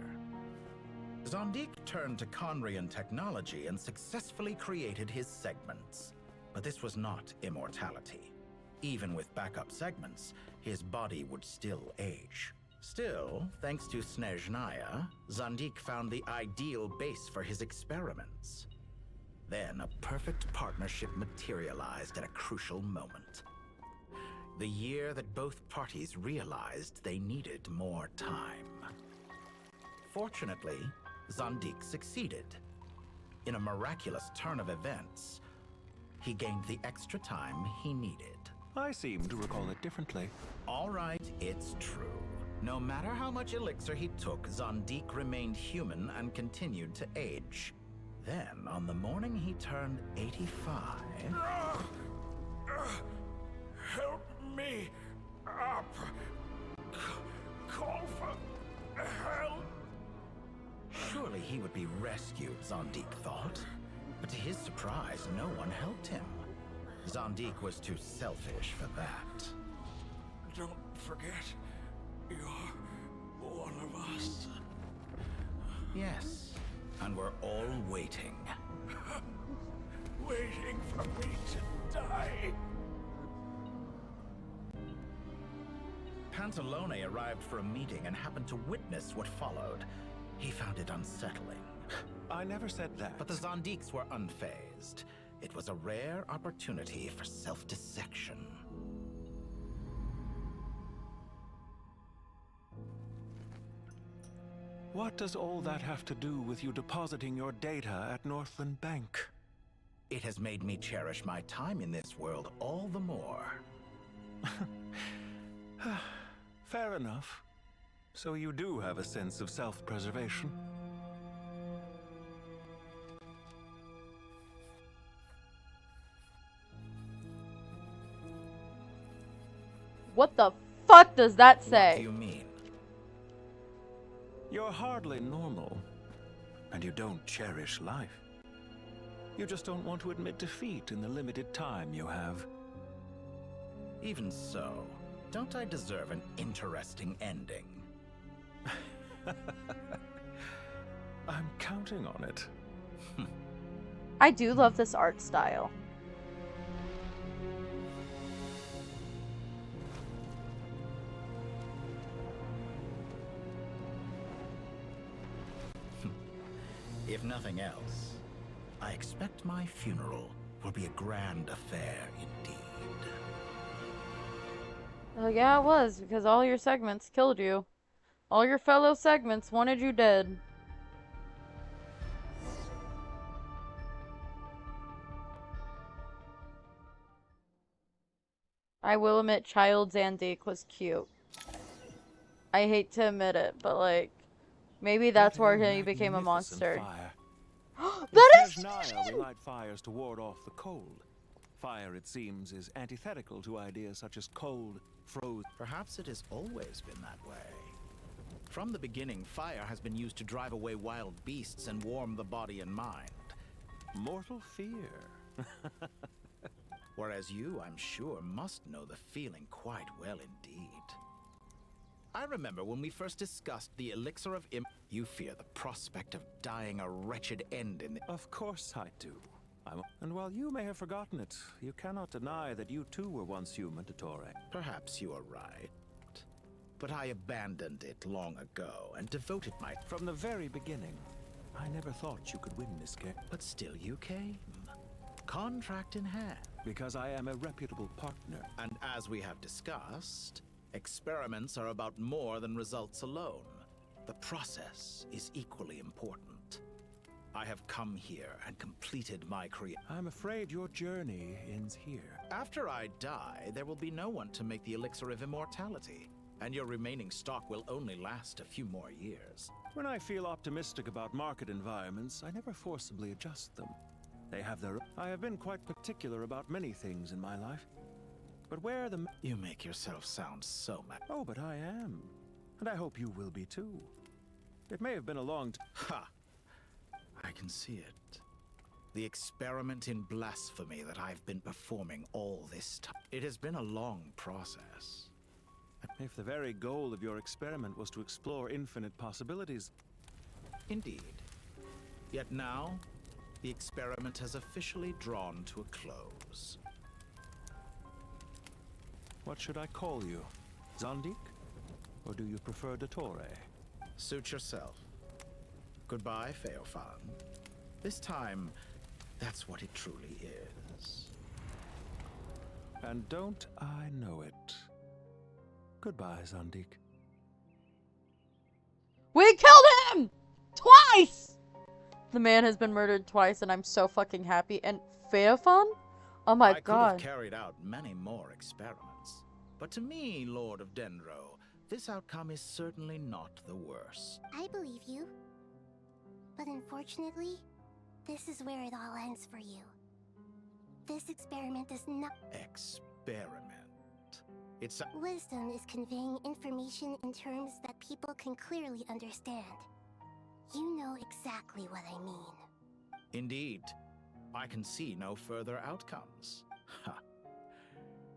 Zandik turned to Conrian technology and successfully created his segments. But this was not immortality. Even with backup segments, his body would still age. Still, thanks to Snezhnaya, Zandik found the ideal base for his experiments. Then a perfect partnership materialized at a crucial moment. The year that both parties realized they needed more time. Fortunately, Zandik succeeded. In a miraculous turn of events, he gained the extra time he needed.
I seem to recall it differently.
All right, it's true. No matter how much elixir he took, Zandik remained human and continued to age. Then, on the morning he turned 85...
Help me up. Call for help.
Surely he would be rescued, Zandik thought. But to his surprise, no one helped him. Zandik was too selfish for that.
Don't forget, you're one of us.
Yes, and we're all waiting.
Waiting for me to die.
Pantalone arrived for a meeting and happened to witness what followed. He found it unsettling.
I never said that.
But the Zandiks were unfazed. It was a rare opportunity for self-dissection.
What does all that have to do with you depositing your data at Northland Bank?
It has made me cherish my time in this world all the more.
Fair enough. So you do have a sense of self-preservation.
What the fuck does that say?
What do you mean?
You're hardly normal, and you don't cherish life. You just don't want to admit defeat in the limited time you have.
Even so, don't I deserve an interesting ending?
I'm counting on it.
I do love this art style.
If nothing else, I expect my funeral will be a grand affair indeed.
Yeah, it was, because all your segments killed you. All your fellow segments wanted you dead. I will admit Child Zandik was cute. I hate to admit it, but like, Maybe that's
What
where
a
he became a
magnificent
monster.
Fire.
That
In
is
Snezhnaya, we
fusion!
light fires to ward off the cold. Fire, it seems, is antithetical to ideas such as cold, frozen.
Perhaps it has always been that way. From the beginning, fire has been used to drive away wild beasts and warm the body and mind.
Mortal fear.
Whereas you, I'm sure, must know the feeling quite well indeed. I remember when we first discussed the elixir of you fear the prospect of dying a wretched end in the—
Of course I do. And while you may have forgotten it, you cannot deny that you too were once human to Torek.
Perhaps you are right. But I abandoned it long ago and devoted my—
From the very beginning, I never thought you could win this game.
But still you came. Contract in hand.
Because I am a reputable partner.
And as we have discussed, experiments are about more than results alone. The process is equally important. I have come here and completed my
I'm afraid your journey ends here.
After I die, there will be no one to make the elixir of immortality, and your remaining stock will only last a few more years.
When I feel optimistic about market environments, I never forcibly adjust them. They have their— I have been quite particular about many things in my life. But where the—
You make yourself sound so
Oh, but I am. And I hope you will be too. It may have been a long
Ha! I can see it. The experiment in blasphemy that I've been performing all this time. It has been a long process.
If the very goal of your experiment was to explore infinite possibilities.
Indeed. Yet now, the experiment has officially drawn to a close.
What should I call you? Zandik? Or do you prefer Dottore?
Suit yourself. Goodbye, Feofan. This time, that's what it truly is.
And don't I know it? Goodbye, Zandik.
We killed him! Twice! The man has been murdered twice and I'm so fucking happy. And Feofan? Oh my god.
I could have carried out many more experiments. But to me, Lord of Dendro, this outcome is certainly not the worst.
I believe you. But unfortunately, this is where it all ends for you. This experiment is not—
Experiment. It's
Wisdom is conveying information in terms that people can clearly understand. You know exactly what I mean.
Indeed. I can see no further outcomes. Ha.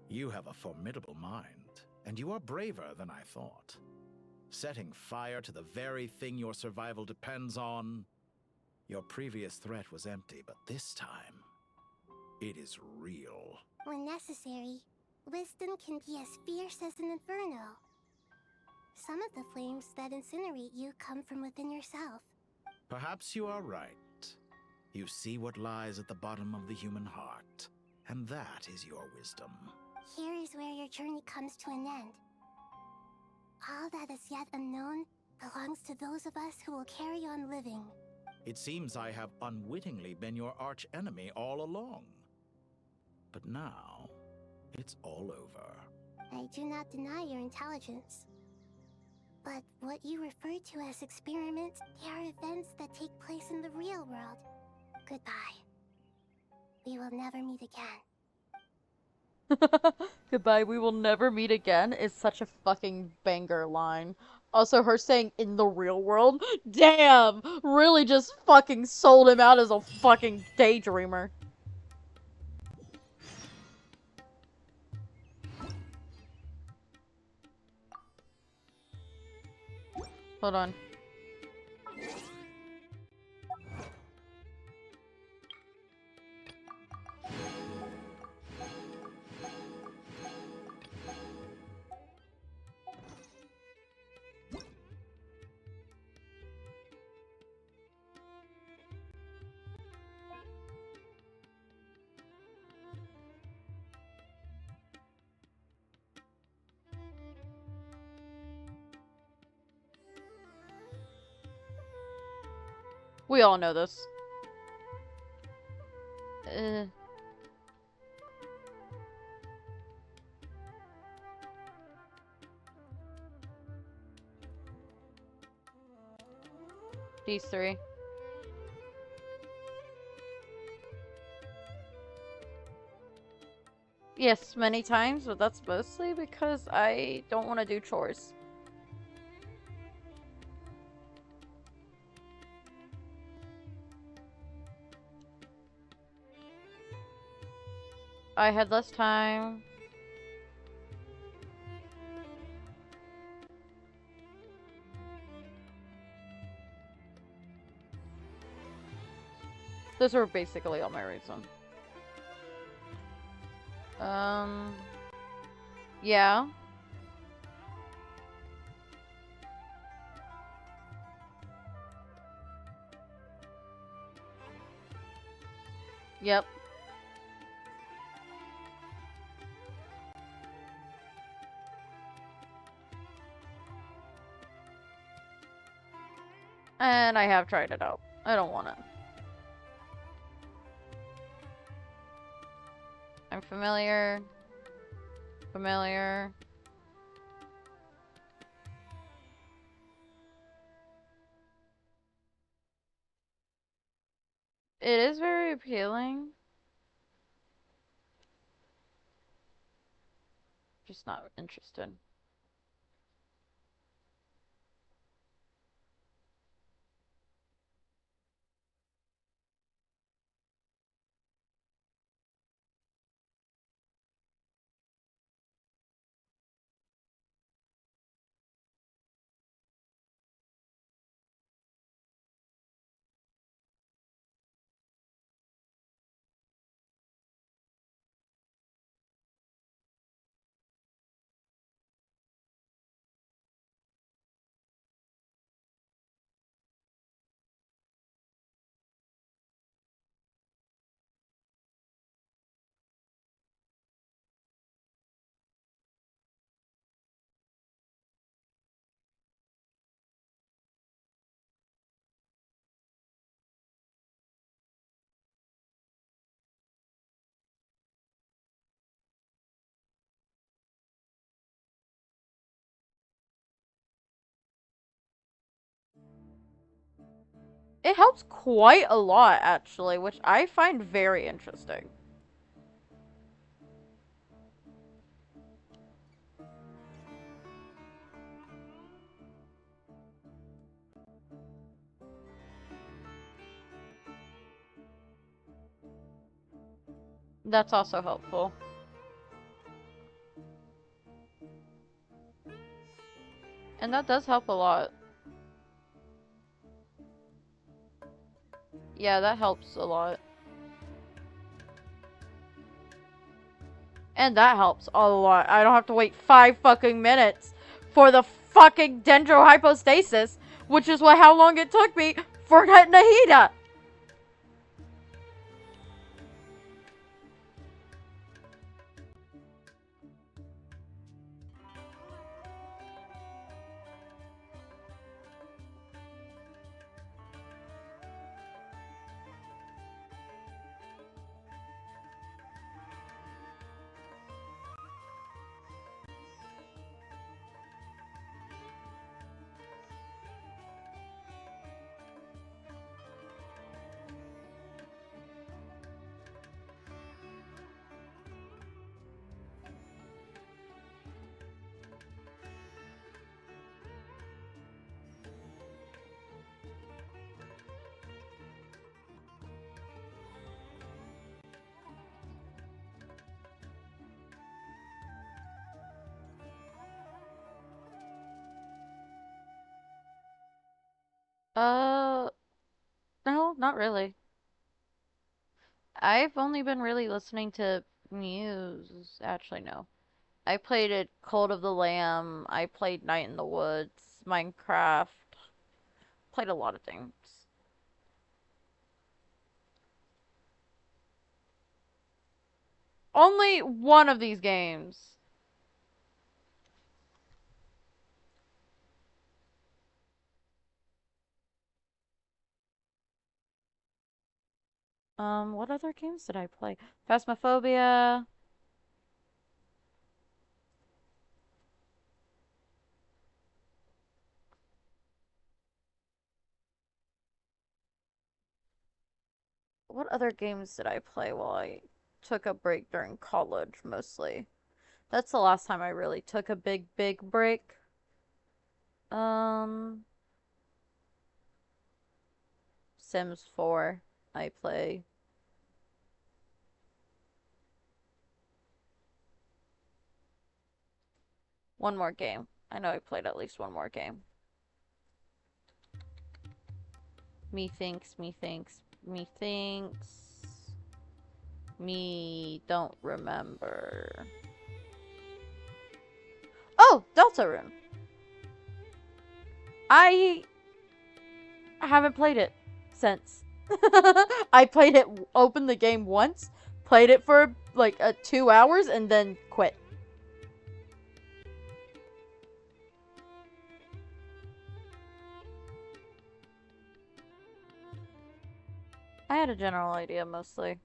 You have a formidable mind, and you are braver than I thought. Setting fire to the very thing your survival depends on. Your previous threat was empty, but this time, it is real.
When necessary, wisdom can be as fierce as an inferno. Some of the flames that incinerate you come from within yourself.
Perhaps you are right. You see what lies at the bottom of the human heart, and that is your wisdom.
Here is where your journey comes to an end. All that is yet unknown belongs to those of us who will carry on living.
It seems I have unwittingly been your arch-enemy all along. But now, it's all over.
I do not deny your intelligence. But what you refer to as experiments, they are events that take place in the real world. Goodbye. We will never meet again.
Goodbye, we will never meet again is such a fucking banger line. Also, her saying in the real world, damn, really just fucking sold him out as a fucking daydreamer. Hold on. We all know this. These three. Yes, many times, but that's mostly because I don't want to do chores. I had less time. Those are basically all my reasons. Yeah. Yep. And I have tried it out. I don't want it. I'm familiar. Familiar. It is very appealing. Just not interested. It helps quite a lot, actually, which I find very interesting. That's also helpful. And that does help a lot. Yeah, that helps a lot. And that helps a lot. I don't have to wait 5 fucking minutes for the fucking dendrohypostasis, which is how long it took me for Nahida. No, not really. I've only been really listening to Muse. Actually, no. I played it Cult of the Lamb. I played Night in the Woods, Minecraft. Played a lot of things. Only one of these games. What other games did I play? Phasmophobia. what other games did I play while I took a break during college, mostly? That's the last time I really took a big break. Sims 4, I play. One more game. I know I played at least one more game. Me thinks. Me don't remember. Oh, Deltarune. I haven't played it since. I played it, opened the game once, played it for like 2 hours, and then quit. I had a general idea mostly.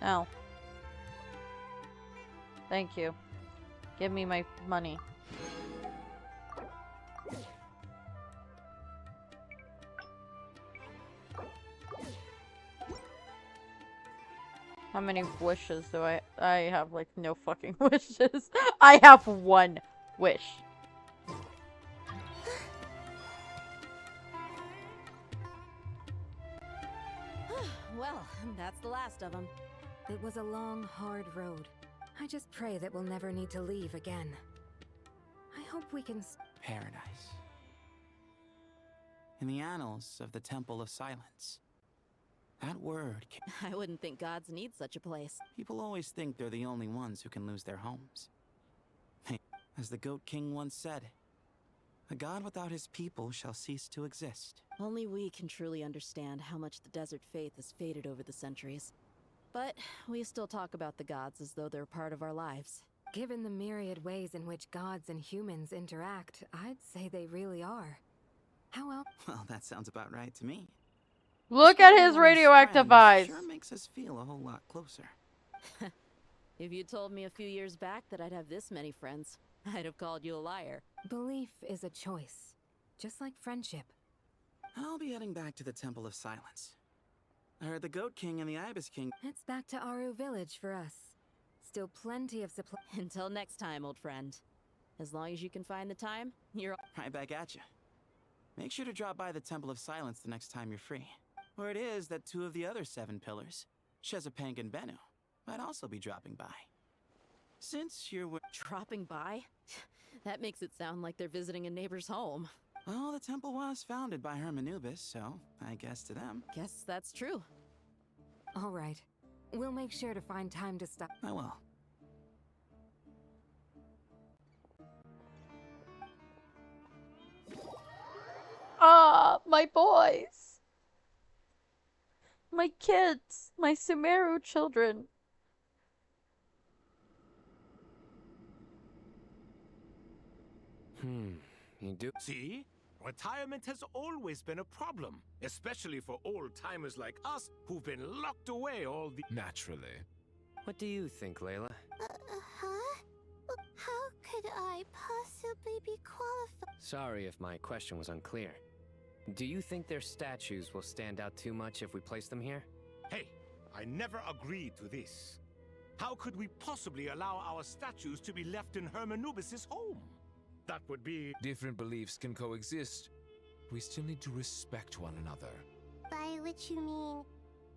Oh. Thank you. Give me my money. How many wishes do I have like no fucking wishes. I have one wish.
Well, that's the last of them. It was a long, hard road. I just pray that we'll never need to leave again. I hope we can...
Paradise. In the annals of the Temple of Silence. That word...
I wouldn't think gods need such a place.
People always think they're the only ones who can lose their homes. As the Goat King once said, a god without his people shall cease to exist.
Only we can truly understand how much the desert faith has faded over the centuries. But we still talk about the gods as though they're part of our lives.
Given the myriad ways in which gods and humans interact, I'd say they really are. How else?
Well, that sounds about right to me.
Look at his radioactive eyes.
Sure makes us feel a whole lot closer.
If you told me a few years back that I'd have this many friends, I'd have called you a liar.
Belief is a choice, just like friendship.
I'll be heading back to the Temple of Silence. I heard the Goat King and the Ibis King...
It's back to Aru Village for us. Still plenty of supply...
Until next time, old friend. As long as you can find the time, you're...
Right back at you. Make sure to drop by the Temple of Silence the next time you're free. Where it is that 2 of the other 7 pillars, Chesapeake and Bennu, might also be dropping by. Since you're...
Dropping by? That makes it sound like they're visiting a neighbor's home.
Well, the temple was founded by Hermanubis, so I guess to them.
Guess that's true.
All right. We'll make sure to find time to stop.
I will.
Ah, my boys. My kids. My Sumeru children.
You do?
See? Retirement has always been a problem, especially for old-timers like us who've been locked away all the...
Naturally.
What do you think, Layla?
Huh? How could I possibly be qualified?
Sorry if my question was unclear. Do you think their statues will stand out too much if we place them here?
Hey, I never agreed to this. How could we possibly allow our statues to be left in Hermanubis' home? That would be...
Different beliefs can coexist. We still need to respect one another.
By which you mean,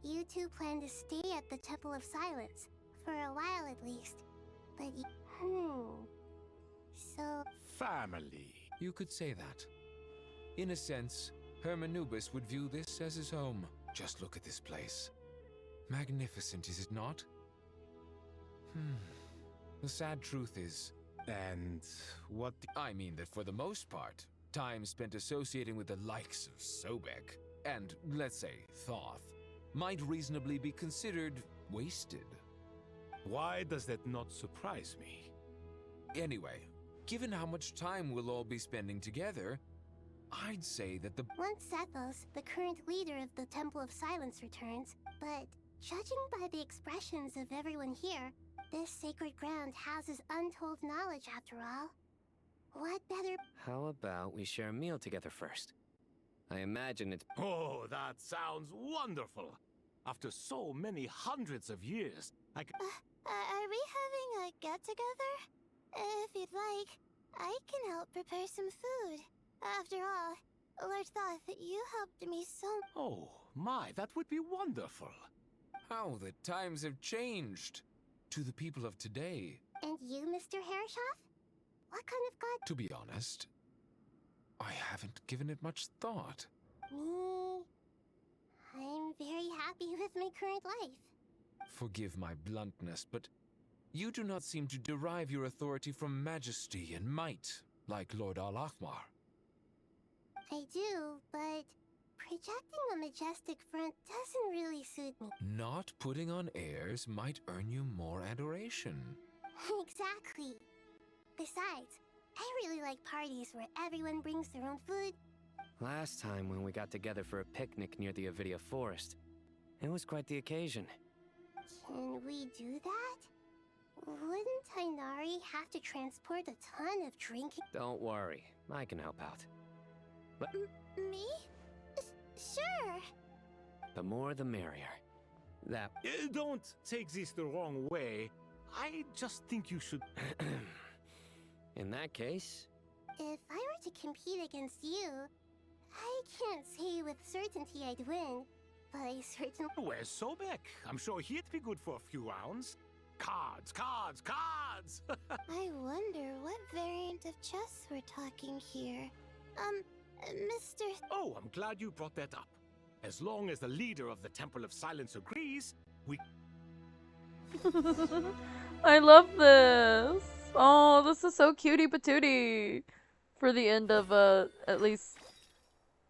you two plan to stay at the Temple of Silence For a while at least. But so...
Family.
You could say that. In a sense, Hermanubis would view this as his home. Just look at this place. Magnificent, is it not? The sad truth is...
And what...
I mean that for the most part, time spent associating with the likes of Sobek, and, let's say, Thoth, might reasonably be considered wasted.
Why does that not surprise me?
Anyway, given how much time we'll all be spending together, I'd say that the...
Once Sethos, the current leader of the Temple of Silence, returns, but judging by the expressions of everyone here, this sacred ground houses untold knowledge after all. What better...
How about we share a meal together first? I imagine it's...
Oh, that sounds wonderful! After so many hundreds of years, I could...
Are we having a get-together? If you'd like, I can help prepare some food. After all, Lord Thoth, you helped me so...
Oh, my, that would be wonderful.
How the times have changed to the people of today.
And you, Mr. Herreshoff? What kind of god...
To be honest, I haven't given it much thought.
Me... I'm very happy with my current life.
Forgive my bluntness, but you do not seem to derive your authority from majesty and might, like Lord Al-Ahmar.
I do, but projecting a majestic front doesn't really suit me.
Not putting on airs might earn you more adoration.
Exactly. Besides, I really like parties where everyone brings their own food.
Last time when we got together for a picnic near the Avidia Forest, it was quite the occasion.
Can we do that? Wouldn't Tainari have to transport a ton of drinking?
Don't worry, I can help out. But
Me? Sure.
the more the merrier. That...
Don't take this the wrong way. I just think you should...
In that case...
If I were to compete against you, I can't say with certainty I'd win, but I certainly...
Where's Sobek? I'm sure he'd be good for a few rounds. Cards, cards, cards!
I wonder what variant of chess we're talking here. Mr...
Oh, I'm glad you brought that up. As long as the leader of the Temple of Silence agrees, we...
I love this. Oh, this is so cutie patootie. For the end of, at least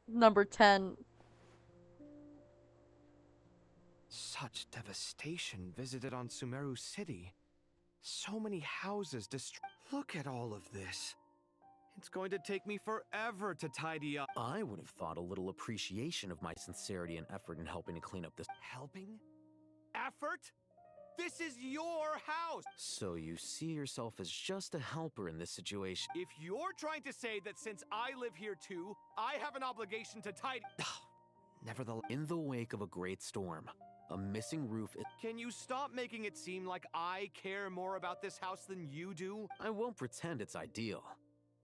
number 10.
Such devastation visited on Sumeru City. So many houses destroyed. Look at all of this. It's going to take me forever to tidy up.
I would have thought a little appreciation of my sincerity and effort in helping to clean up this.
Helping? Effort? This is your house!
So you see yourself as just a helper in this situation.
If you're trying to say that since I live here too, I have an obligation to tidy...
Nevertheless, in the wake of a great storm, a missing roof is...
Can you stop making it seem like I care more about this house than you do?
I won't pretend it's ideal,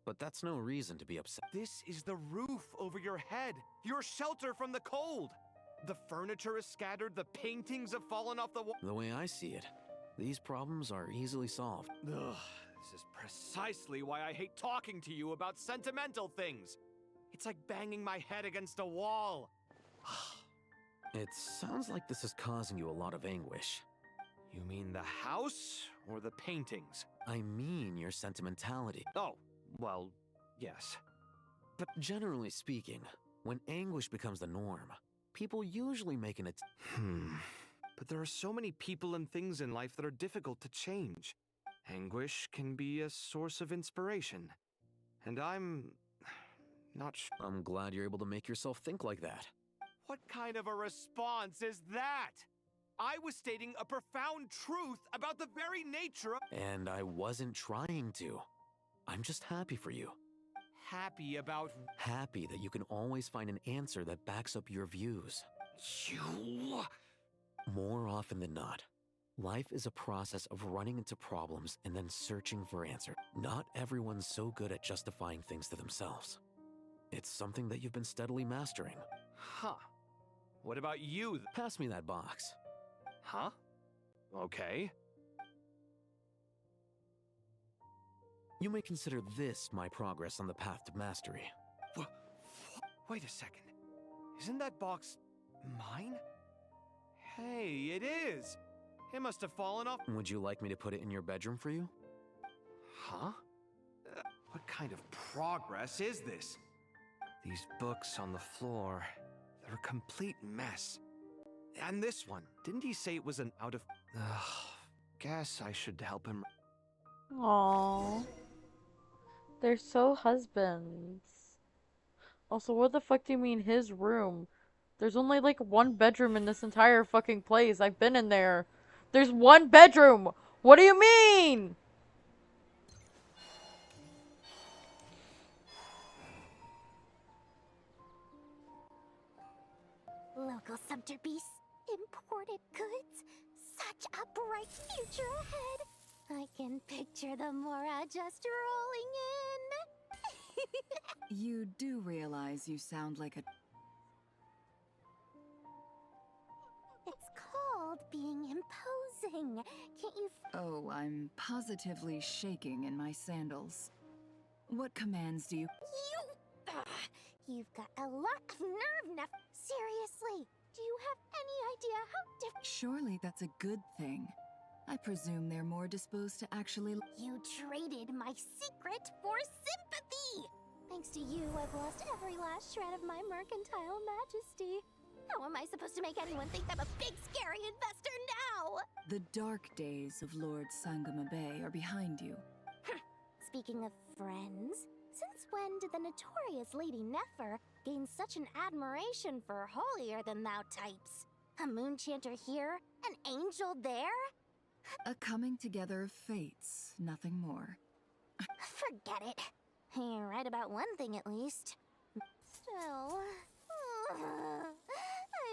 but that's no reason to be upset.
This is the roof over your head, your shelter from the cold. The furniture is scattered, the paintings have fallen off the wall.
The way I see it, these problems are easily solved.
Ugh, this is precisely why I hate talking to you about sentimental things. It's like banging my head against a wall.
It sounds like this is causing you a lot of anguish.
You mean the house or the paintings?
I mean your sentimentality.
Oh, well, yes.
But generally speaking, when anguish becomes the norm, people usually make an
But there are so many people and things in life that are difficult to change. Anguish can be a source of inspiration. And I'm... not sure.
I'm glad you're able to make yourself think like that.
What kind of a response is that? I was stating a profound truth about the very nature of...
And I wasn't trying to. I'm just happy for you.
Happy about...
Happy that you can always find an answer that backs up your views.
You...
More often than not, life is a process of running into problems and then searching for answers. Not everyone's so good at justifying things to themselves. It's something that you've been steadily mastering.
Huh. What about you?
Pass me that box.
Huh? Okay.
You may consider this my progress on the path to mastery.
Wait a second. Isn't that box mine? Hey, it is! It must have fallen off.
Would you like me to put it in your bedroom for you?
Huh? What kind of progress is this? These books on the floor, they're a complete mess. And this one, didn't he say it was an out of... Guess I should help him.
Aww. They're so husbands. Also, what the fuck do you mean his room? There's only like one bedroom in this entire fucking place. I've been in there. There's one bedroom! What do you mean?
Local Sumter beasts, imported goods, such a bright future ahead. I can picture the Mora just rolling in.
You do realize you sound like a...
It's called being imposing. Can't you...
Oh, I'm positively shaking in my sandals. What commands do you...
You've got a lot of nerve, Neff. Seriously, do you have any idea how different...
Surely that's a good thing. I presume they're more disposed to actually...
You traded my secret for sympathy! Thanks to you, I've lost every last shred of my mercantile majesty. How am I supposed to make anyone think I'm a big, scary investor now?
The dark days of Lord Sangama Bay are behind you.
Speaking of friends, since when did the notorious Lady Nefer gain such an admiration for holier-than-thou types? A moon chanter here? An angel there?
A coming together of fates, nothing more.
Forget it. You're right about one thing at least. Still... I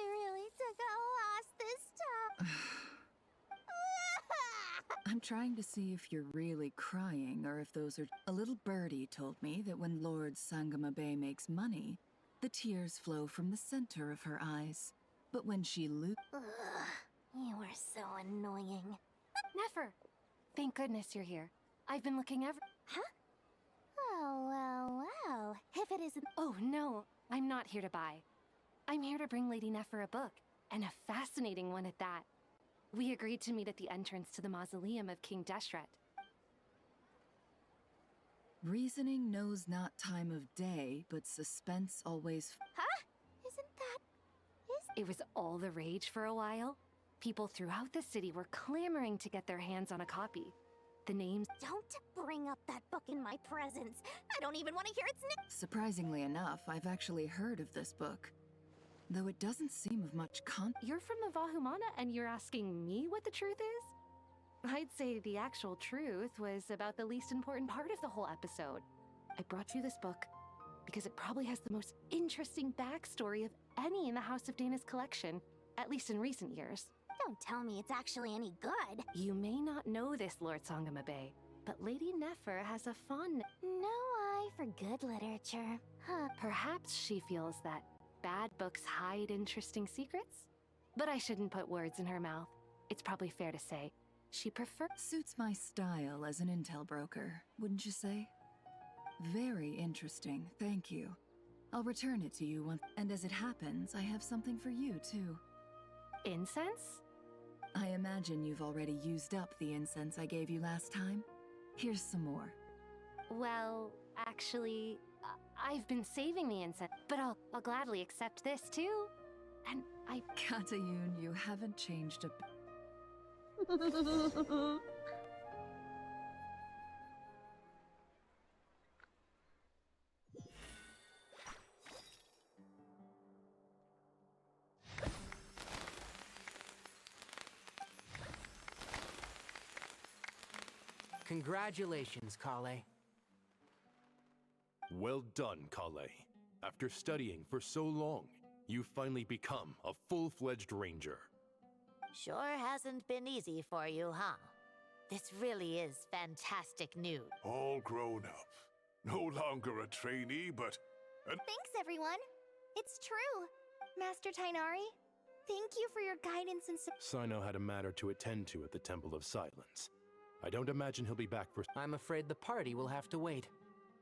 really took a loss this time.
I'm trying to see if you're really crying or if those are... A little birdie told me that when Lord Sangama Bay makes money, the tears flow from the center of her eyes. But when she
You are so annoying.
Nefer! Thank goodness you're here. I've been looking
Huh? Well. If it isn't...
Oh, no. I'm not here to buy. I'm here to bring Lady Nefer a book, and a fascinating one at that. We agreed to meet at the entrance to the mausoleum of King Deshret.
Reasoning knows not time of day, but suspense always...
Huh? Isn't that...
It was all the rage for a while. People throughout the city were clamoring to get their hands on a copy. The names...
Don't bring up that book in my presence. I don't even want to hear its name.
Surprisingly enough, I've actually heard of this book. Though it doesn't seem of much
You're from the Vahumana and you're asking me what the truth is? I'd say the actual truth was about the least important part of the whole episode. I brought you this book because it probably has the most interesting backstory of any in the House of Dana's collection, at least in recent years.
Don't tell me it's actually any good.
You may not know this, Lord Sangama Bay, but Lady Nefer has a fond...
No eye for good literature. Huh.
Perhaps she feels that bad books hide interesting secrets? But I shouldn't put words in her mouth. It's probably fair to say she prefers...
Suits my style as an intel broker, wouldn't you say? Very interesting, thank you. I'll return it to you once... And as it happens, I have something for you, too.
Incense?
I imagine you've already used up the incense I gave you last time. Here's some more.
Well, actually, I've been saving the incense, but I'll gladly accept this too. And I...
Katayun, you haven't changed a bit.
Congratulations, Kale.
Well done, Kale. After studying for so long, you've finally become a full-fledged ranger.
Sure hasn't been easy for you, huh? This really is fantastic news.
All grown up. No longer a trainee, but
Thanks, everyone. It's true. Master Tainari, thank you for your guidance and support.
Sino had a matter to attend to at the Temple of Silence. I don't imagine he'll be back for.
I'm afraid the party will have to wait.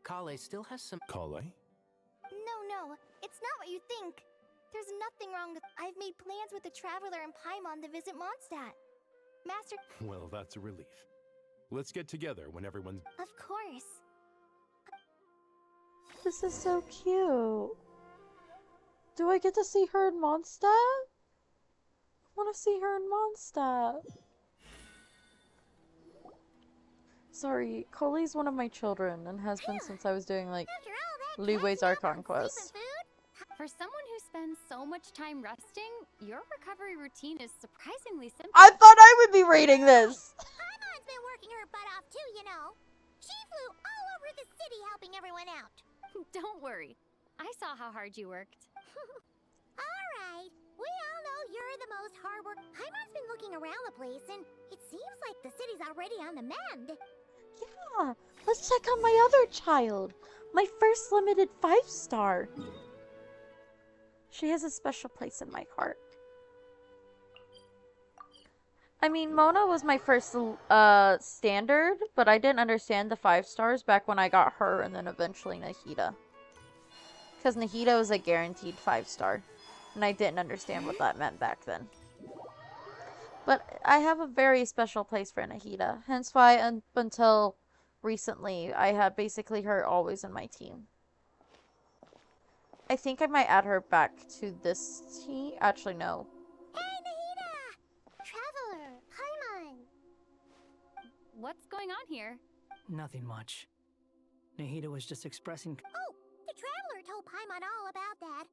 Kale still has some.
Kale?
No, it's not what you think. There's nothing wrong with. I've made plans with the Traveler and Paimon to visit Mondstadt. Master.
Well, that's a relief. Let's get together when everyone's.
Of course.
This is so cute. Do I get to see her in Mondstadt? I want to see her in Mondstadt. Sorry, Colley's one of my children and has been since I was doing like Leeway's Archon Quest.
For someone who spends so much time resting, your recovery routine is surprisingly simple.
I thought I would be reading this!
Paimon's been working her butt off too, you know. She flew all over the city helping everyone out.
Don't worry. I saw how hard you worked.
Alright, we all know you're the most hard work. Paimon's been looking around the place and it seems like the city's already on the mend.
Yeah, let's check on my other child. My first limited 5-star. She has a special place in my heart. I mean, Mona was my first standard, but I didn't understand the 5 stars back when I got her and then eventually Nahida. Because Nahida was a guaranteed 5-star. And I didn't understand what that meant back then. But I have a very special place for Nahida. Hence why until recently, I had basically her always in my team. I think I might add her back to this team. Actually, no.
Hey, Nahida! Traveler, Paimon!
What's going on here?
Nothing much. Nahida was just expressing.
Oh, the Traveler told Paimon all about that.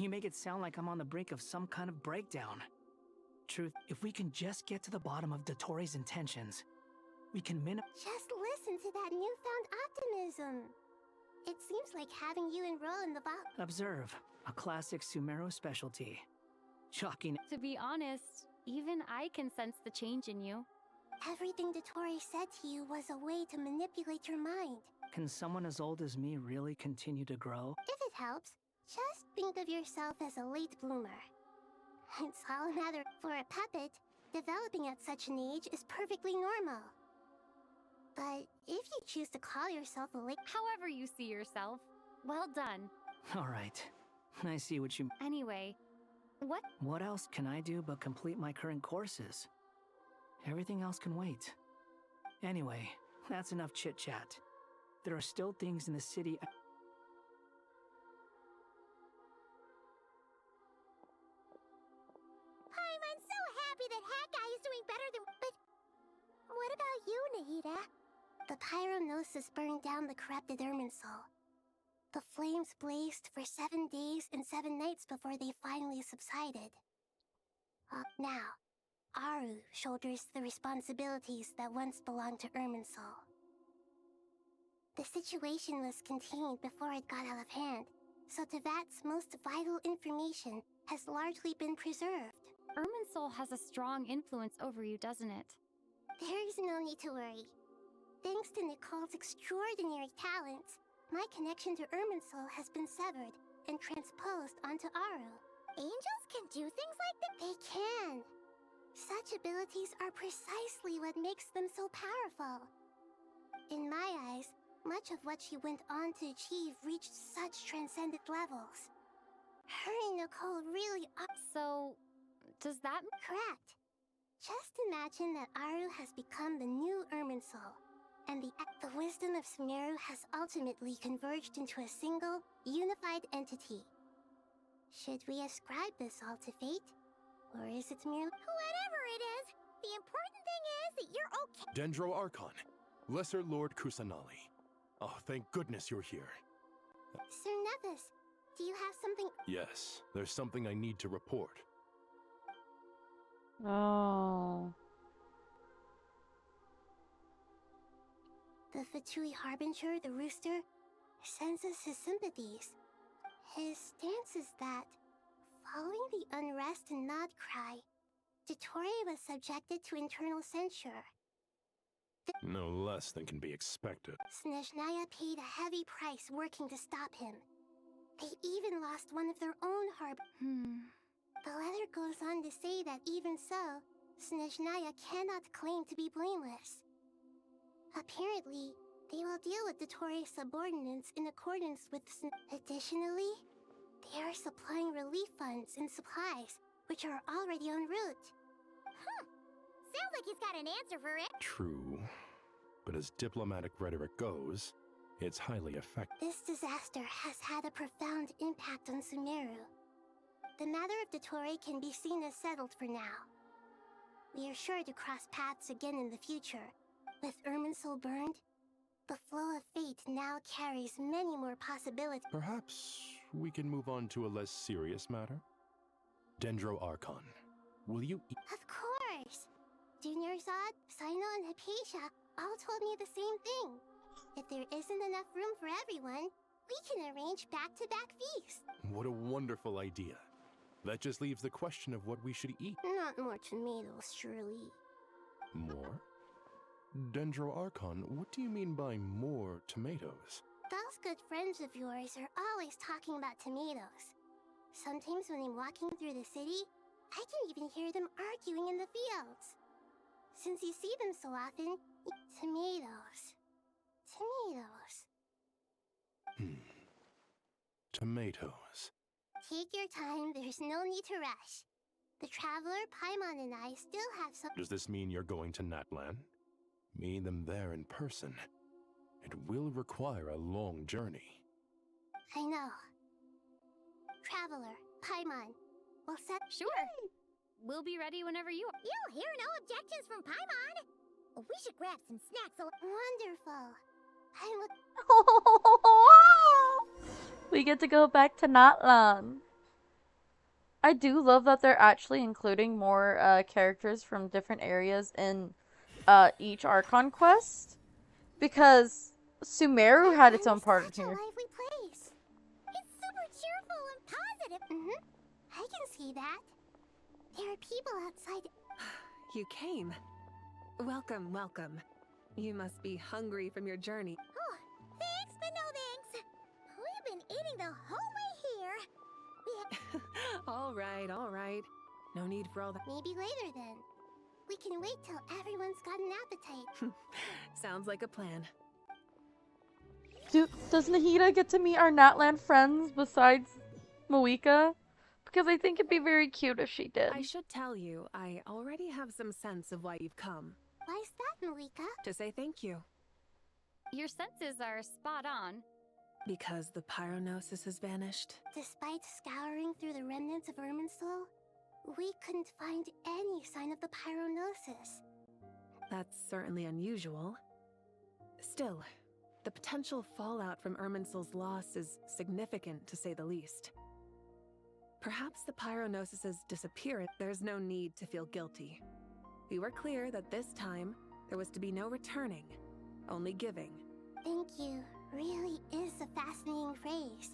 You make it sound like I'm on the brink of some kind of breakdown. Truth, if we can just get to the bottom of Dotori's intentions, we can
Just listen to that newfound optimism. It seems like having you enroll in the VOD.
Observe, a classic Sumeru specialty. Shocking.
To be honest, even I can sense the change in you.
Everything Dotori said to you was a way to manipulate your mind.
Can someone as old as me really continue to grow?
If it helps, just think of yourself as a late bloomer. It's all a matter. For a puppet, developing at such an age is perfectly normal. But if you choose to call yourself a late...
However you see yourself, well done.
Alright, I see what you...
Anyway, what?
What else can I do but complete my current courses? Everything else can wait. Anyway, that's enough chit-chat. There are still things in the city...
I'm so happy that Hat Guy is doing better than... But what about you, Nahida? The Pyronosis burned down the corrupted Irminsul. The flames blazed for 7 days and 7 nights before they finally subsided. Now, Aru shoulders the responsibilities that once belonged to Irminsul. The situation was contained before it got out of hand, so Tevat's most vital information has largely been preserved.
Irminsul has a strong influence over you, doesn't it?
There's no need to worry. Thanks to Nicole's extraordinary talents, my connection to Irminsul has been severed and transposed onto Aru. Angels can do things like that? They can. Such abilities are precisely what makes them so powerful. In my eyes, much of what she went on to achieve reached such transcendent levels. Her and Nicole really are...
So, does that...
Correct. Just imagine that Aru has become the new Irminsul, and the wisdom of Sumeru has ultimately converged into a single, unified entity. Should we ascribe this all to fate? Or is it merely... Whatever it is, the important thing is that you're okay.
Dendro Archon, Lesser Lord Kusanali. Oh, thank goodness you're here.
Sir Nevis, do you have something...
Yes, there's something I need to report.
Oh.
The Fatui Harbinger, the rooster, senses his sympathies. His stance is that, following the unrest and Nod cry, Dotori was subjected to internal censure.
No less than can be expected.
Snezhnaya paid a heavy price working to stop him. They even lost one of their own The letter goes on to say that even so, Snezhnaya cannot claim to be blameless. Apparently, they will deal with the Tory's subordinates in accordance with Additionally, they are supplying relief funds and supplies, which are already en route. Huh. Sounds like he's got an answer for it.
True. But as diplomatic rhetoric goes, it's highly effective.
This disaster has had a profound impact on Sumeru. The matter of the Tory can be seen as settled for now. We are sure to cross paths again in the future. With Irminsul burned, the flow of fate now carries many more possibilities.
Perhaps we can move on to a less serious matter? Dendro Archon, will you
Of course! Junior Zod, Sino, and Hypatia all told me the same thing. If there isn't enough room for everyone, we can arrange back-to-back feasts.
What a wonderful idea. That just leaves the question of what we should eat.
Not more tomatoes, surely.
More? Dendro Archon, what do you mean by more tomatoes?
Those good friends of yours are always talking about tomatoes. Sometimes when I'm walking through the city, I can even hear them arguing in the fields. Since you see them so often, tomatoes. Tomatoes.
Tomatoes.
Take your time, there's no need to rush. The Traveler, Paimon, and I still have some—
Does this mean you're going to Natlan? Meet them there in person. It will require a long journey.
I know. Traveler, Paimon, we'll set—
Sure. We'll be ready whenever you are.
You'll hear no objections from Paimon. We should grab some snacks. Wonderful.
We get to go back to Natlan. I do love that they're actually including more characters from different areas in each Archon Quest, because Sumeru had its own part
Such a
here.
lively place. It's super cheerful and positive. I can see that. There are people outside.
You came. Welcome, welcome. You must be hungry from your journey.
Oh, thanks, but no thanks. We've been eating the whole way here.
All right. No need for all that.
Maybe later then. We can wait till everyone's got an appetite.
Sounds like a plan.
Does Nahida get to meet our Natlan friends besides Moeka? Because I think it'd be very cute if she did.
I should tell you, I already have some sense of why you've come.
Why's that, Moeka?
To say thank you.
Your senses are spot on.
Because the pyronosis has vanished.
Despite scouring through the remnants of Irminsul, we couldn't find any sign of the pyronosis.
That's certainly unusual. Still, the potential fallout from Irminsul's loss is significant, to say the least. Perhaps the pyronosis's disappearance, there's no need to feel guilty. We were clear that this time, there was to be no returning, only giving.
Thank you really is a fascinating phrase.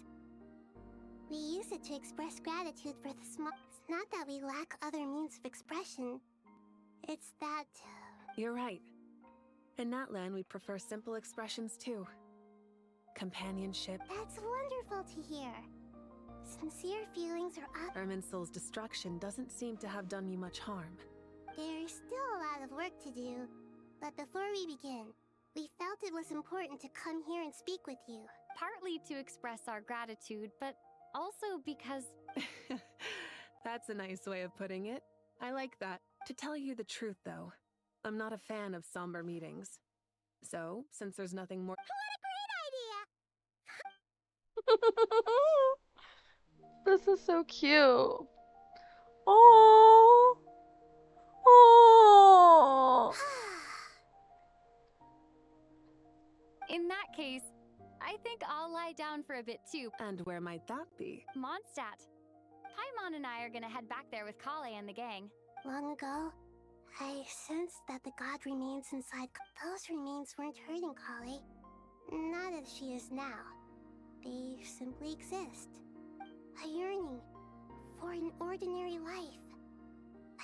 We use it to express gratitude for the small— It's not that we lack other means of expression. It's that—
You're right. In Natlan, we prefer simple expressions too. Companionship.
That's wonderful to hear. Sincere feelings are up.
Irminsul's destruction doesn't seem to have done you much harm.
There's still a lot of work to do, but before we begin, we felt it was important to come here and speak with you.
Partly to express our gratitude, but also because—
That's a nice way of putting it. I like that. To tell you the truth, though, I'm not a fan of somber meetings. So, since there's nothing more—
What a great idea!
This is so cute. Oh. Oh.
In that case, I think I'll lie down for a bit too.
And where might that be?
Mondstadt. Paimon and I are gonna head back there with Kale and the gang.
Long ago, I sensed that the god remains inside. Those remains weren't hurting Kale. Not as she is now. They simply exist. A yearning for an ordinary life.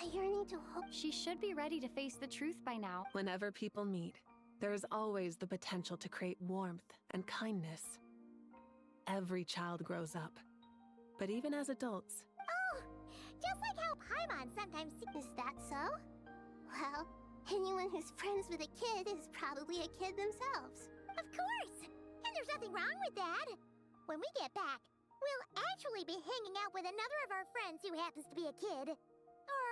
A yearning to hope.
She should be ready to face the truth by now.
Whenever people meet, there is always the potential to create warmth and kindness. Every child grows up. But even as adults...
Oh! Just like how Paimon sometimes— Is that so? Well, Anyone who's friends with a kid is probably a kid themselves. Of course! And there's nothing wrong with that. When we get back, we'll actually be hanging out with another of our friends who happens to be a kid. Or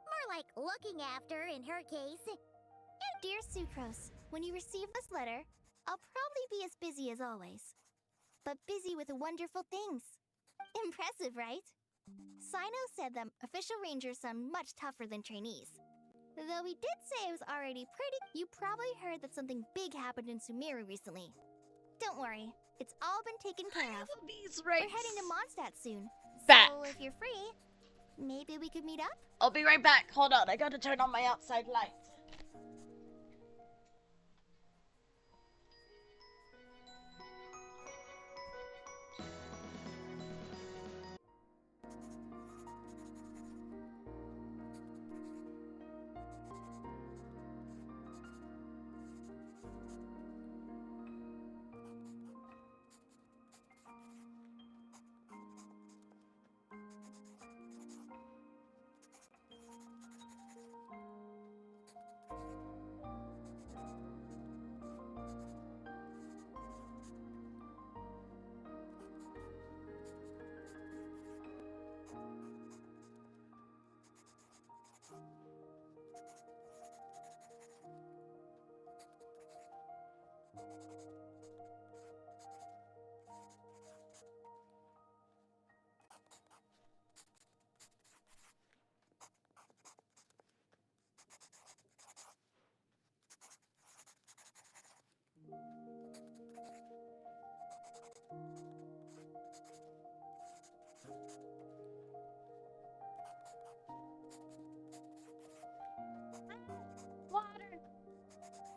more like looking after, in her case.
Dear Sucrose, when you receive this letter, I'll probably be as busy as always. But busy with wonderful things. Impressive, right? Sino said that official rangers sound much tougher than trainees. Though he did say it was already pretty. You probably heard that something big happened in Sumeru recently. Don't worry, it's all been taken care of. We're heading to Mondstadt soon.
Back.
So if you're free, maybe we could meet up?
I'll be right back. Hold on, I gotta turn on my outside light.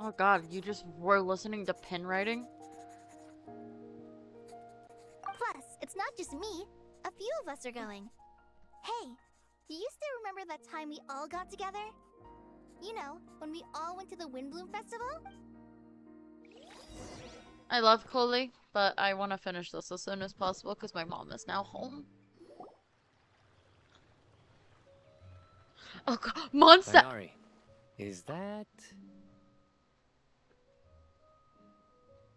Oh god, you just were listening to pin writing?
Plus, it's not just me. A few of us are going. Hey, do you still remember that time we all got together? You know, when we all went to the Windbloom Festival?
I love Coley, but I want to finish this as soon as possible because my mom is now home. Oh god, Monster!
Benari, is that...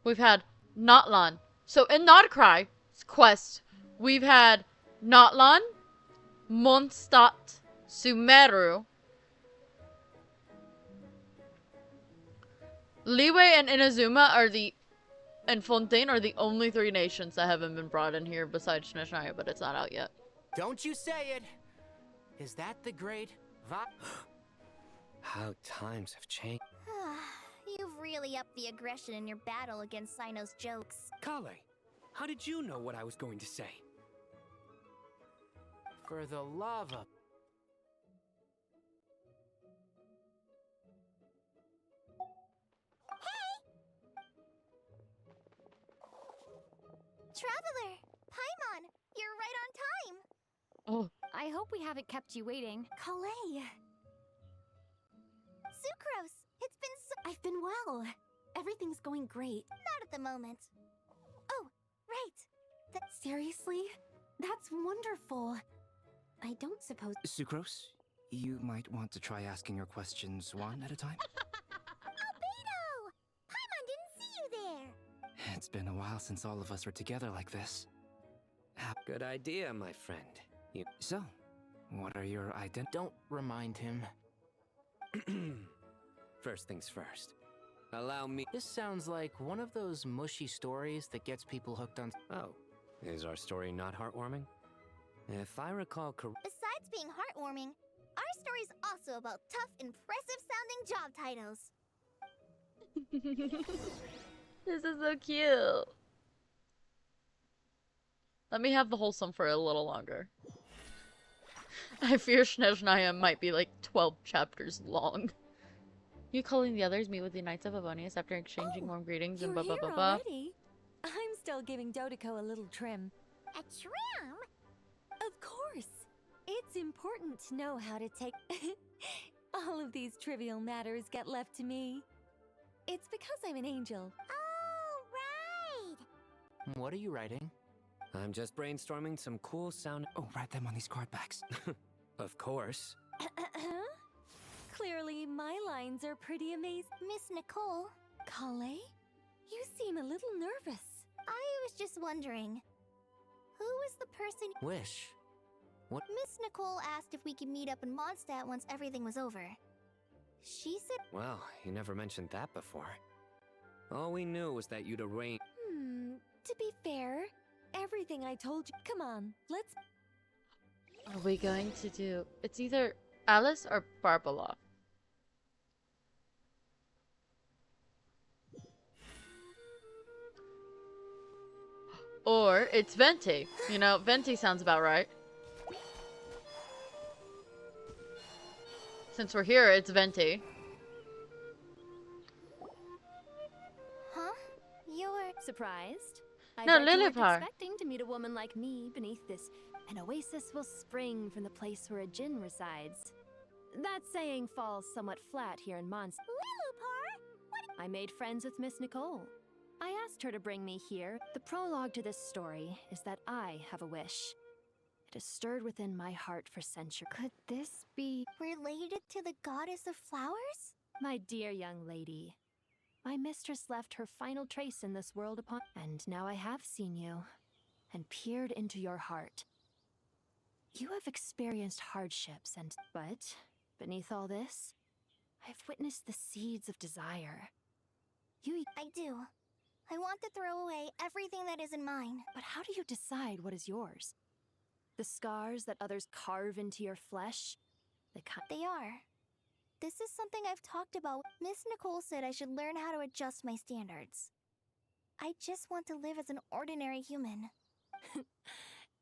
We've had Notlan. So in Nodcry's quest, we've had Notlan, Mondstadt, Sumeru, Liyue and Inazuma and Fontaine are the only 3 nations that haven't been brought in here besides Snezhnaya, but it's not out yet.
Don't you say it! Is that the great
How times have changed.
You've really upped the aggression in your battle against Sino's jokes.
Kale, how did you know what I was going to say?
For the love of...
Traveler! Paimon! You're right on time!
Oh.
I hope we haven't kept you waiting.
Kalei!
Sucrose! It's been so—
I've been well. Everything's going great.
Not at the moment. Oh, right.
Seriously? That's wonderful. I don't suppose—
Sucrose, you might want to try asking your questions one at a time.
Albedo! Paimon didn't see you there.
It's been a while since all of us were together like this.
Good idea, my friend.
So, what are your
Don't remind him.
First things first. Allow me—
This sounds like one of those mushy stories that gets people hooked on—
Oh, is our story not heartwarming? If I recall correctly—
Besides being heartwarming, our story's also about tough, impressive-sounding job titles.
This is so cute. Let me have the wholesome for a little longer. I fear Snezhnaya might be like 12 chapters long. You calling the others meet with the Knights of Avonius after exchanging warm greetings and blah blah blah blah.
Already? I'm still giving Dodoco a little trim.
A trim?
Of course. It's important to know how to take... All of these trivial matters get left to me. It's because I'm an angel.
Oh, right!
What are you writing?
I'm just brainstorming some cool sound—
Oh, write them on these card backs.
Of course.
Clearly, my lines are pretty amazing.
Miss Nicole?
Kale, you seem a little nervous.
I was just wondering, who was the person?
Wish. What?
Miss Nicole asked if we could meet up in Mondstadt once everything was over. She said.
Well, you never mentioned that before. All we knew was that you'd arrange.
To be fair, everything I told you. Come on, let's.
Are we going to do... It's either Alice or Barbara. Or it's Venti. You know, Venti sounds about right. Since we're here, it's Venti.
Huh? You're
surprised? I
No,
bet you weren't
Lillipar.
expecting to meet a woman like me beneath this. An oasis will spring from the place where a djinn resides. That saying falls somewhat flat here in Mondstadt.
Lillipar?
I made friends with Miss Nicole. I asked her to bring me here. The prologue to this story is that I have a wish. It has stirred within my heart for centuries. Could this be
related to the goddess of flowers?
my dear young lady? My mistress left her final trace in this world upon... And now I have seen you, and peered into your heart. You have experienced hardships and... But, beneath all this, I've witnessed the seeds of desire.
I do. I want to throw away everything that isn't mine.
But how do you decide what is yours? The scars that others carve into your flesh?
They are. This is something I've talked about. Miss Nicole said I should learn how to adjust my standards. I just want to live as an ordinary human.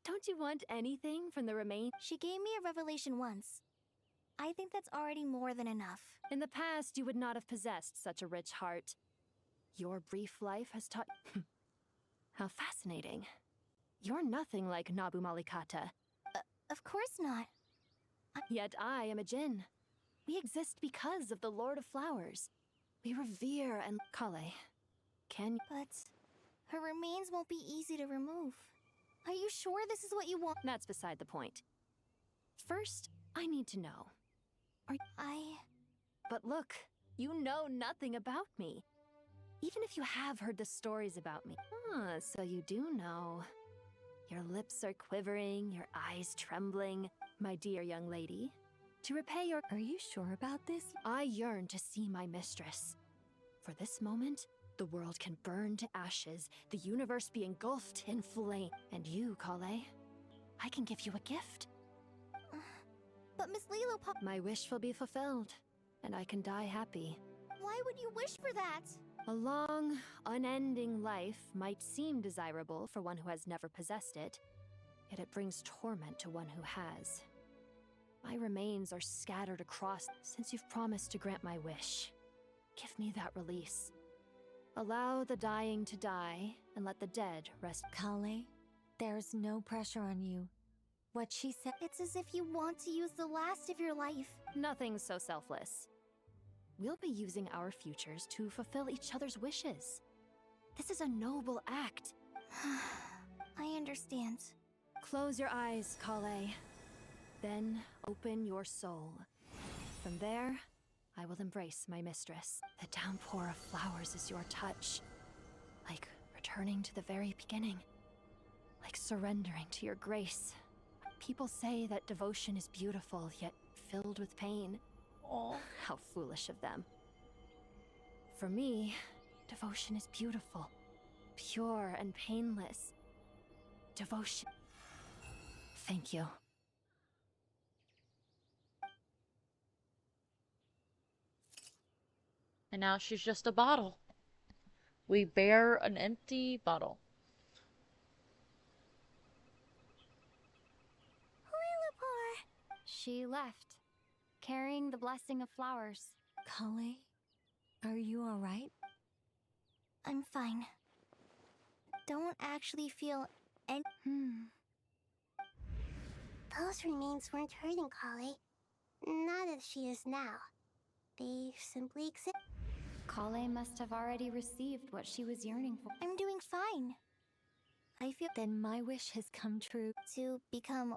Don't you want anything from the remain?
She gave me a revelation once. I think that's already more than enough.
In the past, you would not have possessed such a rich heart. Your brief life has taught... How fascinating. You're nothing like Nabu Malikata.
Of course not.
Yet I am a djinn. We exist because of the Lord of Flowers. We revere and... Kale, can...
But her remains won't be easy to remove. Are you sure this is what you want?
That's beside the point. First, I need to know. But look, you know nothing about me. Even if you have heard the stories about me. So you do know. Your lips are quivering, your eyes trembling. My dear young lady, to repay your... Are you sure about this? I yearn to see my mistress. For this moment, the world can burn to ashes, the universe be engulfed in flame. And you, Kale, I can give you a gift.
But Miss Lilo
My wish will be fulfilled, and I can die happy.
Why would you wish for that?
A long, unending life might seem desirable for one who has never possessed it, yet it brings torment to one who has. My remains are scattered across. Since you've promised to grant my wish, give me that release. Allow the dying to die, and let the dead rest. Kale, there's no pressure on you. What she said...
It's as if you want to use the last of your life.
Nothing so selfless. We'll be using our futures to fulfill each other's wishes. This is a noble act.
I understand.
Close your eyes, Kale. Then open your soul. From there, I will embrace my mistress. The downpour of flowers is your touch. Like returning to the very beginning. Like surrendering to your grace. People say that devotion is beautiful, yet filled with pain.
Oh,
how foolish of them. For me, devotion is beautiful, pure and painless. Devotion. Thank you.
and now she's just a bottle. We bear an empty bottle.
Lillipar! She left, carrying the blessing of flowers.
Kale, are you alright?
I'm fine. Don't actually feel any... Those remains weren't hurting Kale. Not as she is now. They simply exist.
Kale must have already received what she was yearning for.
I'm doing fine. I feel...
Then my wish has come true.
To become...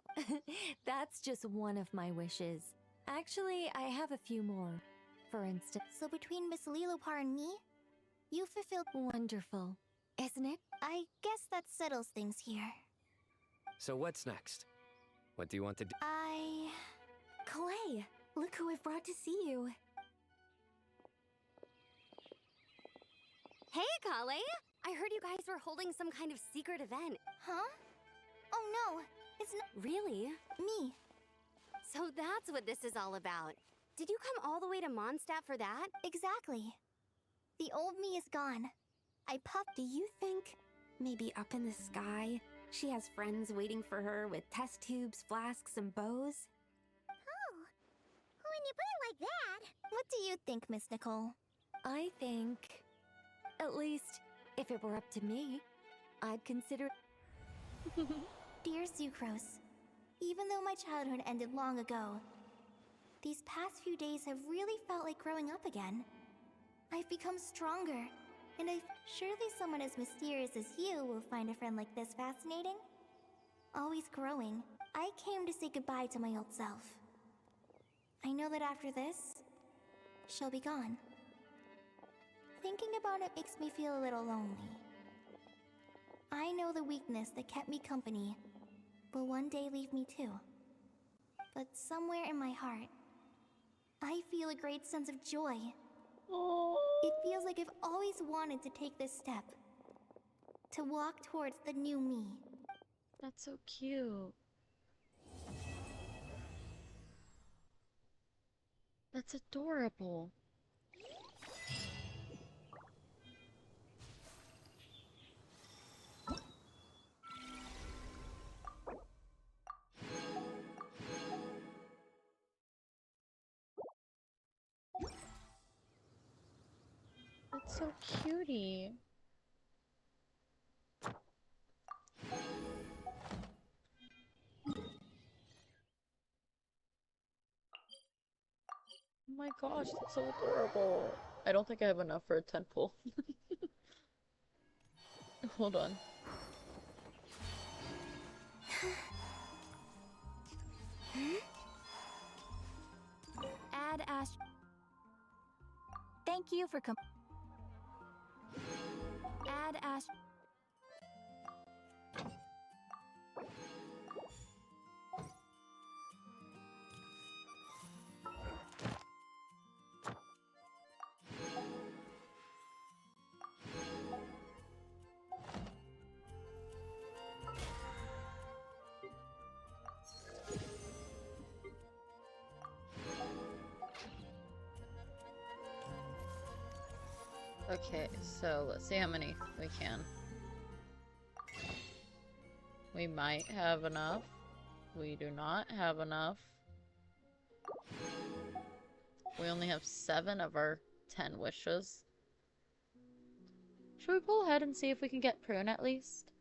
That's just one of my wishes. Actually, I have a few more. For instance,
So between Miss Lilopar and me, you fulfilled.
Wonderful, isn't it?
I guess that settles things here.
So what's next? What do you want to do?
Clay, look who I've brought to see you.
Hey, Kale! I heard you guys were holding some kind of secret event.
Huh? Oh no, it's not.
Really?
Me.
So that's what this is all about. Did you come all the way to Mondstadt for that?
Exactly. The old me is gone. I puffed.
Do you think maybe up in the sky she has friends waiting for her with test tubes, flasks, and bows?
Oh, when you put it like that.
What do you think, Miss Nicole?
I think, at least, if it were up to me, I'd consider.
Dear Sucrose, even though my childhood ended long ago, these past few days have really felt like growing up again. I've become stronger, and surely someone as mysterious as you will find a friend like this fascinating. Always growing, I came to say goodbye to my old self. I know that after this, she'll be gone. Thinking about it makes me feel a little lonely. I know the weakness that kept me company will one day leave me too. But somewhere in my heart, I feel a great sense of joy. It feels like I've always wanted to take this step. To walk towards the new me.
That's so cute. That's adorable. That's so cutie. Oh my gosh, that's so adorable. I don't think I have enough for a 10 pull. Hold on.
Add Ash.
Thank you for
Add Ash.
Okay, so let's see how many we can. We might have enough. We do not have enough. We only have 7 of our 10 wishes. Should we pull ahead and see if we can get Prune at least?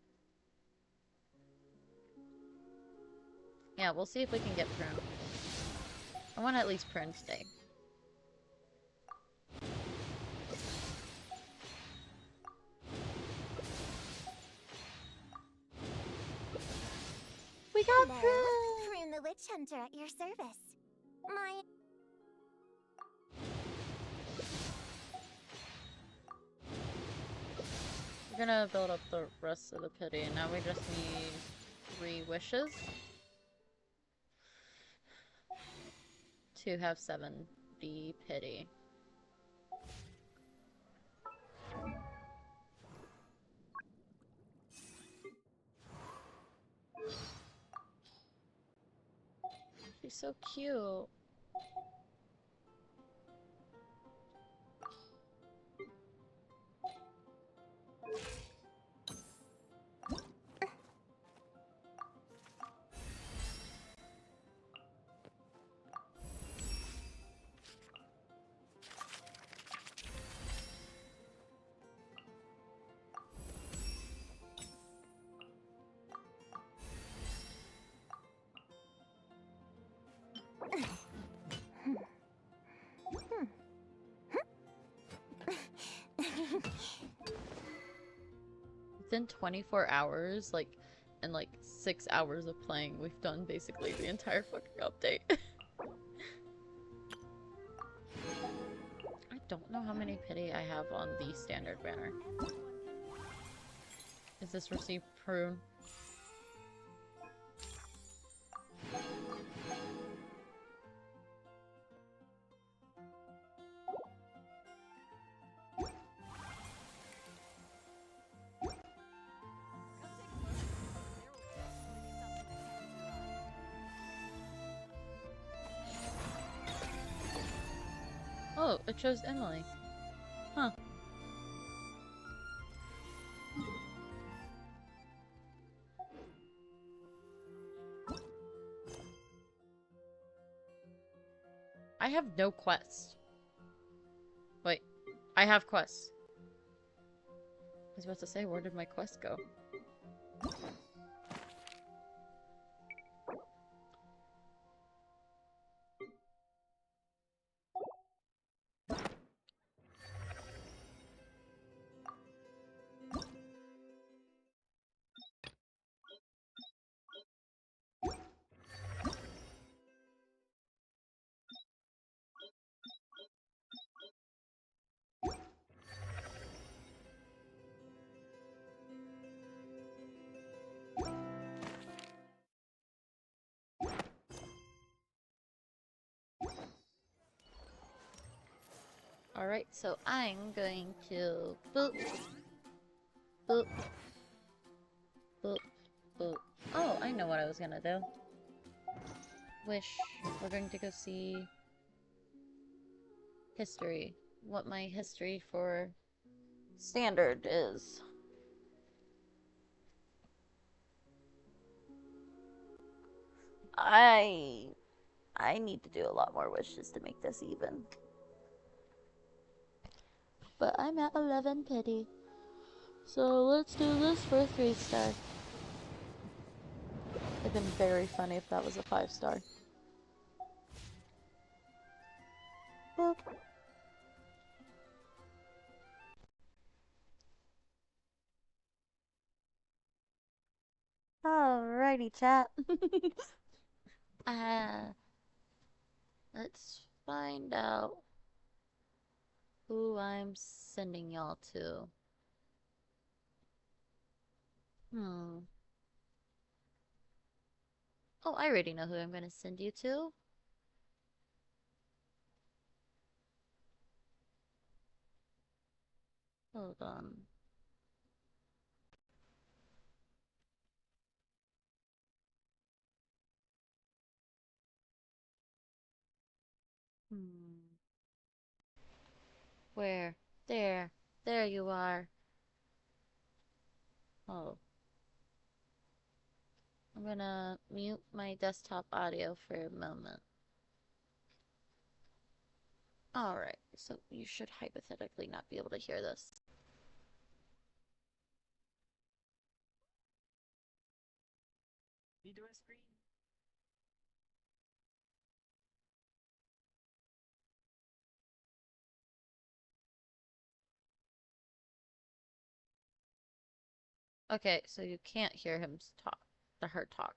Yeah, we'll see if we can get Prune. I want at least Prune today. We got
Hello,
Prune!
Prune the Witch Hunter at your service. My...
We're gonna build up the rest of the pity, and now we just need 3 wishes to have 70 pity. She's so cute. Within 24 hours, like, and like 6 hours of playing, we've done basically the entire fucking update. don't know how many pity I have on the standard banner. Is this received prune? Oh, it chose Emily. Huh. I have no quest. Wait, I have quests. I was about to say, where did my quest go? Alright, so I'm going to boop, boop, boop, boop. Oh, I know what I was gonna do. Wish. We're going to go see history. What my history for standard is. I need to do a lot more wishes to make this even. But I'm at 11 pity. So let's do this for a 3-star. It'd been very funny if that was a 5-star. Boop. Alrighty, chat. Let's find out who I'm sending y'all to. Oh, I already know who I'm gonna send you to. Hold on. Where? There. There you are. Oh. I'm gonna mute my desktop audio for a moment. Alright, so you should hypothetically not be able to hear this.
Redo a screen.
Okay, so you can't hear him talk, her talk.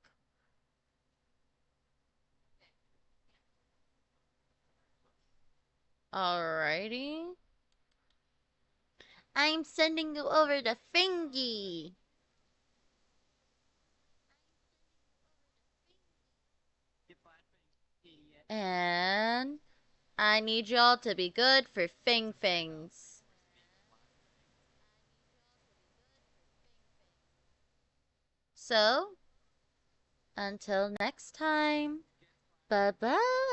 Alrighty. I'm sending you over to Fingy. And I need y'all to be good for Fing Fings. So, until next time, bye-bye.